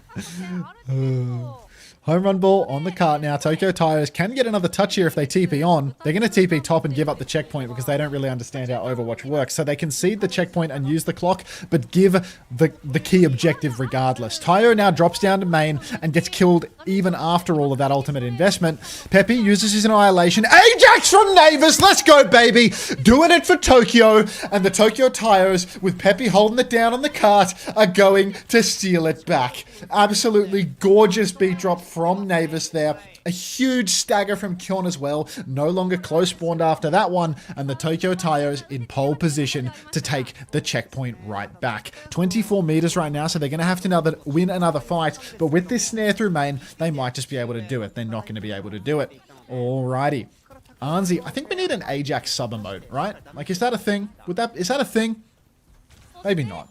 Home Run Ball on the cart now. Tokyo Tires can get another touch here if they TP on. They're going to TP top and give up the checkpoint because they don't really understand how Overwatch works. So they concede the checkpoint and use the clock, but give the key objective regardless. Tayo now drops down to main and gets killed even after all of that ultimate investment. Pepe uses his annihilation. Ajax from Navis! Let's go, baby! Doing it for Tokyo. And the Tokyo Tires, with Pepe holding it down on the cart, are going to steal it back. Absolutely gorgeous beat drop from Navis there. A huge stagger from Kion as well. No longer close spawned after that one. And the Tokyo Tires in pole position to take the checkpoint right back. 24 meters right now, so they're going to have to win another fight. But with this snare through main, they might just be able to do it. They're not going to be able to do it. Alrighty. Anzi, I think we need an Ajax sub emote, right? Like, is that a thing? Is that a thing? Maybe not.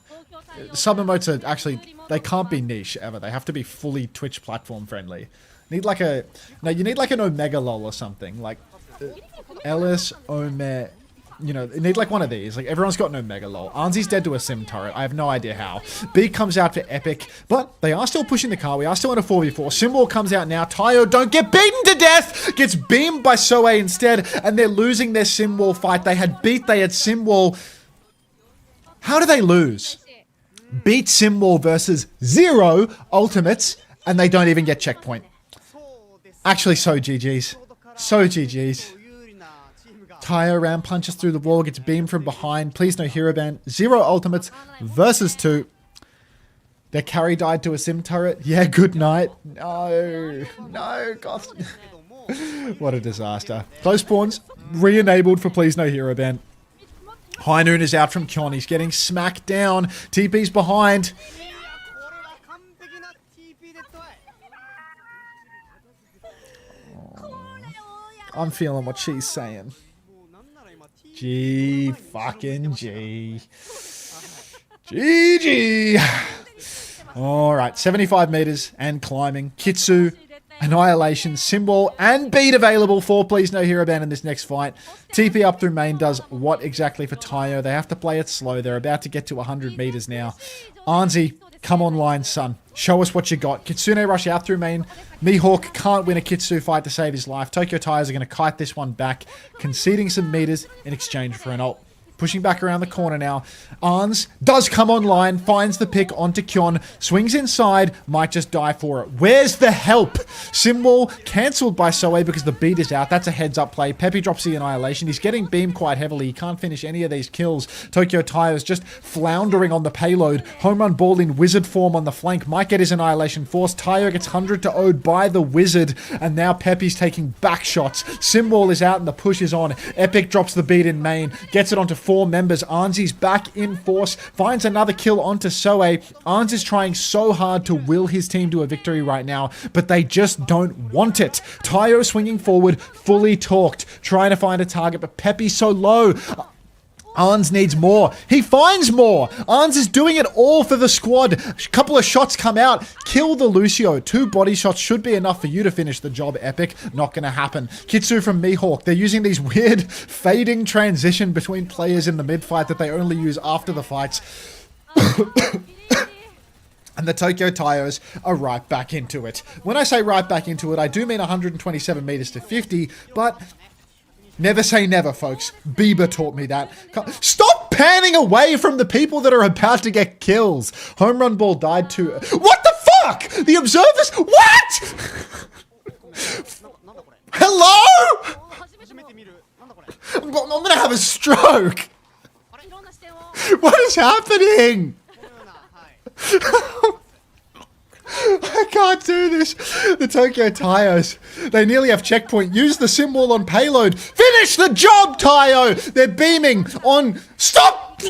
sub emotes are actually, they can't be niche ever. They have to be fully Twitch platform friendly. Need like a, no, you need like an Omega lol or something. Like Ellis, Ome, you know, you need like one of these. Like everyone's got an Omega lol. Arnzi's dead to a sim turret. I have no idea how. B comes out for Epic, but they are still pushing the car. We are still in a 4v4. Symbol comes out now. Tayo don't get beaten to death. Gets beamed by Soe instead, and they're losing their sim wall fight. They had sim wall. How do they lose? Beat sim wall versus 0 ultimates, and they don't even get checkpoint. Actually, so GG's. So GG's. Tayo round punches through the wall, gets beamed from behind. Please no hero ban. 0 ultimates versus 2. Their carry died to a sim turret. Yeah, good night. No. No, God. What a disaster. Close spawns. Re-enabled for please no hero ban. High Noon is out from Kyon. He's getting smacked down. TP's behind. I'm feeling what she's saying. G fucking G. GG. Alright, 75 meters and climbing. Kitsu, Annihilation, Symbol, and Beat available for please no hero ban in this next fight. TP up through main does what exactly for Tayo? They have to play it slow. They're about to get to 100 meters now. Arnzi, come online, son. Show us what you got. Kitsune rush out through main. Mihawk can't win a Kitsu fight to save his life. Tokyo Tires are going to kite this one back, conceding some meters in exchange for an ult. Pushing back around the corner now. Arns does come online, finds the pick onto Kyon, swings inside, might just die for it. Where's the help? Symbol cancelled by Soe because the beat is out. That's a heads up play. Peppy drops the Annihilation. He's getting beamed quite heavily. He can't finish any of these kills. Tokyo Tires just floundering on the payload. Home run ball in wizard form on the flank. Might get his Annihilation forced. Tayo gets 100 to ode by the wizard. And now Peppy's taking back shots. Symbol is out and the push is on. Epic drops the beat in main. Gets it onto 4 members. Arnzi's back in force. Finds another kill onto Soe. Arns is trying so hard to will his team to a victory right now, but they just don't want it. Tayo swinging forward, fully talked, trying to find a target, but Peppy's so low. Arns needs more. He finds more. Arns is doing it all for the squad. A couple of shots come out. Kill the Lucio. 2 body shots should be enough for you to finish the job, Epic. Not going to happen. Kitsu from Mihawk. They're using these weird fading transition between players in the mid-fight that they only use after the fights. And the Tokyo Tires are right back into it. When I say right back into it, I do mean 127 meters to 50, but never say never, folks. Bieber taught me that. Stop panning away from the people that are about to get kills. Home run ball died to... What the fuck? The observers... What? Hello? I'm gonna have a stroke. What is happening? I can't do this. The Tokyo Tires, they nearly have checkpoint. Use the symbol on payload. Finish the job, Tayo. They're beaming on... Stop!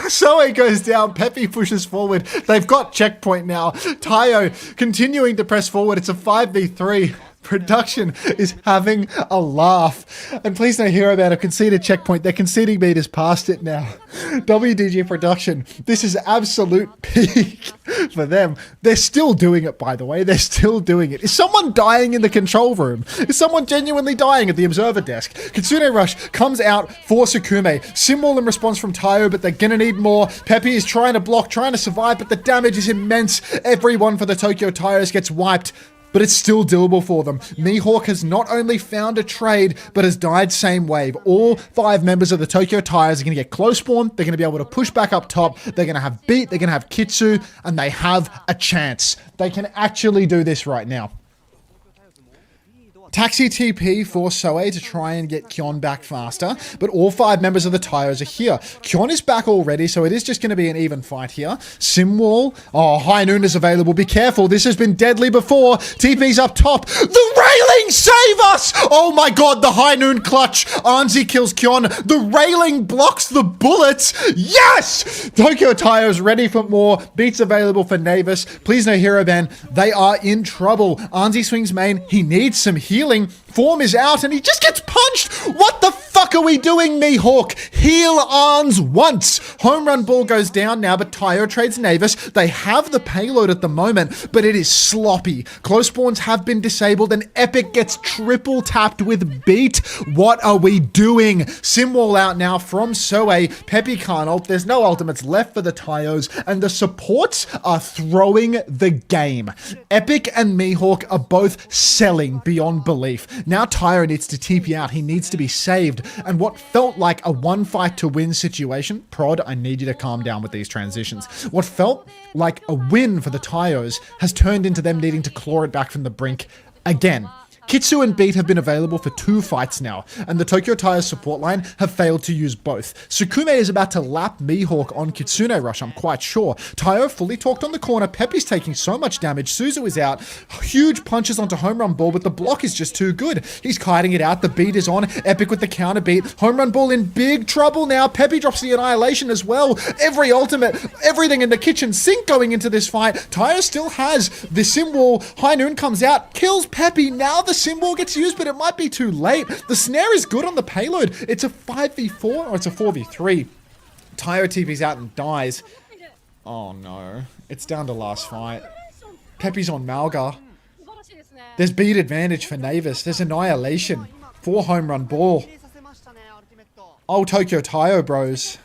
Soe goes down. Peppy pushes forward. They've got checkpoint now. Tayo continuing to press forward. It's a 5v3. Production is having a laugh. And please no hero ban have conceded checkpoint. They're conceding meters past it now. WDG Production, this is absolute peak for them. They're still doing it, by the way. They're still doing it. Is someone dying in the control room? Is someone genuinely dying at the observer desk? Kitsune Rush comes out for Sukume. Symbol in response from Tayo, but they're gonna need more. Peppy is trying to block, trying to survive, but the damage is immense. Everyone for the Tokyo Tires gets wiped. But it's still doable for them. Mihawk has not only found a trade, but has died same wave. All 5 members of the Tokyo Tires are going to get close spawn. They're going to be able to push back up top. They're going to have beat. They're going to have Kitsu. And they have a chance. They can actually do this right now. Taxi TP for Soe to try and get Kyon back faster, but all 5 members of the Tires are here. Kyon is back already, so it is just going to be an even fight here. Simwall, oh, High Noon is available. Be careful, this has been deadly before. TP's up top. The railing, save us! Oh my god, the High Noon clutch. Arnzi kills Kyon. The railing blocks the bullets. Yes! Tokyo Tires ready for more. Beats available for Navis. Please no hero ban. They are in trouble. Arnzi swings main. He needs some healing. Form is out and he just gets punched. What the fuck are we doing, Mihawk? Heal Arns once. Home run ball goes down now, but Tayo trades Navis. They have the payload at the moment, but it is sloppy. Close spawns have been disabled and Epic gets triple tapped with beat. What are we doing? Simwall out now from Soe. Peppy can't ult. There's no ultimates left for the Tayos, and the supports are throwing the game. Epic and Mihawk are both selling beyond belief. Now Tayo needs to TP out. He needs to be saved. And what felt like a one fight to win situation, Prod, I need you to calm down with these transitions. What felt like a win for the Tayos has turned into them needing to claw it back from the brink again. Kitsu and Beat have been available for 2 fights now, and the Tokyo Tires support line have failed to use both. Sukume is about to lap Mihawk on Kitsune Rush, I'm quite sure. Tayo fully talked on the corner, Peppy's taking so much damage, Suzu is out, huge punches onto Home Run Ball, but the block is just too good. He's kiting it out, the beat is on, Epic with the counter beat, Home Run Ball in big trouble now, Peppy drops the Annihilation as well, every ultimate, everything in the kitchen sink going into this fight. Tayo still has the Simwall, High Noon comes out, kills Peppy, now the Simwall gets used, but it might be too late. The snare is good on the payload. It's a 5v4 or it's a 4v3. Tayo TP's out and dies. Oh no. It's down to last fight. Peppy's on Malga. There's beat advantage for Navis. There's Annihilation for Home Run Ball. Oh, Tokyo Tayo bros.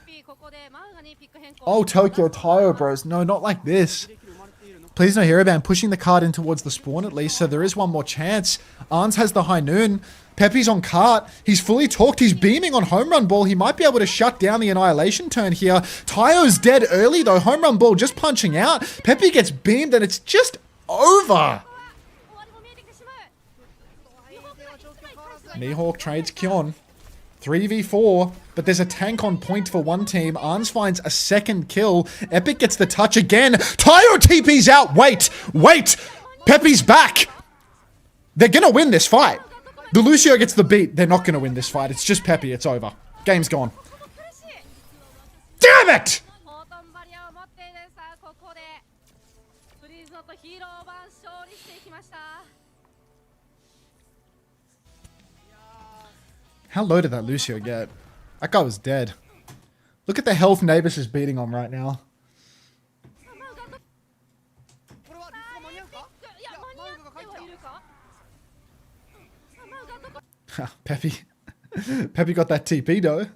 Oh, Tokyo Tayo bros. No, not like this. Please no hero ban, pushing the card in towards the spawn at least, so there is one more chance. Arns has the High Noon. Peppy's on cart. He's fully talked. He's beaming on Home Run Ball. He might be able to shut down the Annihilation turn here. Tayo's dead early though. Home Run Ball just punching out. Peppy gets beamed and it's just over. Mihawk trades Kyon. 3v4, but there's a tank on point for one team. Arns finds a second kill. Epic gets the touch again. Tayo TP's out. Wait. Peppy's back. They're gonna win this fight. The Lucio gets the beat. They're not gonna win this fight. It's just Peppy. It's over. Game's gone. Damn it! How low did that Lucio get? That guy was dead. Look at the health Navis is beating on right now. Peppy. Peppy got that TP though.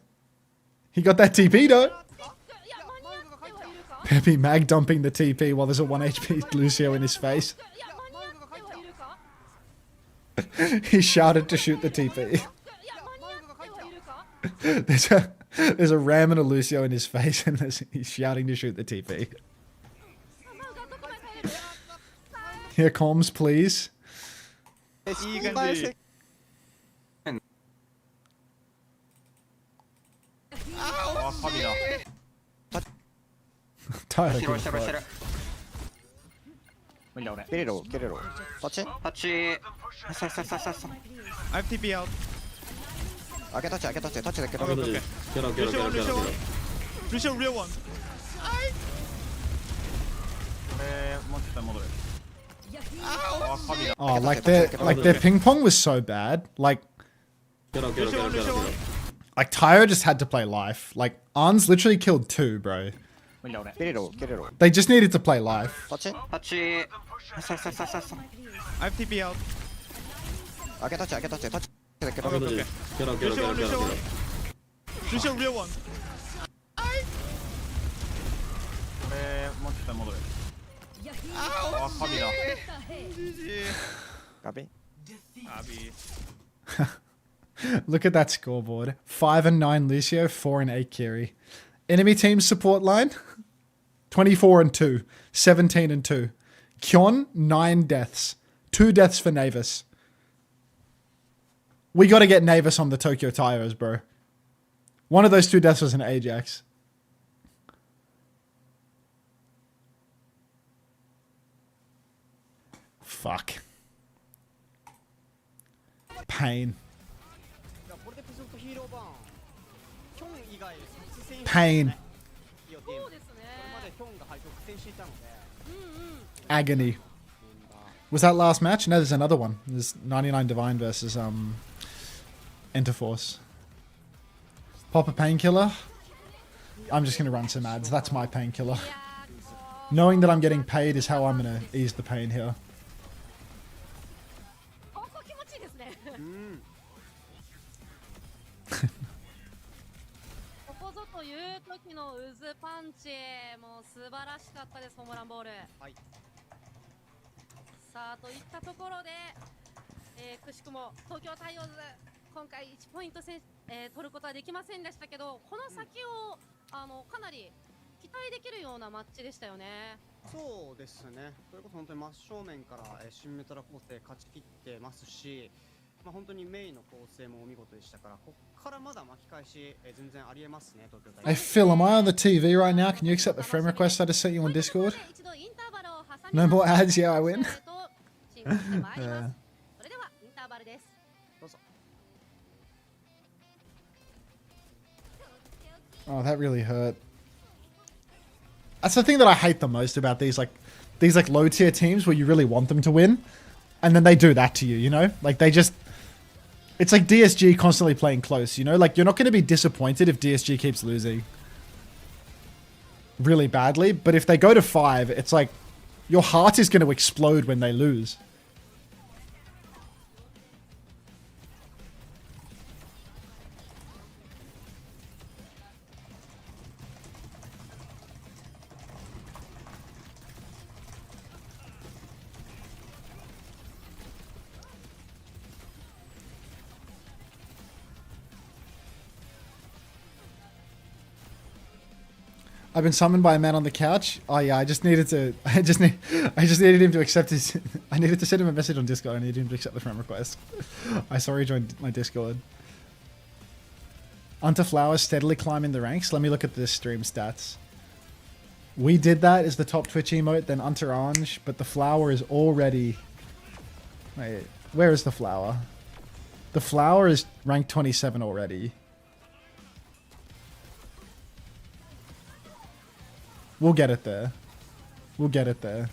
He got that TP though. Peppy mag dumping the TP while there's a 1 HP Lucio in his face. He shouted to shoot the TP. There's a ram and a Lucio in his face and he's shouting to shoot the TP. Here comms, please. Tyler gives a fuck. Get it all. Touch it. I have TP out. I can touch it. Touch it. Get out. Lucio, real one. Oh, like their ping pong was so bad. Like Tayo just had to play life. Like Arns literally killed 2, bro. Get it all. They just needed to play life. Touch it. I have TP out. I can touch it. Touch it. Lucio, real one. Copy. Look at that scoreboard. 5 and 9 Lucio, 4 and 8 Kiri. Enemy team support line 24 and 2, 17 and 2. Kyon 9 deaths. 2 deaths for Navis. We got to get Navis on the Tokyo Tires, bro. One of those 2 deaths was an Ajax. Fuck. Pain. Pain. Agony. Was that last match? No, there's another one. There's 99 Divine versus Enter Force. Pop a painkiller. I'm just gonna run some ads. That's my painkiller. いやー Knowing that I'm getting paid is how I'm gonna ease the pain here. ここ気持ちいいですね。ここぞという時の渦パンチ、もう素晴らしかったです、ホームランボール。はい。さあといったところで、くしくも東京タイオーズ今回1ポイント取ることはできませんでしたけど、この先をかなり期待できるようなマッチでしたよね。そうですね。それこそ本当に真正面から新メトラ構成勝ち切ってますし、まあ本当にメインの構成もお見事でしたから、ここからまだ巻き返し全然ありえますね、東京タイ Hey Phil, am I on the TV right now? Can you accept the friend request I just sent you on Discord? 一度インターバルを挟み No more ads, yeah, I win. 進行してまいります。それではインターバルです。どうぞ。 Oh, that really hurt. That's the thing that I hate the most about these low tier teams where you really want them to win, and then they do that to you, you know? Like they just, it's like DSG constantly playing close, you know? Like you're not going to be disappointed if DSG keeps losing really badly, but if they go to 5, it's like your heart is going to explode when they lose. I've been summoned by a man on the couch. Oh yeah, I just needed him to accept his. I needed to send him a message on Discord. I needed him to accept the friend request. I saw he joined my Discord. Unter Flowers steadily climbing the ranks. Let me look at the stream stats. We did that as the top Twitch emote, then Unter Orange, but the flower is already. Wait, where is the flower? The flower is ranked 27 already. We'll get it there. We'll get it there.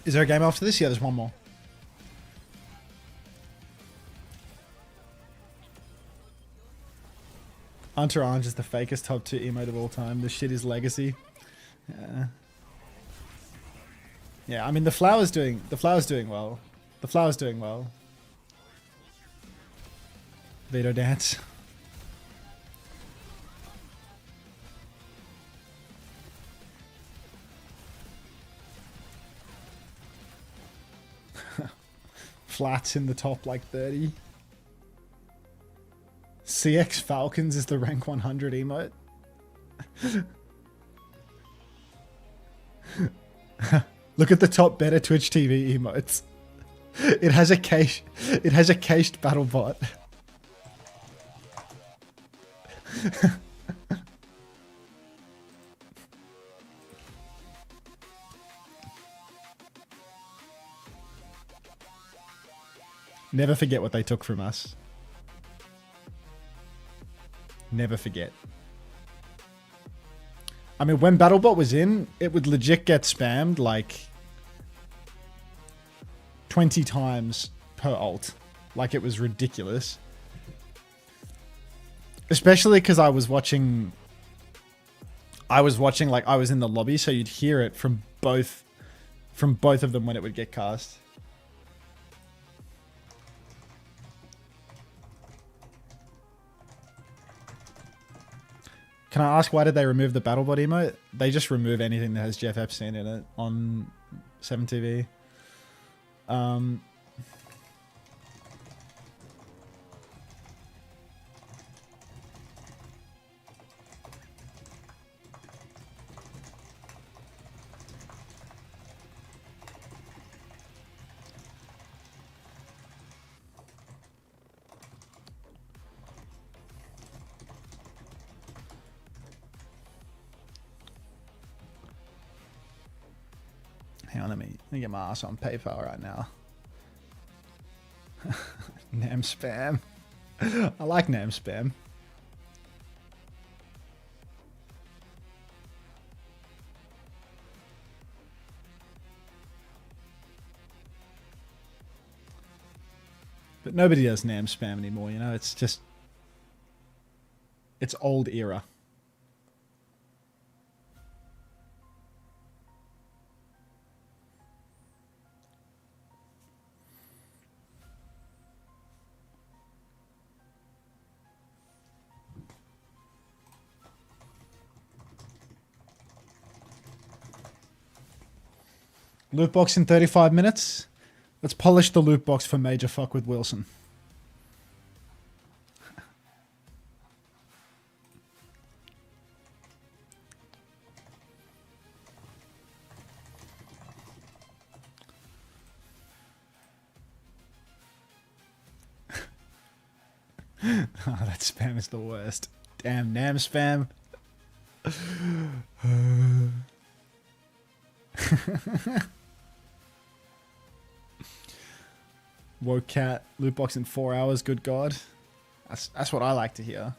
Is there a game after this? Yeah, there's one more. Unter Orange is the fakest top 2 emote of all time. This shit is legacy. Yeah. Yeah, I mean the flower's doing well. The flower's doing well. Veto dance. Flats in the top like 30. CX Falcons is the rank 100 emote. Look at the top better Twitch TV emotes. It has a cached battle bot. Never forget what they took from us. Never forget. I mean, when BattleBot was in, it would legit get spammed like 20 times per ult. Like, it was ridiculous. Especially because I was watching, like, I was in the lobby, so you'd hear it from both of them when it would get cast. Can I ask why did they remove the BattleBot emote? They just remove anything that has Jeff Epstein in it on 7TV. Hang on, let me get my ass on PayPal right now. Nam spam. I like Nam spam. But nobody does Nam spam anymore, you know? It's just... It's old era. Loot box in 35 minutes. Let's polish the loot box for Major Fuck with Wilson. Oh, that spam is the worst. Damn, Nam spam. Woke cat, loot box in 4 hours, good God. That's what I like to hear.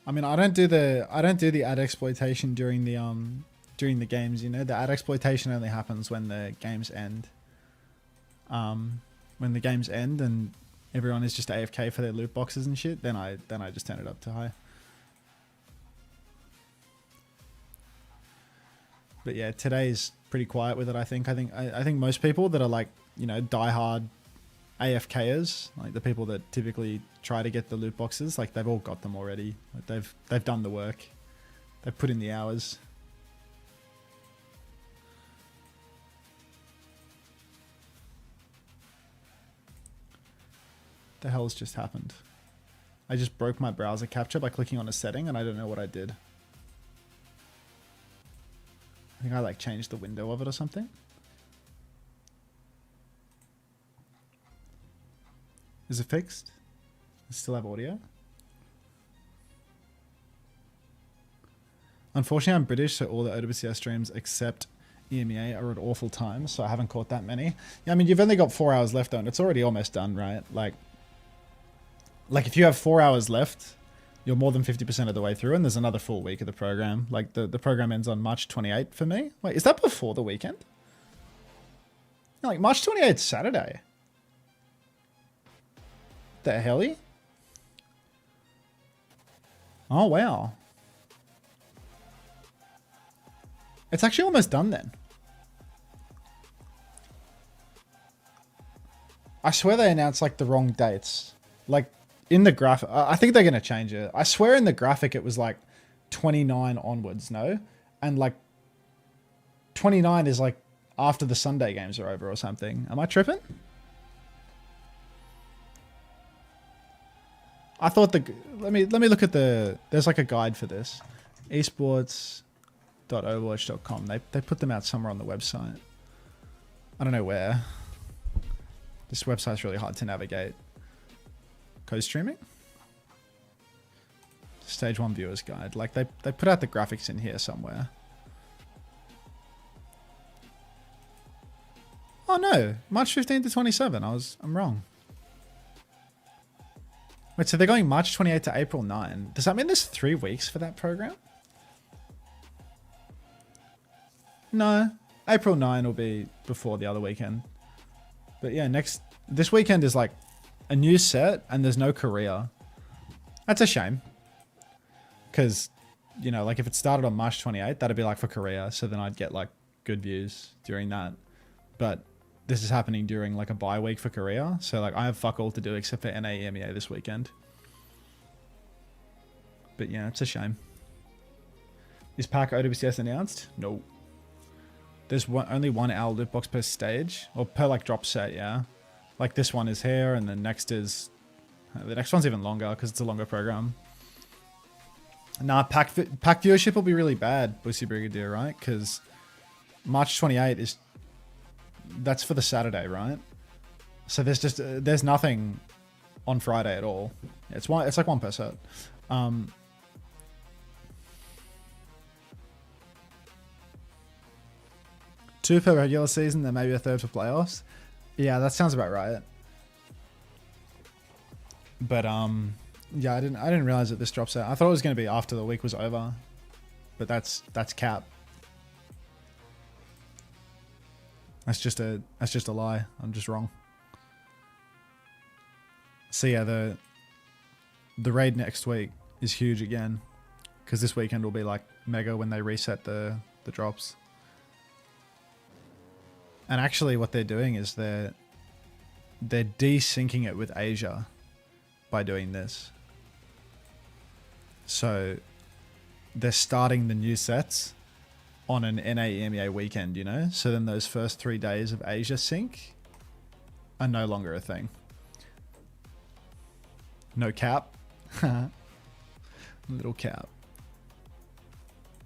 I mean, I don't do the ad exploitation during the games, you know. The ad exploitation only happens when the games end. When the games end and everyone is just AFK for their loot boxes and shit, then I just turn it up to high. But yeah, today's pretty quiet with it, I think. I think most people that are like, you know, diehard AFKers, like the people that typically try to get the loot boxes, like they've all got them already. Like they've done the work. They've put in the hours. The hell's just happened? I just broke my browser capture by clicking on a setting and I don't know what I did. I think I like changed the window of it or something. Is it fixed? I still have audio? Unfortunately, I'm British, so all the OWCS streams except EMEA are at awful times, so I haven't caught that many. Yeah, I mean, you've only got 4 hours left though, and it's already almost done, right? Like if you have 4 hours left, you're more than 50% of the way through, and there's another full week of the program. Like, the program ends on March 28th for me. Wait, is that before the weekend? No, like, March 28th Saturday. The helly? Oh, wow. It's actually almost done then. I swear they announced, like, the wrong dates. Like, in the graphic, I think they're going to change it. I swear in the graphic it was, like, 29 onwards, no? And, like, 29 is, like, after the Sunday games are over or something. Am I tripping? I thought let me look at there's like a guide for this. esports.overwatch.com. They put them out somewhere on the website. I don't know where. This website's really hard to navigate. Co-streaming? Stage 1 viewers guide. Like they put out the graphics in here somewhere. Oh no, March 15 to 27. I'm wrong. Wait, so they're going March 28 to April 9. Does that mean there's 3 weeks for that program? No. April 9 will be before the other weekend. But yeah, this weekend is like a new set and there's no Korea. That's a shame. Because, you know, like if it started on March 28, that'd be like for Korea. So then I'd get like good views during that. But this is happening during like a bye week for Korea. So like I have fuck all to do except for NA EMEA this weekend. But yeah, it's a shame. Is Pack OWCS announced? No. there's only one hour loot box per stage, or per like drop set, yeah. Like this one is here, and the next is, the next one's even longer because it's a longer program. Nah, pack viewership will be really bad, Bussy Brigadier, right? Because March 28 is, that's for the Saturday, right? So there's nothing on Friday at all. It's like one per set. Two per regular season, then maybe a third for playoffs. Yeah, that sounds about right. But yeah, I didn't realize that this drops out. I thought it was going to be after the week was over, but that's cap. That's just a lie. I'm just wrong. So yeah, the raid next week is huge again, because this weekend will be like mega when they reset the drops. And actually what they're doing is they're desyncing it with Asia by doing this. So they're starting the new sets on an NA EMEA weekend, you know? So then those first 3 days of Asia sync are no longer a thing. No cap. Little cap.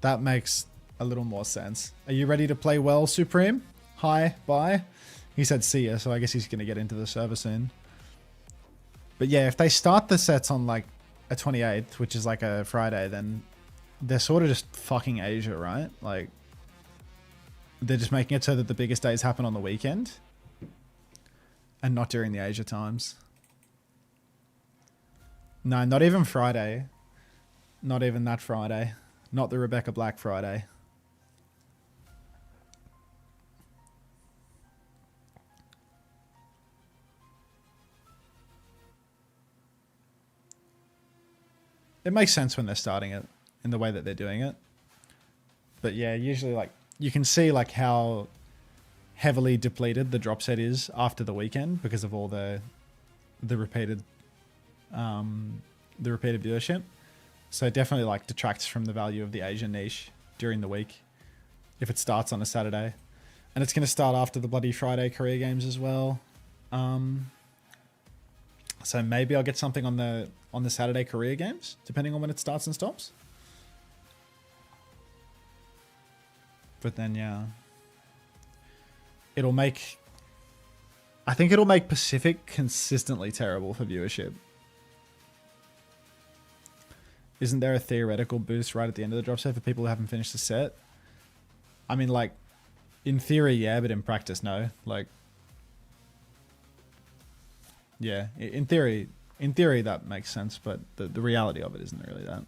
That makes a little more sense. Are you ready to play well, Supreme? Hi, bye. He said see ya, so I guess he's going to get into the server soon. But yeah, if they start the sets on like a 28th, which is like a Friday, then they're sort of just fucking Asia, right? Like, they're just making it so that the biggest days happen on the weekend and not during the Asia times. No, not even Friday. Not even that Friday. Not the Rebecca Black Friday. It makes sense when they're starting it in the way that they're doing it. But yeah, usually like you can see like how heavily depleted the drop set is after the weekend because of all the repeated viewership. So it definitely like detracts from the value of the Asian niche during the week if it starts on a Saturday. And it's going to start after the bloody Friday Korea games as well. So maybe I'll get something on the Saturday Korea games, depending on when it starts and stops. But then, yeah. I think it'll make Pacific consistently terrible for viewership. Isn't there a theoretical boost right at the end of the drop set for people who haven't finished the set? I mean, like, in theory, yeah, but in practice, no. Like, yeah, in theory that makes sense, but the reality of it isn't really that.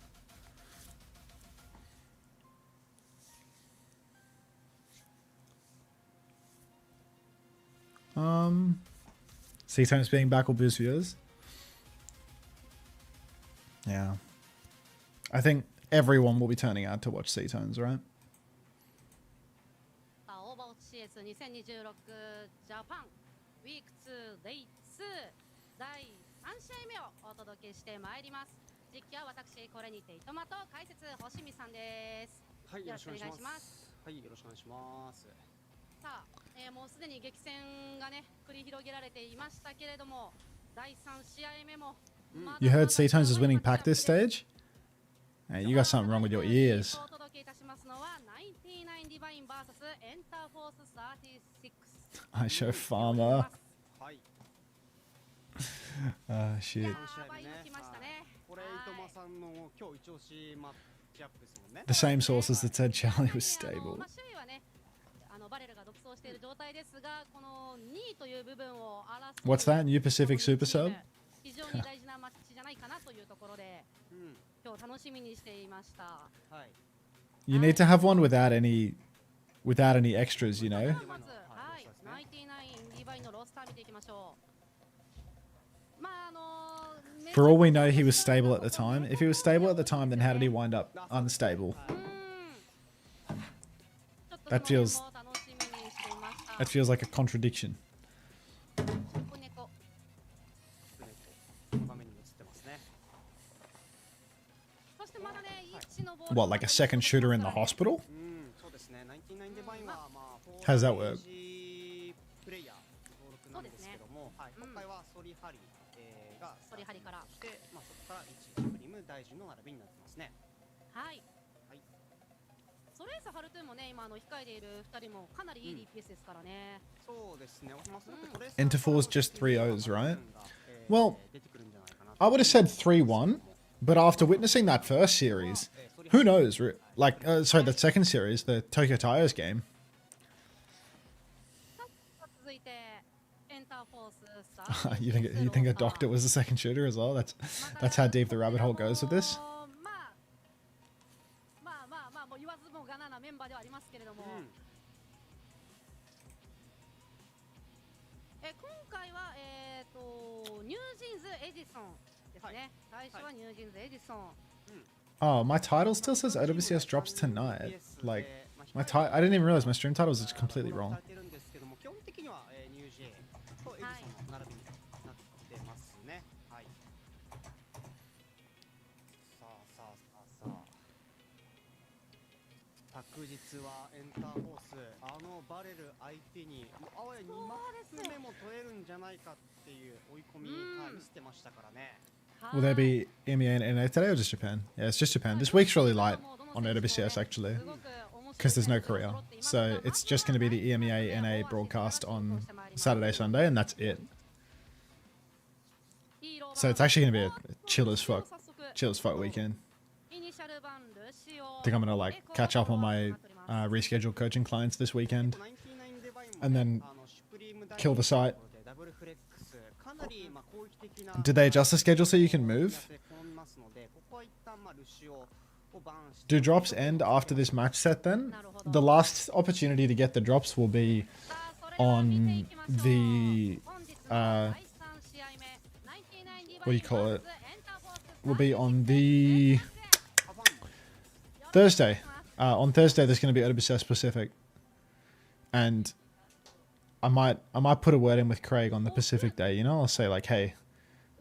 C-Tones being back will boost viewers. Yeah. I think everyone will be turning out to watch C-Tones, right? OWCS 2026ジャパンウィーク2 Day 2第3試合目をお届けしてまいります。実況は私これにていとまと解説星見さんです。はい、よろしくお願いします。はい、よろしくお願いします。さあ、もうすでに激戦がね繰り広げられていましたけれども、第3試合目も。You heard C-Tones is winning pack this stage? Hey, you got something wrong with your ears. I show Farmer. Shit. The same sources that said Charlie was stable. What's that? New Pacific Super Sub? You need to have one without any extras, you know? For all we know, he was stable at the time. If he was stable at the time, then how did he wind up unstable? That feels like a contradiction. What, like a second shooter in the hospital? How does that work? プレイヤー登録なんですけども、はい、今回はソリハリ、がソリハリからそして、そこから1シュプリム大臣の並びになってますね。はい、はい、ソレースハルトゥーンもね今控えている2人もかなりいい DPS ですからね。そうですね。Enter Force just 3-0s, right? Well, 出てくるんじゃないかな。 I would have said 3-1, but after witnessing that first series, who knows? Like, sorry, that second series, the Tokyo Tires game. 続いてエンターフォース you think a doctor was the second shooter as well? That's how deep the rabbit hole goes with this. まあもう言わずもがななメンバーではありますけれども、今回はニュージーンズエジソンですね。最初はニュージーンズエジソン。Oh, my title still says OWCS drops tonight. Like, I didn't even realize my stream title was just completely wrong. 基本的にはニュージーとエジソンの並びになってますね。はい。さあ。昨日はエンターフォースバレル相手にあわや2マス目も取れるんじゃないかっていう追い込み見せてましたからね。Will there be EMEA and NA today or just Japan? Yeah, it's just Japan. This week's really light on OWCS actually, because there's no Korea. So it's just going to be the EMEA NA broadcast on Saturday, Sunday, and that's it. So it's actually going to be a chill as fuck weekend. I think I'm going to like catch up on my rescheduled coaching clients this weekend, and then kill the site. Did they adjust the schedule so you can move? Do drops end after this match set then? The last opportunity to get the drops will be on the what do you call it? Will be on the Thursday. On Thursday there's going to be OWCS Pacific, and I might put a word in with Craig on the Pacific day. You know, I'll say like, hey,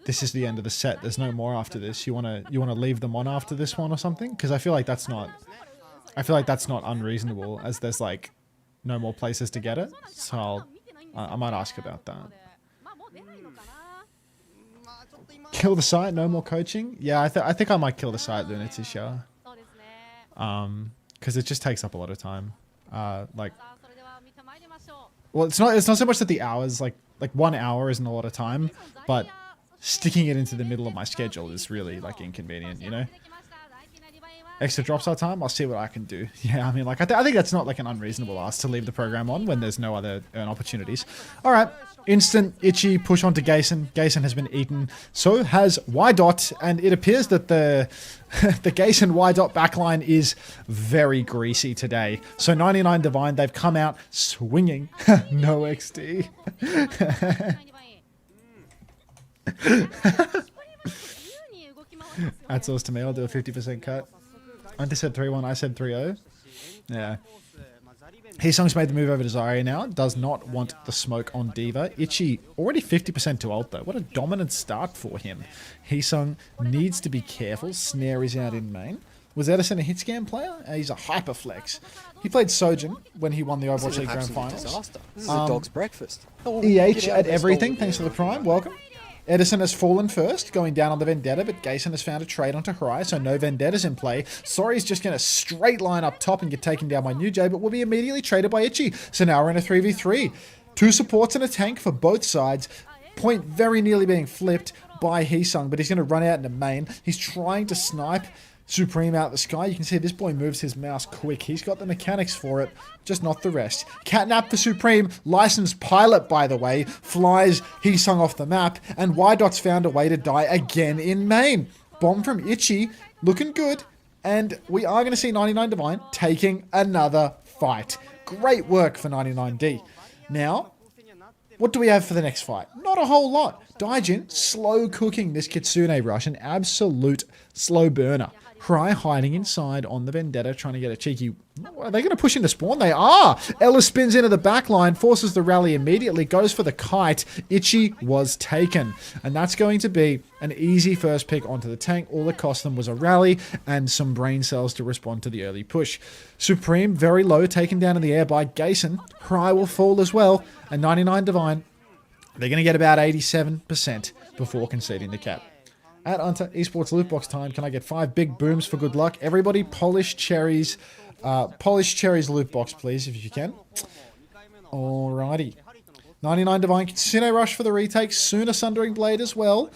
this is the end of the set. There's no more after this. You wanna leave them on after this one or something? Because I feel like that's not unreasonable, as there's like no more places to get it. So I might ask about that. Kill the site. No more coaching. Yeah, I think I might kill the site, Lunatic Show. Because it just takes up a lot of time. Like, well, it's not so much that the hours, like 1 hour isn't a lot of time, but sticking it into the middle of my schedule is really like inconvenient, you know? Extra drops our time, I'll see what I can do. Yeah, I mean, like, I think that's not like an unreasonable ask to leave the program on when there's no other earn opportunities. All right, instant itchy push onto Gayson. Gayson has been eaten. So has Y Dot, and it appears that the Gayson Y Dot backline is very greasy today. So 99 Divine, they've come out swinging. No XD. That's all to me. I'll do a 50% cut. Unter said 3-1, I said 3-0. Yeah. Heesung's made the move over to Zarya now. Does not want the smoke on Diva. Itchy, already 50% to ult though. What a dominant start for him. Heesung needs to be careful. Snare is out in main. Was Edison a hit scan player? He's a hyper flex. He played Sojin when he won the Overwatch League Grand Finals. Disaster. This is a dog's breakfast. EH at everything. Thanks for the prime. Welcome. Edison has fallen first, going down on the Vendetta, but Gayson has found a trade onto Harai, so no Vendettas in play. Sorry's just going to straight line up top and get taken down by New Jay, but will be immediately traded by Itchy. So now we're in a 3v3. 2 supports and a tank for both sides. Point very nearly being flipped by Heesung, but he's going to run out into main. He's trying to snipe Supreme out the sky. You can see this boy moves his mouse quick. He's got the mechanics for it, just not the rest. Catnap the Supreme, licensed pilot by the way, flies Heesung off the map, and Y-Dot's found a way to die again in main. Bomb from Itchy, looking good, and we are going to see 99 Divine taking another fight. Great work for 99D. Now, what do we have for the next fight? Not a whole lot. Daijin slow cooking this Kitsune rush, an absolute slow burner. Cry hiding inside on the Vendetta, trying to get a cheeky... Are they going to push into spawn? They are! Ellis spins into the back line, forces the rally immediately, goes for the kite. Itchy was taken. And that's going to be an easy first pick onto the tank. All it cost them was a rally and some brain cells to respond to the early push. Supreme, very low, taken down in the air by Gason. Cry will fall as well. And 99 Divine, they're going to get about 87% before conceding the cap. At Unter, esports loot box time. Can I get 5 big booms for good luck? Everybody, Polish Cherries loot box, please, if you can. Alrighty. 99 Divine, Casino Rush for the retake. Sooner Sundering Blade as well.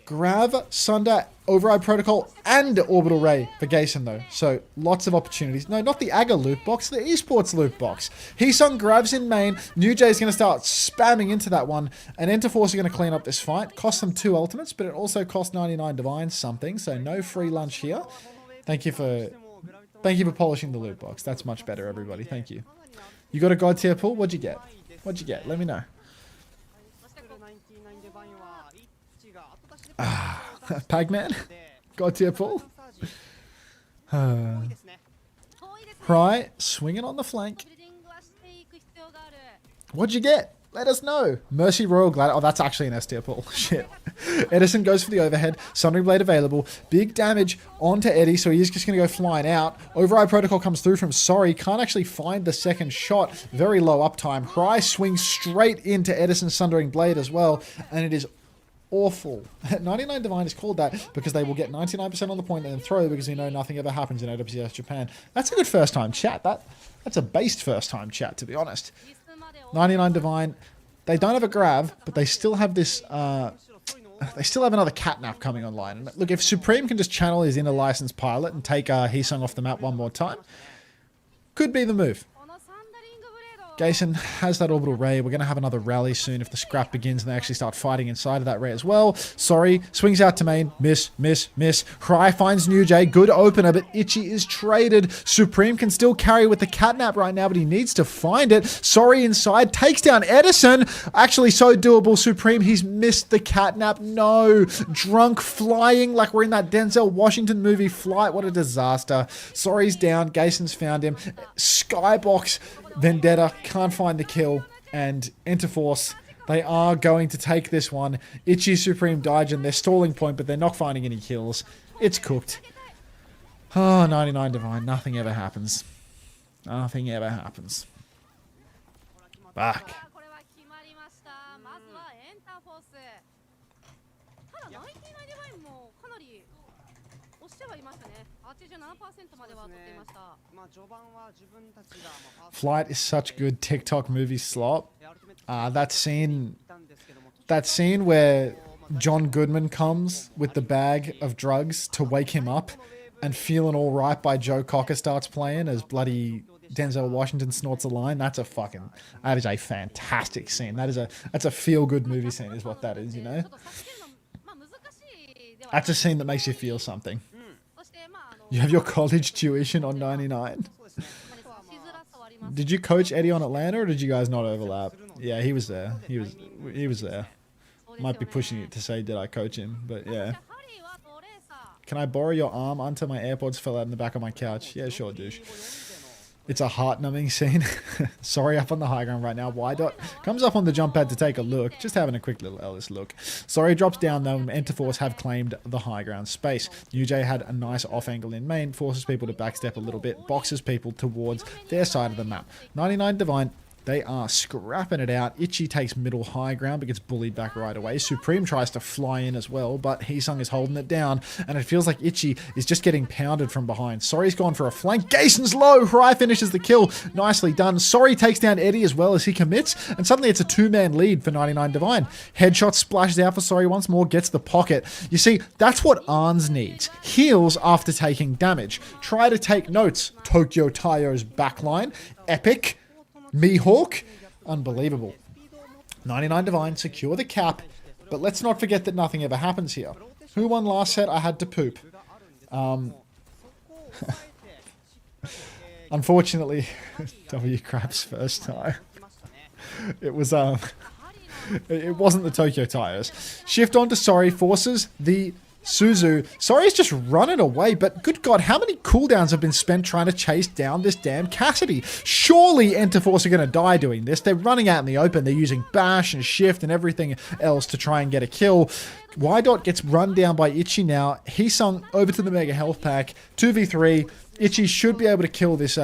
Grav, Sunder, Override Protocol, and Orbital Ray for Gason, though. So, lots of opportunities. No, not the Aga loot box, the esports loot box. Heesung grabs in main. New Jay's going to start spamming into that one. And Enter Force are going to clean up this fight. Cost them 2 ultimates, but it also cost 99 Divine something. So, no free lunch here. Thank you for polishing the loot box. That's much better, everybody. Thank you. You got a God tier pull? What'd you get? What'd you get? Let me know. Pagman? God tier pull? Cry, swinging on the flank. What'd you get? Let us know. Mercy Royal Glad. Oh, that's actually an S tier pull. Shit. Edison goes for the overhead. Sundering Blade available. Big damage onto Eddie, so he's just going to go flying out. Override Protocol comes through from Sorry. Can't actually find the second shot. Very low uptime. Cry swings straight into Edison's Sundering Blade as well, and it is awful. 99 Divine is called that because they will get 99% on the point and then throw because we know nothing ever happens in OWCS Japan. That's a good first time chat. That's a based first time chat, to be honest. 99 Divine, they don't have a grab, but they still have this, they still have another catnap coming online. And look, if Supreme can just channel his inner licensed pilot and take Heesung off the map one more time, could be the move. Gason has that orbital ray. We're going to have another rally soon if the scrap begins and they actually start fighting inside of that ray as well. Sorry, swings out to main. Miss, miss, miss. Cry finds New Jay. Good opener, but Itchy is traded. Supreme can still carry with the catnap right now, but he needs to find it. Sorry inside. Takes down Edison. Actually, so doable. Supreme, he's missed the catnap. No. Drunk flying like we're in that Denzel Washington movie Flight. What a disaster. Sorry's down. Gason's found him. Skybox. Vendetta can't find the kill, and Enter Force, they are going to take this one. Itchy, Supreme, Daijin, they're stalling point, but they're not finding any kills. It's cooked. Oh, 99 Divine, nothing ever happens. Nothing ever happens. Back. Flight is such good TikTok movie slop. That scene where John Goodman comes with the bag of drugs to wake him up and Feeling All Right by Joe Cocker starts playing as bloody Denzel Washington snorts a line. That is a fantastic scene. That's a feel-good movie scene is what that is, you know? That's a scene that makes you feel something. You have your college tuition on 99. Did you coach Eddie on Atlanta, or did you guys not overlap? Yeah, he was there. He was there. Might be pushing it to say, did I coach him? But yeah. Can I borrow your arm until my AirPods fell out in the back of my couch? Yeah, sure, douche. It's a heart-numbing scene. Sorry, up on the high ground right now. Y. Comes up on the jump pad to take a look. Just having a quick little Ellis look. Sorry drops down though, and Enter Force have claimed the high ground space. UJ had a nice off angle in main, forces people to backstep a little bit, boxes people towards their side of the map. 99 Divine, they are scrapping it out. Itchy takes middle high ground but gets bullied back right away. Supreme tries to fly in as well, but Heesung is holding it down, and it feels like Itchy is just getting pounded from behind. Sorry's gone for a flank. Gason's low. Cry finishes the kill. Nicely done. Sorry takes down Eddie as well as he commits, and suddenly it's a 2-man lead for 99 Divine. Headshot splashes out for Sorry once more, gets the pocket. You see, that's what Arns needs. Heals after taking damage. Try to take notes. Tokyo Tayo's backline. Epic. Mihawk, unbelievable. 99 Divine, secure the cap, but let's not forget that nothing ever happens here. Who won last set? I had to poop. Unfortunately, W Crap's first time. It wasn't the Tokyo Tires. Shift on to Sorry, forces the Suzu. Sorry, he's just running away, but good God, how many cooldowns have been spent trying to chase down this damn Cassidy? Surely Enter Force are going to die doing this. They're running out in the open. They're using bash and shift and everything else to try and get a kill. Y-Dot gets run down by Itchy now. Heesung over to the Mega Health Pack. 2v3. Itchy should be able to kill this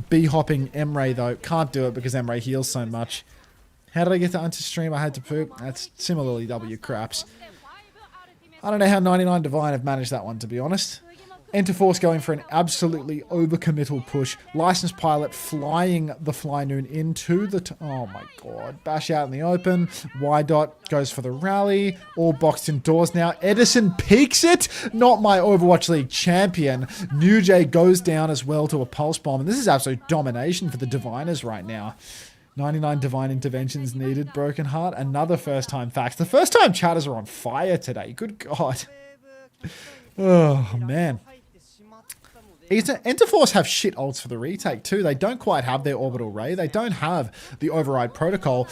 B-hopping Emre, though. Can't do it because Emre heals so much. How did I get to Unter stream? I had to poop. That's similarly W craps. I don't know how 99 Divine have managed that one, to be honest. Enter Force going for an absolutely overcommittal push. Licensed Pilot flying the Fly Noon into the... oh my god. Bash out in the open. Y-Dot goes for the rally. All boxed indoors now. Edison peeks it. Not my Overwatch League champion. New Jay goes down as well to a pulse bomb. And this is absolute domination for the Diviners right now. 99 Divine interventions needed. Broken Heart. Another first time facts. The first time chatters are on fire today. Good God. Oh, man. Enter Force have shit ults for the retake too. They don't quite have their orbital ray. They don't have the override protocol.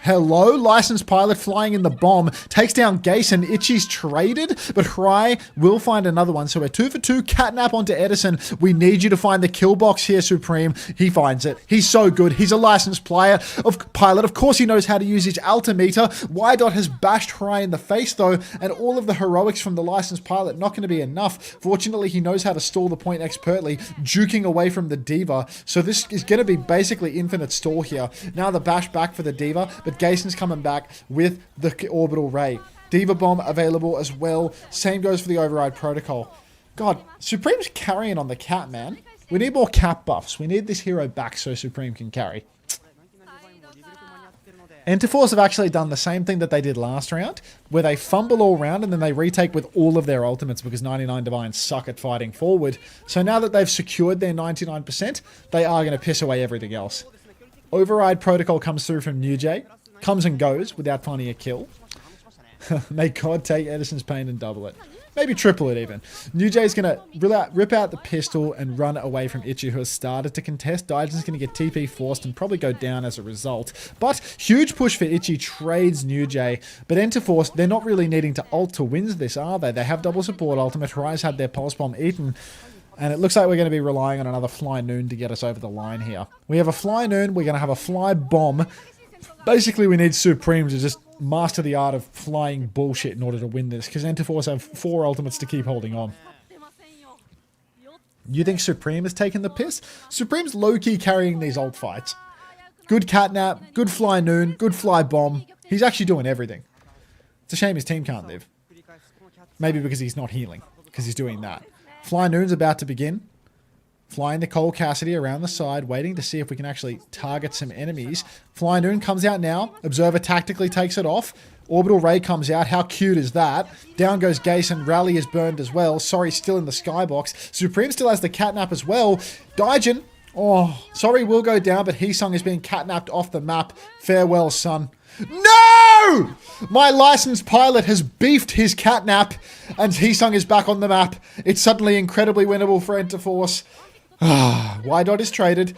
Hello, Licensed Pilot flying in the bomb. Takes down Gase and Itchy's traded, but Hry will find another one. So we're 2 for 2. Catnap onto Edison. We need you to find the kill box here, Supreme. He finds it. He's so good. He's a licensed pilot. Of course he knows how to use his altimeter. Y-Dot has bashed Hry in the face though, and all of the heroics from the Licensed Pilot not going to be enough. Fortunately, he knows how to stall the point expertly, juking away from the Diva. So this is going to be basically infinite stall here. Now the bash back for the Diva, but Gason's coming back with the orbital ray. Diva bomb available as well. Same goes for the override protocol. God, Supreme's carrying on the cat, man. We need more cat buffs. We need this hero back so Supreme can carry. Enter Force have actually done the same thing that they did last round, where they fumble all round and then they retake with all of their ultimates because 99 Divine suck at fighting forward. So now that they've secured their 99%, they are going to piss away everything else. Override protocol comes through from New Jay. Comes and goes without finding a kill. May God take Edison's pain and double it. Maybe triple it even. New Jay's going to rip out the pistol and run away from Itchy, who has started to contest. Daigen's going to get TP forced and probably go down as a result. But huge push for Itchy, trades New Jay. But Enter Force, they're not really needing to ult to win this, are they? They have double support ultimate. Rise had their pulse bomb eaten. And it looks like we're going to be relying on another Fly Noon to get us over the line here. We have a Fly Noon. We're going to have a Fly Bomb. Basically, we need Supreme to just master the art of flying bullshit in order to win this, because Enter Force have 4 ultimates to keep holding on. You think Supreme has taken the piss? Supreme's low-key carrying these ult fights. Good Catnap, good Fly Noon, good Fly Bomb. He's actually doing everything. It's a shame his team can't live. Maybe because he's not healing, because he's doing that. Fly Noon's about to begin. Flying the Cole Cassidy around the side, waiting to see if we can actually target some enemies. Fly Noon comes out now. Observer tactically takes it off. Orbital Ray comes out. How cute is that? Down goes Gason. Rally is burned as well. Sorry, still in the skybox. Supreme still has the catnap as well. Daigen. Oh, sorry, will go down, but Heesung is being catnapped off the map. Farewell, son. No! My licensed pilot has beefed his catnap, and Heesung is back on the map. It's suddenly incredibly winnable for Enter Force. Y-Dot is traded.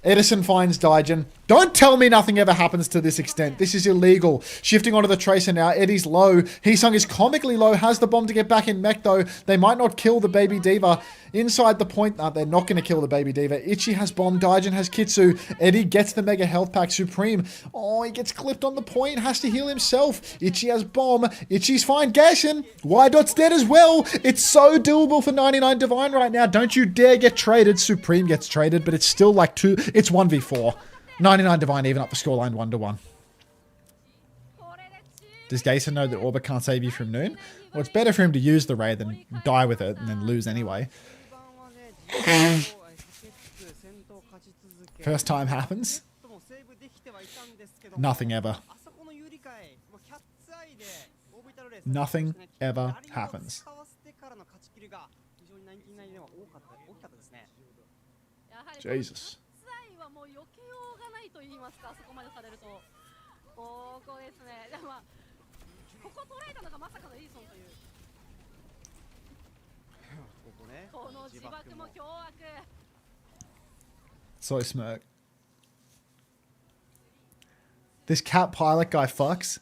Edison finds Daigen. Don't tell me nothing ever happens to this extent. This is illegal. Shifting onto the Tracer now. Eddie's low. Heesung is comically low. Has the bomb to get back in mech though. They might not kill the baby Diva. Inside the point. No, they're not going to kill the baby Diva. Itchy has bomb. Daigen has Kitsu. Eddie gets the Mega Health Pack. Supreme. Oh, he gets clipped on the point. Has to heal himself. Itchy has bomb. Itchy's fine. Gashin. Y-Dot's dead as well. It's so doable for 99 Divine right now. Don't you dare get traded. Supreme gets traded, but it's still like it's 1v4. 99 Divine even up the scoreline 1-1. Does Gason know that Orba can't save you from Noon? Well, it's better for him to use the Ray than die with it and then lose anyway. First time happens. Nothing ever. Nothing ever happens. Jesus. と言いますか、あそこまでされるとここですね。でもここ捉えたのがまさかのエリソンというこの自爆も凶悪。 So smirk. This cat pilot guy fucks.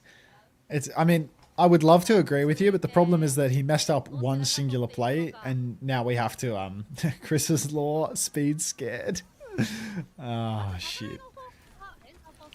I mean, I would love to agree with you, but the problem is that he messed up one singular play, and now we have to Chris's law speed scared. Oh shit.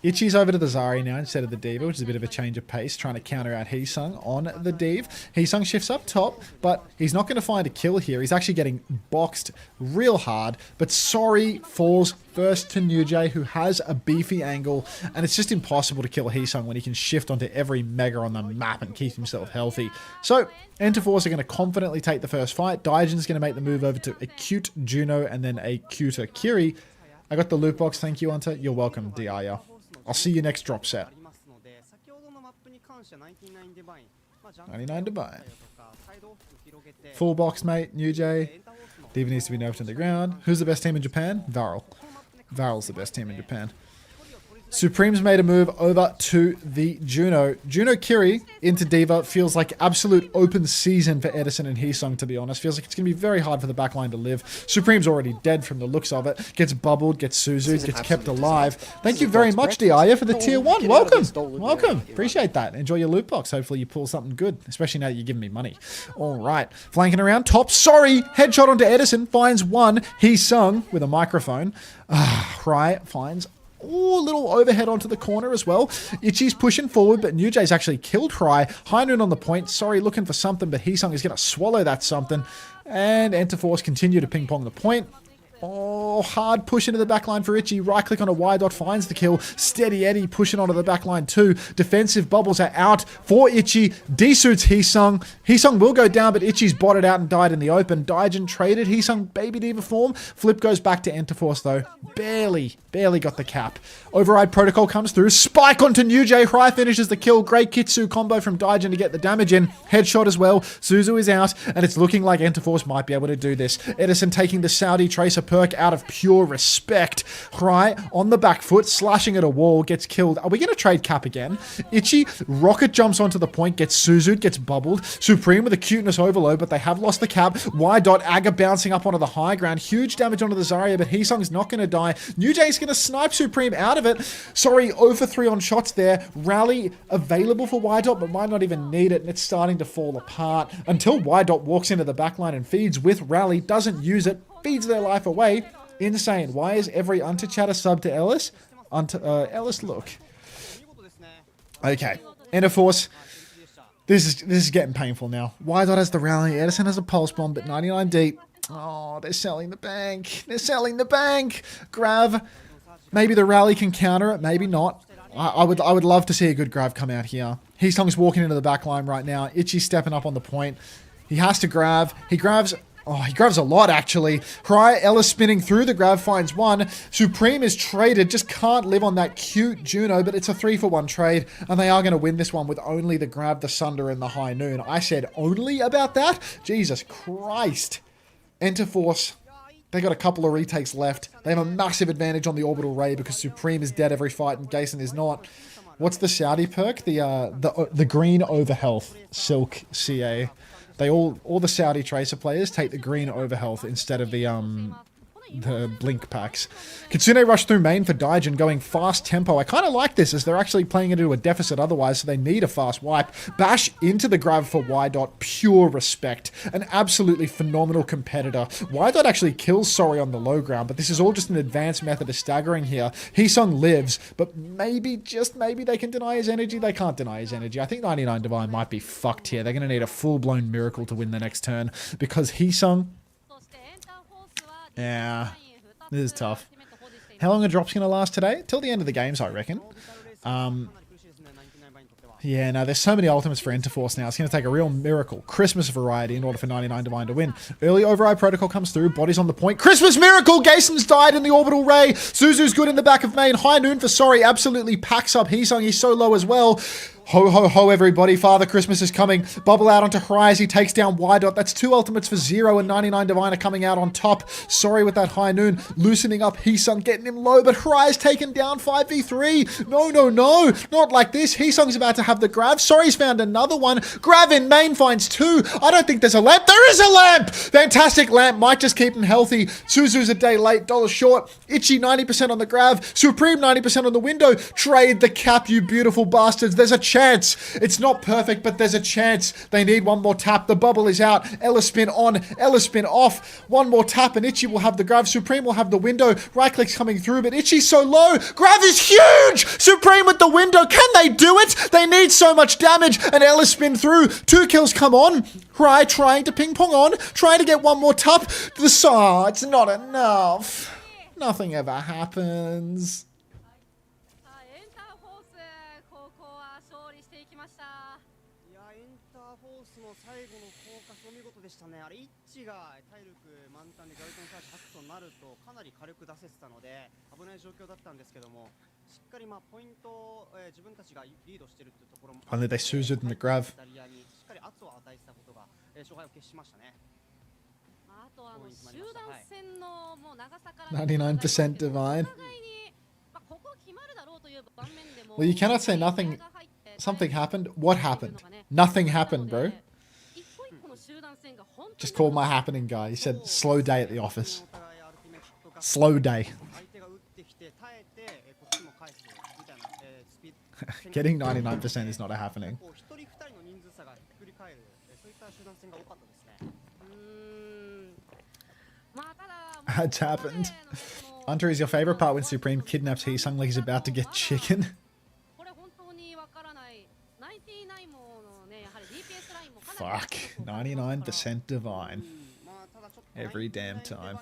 Ichi's over to the Zari now instead of the Diva, which is a bit of a change of pace, trying to counter out Heesung on the Div. Heesung shifts up top, but he's not going to find a kill here. He's actually getting boxed real hard, but Sorry falls first to Nujay, who has a beefy angle, and it's just impossible to kill Heesung when he can shift onto every mega on the map and keep himself healthy. So, Enter Force are going to confidently take the first fight. Daijin's going to make the move over to Acute Juno and then a cuter Kiri. I got the loot box, thank you, Unter. You're welcome, Diaya. I'll see you next drop set. 99 Divine. Full box, mate. New J. Diva needs to be nerfed in the ground. Who's the best team in Japan? Varel. Varel's the best team in Japan. Supreme's made a move over to the Juno. Juno Kiri into Diva feels like absolute open season for Edison and Heesung, to be honest. Feels like it's going to be very hard for the backline to live. Supreme's already dead from the looks of it. Gets bubbled, gets Suzu, gets kept alive. Thank you very much, Diaya, for the tier 1. Welcome. Welcome. Appreciate that. Enjoy your loot box. Hopefully you pull something good, especially now that you're giving me money. All right. Flanking around top. Sorry. Headshot onto Edison. Finds one. Heesung with a microphone. Right. Finds ooh, little overhead onto the corner as well. Ichi's pushing forward, but Nujay's actually killed Cry. High Noon on the point. Sorry, looking for something, but Heesung is going to swallow that something. And Enter Force continue to ping-pong the point. Oh, hard push into the backline for Ichi. Right click on a Y dot, finds the kill. Steady Eddie pushing onto the backline too. Defensive bubbles are out for Ichi. D-suits Heesung. Heesung will go down, but Ichi's botted out and died in the open. Daijin traded Heesung Baby Diva form. Flip goes back to Enter Force though. Barely got the cap. Override Protocol comes through. Spike onto Nujay. High finishes the kill. Great Kitsu combo from Daijin to get the damage in. Headshot as well. Suzu is out, and it's looking like Enter Force might be able to do this. Edison taking the Saudi Tracer perk out of pure respect. Right on the back foot, slashing at a wall, gets killed. Are we going to trade cap again? Ichi rocket jumps onto the point, gets Suzu'd, gets bubbled. Supreme with a cuteness overload, but they have lost the cap. Y dot Aga bouncing up onto the high ground. Huge damage onto the Zarya, but Heesung's not going to die. New Jay's going to snipe Supreme out of it. Sorry, 0 for 3 on shots there. Rally available for Y dot, but might not even need it, and it's starting to fall apart until Y dot walks into the backline and feeds with Rally, doesn't use it, feeds their life away. Insane. Why is every Unter chatter sub to Ellis? Ellis, look. Okay. Enter Force. This is getting painful now. Y dot has the rally. Edison has a pulse bomb, but 99 deep. Oh, they're selling the bank. They're selling the bank. Grav. Maybe the rally can counter it. Maybe not. I would love to see a good Grav come out here. Heesung's walking into the back line right now. Ichi's stepping up on the point. He has to grab. He grabs. Oh, he grabs a lot, actually. Cry, Ellis spinning through the grab, finds one. Supreme is traded, just can't live on that cute Juno, but it's a 3-for-1 trade, and they are going to win this one with only the grab, the Sunder, and the High Noon. I said only about that? Jesus Christ. Enter Force. They got a couple of retakes left. They have a massive advantage on the Orbital Ray because Supreme is dead every fight and Gason is not. What's the Saudi perk? The green overhealth Silk CA. They all the Saudi Tracer players take the green overhealth instead of the blink packs. Kitsune rush through main for Daijin, going fast tempo. I kind of like this as they're actually playing into a deficit otherwise, so they need a fast wipe. Bash into the grab for Y dot. Pure respect. An absolutely phenomenal competitor. Y dot actually kills Sorry on the low ground, but this is all just an advanced method of staggering here. Heesung lives, but maybe, just maybe, they can deny his energy. They can't deny his energy. I think 99 Divine might be fucked here. They're going to need a full-blown miracle to win the next turn because Heesung... Yeah, this is tough. How long are drops going to last today? Till the end of the games, I reckon. Yeah, no, there's so many ultimates for Enter Force now. It's going to take a real miracle. Christmas variety in order for 99 Divine to win. Early Override Protocol comes through. Bodies on the point. Christmas miracle! Gason's died in the Orbital Ray. Suzu's good in the back of main. High Noon for Sorry absolutely packs up Heesung. He's so low as well. Ho, ho, ho, everybody. Father Christmas is coming. Bubble out onto Hry as he takes down Y dot. That's 2 ultimates for 0 and 99 Divine are coming out on top. Sorry with that High Noon. Loosening up Heesung, getting him low, but Hry is taken down 5v3. No, no, no. Not like this. Heesung's about to have the grab. Sorry's found another one. Grav in main finds 2. I don't think there's a lamp. There is a lamp! Fantastic lamp. Might just keep him healthy. Suzu's a day late. $1 short. Ichi 90% on the grab. Supreme 90% on the window. Trade the cap, you beautiful bastards. There's a chance. It's not perfect, but there's a chance. They need one more tap. The bubble is out. Ella spin on. Ella spin off. One more tap and Itchy will have the grab. Supreme will have the window. Right click's coming through, but Itchy's so low. Grab is huge. Supreme with the window. Can they do it? They need so much damage. And Ella spin through. 2 kills come on. Right, trying to ping pong on. Trying to get one more tap. The saw. It's not enough. Nothing ever happens. さあエンターフォース高校は勝利していきました。いやエンターフォースの最後のフォーカスお見事でしたね。あれイッチが体力満タンでガルトンチャージ8となるとかなり火力出せてたので危ない状況だったんですけども、しっかりポイントを、自分たちがリードしているというところも Finally they suited in the grab. イタリアにしっかり圧を与えてたことが、勝敗を決しましたね。あと集団戦のもう長さから 99% divine. お互いにここ決まるだろうという場面でも Well, you cannot say nothing. Something happened. What happened? Nothing happened, bro. Just called my happening guy. He said slow day at the office. Slow day. Getting 99% is not a happening. That's happened. Unter is your favorite part when Supreme kidnaps Heesung like he's about to get chicken. Fuck. 99% divine. Every damn time.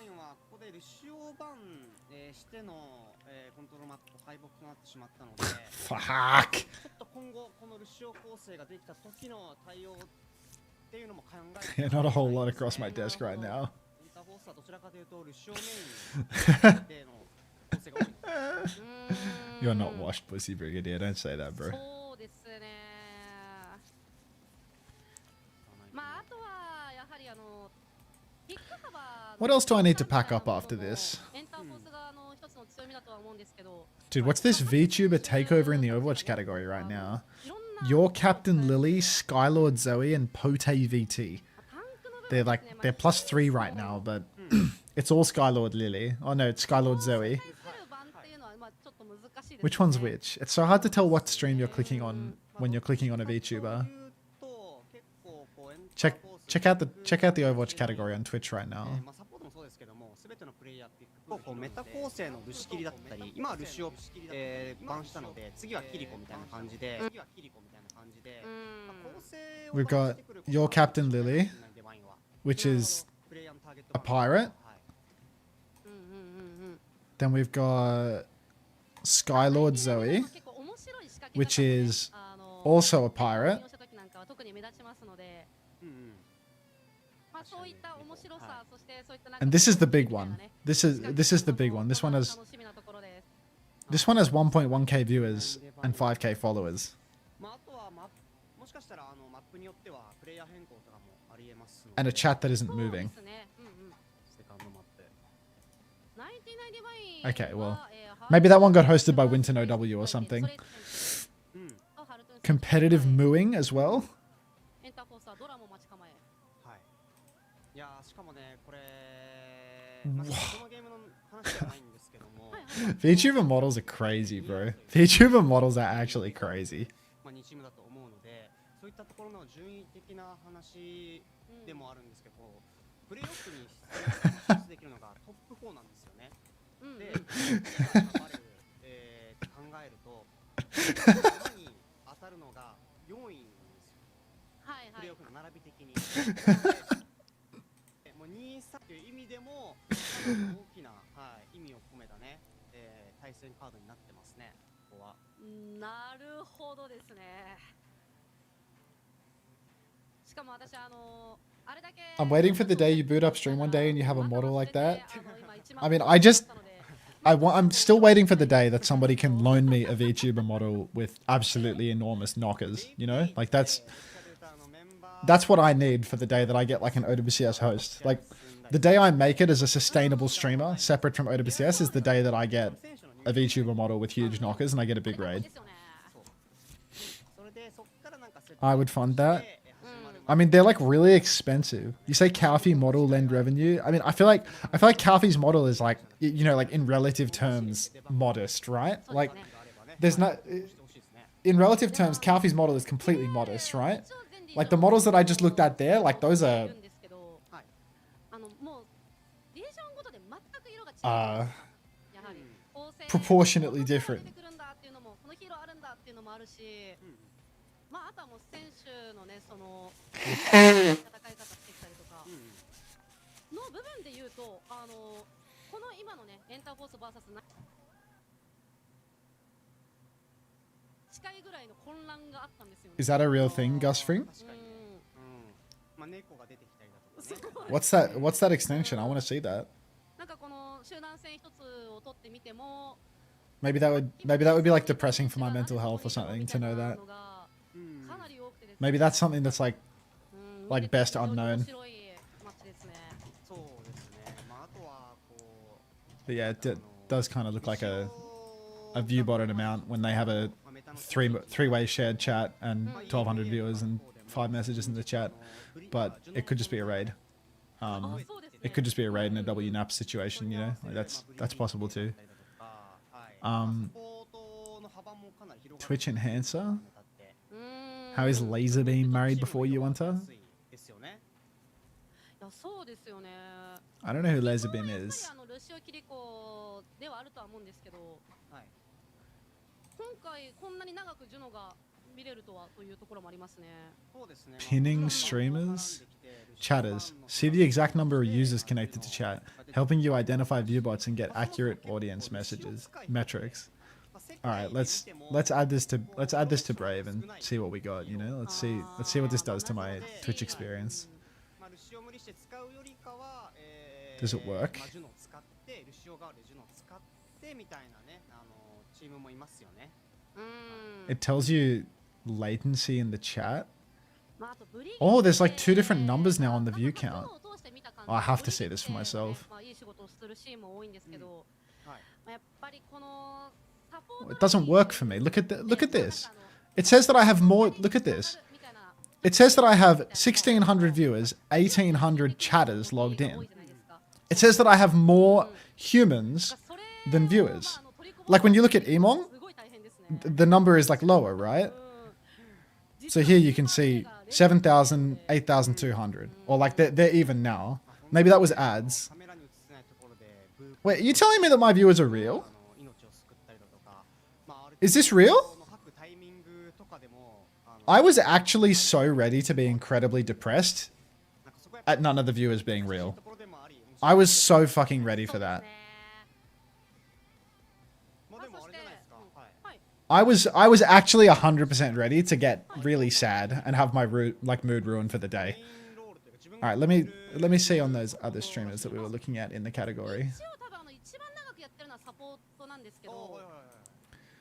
Fuck. Yeah, not a whole lot across my desk right now. You're not washed, pussy brigadier. Don't say that, bro. What else do I need to pack up after this? Dude, what's this VTuber takeover in the Overwatch category right now? Your Captain Lily, Skylord Zoe, and Pote VT. They're +3 right now, but it's all Skylord Lily. Oh no, it's Skylord Zoe. Which one's which? It's so hard to tell what stream you're clicking on when you're clicking on a VTuber. Check out the Overwatch category on Twitch right now. メタ構成のルシキリだったり、今はルシを、バンしたので、次はキリコみたいな感じで、We've got your Captain Lily, which is a pirate. Then we've got Skylord Zoe, which is also a pirate. And this is the big one. This is the big one. This one has 1.1k viewers and 5k followers. And a chat that isn't moving. Okay, well, maybe that one got hosted by Winton OW or something. Competitive mooing as well. VTuber models are crazy, bro. VTuber models are actually crazy. I'm waiting for the day you boot up stream one day and you have a model like that. I mean, I'm still waiting for the day that somebody can loan me a VTuber model with absolutely enormous knockers, you know? Like that's what I need for the day that I get like an OWCS host. Like the day I make it as a sustainable streamer separate from OWCS is the day that I get a VTuber model with huge knockers and I get a big raid. I would fund that. I mean, they're like really expensive. You say Calfee model lend revenue. I mean, I feel like Calfee's model is like, you know, like in relative terms, modest, right? Like, there's not. in relative terms, Calfee's model is completely modest, right? Like the models that I just looked at there, like those are もうリージョンごとで全く色が違う。 uh やはり構成 proportionately 出 different. てくるんだっていうのもこのヒーローあるんだっていうのもあるし、まああとはもう選手のねその戦い方してきたりとかの部分で言うとこの今のねエンターフォース VS 近いぐらいの混乱があったんですよね。 Is that a real thing, Gus Fring? 確かにね。まあ猫が出てきたりだとかね。 What's that extension? I want to see that. なんかこの集団戦一つを取ってみても Maybe that would be like depressing for my mental health or something to know that. かなり多くてですね Maybe that's something that's like best unknown. 面白いマッチですね。そうですね。まああとはこう But yeah, it does kind of look like a view botted amount when they have a three-way shared chat and 1,200 viewers and 5 messages in the chat. But it could just be a raid. It could just be a raid in a WNAP situation, you know? Like that's possible too. Twitch enhancer? How is Laser Beam married before you, Unter? ですよね。いやそうですよね。 I don't know who Laser Beam is. ルシオキリコではあるとは思うんですけど、はい。今回こんなに長くジュノが見れるとはというところもありますね。そうですね。 Pinning streamers? Chatters. See the exact number of users connected to chat, helping you identify viewbots and get accurate audience metrics. All right, let's add this to Brave and see what we got. You know, let's see what this does to my Twitch experience. まあルシオ無理して使うよりかは、Does it work? まあジュノを使ってルシオ代わりでジュノを使ってみたいなねチームもいますよね。 It tells you latency in the chat. まああとブリー Oh, there's like 2 different numbers now on the view count. Oh, I have to see this for myself. まあいい仕事をするシーンも多いんですけど、はい。まあやっぱりこのサポート It doesn't work for me. Look at this. It says that I have more. Look at this. It says that I have 1,600 viewers, 1,800 chatters logged in. It says that I have more humans than viewers. Like when you look at Emong, the number is like lower, right? So here you can see 7,000, 8,200. Or like they're even now. Maybe that was ads. カメラに映せないところでブー Wait, are you telling me that my viewers are real? 命を救ったりだとか、まあある Is this real? の吐くタイミングとかでも I was actually so ready to be incredibly depressed なんかそこやっぱ at none of the viewers being real. ところでもあり、 I was so fucking ready for that. まあでもあれじゃないですか。はい。 I was actually 100% ready to get really sad and have my mood ruined for the day. メインロールというか自分 All が right, let me see on those other streamers that we were looking at in the category. 一応多分一番長くやってるのはサポートなんですけど、はいはいはい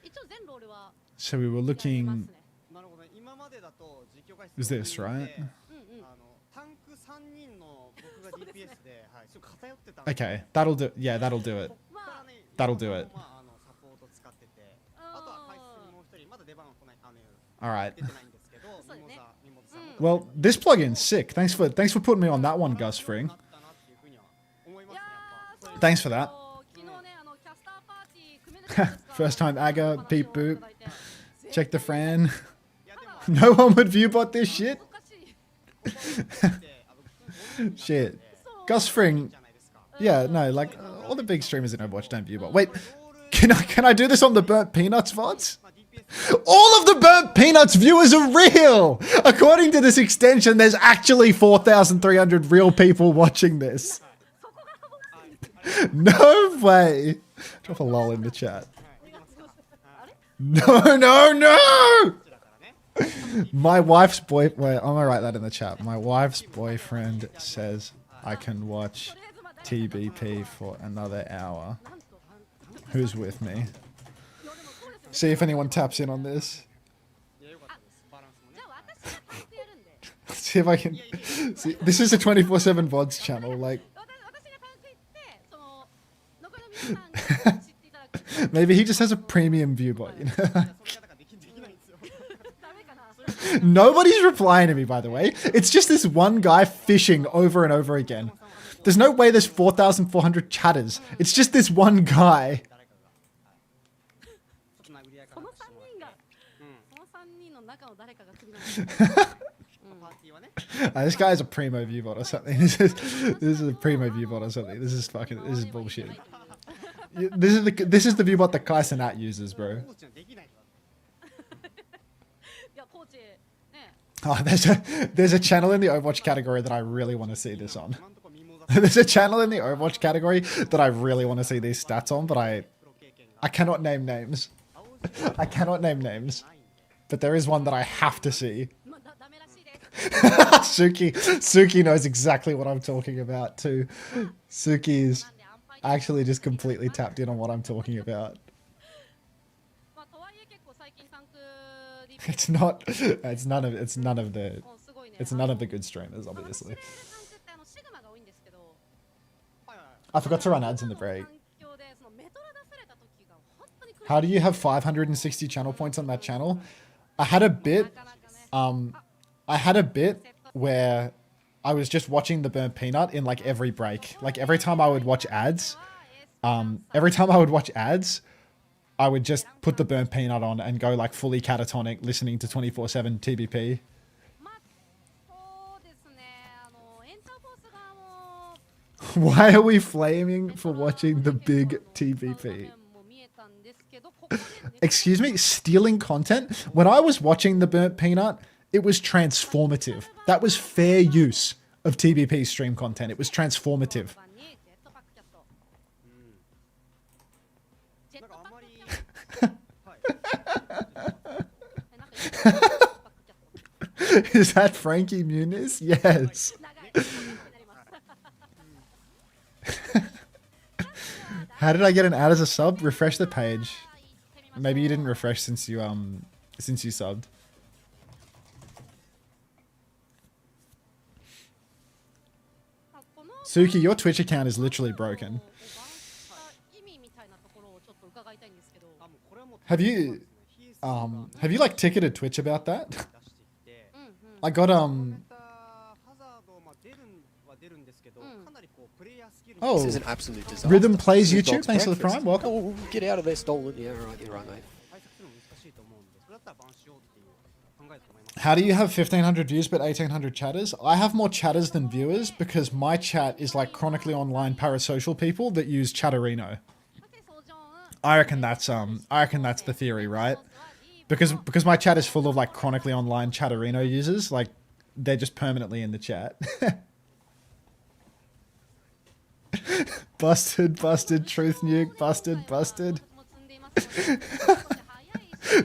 一応全ロールは So we were やります looking. ね。なるほどね。今までだと実況解 Is 説 this right? うんうん。タンク3人の僕が DPS で、はい、すごい偏ってた。 Okay, that'll do. Yeah, that'll do it. こっからね That'll do it. まあサポート使ってて、あとは回数にもう一人まだ出番は来ないAll right. 出てないんですけど、そうだねミモザさん Well, this plugin's sick. Thanks for putting me on that one, Gus Fring. なったなっていうふうには思いますね。やっぱ Thanks for that. 昨日ねキャスターパーティー組めなかったですか First time Aga, beep boop. お話をいただいて Check the fan. いやでも No one would viewbot this shit. おかしい。 Shit. Gus Fring. Yeah, no, like all the big streamers in Overwatch don't viewbot. Wait, can I do this on the Burnt Peanuts VODs? All of the Burnt Peanuts viewers are real! According to this extension, there's actually 4,300 real people watching this. No way! Drop a lol in the chat. No, no, no! My wife's boy. Wait, I'm gonna write that in the chat. My wife's boyfriend says I can watch TBP for another hour. Who's with me? See if anyone taps in on this. じゃあ私がタイプやるんで。 See if I can. See, this is a 24/7 VODs channel. Like 私がタンク行ってその残りの皆さんに知っていただく。 maybe he just has a premium viewbot. You know? それがだからできないんですよ。ダメかな。 Nobody's replying to me, by the way. It's just this one guy fishing over and over again. There's no way there's 4,400 chatters. It's just this one guy. 誰かが、はい、ちょっと殴り合いからなんかし人がうんその3人の中の誰かがクビなんですよパーティーはね This guy is a primo viewbot or something. This is a primo viewbot or something. This is bullshit. This is the viewbot that Kai Sanat uses, bro. コーチはできないから いやコーチね Oh, there's a channel in the Overwatch category that I really want to see this on. 今んとこミモザ There's a channel in the Overwatch category that I really want to see these stats on, but プロ経験が I cannot name names. 青字 I cannot name names. ないんで But there is one that I have to see. まあダメらしいです Suki knows exactly what I'm talking about too. Suki is なんで安牌 actually just completely tapped in on what I'm talking about. まあとはいえ結構最近タンク It's not. It's none of. It's none of the. もうすごいね It's none of the good streamers, obviously. タンクってシグマが多いんですけどはいはいはい I forgot to run ads in the break. 環境でそのメトロ出された時が本当に苦しい How do you have 560 channel points on that channel? I had a bit. なかなかね I had a bit where I was just watching the burnt peanut in like every break. Like every time I would watch ads, every time I would watch ads, I would just put the burnt peanut on and go like fully catatonic, listening to 24/7 TBP. まあそうですねエンターフォース側も Why are we flaming for watching the big TBP? も見えたんですけどここで Excuse me, stealing content? When I was watching the burnt peanut, it was transformative. That was fair use of TBP stream content. It was transformative. にジェットパックキャットジェッなんトパッかあんまりクキャットはいえなんかジェットパックキャット Is that Frankie Muniz? Yes. 長い長くなります How did I get an ad as a sub? Refresh the page. Maybe you didn't refresh since you subbed. Suki, your Twitch account is literally broken. 意味みたいなところをちょっと伺いたいんですけどあもうこれはもう Have you ヒースが have you like ticketed Twitch about that? 出してきて うんうん I got メタハザードまあ出るは出るんですけどうんかなりこうプレイヤースキル Oh. This is an absolute disaster. Rhythm Plays This is YouTube. dog's Thanks for the breakfast. prime. Welcome. Oh, get out of there, stolen. Yeah, right, you're right, mate. 対策するの難しいと思うんでそれだったらバンしようっていう考えだと思います How do you have 1,500 views but 1,800 chatters? I have more chatters than viewers because my chat is like chronically online parasocial people that use Chatterino. I reckon that's the theory, right? Because my chat is full of like chronically online Chatterino users, like they're just permanently in the chat. Busted, truth nuke, busted.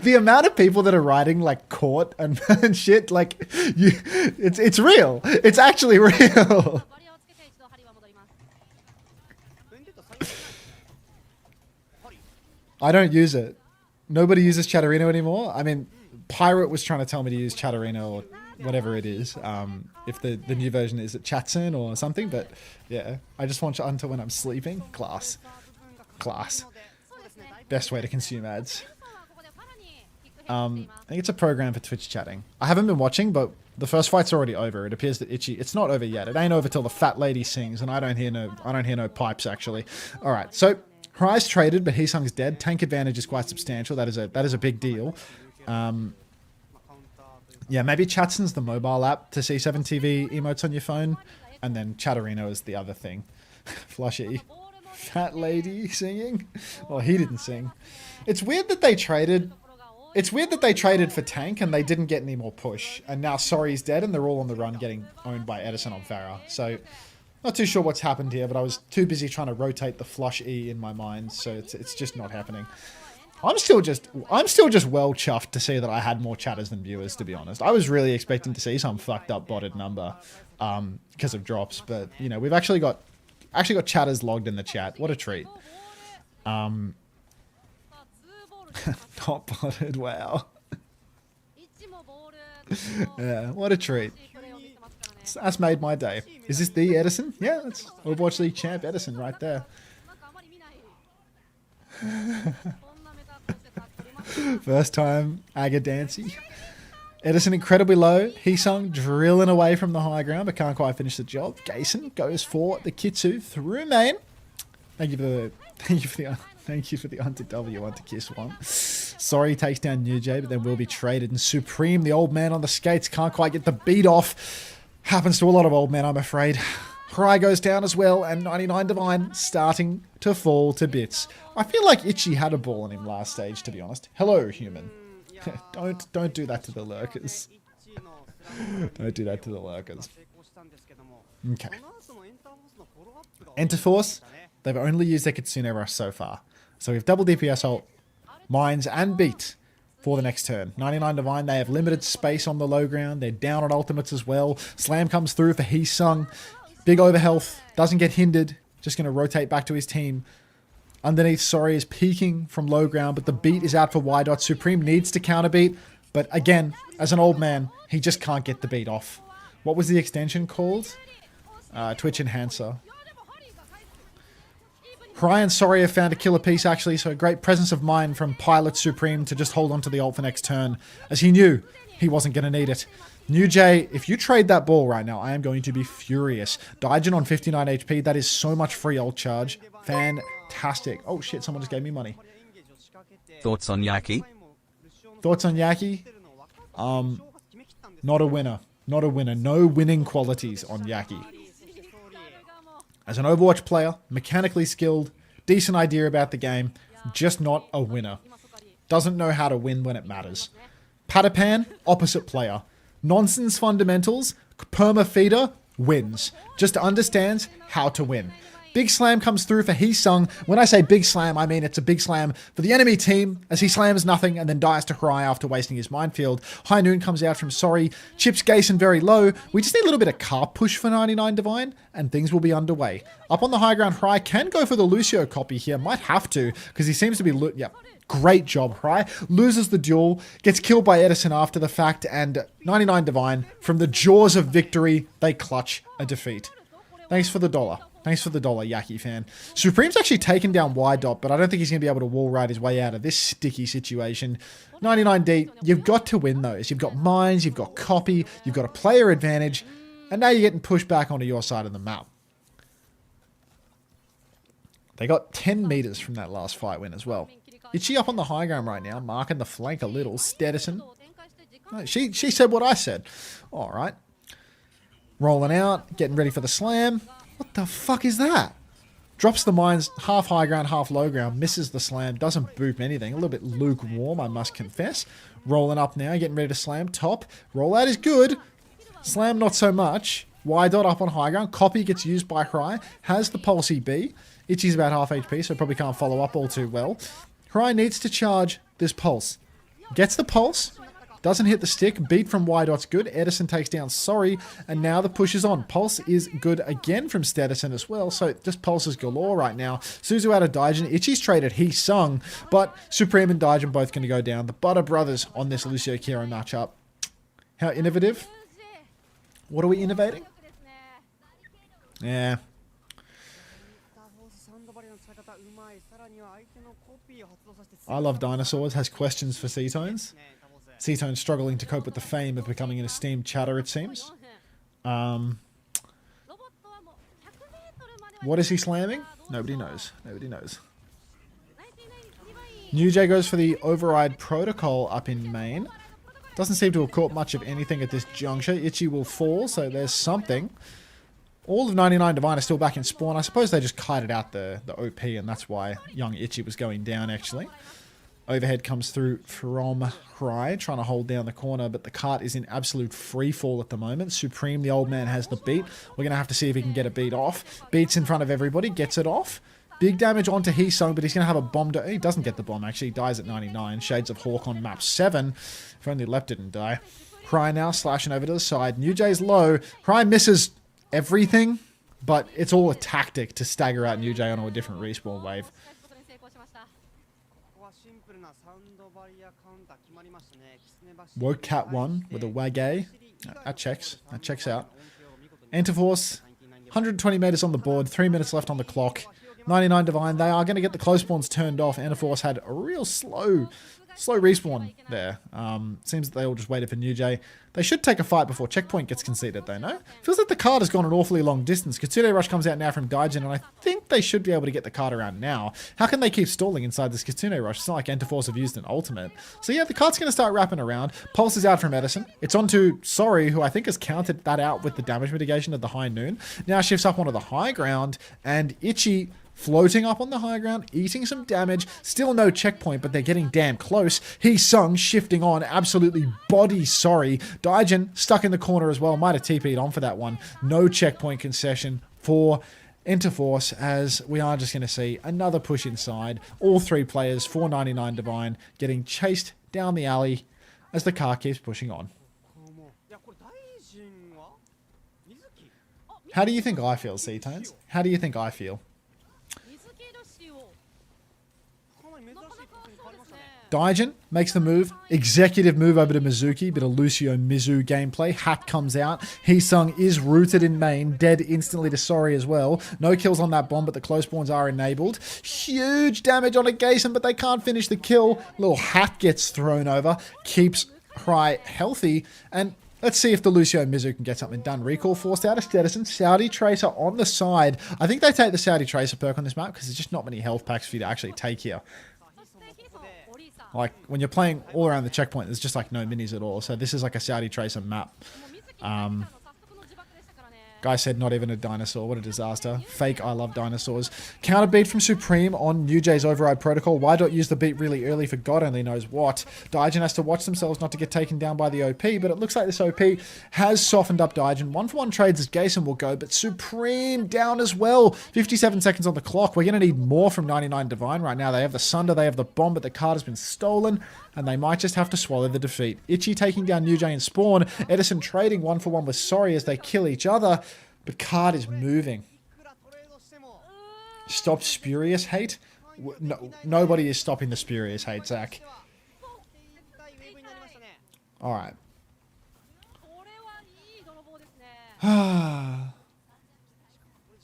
The amount of people that are writing like court and shit, like it's real. It's actually real. バリアをつけて一度針は戻りますベンデッタ最近はい I don't use it. Nobody uses Chatterino anymore. I mean, Pirate was trying to tell me to use Chatterino or whatever it is. If the new version is at Chatson or something, but yeah, I just want Unter when I'm sleeping. Class. そうですね Best way to consume ads. ここでさらにキックヘッドしてい I ます think it's a program for Twitch chatting. I haven't been watching, but the first fight's already over. It appears that it's not over yet. It ain't over till the fat lady sings, and I don't hear no pipes actually. All right, so Horizon traded, but Heesung's dead. Tank advantage is quite substantial. That is a big deal. まあカウンターというか Yeah, maybe Chatson's the mobile app to see 7 TV emotes on your phone, and then Chatterino is the other thing. Flushy. ボールの Fat lady singing? Well, he didn't sing. It's weird that they traded. ところが多い It's weird that they traded for Tank and they didn't get any more push. And now Sorry's dead and they're all on the run getting owned by Edison on Farah. So, not too sure what's happened here, but I was too busy trying to rotate the flush E in my mind, so it's just not happening. I'm still just well chuffed to see that I had more chatters than viewers, to be honest. I was really expecting to see some fucked up botted number because of drops, but you know, we've actually got chatters logged in the chat. What a treat. ボールさあ2ボールで Not botted, wow. 1もボール Yeah, what a treat. プレーを見せますからね That's made my day. Is this the Edison? Yeah, that's Overwatch League champ Edison right there. なんかあまり見ないこんなメタコンセプトあります First time Aga Dancy. Edison incredibly low. Heesung drilling away from the high ground, but can't quite finish the job. Gason goes for the Kitsu through main. Thank you for the Unter W, Unter Kiss one. Sorry takes down New Jay, but then will be traded. And Supreme, the old man on the skates, can't quite get the beat off. Happens to a lot of old men, I'm afraid. Cry goes down as well, and 99 Divine starting to fall to bits. I feel like Itchy had a ball on him last stage, to be honest. Hello, human. Don't do that to the lurkers. Don't do that to the lurkers. Okay. Enter Force, they've only used their Kitsune Rush so far. So we have double DPS ult, Mines, and Beat for the next turn. 99 Divine, they have limited space on the low ground. They're down on ultimates as well. Slam comes through for Heesung. Big overhealth, doesn't get hindered. Just going to rotate back to his team. Underneath, Sorry is peeking from low ground, but the beat is out for Y dot. Supreme needs to counter beat, but again, as an old man, he just can't get the beat off. What was the extension called? Twitch Enhancer. Cry and Sorry have found a killer piece actually, so a great presence of mind from Pilot Supreme to just hold on to the ult for next turn, as he knew he wasn't going to need it. New Jay, if you trade that ball right now, I am going to be furious. Daijin on 59 HP, that is so much free ult charge. Fantastic. Oh shit, someone just gave me money. Thoughts on Yaki? Thoughts on Yaki? Not a winner. Not a winner. No winning qualities on Yaki. As an Overwatch player, mechanically skilled, decent idea about the game, just not a winner. Doesn't know how to win when it matters. Patapan, opposite player. Nonsense fundamentals, perma feeder, wins. Just understands how to win. Big slam comes through for Heesung. When I say big slam, I mean it's a big slam for the enemy team as he slams nothing and then dies to Cry after wasting his minefield. High Noon comes out from Sorry. Chips Gason very low. We just need a little bit of car push for 99 Divine and things will be underway. Up on the high ground, Cry can go for the Lucio copy here. Might have to because he seems to be... Yep. Great job, Cry. Loses the duel, gets killed by Edison after the fact, and 99 Divine, from the jaws of victory, they clutch a defeat. Thanks for the dollar. Thanks for the dollar, Yaki fan. Supreme's actually taken down Y dot, but I don't think he's going to be able to wall ride his way out of this sticky situation. 99D, you've got to win those. You've got mines, you've got copy, you've got a player advantage, and now you're getting pushed back onto your side of the map. They got 10 meters from that last fight win as well. Itchy up on the high ground right now, marking the flank a little. Stedison. Oh, she said what I said. All right. Rolling out, getting ready for the slam. What the fuck is that? Drops the mines, half high ground, half low ground. Misses the slam, doesn't boop anything. A little bit lukewarm, I must confess. Rolling up now, getting ready to slam. Top. Rollout is good. Slam not so much. Y dot up on high ground. Copy gets used by Cry. Has the Pulsey B. Itchy's about half HP, so probably can't follow up all too well. Cry needs to charge this pulse. Gets the pulse. Doesn't hit the stick. Beat from Y dot's good. Edison takes down Sorry. And now the push is on. Pulse is good again from Stedison as well. So just pulses galore right now. Suzu out of Daijin. Itchy's traded Heesung. But Supreme and Daijin both going to go down. The Butter Brothers on this Lucio Kiro matchup. How innovative. What are we innovating? Yeah. I Love Dinosaurs has questions for C-Tones. C-Tones struggling to cope with the fame of becoming an esteemed chatter, it seems. What is he slamming? Nobody knows. Nobody knows. New Jay goes for the override protocol up in main. Doesn't seem to have caught much of anything at this juncture. Itchy will fall, so there's something. All of 99 Divine are still back in spawn. I suppose they just kited out the OP, and that's why young Itchy was going down, actually. Overhead comes through from Cry, trying to hold down the corner, but the cart is in absolute free fall at the moment. Supreme, the old man, has the beat. We're going to have to see if he can get a beat off. Beats in front of everybody, gets it off. Big damage onto Heesung, but he's going to have a bomb. He doesn't get the bomb, actually. He dies at 99. Shades of Hawk on map 7. If only Lep didn't die. Cry now, slashing over to the side. New Jay's low. Cry misses everything, but it's all a tactic to stagger out New Jay onto a different respawn wave. Woke Cat 1 with a Wagay. That checks. That checks out. Enter Force, 120 meters on the board, 3 minutes left on the clock. 99 Divine, they are going to get the close spawns turned off. Enter Force had a real slow slow respawn there. Seems that they all just waited for New Jay. They should take a fight before checkpoint gets conceded, though, no? Feels like the card has gone an awfully long distance. Kitsune Rush comes out now from Gaijin, and I think they should be able to get the card around now. How can they keep stalling inside this Kitsune Rush? It's not like Enter Force have used an ultimate. So yeah, the card's going to start wrapping around. Pulse is out from Edison. It's on to Sorry, who I think has countered that out with the damage mitigation of the High Noon. Now shifts up onto the high ground, and Ichi floating up on the high ground, eating some damage. Still no checkpoint, but they're getting damn close. Sung shifting on, absolutely body Sorry. Daijin stuck in the corner as well. Might have TP'd on for that one. No checkpoint concession for Enter Force, as we are just going to see another push inside. All three players, 499 Divine, getting chased down the alley as the car keeps pushing on. How do you think I feel, C-Tones? How do you think I feel? Daijin makes the move. Executive move over to Mizuki. Bit of Lucio Mizu gameplay. Hat comes out. Sung is rooted in main. Dead instantly to Sorry as well. No kills on that bomb, but the close spawns are enabled. Huge damage on a Gason, but they can't finish the kill. Little Hat gets thrown over. Keeps Hry healthy. And let's see if the Lucio Mizu can get something done. Recall forced out of Steadison. Saudi Tracer on the side. I think they take the Saudi Tracer perk on this map because there's just not many health packs for you to actually take here. Like, when you're playing all around the checkpoint, there's just, like, no minis at all. So this is, like, a Saudi Tracer map. Guy said not even a dinosaur. What a disaster. Fake I love dinosaurs. Counter beat from Supreme on New Jay's override protocol. Why not use the beat really early for God only knows what? Daijin has to watch themselves not to get taken down by the OP, but it looks like this OP has softened up Daijin. 1-for-1 trades as Gason will go, but Supreme down as well. 57 seconds on the clock. We're going to need more from 99 Divine right now. They have the Sunder, they have the bomb, but the card has been stolen, and they might just have to swallow the defeat. Ichi taking down New Jay and Spawn. Edison trading 1-for-1 with Sorry as they kill each other. But card is moving. Stop spurious hate? No, nobody is stopping the spurious hate, Zach. Alright.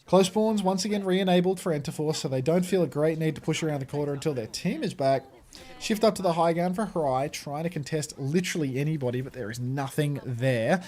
Close spawns once again re-enabled for Enter Force, so they don't feel a great need to push around the corner until their team is back. Shift up to the high ground for Hry, trying to contest literally anybody, but there is nothing there.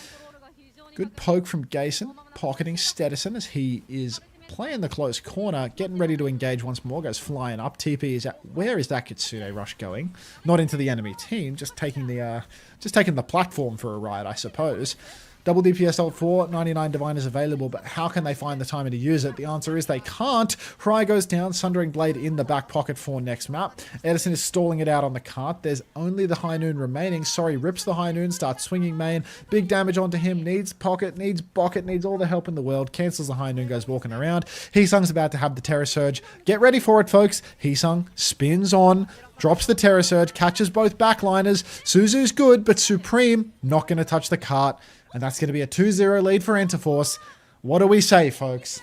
Good poke from Gason, pocketing Steadison as he is playing the close corner, getting ready to engage once more, goes flying up. TP is at, where is that Kitsune Rush going? Not into the enemy team, just taking the platform for a ride, I suppose. Double DPS ult 4, 99 Divine is available, but how can they find the time to use it? The answer is they can't. Hry goes down, Sundering Blade in the back pocket for next map. Edison is stalling it out on the cart. There's only the High Noon remaining. Sorry, rips the High Noon, starts swinging main. Big damage onto him, needs pocket, needs bucket, needs all the help in the world. Cancels the High Noon, goes walking around. Sung's about to have the Terror Surge. Get ready for it, folks. Sung spins on, drops the Terror Surge, catches both backliners. Suzu's good, but Supreme not going to touch the cart. And that's going to be a 2-0 lead for Enter Force. What do we say, folks?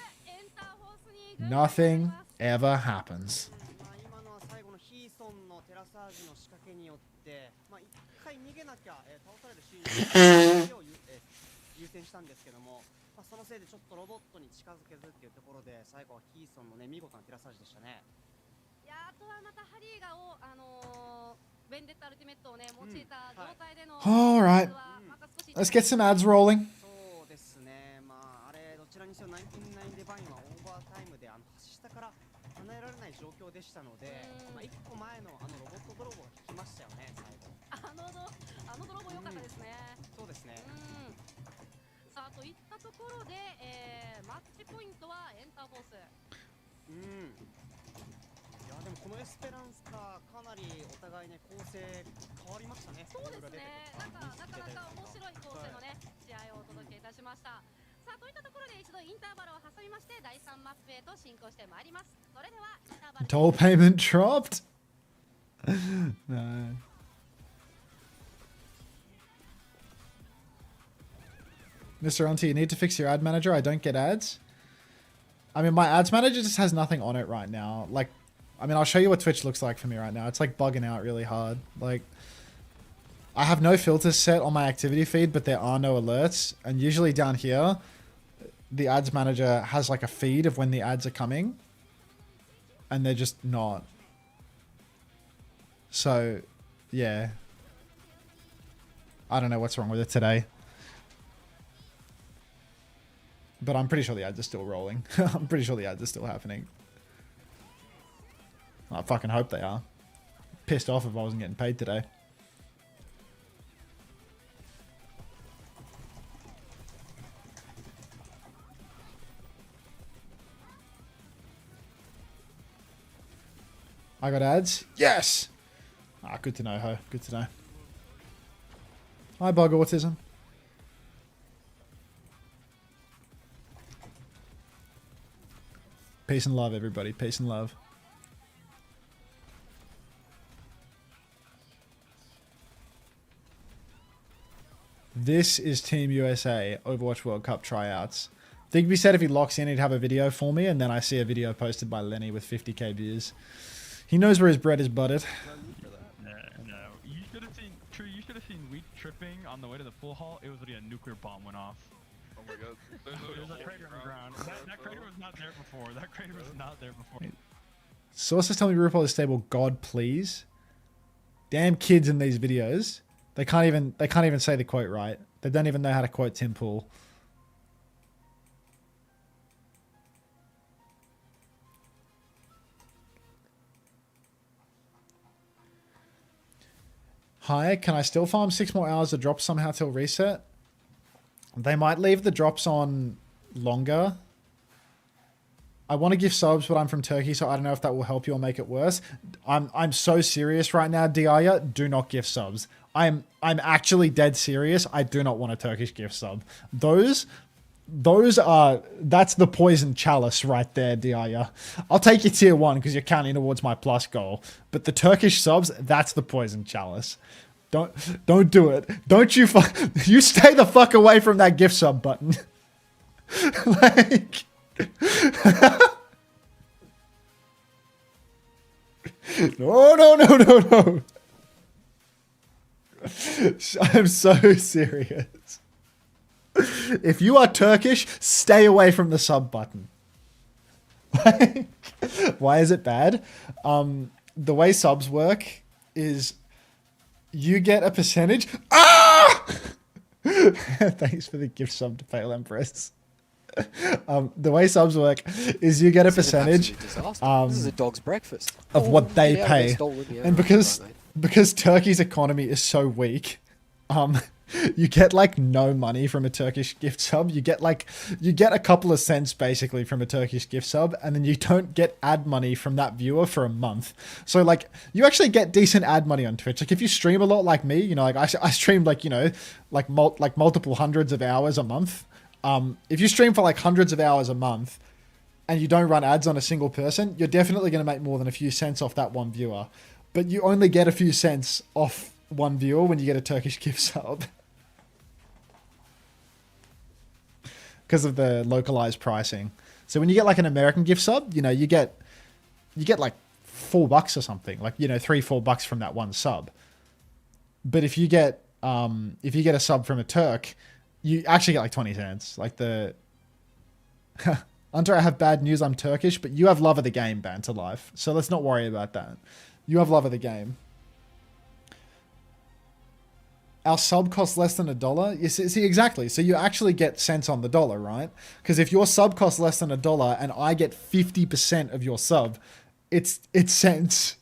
Nothing ever happens. All right. Let's get some ads rolling. そうですね、まああれどちらにせよ99デバインはオーバータイムで橋下から離れられない状況でしたので、まあ一個前のロボット泥棒が効きましたよね、最後。あの泥棒良かったですね。そうですね。さあといったところで、マッチポイントはエンターフォース。いやでもこのエスペランスかかなりお互いね構成変わりましたね。そうですね。なかなか面白い構成のね試合をお届けいたしました。さあといったところで一度インターバルを挟みまして第3マップへと進行してまいります。それではインターバル。Toll payment dropped. No. Mr. Unter, you need to fix your ad manager. I don't get ads. I mean, my ads manager just has nothing on it right now. Like, I mean, I'll show you what Twitch looks like for me right now. It's like bugging out really hard. Like, I have no filters set on my activity feed, but there are no alerts. And usually down here, the ads manager has like a feed of when the ads are coming. And they're just not. So Yeah. I don't know what's wrong with it today. But I'm pretty sure the ads are still rolling. I'm pretty sure the ads are still happening. I fucking hope they are. Pissed off if I wasn't getting paid today. I got ads? Yes! Ah, good to know, ho. Good to know. Hi, Bug Autism. Peace and love, everybody. Peace and love. This is Team USA Overwatch World Cup tryouts. Digby said if he locks in, he'd have a video for me, and then I see a video posted by Lenny with 50k views. He knows where his bread is buttered. No. You should have seen, True, you should have seen Wheat tripping on the way to the pool hall. It was like a nuclear bomb went off. Oh my god. There's a crater on the ground. That crater was not there before. That crater was not there before. Sources tell me RuPaul is stable. God, please. Damn kids in these videos. They can't even say the quote right. They don't even know how to quote Tim Pool. Hi, can I still farm 6 more hours of drops somehow till reset? They might leave the drops on longer. I want to give subs, but I'm from Turkey, so I don't know if that will help you or make it worse. I'm so serious right now, Diaya. Do not gift subs. I'm actually dead serious. I do not want a Turkish gift sub. That's the poison chalice right there, Diaya. I'll take your tier 1 because you're counting towards my plus goal. But the Turkish subs, that's the poison chalice. Don't do it. Don't you you stay the fuck away from that gift sub button. Like No. I'm so serious. If you are Turkish, stay away from the sub button. Why is it bad? The way subs work is you get a percentage. Ah! Thanks for the gift sub to Pale Empress. The way subs work is you get a percentage This is a dog's breakfast. of what they Get out of there, pay. stolen, yeah, And because Turkey's economy is so weak, you get like no money from a Turkish gift sub. You get a couple of cents basically from a Turkish gift sub, and then you don't get ad money from that viewer for a month. So like you actually get decent ad money on Twitch. Like if you stream a lot like me, you know, like I stream like, you know, like multiple hundreds of hours a month. If you stream for like hundreds of hours a month and you don't run ads on a single person, you're definitely going to make more than a few cents off that one viewer. But you only get a few cents off one viewer when you get a Turkish gift sub. Because of the localized pricing. So when you get like an American gift sub, you know, you get like $4 or something, like, you know, $3-4 from that one sub. But if you get a sub from a Turk, you actually get like 20 cents. Like the Unter, I have bad news, I'm Turkish, but you have love of the game, Banter Life. So let's not worry about that. You have love of the game. Our sub costs less than $1. You see, exactly. So you actually get cents on the dollar, right? Because if your sub costs less than $1 and I get 50% of your sub, it's cents.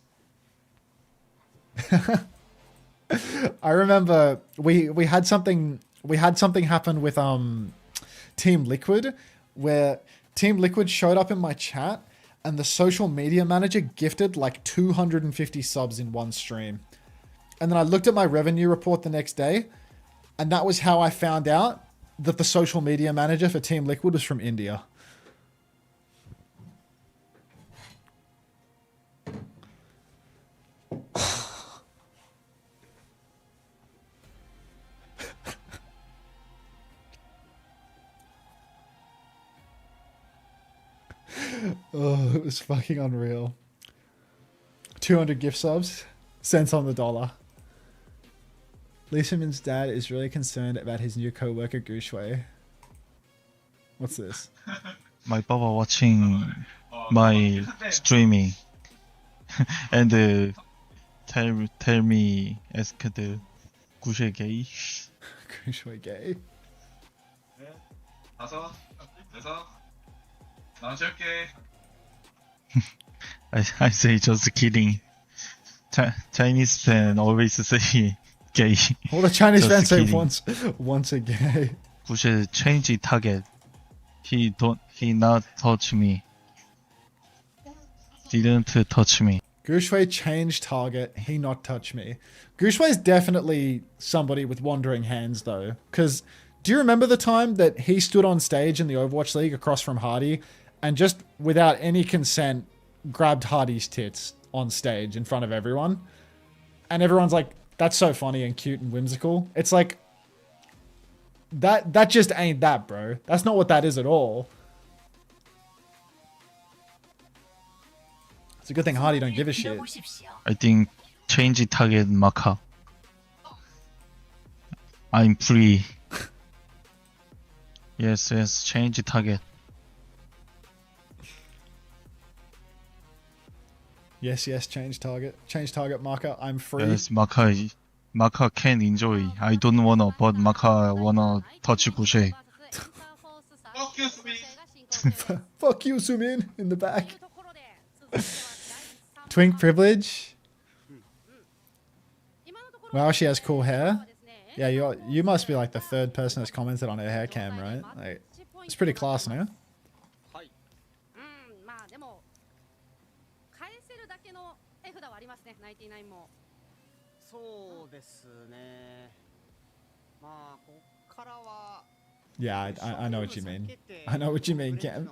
I remember we had something happen with Team Liquid, where Team Liquid showed up in my chat and the social media manager gifted like 250 subs in one stream. And then I looked at my revenue report the next day, and that was how I found out that the social media manager for Team Liquid was from India. Oh, it was fucking unreal. 200 gift subs, cents on the dollar. Lisa Min's dad is really concerned about his new co-worker Gushway. What's this? My papa watching my streaming and tell me asked 구실 게이. Gushway gay. I say just kidding. Chinese fan always say gay. All the Chinese Just fans say kidding. once a gay. 구실 change target. He not touch me. Didn't touch me. Gushway changed target. He not touch me. Gushway's definitely somebody with wandering hands though. Because do you remember the time that he stood on stage in the Overwatch League across from Hardy and just without any consent grabbed Hardy's tits on stage in front of everyone? And everyone's like, that's so funny and cute and whimsical. It's like, that just ain't that, bro. That's not what that is at all. It's a good thing Hardy don't give a shit. I think change target marker. I'm free. Yes, change target. Yes, change target. Change target marker. I'm free. Yes, marker can enjoy. I don't wanna, but marker wanna touch 구실. Fuck you, Sumin, in the back. Twink privilege. Wow, she has cool hair. Yeah, you must be like the third person that's commented on her hair cam, right? Like, it's pretty class, no? まあでも返せるだけの絵札はありますね。99も。そうですね。まあこっからは。Yeah, I know what you mean. I know what you mean, Cam.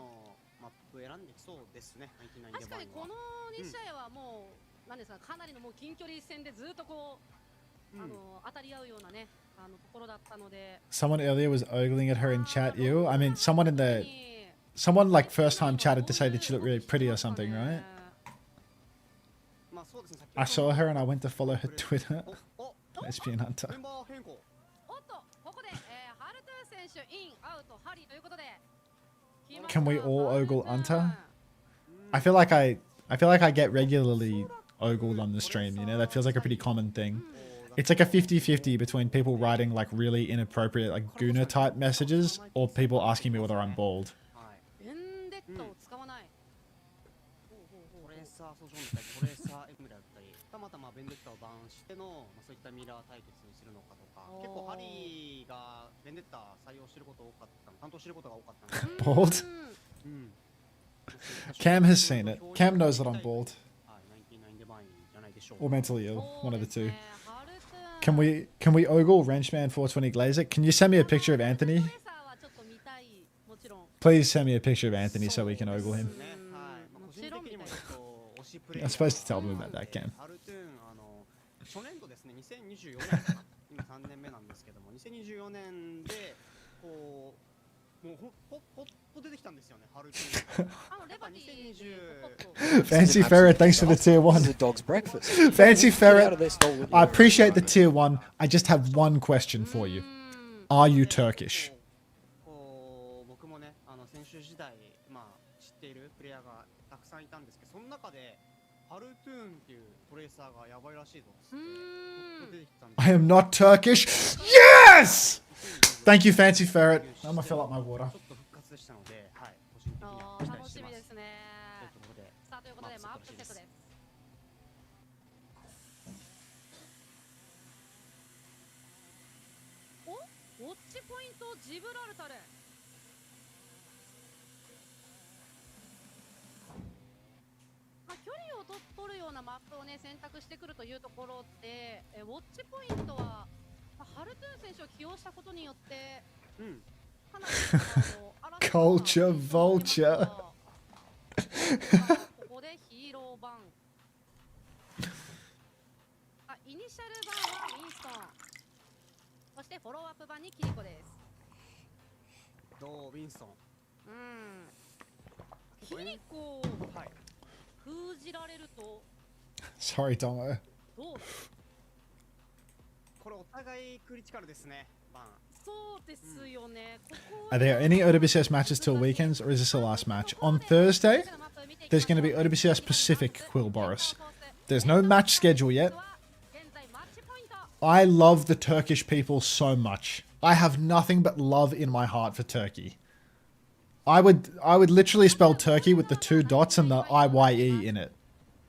マップ選んできそうですね。確かにこの2試合はもう何ですか、かなりのもう近距離戦でずっとこう当たり合うようなねところだったので。Someone earlier was ogling at her in chat. You? I mean, someone like first time chatted to say that she looked really pretty or something, right? I saw her and I went to follow her Twitter. Lesbian Hunter. Can we all ogle Unter? I feel like I get regularly ogled on the stream, you know? That feels like a pretty common thing. It's like a 50-50 between people writing like really inappropriate like Guna type messages or people asking me whether I'm bald. Bald? Cam has seen it. Cam knows that I'm bald. Or mentally ill. One of the two. Can we ogle Wrenchman 420 Glazer? Can you send me a picture of Anthony? Please send me a picture of Anthony so we can ogle him. I'm supposed to tell them about that, Cam. 出てきたんですよね、春 Fancy Ferret, thanks for the tier 1. This is a dog's breakfast. Fancy Ferret, Ferret, I appreciate the tier 1. I just have one question for you. Are you Turkish? 僕もね、選手時代、まあ知っているプレイヤーがたくさんいたんですけど、その中でハルトゥーンっていうトレーサーがやばいらしいぞって出てきたんです。 I am not Turkish. Yes! Thank you, Fancy Ferret. I'm gonna fill up my water. でしたので、はい、個人的には期待してます。楽しみですね。さあということでマップセットです。お、ウォッチポイントジブラルタル。まあ距離を取るようなマップをね選択してくるというところで、ウォッチポイントは、まあ、ハルトゥーン選手を起用したことによって。Culture vulture. ここでヒーロー版。イニシャル版はウィンストン。そしてフォローアップ版にキリコです。どうウィンストン。キリコを封じられると。Sorry, Tomo. どう？これお互いクリティカルですね。Are there any OWCS matches till weekends, or is this the last match? On Thursday, there's going to be OWCS Pacific Quill Boris. There's no match schedule yet. I love the Turkish people so much. I have nothing but love in my heart for Turkey. I would literally spell Turkey with the 2 dots and the IYE in it.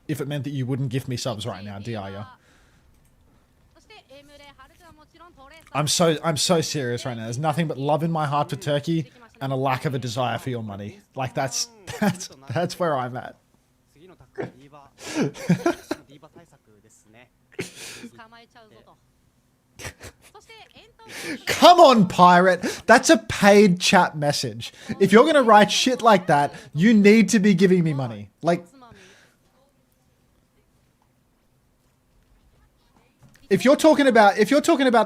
If it meant that you wouldn't give me subs right now, DIA. I'm so serious right now. There's nothing but love in my heart for Turkey and a lack of a desire for your money. Like that's where I'm at. Come on, pirate. That's a paid chat message. If you're gonna write shit like that, you need to be giving me money. Like, if you're talking about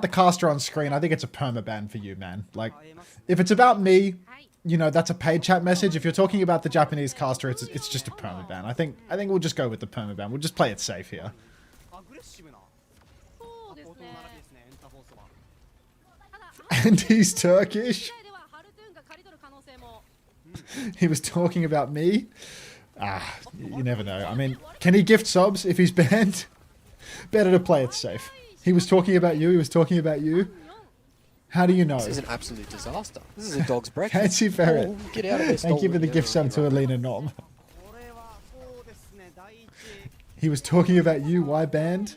the caster on screen, I think it's a permaban for you, man. Like, if it's about me, you know, that's a paid chat message. If you're talking about the Japanese caster, it's just a permaban. I think we'll just go with the permaban. We'll just play it safe here. And he's Turkish. He was talking about me. Ah, you never know. I mean, can he gift subs if he's banned? Better to play it safe. He was talking about you. He was talking about you. How do you know? This is an absolute disaster. This is a dog's breakfast. Fancy Ferret. Oh, get out of this. Thank you for the gift sub to Alina Nom. He was talking about you. Why banned?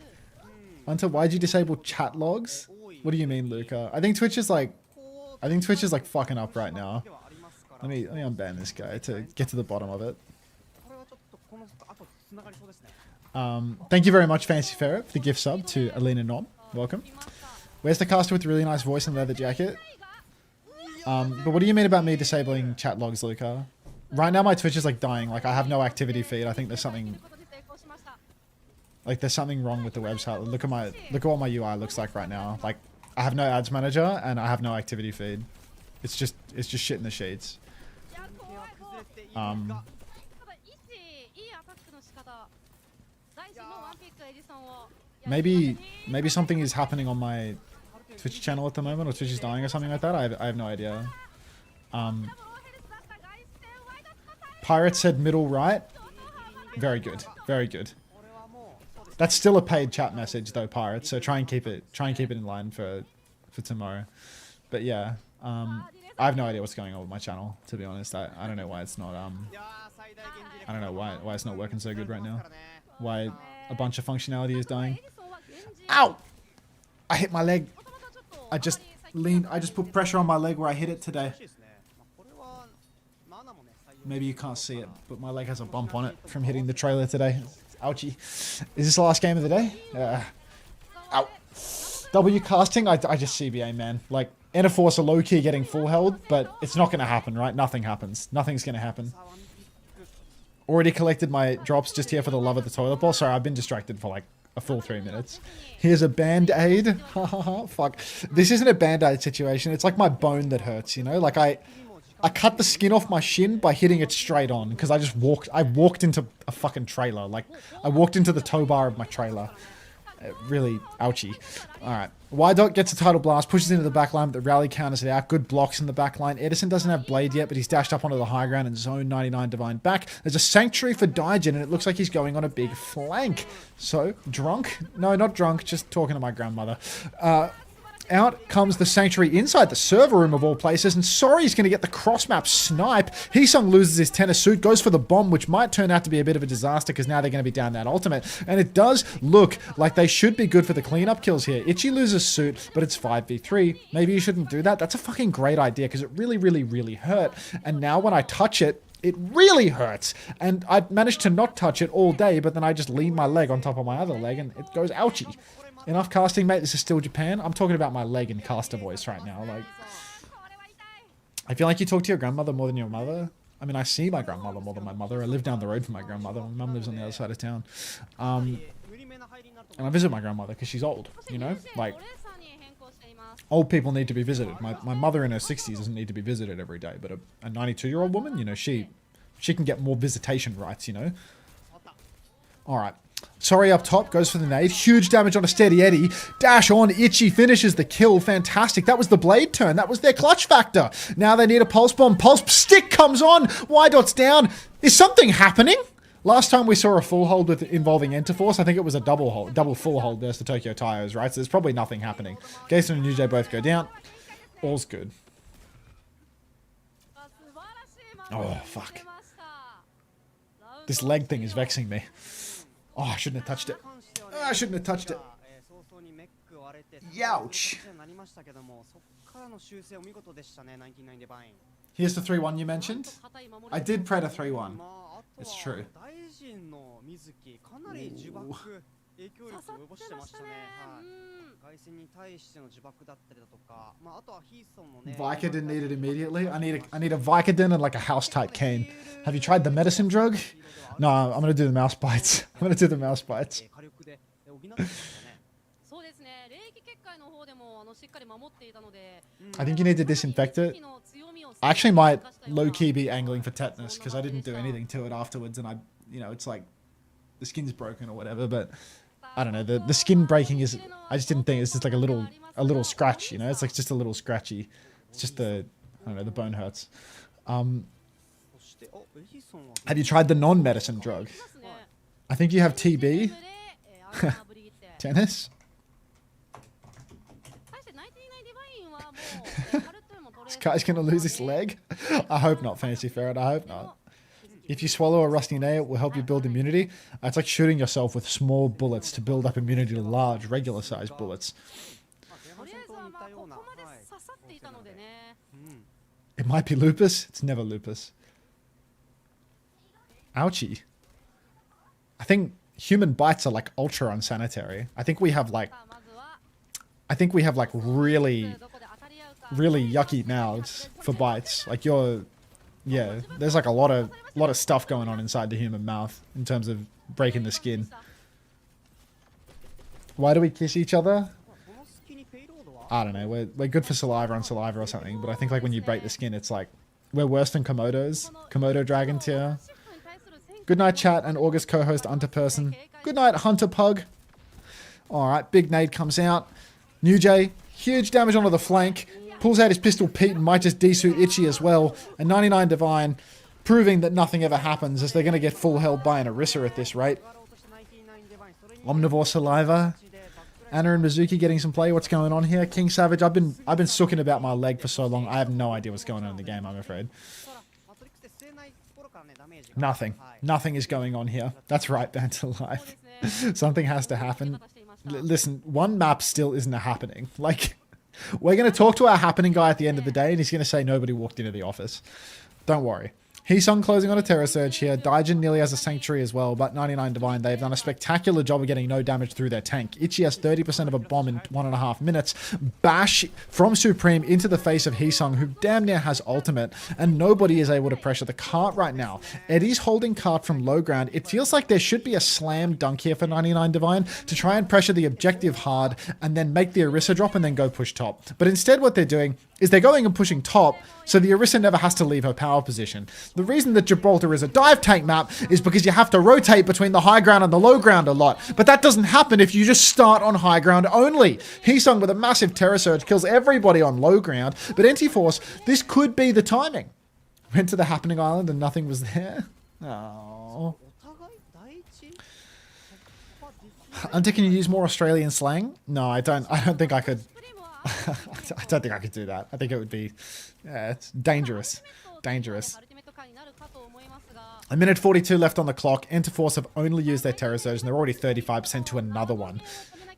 Unter, why'd you disable chat logs? What do you mean, Luca? I think Twitch is like fucking up right now. Let me unban this guy to get to the bottom of it. Thank you very much, Fancy Ferret, for the gift sub to Alina Nom. Welcome. Where's the caster with the really nice voice and leather jacket? But what do you mean about me disabling chat logs, Luca? Right now my Twitch is like dying. Like I have no activity feed. I think there's something wrong with the website. Look at what my UI looks like right now. Like I have no ads manager and I have no activity feed. It's just shit in the sheets. Maybe something is happening on my Twitch channel at the moment, or Twitch is dying or something like that. I have no idea. Pirate said middle right. Very good. Very good. That's still a paid chat message though, Pirate. So try and keep it in line for tomorrow. But yeah, I have no idea what's going on with my channel, to be honest. I don't know why it's not I don't know why it's not working so good right now. Why a bunch of functionality is dying. Ow! I hit my leg. I just put pressure on my leg where I hit it today. Maybe you can't see it, but my leg has a bump on it from hitting the trailer today. Ouchie. Is this the last game of the day? Ow. W casting, I just CBA, man. Like, Enter Force are low-key getting full held, but it's not going to happen, right? Nothing happens. Nothing's going to happen. Already collected my drops just here for the love of the toilet bowl. Sorry, I've been distracted for like a full 3 minutes. Here's a band-aid. Fuck. This isn't a band-aid situation. It's like my bone that hurts, you know? Like I cut the skin off my shin by hitting it straight on because I walked into a fucking trailer. Like, I walked into the tow bar of my trailer. Really ouchie. Alright. Y-Dot gets a title blast, pushes into the back line, but the rally counters it out. Good blocks in the back line. Edison doesn't have Blade yet, but he's dashed up onto the high ground and zone 99 Divine back. There's a Sanctuary for Daijin, and it looks like he's going on a big flank. So, drunk? No, not drunk, just talking to my grandmother. Out comes the Sanctuary inside the server room of all places, and Sorry's going to get the cross-map snipe. Heesung loses his tennis suit, goes for the bomb, which might turn out to be a bit of a disaster because now they're going to be down that ultimate. And it does look like they should be good for the cleanup kills here. Itchy loses suit, but it's 5v3. Maybe you shouldn't do that. That's a fucking great idea because it really, really, really hurt. And now when I touch it, it really hurts. And I managed to not touch it all day, but then I just lean my leg on top of my other leg and it goes ouchie. Enough casting, mate. This is still Japan. I'm talking about my leg and caster voice right now. Like, I feel like you talk to your grandmother more than your mother. I mean, I see my grandmother more than my mother. I live down the road from my grandmother. My mum lives on the other side of town. And I visit my grandmother because she's old, you know? Like, old people need to be visited. My mother in her 60s doesn't need to be visited every day, but a 92-year-old woman, you know, she can get more visitation rights, you know? Alright. Sorry up top, goes for the nade. Huge damage on a steady Eddie. Dash on, Itchy finishes the kill. Fantastic. That was the blade turn. That was their clutch factor. Now they need a pulse bomb. Pulse stick comes on. Y-Dot's down. Is something happening? Last time we saw a full hold with involving Enter Force, I think it was a double full hold versus the Tokyo Tires, right? So there's probably nothing happening. Gason and New both go down. All's good. Oh, fuck. This leg thing is vexing me. Oh, I shouldn't have touched it. Oh, I shouldn't have touched it. Youch. Here's the 3-1 you mentioned. I did pred a 3-1. It's true. Vicodin needed immediately. I need a Vicodin and like a house type cane. Have you tried the medicine drug? No, I'm gonna do the mouse bites. I'm gonna do the mouse bites. I think you need to disinfect it. I actually might low-key be angling for tetanus because I didn't do anything to it afterwards, and it's like the skin's broken or whatever. But I don't know. The skin breaking is. I just didn't think it's just like a little scratch. You know, it's like just a little scratchy. It's just I don't know. The bone hurts. Have you tried the non-medicine drug? I think you have TB. Tennis. This guy's gonna lose his leg? I hope not, Fancy Ferret. I hope not. If you swallow a rusty nail, it will help you build immunity. It's like shooting yourself with small bullets to build up immunity to large, regular-sized bullets. It might be lupus. It's never lupus. Ouchie. I think human bites are like ultra unsanitary. I think we have like really yucky mouths for bites. Like yeah, there's like a lot of stuff going on inside the human mouth in terms of breaking the skin. Why do we kiss each other? I don't know. We're good for saliva on saliva or something, but I think like when you break the skin, it's like we're worse than Komodos. Komodo dragon tier. Good night, chat and August co-host Unter person. Good night, Hunter Pug. All right, big nade comes out. New Jay, huge damage onto the flank. Pulls out his pistol Pete and might just desuit Itchy as well. And 99 Divine, proving that nothing ever happens as they're going to get full held by an Orisa at this rate. Omnivore Saliva. Anna and Mizuki getting some play. What's going on here? King Savage, I've been sooking about my leg for so long. I have no idea what's going on in the game, I'm afraid. Nothing. Nothing is going on here. That's right, Banter Life. Something has to happen. Listen, one map still isn't a happening. Like, we're going to talk to our happening guy at the end of the day, and he's going to say nobody walked into the office. Don't worry. Heesung closing on a Terror Surge here. Daijin nearly has a Sanctuary as well, but 99 Divine, they've done a spectacular job of getting no damage through their tank. Itchy has 30% of a bomb in 1.5 minutes. Bash from Supreme into the face of Heesung, who damn near has ultimate, and nobody is able to pressure the cart right now. Eddie's holding cart from low ground. It feels like there should be a slam dunk here for 99 Divine to try and pressure the objective hard, and then make the Orisa drop and then go push top. But instead what they're doing is they're going and pushing top, so the Orisa never has to leave her power position. The reason that Gibraltar is a dive tank map is because you have to rotate between the high ground and the low ground a lot. But that doesn't happen if you just start on high ground only. Heesung with a massive Terror Surge kills everybody on low ground. But Enter Force, this could be the timing. Went to the Happening Island and nothing was there. Oh. Unter, can you use more Australian slang? No, I don't think I could. I don't think I could do that. I think it would be it's dangerous. Dangerous. A minute 42 left on the clock. Enter Force have only used their Terror Surge and they're already 35% to another one.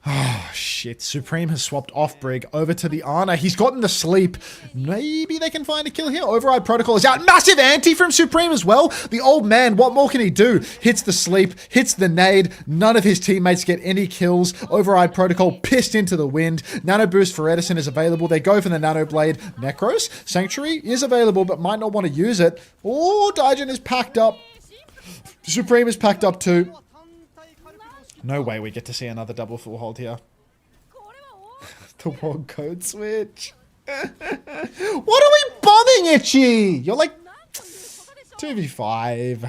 Oh, shit. Supreme has swapped off Brig over to the Ana. He's gotten the sleep. Maybe they can find a kill here. Override Protocol is out. Massive anti from Supreme as well. The old man, what more can he do? Hits the sleep, hits the nade. None of his teammates get any kills. Override Protocol pissed into the wind. Nano Boost for Edison is available. They go for the Nano Blade. Necros, Sanctuary is available but might not want to use it. Oh, Daijin is packed up. Supreme is packed up too. No way we get to see another double full hold here. The wrong code switch. What are we bombing, Itchy? You're like 2v5.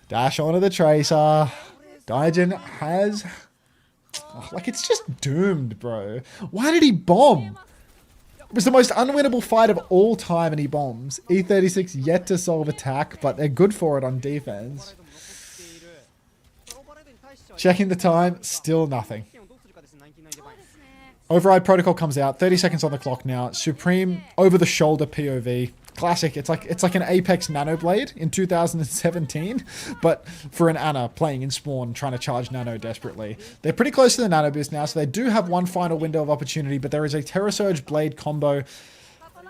Dash onto the Tracer. Daijin has... Oh, like, it's just doomed, bro. Why did he bomb? It was the most unwinnable fight of all time, and he bombs. E36 yet to solve attack, but they're good for it on defense. Checking the time, still nothing. Override protocol comes out. 30 seconds on the clock now. Supreme over the shoulder POV. Classic. It's like an Apex Nano Blade in 2017, but for an Ana playing in Spawn, trying to charge Nano desperately. They're pretty close to the Nano boost now, so they do have one final window of opportunity, but there is a Terra Surge Blade combo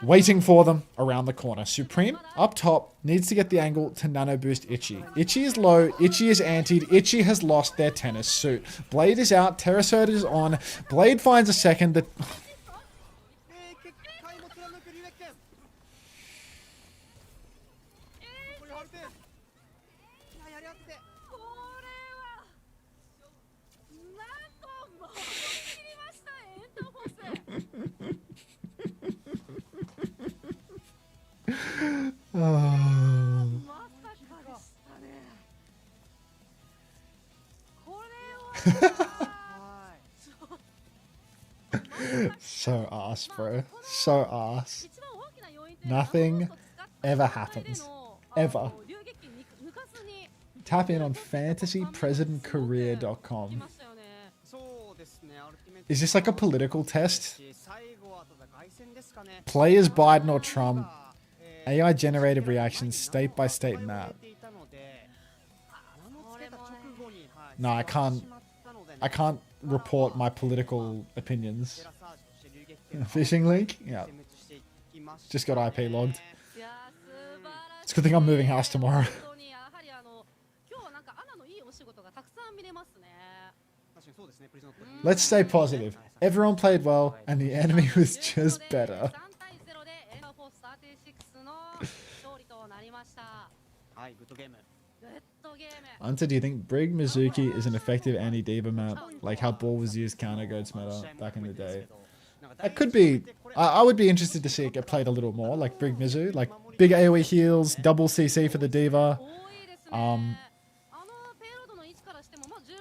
waiting for them around the corner. Supreme, up top, needs to get the angle to Nano Boost Itchy. Itchy is low, Itchy is antied, Itchy has lost their tennis suit. Blade is out, Terra Surge is on, Blade finds a second, that... So ass, bro. So ass. Nothing ever happens. Ever. Tap in on fantasypresidentcareer.com. Is this like a political test? Players Biden or Trump. AI generated reactions state by state map. No, I can't report my political opinions. Phishing link? Yeah. Just got IP logged. It's a good thing I'm moving house tomorrow. Let's stay positive. Everyone played well, and the enemy was just better. Unter, do you think Brig Mizuki is an effective anti-diva map, like how Ball was used counter Goats meta back in the day? That could be. I would be interested to see it get played a little more, like Brig Mizu, like big AoE heals, double CC for the diva.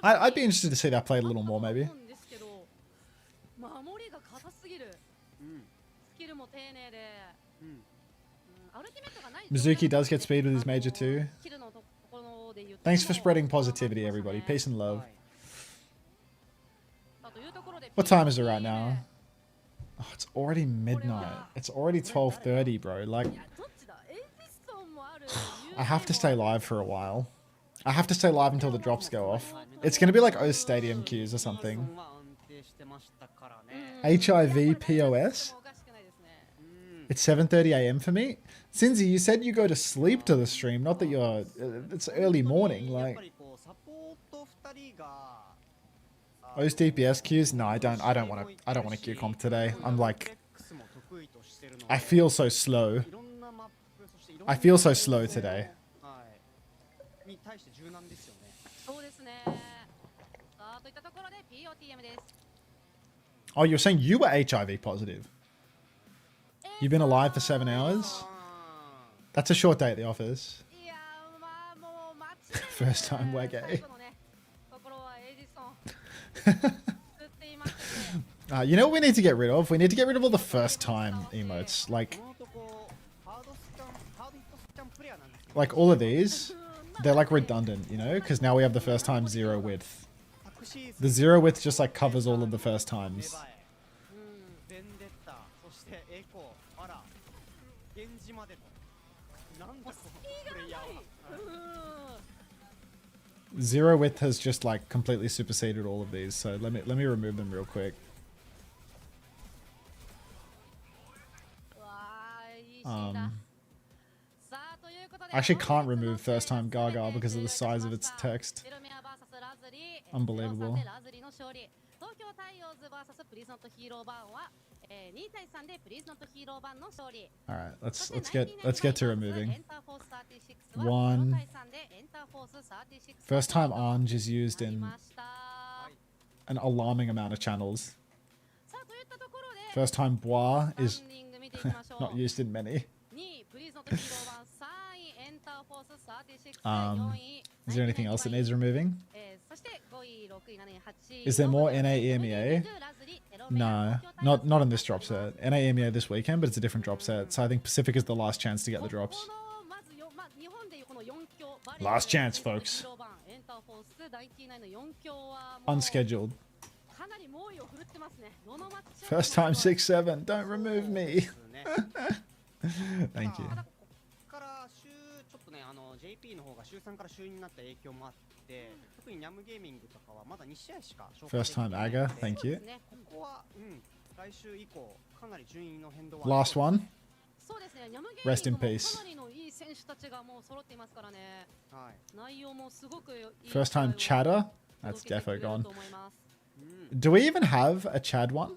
I'd be interested to see that played a little more, maybe. Mizuki does get speed with his major too. Thanks for spreading positivity, everybody. Peace and love. What time is it right now? Oh, it's already midnight. It's already 12:30, bro. Like, I have to stay live for a while. I have to stay live until the drops go off. It's going to be like O Stadium queues or something. HIV POS? It's 7:30 AM for me. Cinzy, you said you go to sleep to the stream, not that you're... it's early morning, like... Those DPS queues? No, I don't want to queue comp today. I'm like... I feel so slow. I feel so slow today. Oh, you're saying you were HIV positive? You've been alive for 7 hours? That's a short day at the office. First time we're gay. You know what we need to get rid of? We need to get rid of all the first time emotes. Like all of these, they're like redundant, you know? Because now we have the first time zero width. The zero width just like covers all of the first times. Zero width has just like completely superseded all of these, so let me remove them real quick. I actually can't remove first time Gaga because of the size of its text. Unbelievable. Alright, let's get to removing. One. First time Anj is used in an alarming amount of channels. First time Bois is not used in many. Is there anything else that needs removing? Is there more NA EMEA? No, not in this drop set. NA EMEA this weekend, but it's a different drop set. So I think Pacific is the last chance to get the drops. Last chance, folks. Unscheduled. First time 6-7. Don't remove me. Thank you. から週ちょっとねJP の方が週3から週2になった影響もあって特にニャムゲーミングとかはまだ2試合しか消化できてないので First time Aga, thank you. ここは来週以降かなり順位の変動は Last one. そうですね、ニャムゲー Rest ミ in ングも peace. かなりのいい選手たちがもう揃っていますからね。はい。内容もすごくいい First time 試合を Chatter. 届 That's けてくれ defo る gone. と思います。Do we even have a Chad one?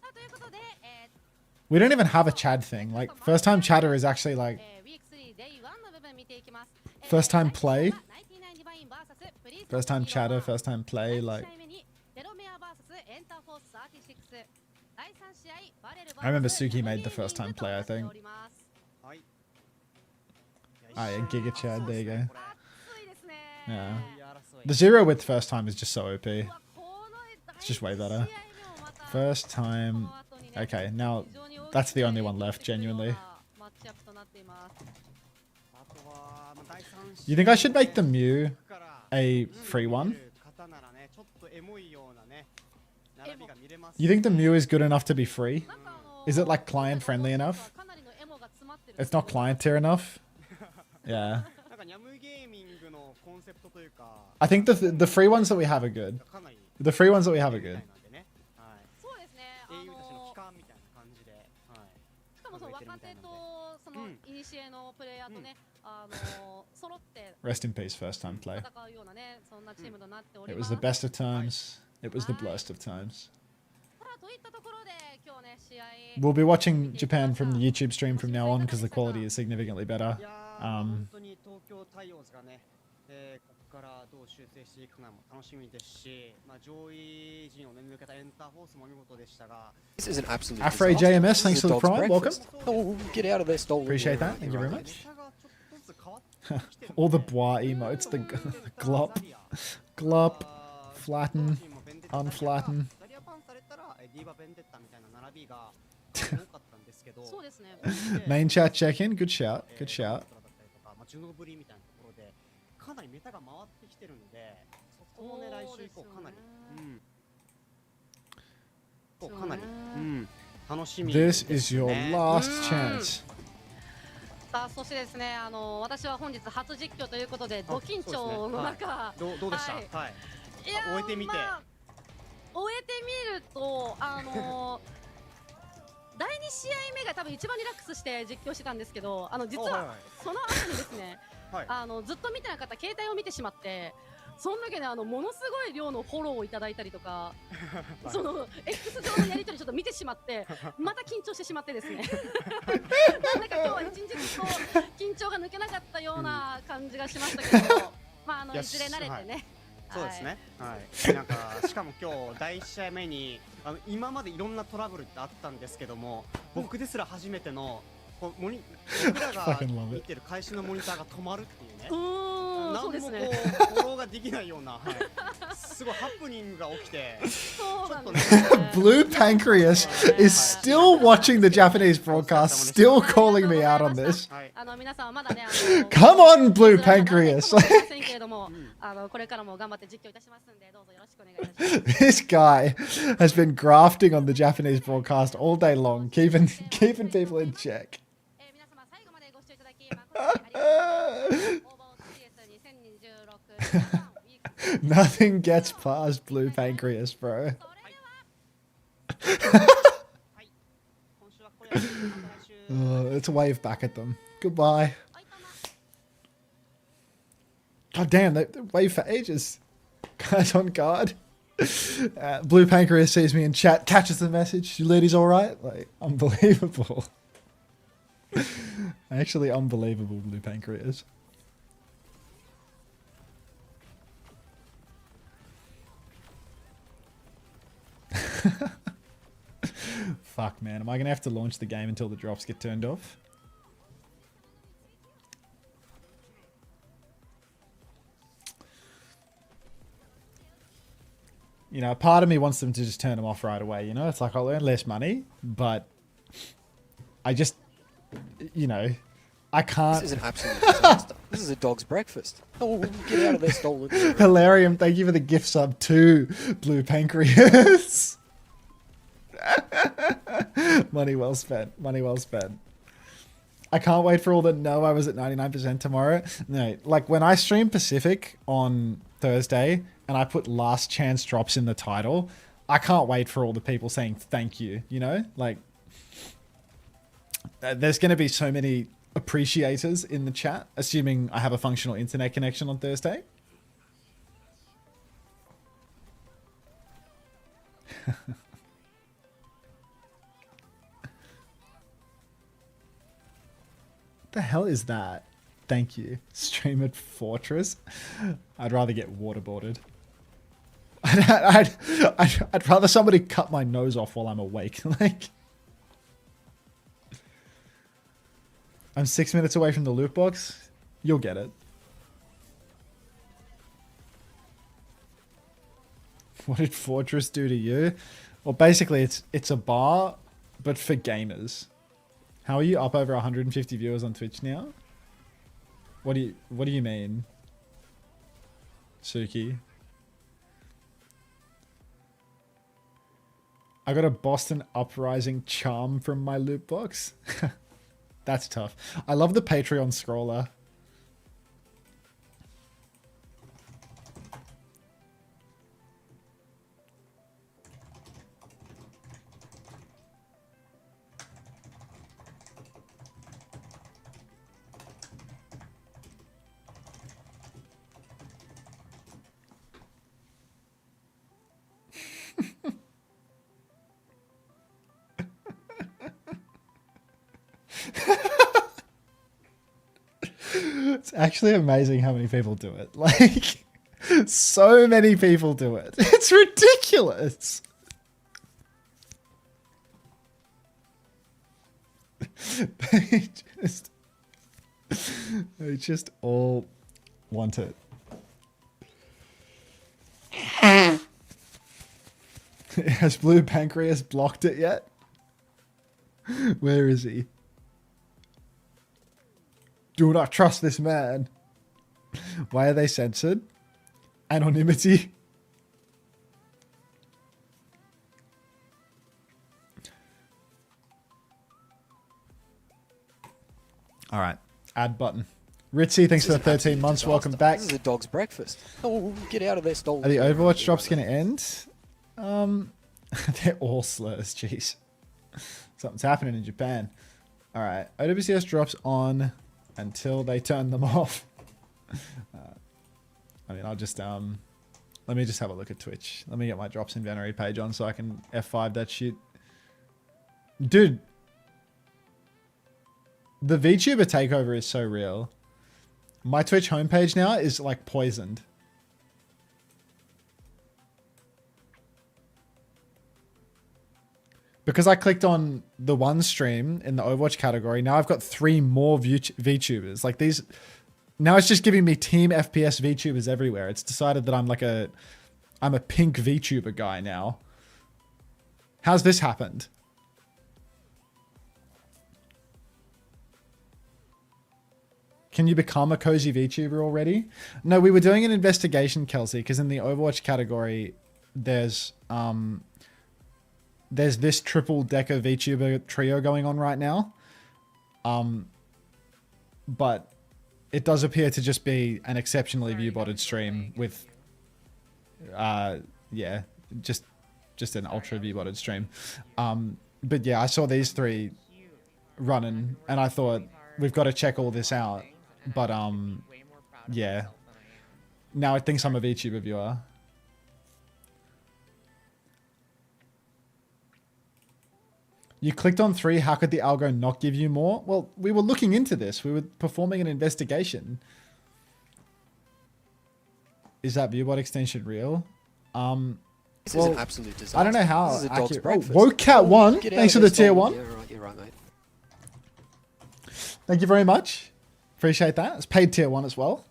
さあということで、We don't even have a Chad thing. Like, first time Chatter is actually like ウィーク3 Day 1の部分見ていきます。 first time play. 99 Divine vs プリンス First time Chatter, first time 第 play. 1 Like, 試合目にテロメア vs エンターフォース36。第3試合バレル I remember vs Suki made the first time play, I think. はい。 Ah, yeah, Giga Chad, there you go. 熱いですね。 Yeah. いい争い The zero with first time is just so OP. うわこの第 It's just way 一 better. 試合目もまた First こ time. の後にね Okay, now 非常に大きく that's the only one left, 影響してくるよう genuinely. なマッチアップとなっています。あとは第3 You think I should make the Mew から a free one? 方ならねちょっとエモいようなね並びが見れます。 You think the Mew is good enough to be free? なんかIs it like client friendly enough? かなりのエモが詰まってる It's not client tier enough? Yeah. なんかニャムゲーミングのコンセプトというか I think the free ones that we have are good. かなり The free ones that we have are みたい good. なんでね。はい。そうですね。英雄たちの帰還みたいな感じで、はい。しかもその若手とそのイニシエのプレイヤーとね、揃って Rest in peace, first time play. 戦うようなね、そんなチームとなっており It ま was す。 the best of times. It was the blessed of times. さあといったところで今日ね試合 We'll be watching Japan from the YouTube stream from now on because the quality is significantly better. いやー、本 Um, 当に東京タイオーズがね、ここからどう修正していくのも楽しみですし、まあ上位陣をね抜けたエンターフォースも見事でしたが、 This is an absolute Afray disaster. JMS, This thanks is a for the dog's prime. Welcome. breakfast. Oh, get out of there, stolen. Appreciate that. Thank you very much. ネタがちょっとずつ変わってきてる All the bois emotes, the glop, glop, flatten, unflatten. ダリアバンされたらディーバベンデッタみたいな並びが多かったんですけど、そうですね。 Main chat check in. Good shout. Good shout. だったりとか、まあジュノブリみたいなところでかなりメタが回ってきてるので、そこもね来週以降かなり、かなり、楽しみです This is ね。 your last chance. さあそしてですね、私は本日初実況ということでド緊張の中、どうでした？はいはい。いやー終えてみてまあ終えてみると第2試合目が多分一番リラックスして実況してたんですけど、実はその後にですね、はいずっと見てなかった携帯を見てしまって、その時ねものすごい量のフォローをいただいたりとか、その X 上のやり取りちょっと見てしまって、また緊張してしまってですね。なんか今日は一日ずっと緊張が抜けなかったような感じがしましたけど、まあいずれ慣れてね。そうですね。はい。なんかしかも今日第1試合目に今までいろんなトラブルってあったんですけども、僕ですら初めてのこう僕らが Fucking love it. 見てる開始のモニターが止まるっていうね。そう何もこうですね。フォローができないような、はい、すごいハプニングが起きて、そうなんでちょっとねすね。 Blue Pancreas is still watching the Japanese broadcast, still calling me out on this. はい。皆さんはまだね、Come on, Blue Pancreas. ませんけれども、これからも頑張って実況いたしますんで、どうぞよろしくお願いいたします。 This guy has been grafting on the Japanese broadcast all day long, keeping people in check. 皆様最後までご視聴いただき誠にありがとうございます。OWCS 2026 Nothing gets past Blue Pancreas, bro. 今週はこれまた来週 Let's wave back at them. Goodbye. God damn, they wave for ages. Guys on guard. Blue Pancreas sees me in chat, catches the message. You ladies all right? Like, unbelievable. Actually, unbelievable, Blue Pancreas. Fuck, man. Am I going to have to launch the game until the drops get turned off? You You know, part of me wants them to just turn them off right away. You know, it's like I'll earn less money, but I just, you know, I can't. This is an absolute disaster. This is a dog's breakfast. Oh, get out of there, stolen. Hilarium, thank you for the gift sub to Blue Pancreas. Money well spent. Money well spent. I can't wait for all the no, I was at 99% tomorrow. No, like when I stream Pacific on Thursday and I put last chance drops in the title, I can't wait for all the people saying thank you, you know? Like, there's going to be so many appreciators in the chat, assuming I have a functional internet connection on Thursday. The hell is that? Thank you. Stream at Fortress. I'd rather get waterboarded. I'd rather somebody cut my nose off while I'm awake. Like, I'm 6 minutes away from the loot box. You'll get it. What did Fortress do to you? Well, basically, it's a bar, but for gamers. How are you up over 150 viewers on Twitch now? What do you mean, Suki? I got a Boston Uprising charm from my loot box. That's tough. I love the Patreon scroller. It's actually amazing how many people do it. Like, so many people do it. It's ridiculous. They just all want it. Has Blue Pancreas blocked it yet? Where is he? Do not trust this man. Why are they censored? Anonymity. All right. Add button. Ritzy, thanks for the 13 months. Disaster. Welcome back. This is a dog's breakfast. Oh, get out of there, stolen. Are the Overwatch drops going to end? They're all slurs, jeez. Something's happening in Japan. All right. OWCS drops on until they turn them off. I mean, I'll just, let me just have a look at Twitch. Let me get my drops inventory page on so I can F5 that shit. Dude. The VTuber takeover is so real. My Twitch homepage now is like poisoned. Because I clicked on the one stream in the Overwatch category, now I've got 3 more VTubers. Like these, now it's just giving me Team FPS VTubers everywhere. It's decided that I'm like I'm a pink VTuber guy now. How's this happened? Can you become a cozy VTuber already? No, we were doing an investigation, Kelsey, because in the Overwatch category, there's this triple decker VTuber trio going on right now. But it does appear to just be an exceptionally view-botted stream with, yeah, just an ultra view-botted stream. But yeah, I saw these 3 running and I thought we've got to check all this out. But yeah, now it thinks I'm a VTuber viewer. You clicked on 3, how could the algo not give you more? Well, we were looking into this. We were performing an investigation. Is that viewbot extension real? This is an absolute disaster. I don't know how. This is a dog's breakfast. WoCat1, Get out thanks for of there, the tier stolen. 1. Yeah, right, you're right, mate. Thank you very much. Appreciate that. It's paid tier 1 as well.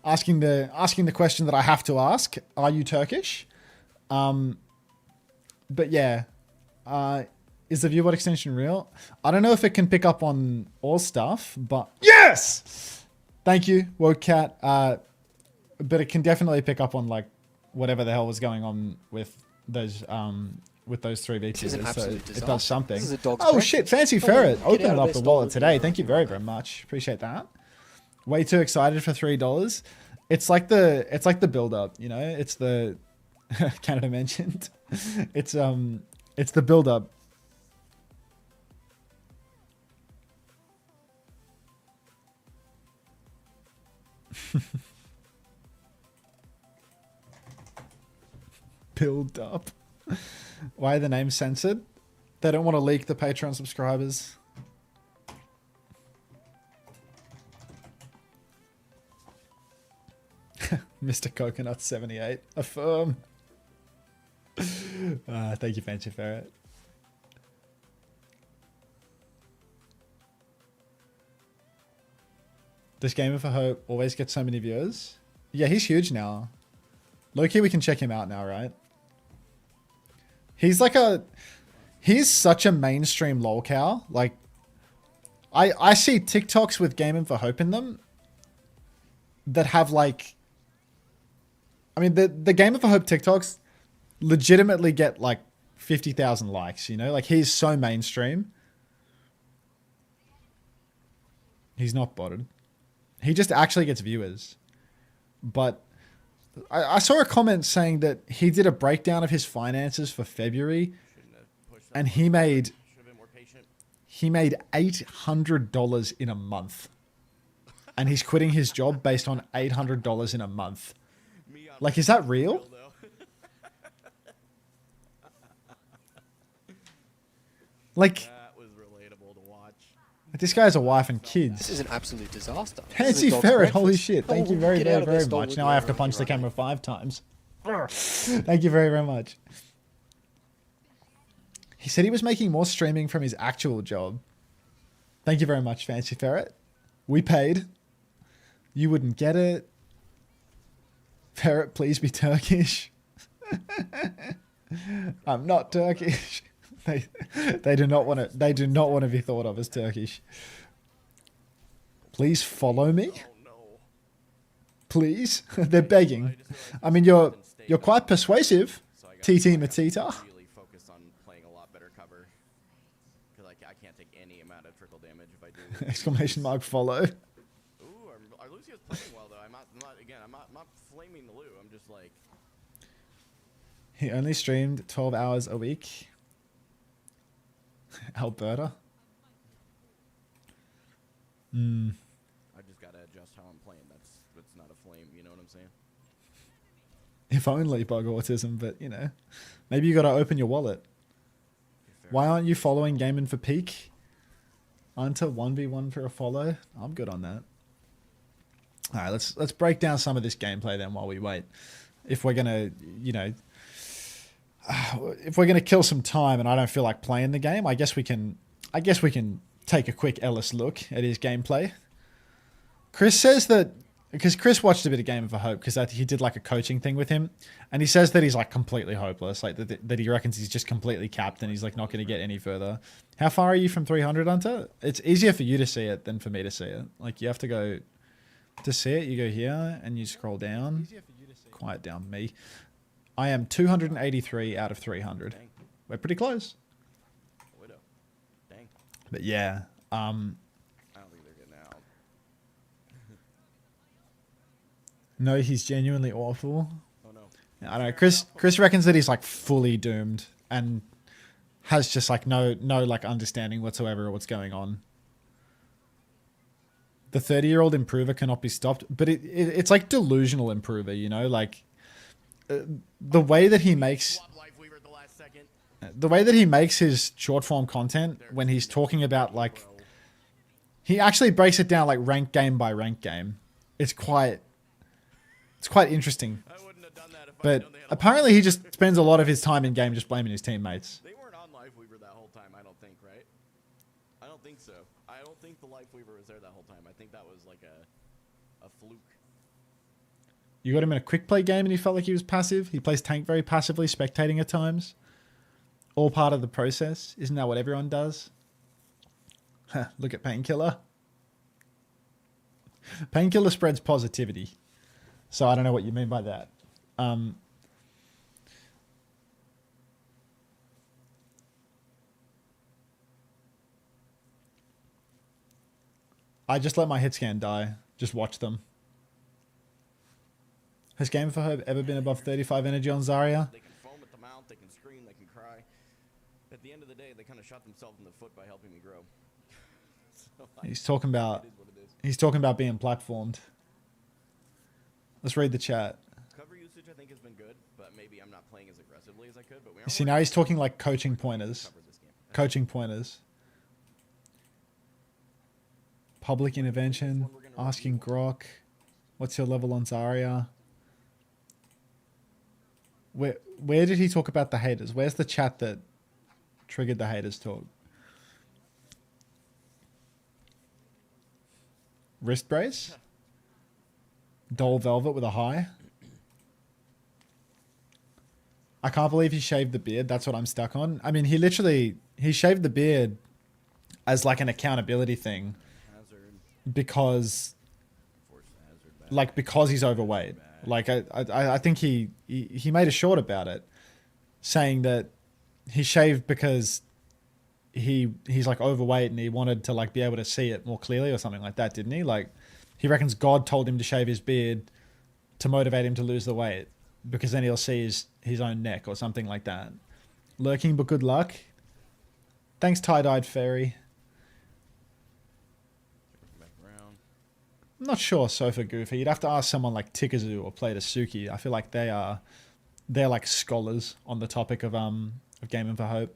Asking the question that I have to ask. Are you Turkish? But yeah, is the viewbot extension real? I don't know if it can pick up on all stuff, but yes! Thank you, Wocat. But it can definitely pick up on like whatever the hell was going on with those 3 This is an VTubers. So absolute it disaster. does something. This is a dog's Oh breakfast. shit, Fancy Come on, Ferret get opened out of up there, the stolen wallet today. yarn. Thank you very, very much. Appreciate that. Way too excited for $3. It's like the build up, you know? It's the Canada mentioned. It's the build up. Build up. Why are the names censored? They don't want to leak the Patreon subscribers. Mr. Coconut 78. Affirm. Thank you, Fancy Ferret. This Gamer for Hope always gets so many viewers. Yeah, he's huge now. Low-key, we can check him out now, right? He's such a mainstream lolcow. Like, I see TikToks with Gaming for Hope in them that have like, I mean, the Gaming for Hope TikToks legitimately get like 50,000 likes, you know? Like, he's so mainstream. He's not botted. He just actually gets viewers. But I saw a comment saying that he did a breakdown of his finances for February and he made $800 in a month. And he's quitting his job based on $800 in a month. Like, is that real? Like, That was relatable to watch. this guy has a wife and kids. This is an absolute disaster. This is Fancy a dog's Ferret, holy breakfast. shit. Come Thank you on, very, get very, out of there, very stolen much. Now I have to yarn. punch the camera 5 times. Thank you very, very much. He said he was making more streaming from his actual job. Thank you very much, Fancy Ferret. We paid. You wouldn't get it. Ferret, please be Turkish. I'm not Turkish. They do not want to be thought of as Turkish. Please follow me. Please. They're begging. I mean, you're quite persuasive, TT Matita. Really focus on playing a lot better cover because I can't take any amount of trickle damage if I do. Exclamation mark follow. Ooh, our Lucio's playing well though. I'm not flaming the Lu. I'm just like. He only streamed 12 hours a week. Alberta. I just gotta adjust how I'm playing. That's not a flame. You know what I'm saying? If only bug autism, but you know, maybe you got to open your wallet. Why aren't you following Gaming for Peak? Unter 1v1 for a follow. I'm good on that. All right, let's break down some of this gameplay then while we wait. If we're gonna, you know, if we're gonna kill some time and I don't feel like playing the game, I guess we can take a quick Ellis look at his gameplay. Chris says that because Chris watched a bit of Game for Hope because he did like a coaching thing with him, and he says that he's like completely hopeless, like that he reckons he's just completely capped and he's like not going to get any further. How far are you from 300, Unter? It's easier for you to see it than for me to see it. Like, you have to go to see it. You go here and you scroll down. Quiet down, me. I am 283 out of 300. We're pretty close. Widow. Dang. But yeah, I don't think they're getting out. no, he's genuinely awful. Oh no. I don't know. Chris reckons that he's like fully doomed and has just like no like understanding whatsoever of what's going on. The 30-year-old improver cannot be stopped, but it's like delusional improver, you know, like the way that he makes his short form content when he's talking about like he actually breaks it down like rank game by rank game. It's quite interesting. But apparently he just spends a lot of his time in game just blaming his teammates. They weren't on Lifeweaver that whole time, I don't think, right? I don't think so. I don't think the Lifeweaver was there that whole time. I think that was like a fluke. You got him in a quick play game and he felt like he was passive. He plays tank very passively, spectating at times. All part of the process. Isn't that what everyone does? Look at Painkiller. Painkiller spreads positivity. So I don't know what you mean by that. I just let my hit scan die. Just watch them. Has Game for Hope ever been above 35 energy on Zarya? They can foam at the mouth, they can scream, they can cry. At the end of the day, they kind of shot themselves in the foot by helping me grow. So, He's talking about being platformed. Let's read the chat. cover usage I think has been good, but maybe I'm not playing as aggressively as I could. But we You see, now he's talking like coaching pointers. Coaching pointers. Public intervention. Asking Grok. What's your level on Zarya? Where did he talk about the haters? Where's the chat that triggered the haters talk? Wrist brace? Dole Velvet with a high? I can't believe he shaved the beard. That's what I'm stuck on. I mean, he shaved the beard as like an accountability thing because he's overweight. Like I think he made a short about it, saying that he shaved because he's like overweight and he wanted to like be able to see it more clearly or something like that, didn't he? Like he reckons God told him to shave his beard to motivate him to lose the weight because then he'll see his own neck or something like that. Lurking, but good luck. Thanks, tie-dyed fairy. I'm not sure Sofa Goofy. You'd have to ask someone like Tikazu or Play Suki. I feel like they're like scholars on the topic of Gaming for Hope.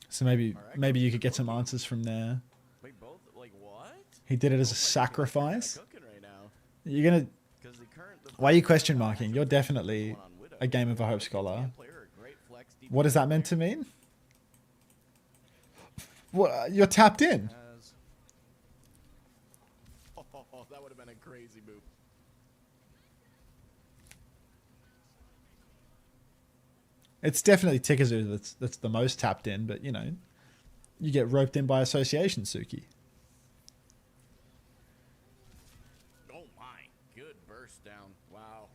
So maybe you could get some answers from there. Wait, both? Like what? He did it as a sacrifice. You're gonna. Why are you question marking? You're definitely a Gaming for Hope scholar. What does that meant to mean? What? You're tapped in. Oh, that would have been a crazy move. It's definitely Tikazu that's the most tapped in, but you know, you get roped in by association, Suki. Oh my, good burst down. Wow.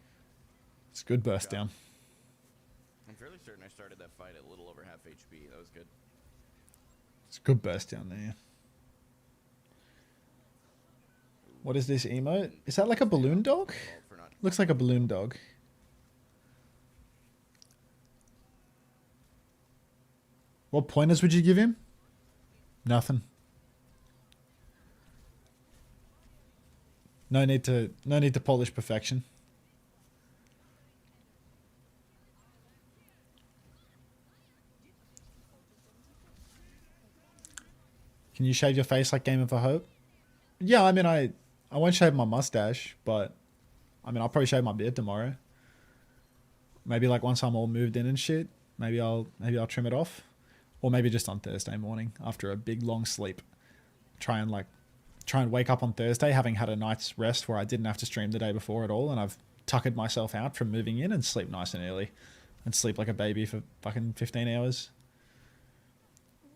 It's good burst down. I'm fairly certain I started that fight at a little over half HP. That was good. It's a good burst down there. What is this emote? Is that like a balloon dog? Looks like a balloon dog. What pointers would you give him? Nothing. No need to polish perfection. Can you shave your face like Gamer for Hope? Yeah, I mean I won't shave my mustache, but I mean I'll probably shave my beard tomorrow. Maybe like once I'm all moved in and shit, maybe I'll trim it off. Or maybe just on Thursday morning after a big long sleep. Try and wake up on Thursday having had a night's rest where I didn't have to stream the day before at all, and I've tuckered myself out from moving in and sleep nice and early. And sleep like a baby for fucking 15 hours.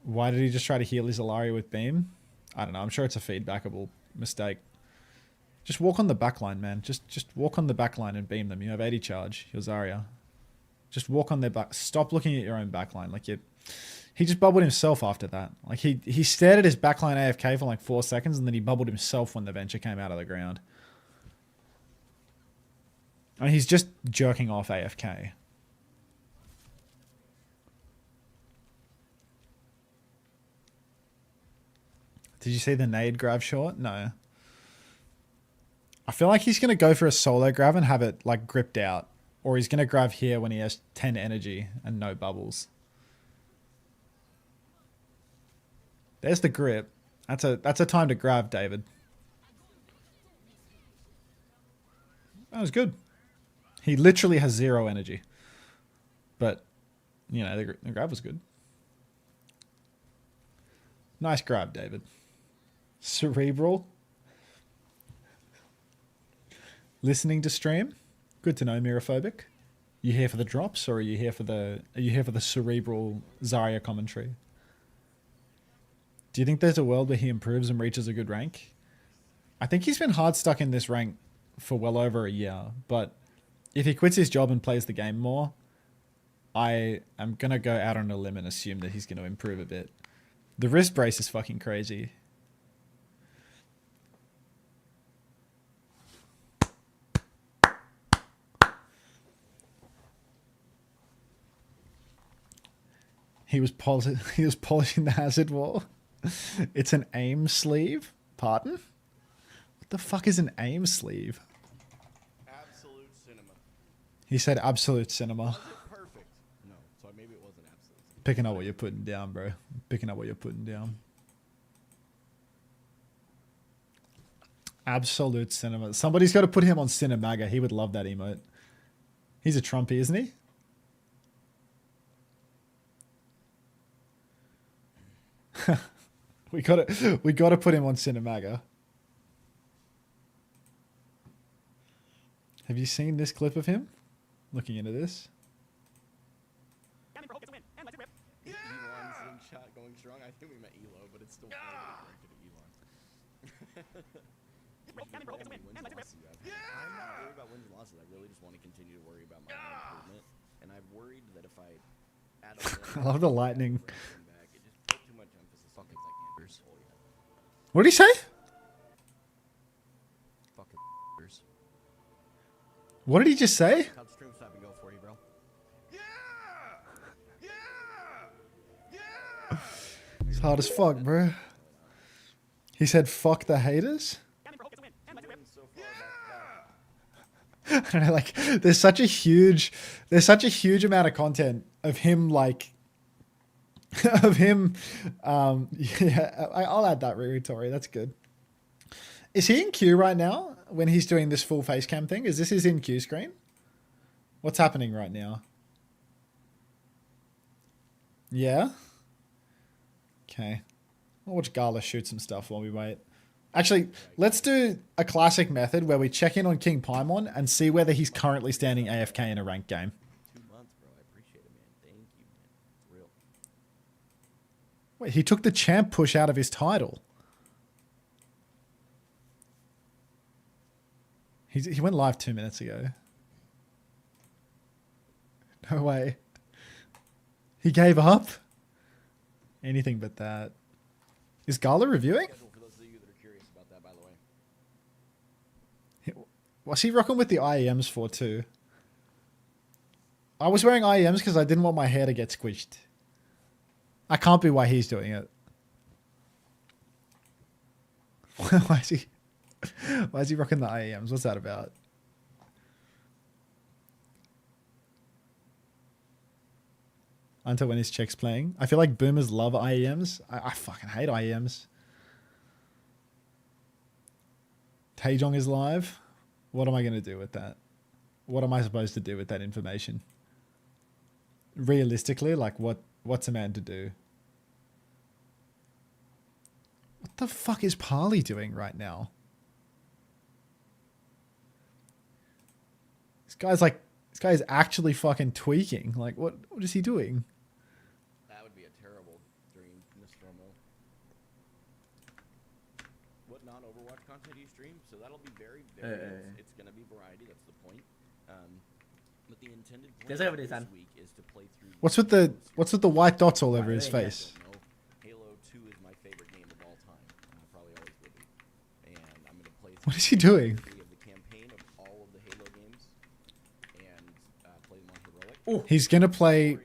Why did he just try to heal his Ilaria with Beam? I don't know, I'm sure it's a feedbackable mistake. Just walk on the backline, man. Just walk on the backline and beam them. You have 80 charge, your Zarya. Just walk on their back. Stop looking at your own backline. Like he just bubbled himself after that. Like he stared at his backline AFK for like 4 seconds and then he bubbled himself when the venture came out of the ground. I mean, he's just jerking off AFK. Did you see the nade grab short? No. I feel like he's going to go for a solo grab and have it like gripped out. Or he's going to grab here when he has 10 energy and no bubbles. There's the grip. That's a time to grab, David. That was good. He literally has 0 energy. But, you know, the grab was good. Nice grab, David. Cerebral. listening to stream? Good to know, Mirophobic. You here for the drops, or are you here for the cerebral Zarya commentary? Do you think there's a world where he improves and reaches a good rank? I think he's been hard stuck in this rank for well over a year, but if he quits his job and plays the game more, I am gonna go out on a limb and assume that he's gonna improve a bit. The wrist brace is fucking crazy. He was polishing the hazard wall. It's an aim sleeve? Pardon? What the fuck is an aim sleeve? Absolute cinema. He said absolute cinema. Was it perfect? No, so maybe it wasn't absolute. Picking up what you're putting down, bro. Picking up what you're putting down. Absolute cinema. Somebody's got to put him on Cinemaga. He would love that emote. He's a Trumpy, isn't he? we gotta put him on Cinemaga. Have you seen this clip of him? Looking into this. Elon's in chat going strong. I think we met Elo, but it's still funny to Elon. I'm not worried about wins and losses. I really just want to continue to worry about my own improvement. And I've worried that if I add a I love the lightning. back, it just put too much emphasis on things like numbers. What did he say? Fucking What did he just say? How'd stream stop and go for you, bro? It's hard as fuck, bro. He said, "Fuck the haters." I don't know, like, there's such a huge amount of content of him, like, yeah, I'll add that, Tori. That's good. Is he in queue right now when he's doing this full face cam thing? Is this his in queue screen? What's happening right now? Yeah. Okay. I'll watch Gala shoot some stuff while we wait. Actually, let's do a classic method where we check in on King Paimon and see whether he's currently standing AFK in a ranked game. 2 months, bro. I appreciate it, man. Thank you, man. It's real. Wait, he took the champ push out of his title. He went live 2 minutes ago. No way. He gave up? Anything but that. Is Gala reviewing? For those of you that are curious about that, by the way. What's he rocking with the IEMs for too? I was wearing IEMs because I didn't want my hair to get squished. I can't be why he's doing it. Why is he rocking the IEMs? What's that about? Until when his check's playing. I feel like boomers love IEMs. I fucking hate IEMs. Taejong is live. What am I going to do with that? What am I supposed to do with that information? Realistically, like what's a man to do? What the fuck is Parley doing right now? This guy is actually fucking tweaking. Like what is he doing? That would be a terrible dream, Mr. Romo. What non-Overwatch content do you stream? So that'll be very it's going to be variety. That's the point. But the intended plan this week is to play through. What's with the white dots all over his face? Halo 2 is my favorite game of all time. Probably always will be. And I'm going to play through What is he doing? the campaign of all of the Halo games and play them on Heroic. He's gonna play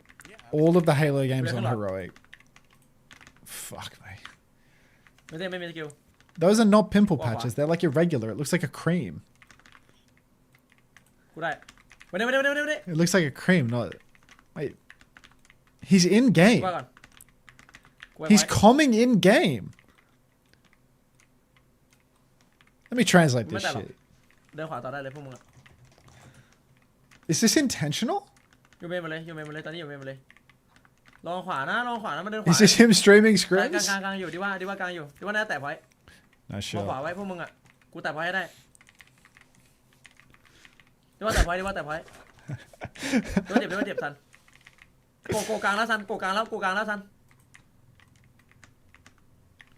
all of the Halo games on Heroic. Fuck me. Those are not pimple patches. They're like irregular. It looks like a cream. It looks like a cream, not... Wait. He's in game. He's comming in game. Let me translate this shit. Is this intentional? Is this him streaming scrims? Nice shot. เดี๋ยวว่าแต่พอยเดี๋ยวว่าแต่พอยเดี๋ยวว่าเจ็บซันโกกลางแล้วซันโกกลางแล้วซัน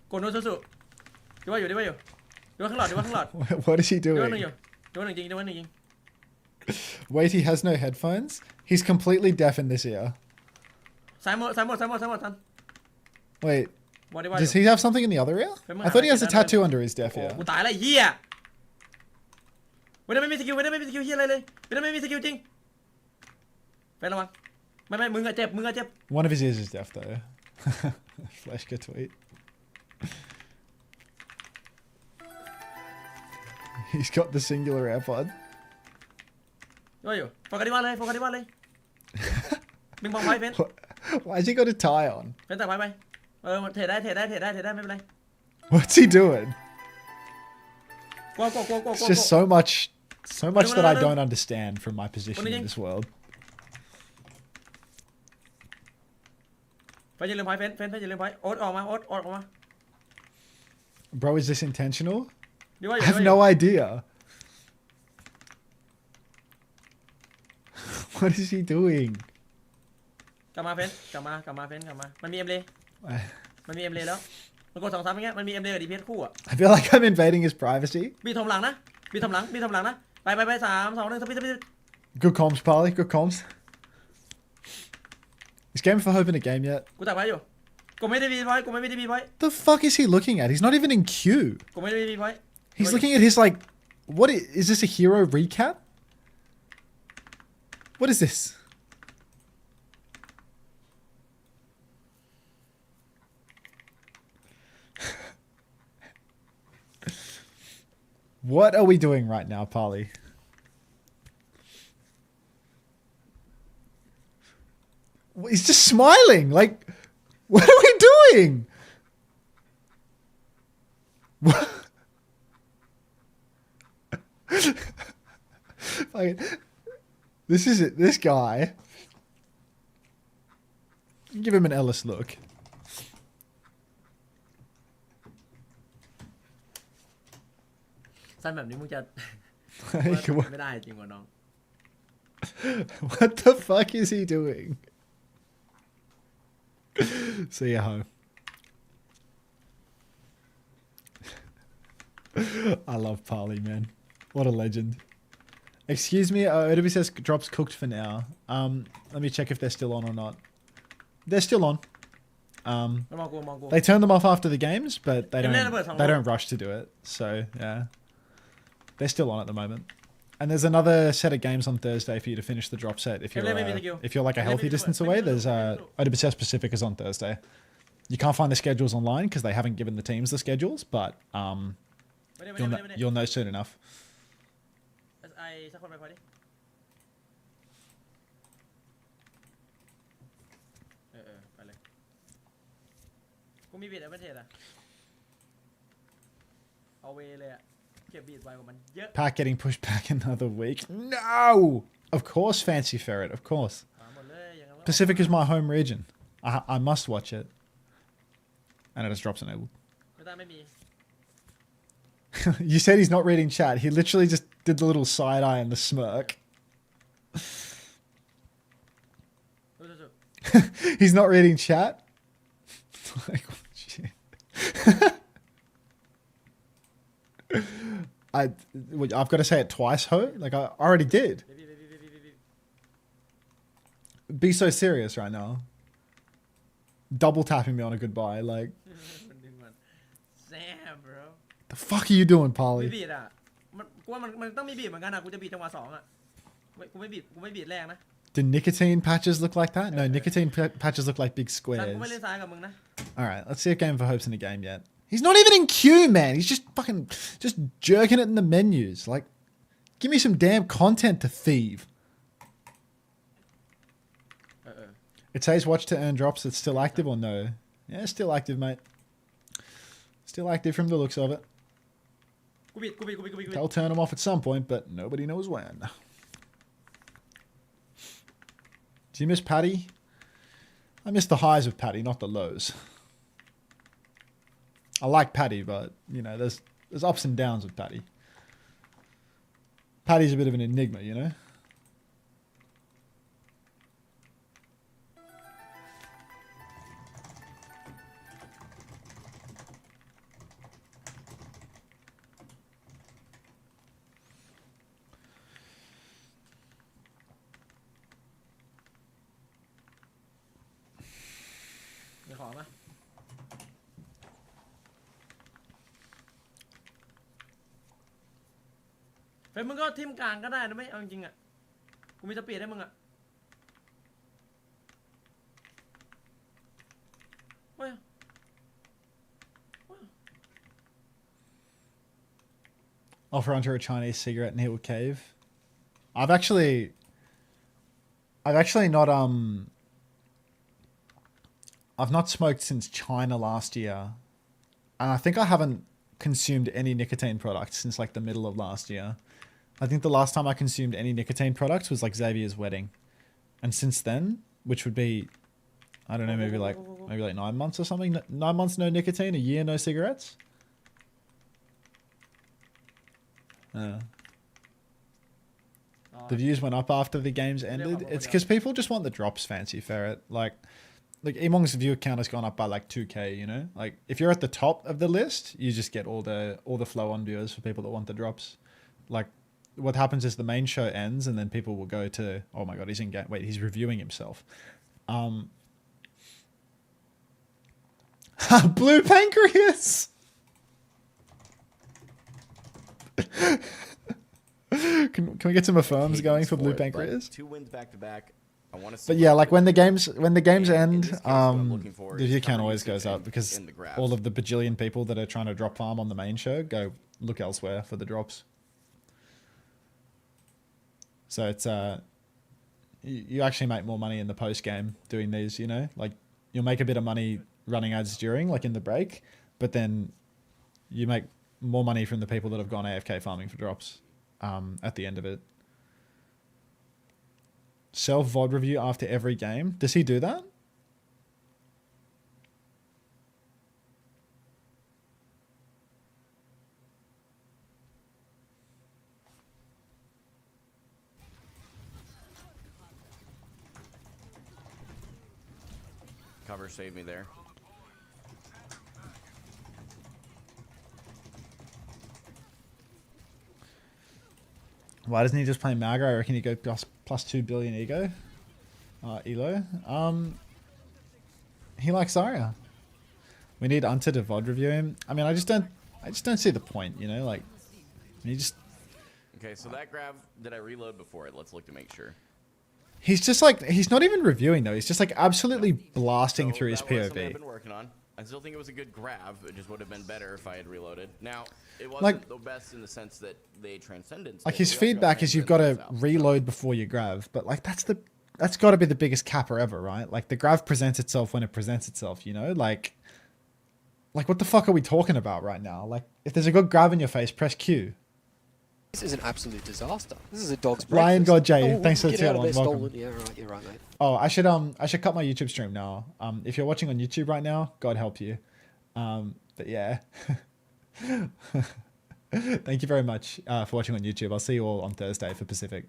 โกโนสุเดี๋ยวว่าอยู่ข้างหลอด What is he เดี๋ยว doing? ว่าหนึ่งจริง Wait, he has no headphones? He's completely deaf in this ear. สายหมดซัน Wait, บอกได้ว่า does he have something in the other ear? I thought he has a tattoo under his deaf โอ้ ear. กูตายแล้วเหี้ยไม่มีสกิลเหี้ยอะไรเลยไม่มีสกิลจริงไประวังไม่มึงอะเจ็บ One of his ears is deaf though. Fleshka tweet. He's got the singular AirPod. ด้วยอยู่โฟกัสที่ว่าเลยมึงมองไว้เฟ้น Why's he got a tie on? เฟ้นแต่ไว้ไปเทรดได้ไม่เป็นไร What's he doing? กลัว It's just so much that I don't understand from my position in this world. เฟ้นอย่าลืมไว้เฟ้นอย่าลืมไว้โอ๊ตออกมา Bro, is this intentional? ดีว่าอ I ยู่ have no idea. What is he doing? กลับมาเฟ้นกลับมามันมีเอ็มเลยแล้วมันกด2-3อย่างเงี้ยมันมีเอ็มเลยกับดีเพสคู่อะ I feel like I'm invading his privacy. บีทำหลังนะไป3 2 1สปีด Good comms, Parley. Good comms. Is Game for Hope in a game yet? กูตักไว้อยู่กูไม่ได้บีไว้ The fuck is he looking at? He's not even in queue. กูไม่ได้บีไว้ He's looking at his like, what is this a hero recap? What is this? What are we doing right now, Polly? He's just smiling. Like, what are we doing? What? This is it. This guy. Give him an Ellis look. สั้นแบบนี้มึงจะ ไม่ได้จริงวะน้อง What the fuck is he doing? See ya, ho. I love Parley, man. What a legend. Excuse me, OWCS drops cooked for now. Let me check if they're still on or not. They're still on. มองกู They turn them off after the games, but they don't rush to do it. So yeah, they're still on at the moment. And there's another set of games on Thursday for you to finish the drop set. If you're like a healthy distance away, there's OWCS Pacific is on Thursday. You can't find the schedules online because they haven't given the teams the schedules, but you'll know soon enough. ไอ้สักคนไปพอดิไปเลยกูมีบีดไม่เทรดอะเอาเวเลยอะเก็บบีดไว้กว่ามันเยอะ Pack getting pushed back another week. No! Of course, Fancy Ferret. Of course. Pacific is my home region. I must watch it. And it has drops enabled. ไม่มี You said he's not reading chat. He literally just did the little side eye and the smirk. He's not reading chat? Like, oh, shit. I've got to say it twice, ho? Like, I already did. Be so serious right now. Double tapping me on a goodbye, like... Damn, bro. The fuck are you doing, ไม่ Polly? บีดอะกูว่ามันต้องมีบีดเหมือนกันอะกูจะบีดจังหวะ2อะกูไม่บีดแรงนะ Do nicotine patches look like that? No, nicotine patches look like big ซัน squares. กูไม่เล่นซ้ายกับมึงนะ Alright, let's see if Game for Hope's in the game yet. He's not even in queue, man. He's just fucking just jerking it in the menus. Like, give me some damn content to thieve. It says watch to earn drops. It's still active or no? Yeah, it's still active, mate. Still active from the looks of it. กูบีด They'll turn them off at some point, but nobody knows when. Do you miss Paddy? I miss the highs of Paddy, not the lows. I like Paddy, but, you know, there's ups and downs with Paddy. Paddy's a bit of an enigma, you know? Để khỏi mà. Phảiมึงก็ทิมกลางก็ได้นะไม่เอาจริงๆอ่ะกูมีสปีดให้มึงอ่ะเฮ้ย Offer Unter a Chinese cigarette and he will cave. I've actually not I've not smoked since China last year, and I think I haven't consumed any nicotine products since like the middle of last year. I think the last time I consumed any nicotine products was like Xavier's wedding, and since then, which would be, I don't know, maybe like 9 months or something. 9 months no nicotine, a year no cigarettes. The views went up after the games ended. It's because people just want the drops, Fancy Ferret. Like Emong's view count has gone up by like 2k, you know? Like if you're at the top of the list, you just get all the flow on viewers for people that want the drops. Like what happens is the main show ends and then people will go to, oh my god, he's in game. Wait, he's reviewing himself. Blue pancreas. Can we get some affirms going for blue pancreas? 2 wins back to back. I want to see. But yeah, like when the games end, looking for the is view count covering always the goes up in because the graphs. all of the bajillion people that are trying to drop farm on the main show go look elsewhere for the drops. So it's you actually make more money in the post game doing these, you know? Like you'll make a bit of money running ads during, like in the break, but then you make more money from the people that have gone AFK farming for drops at the end of it. Self VOD review after every game. Does he do that? Cover saved me there. Why doesn't he just play Mago? I reckon he go plus 2 billion ego. Elo. He likes Zarya. We need Unter to VOD review him. I mean, I just don't see the point, you know, like he just. Okay, so that grab, did I reload before it? Let's look to make sure. He's just like, he's not even reviewing though. He's just like absolutely blasting through his that was something I've POV. been working on. I still think it was a good grab. It just would have been better if I had reloaded. Now, it wasn't Like- the best in the sense that they transcended. Like his feedback is you've got to reload before you grab, but like that's got to be the biggest capper ever, right? Like the grab presents itself when it presents itself, you know? Like what the fuck are we talking about right now? Like if there's a good grab in your face, press Q. This is an absolute disaster. This is a dog's breakfast. Ryan God J, Oh, thanks for the get out tier of one. there, Welcome. stolen. Yeah, right, you're right, mate. Oh, I should cut my YouTube stream now. If you're watching on YouTube right now, God help you. But yeah. Thank you very much for watching on YouTube. I'll see you all on Thursday for Pacific.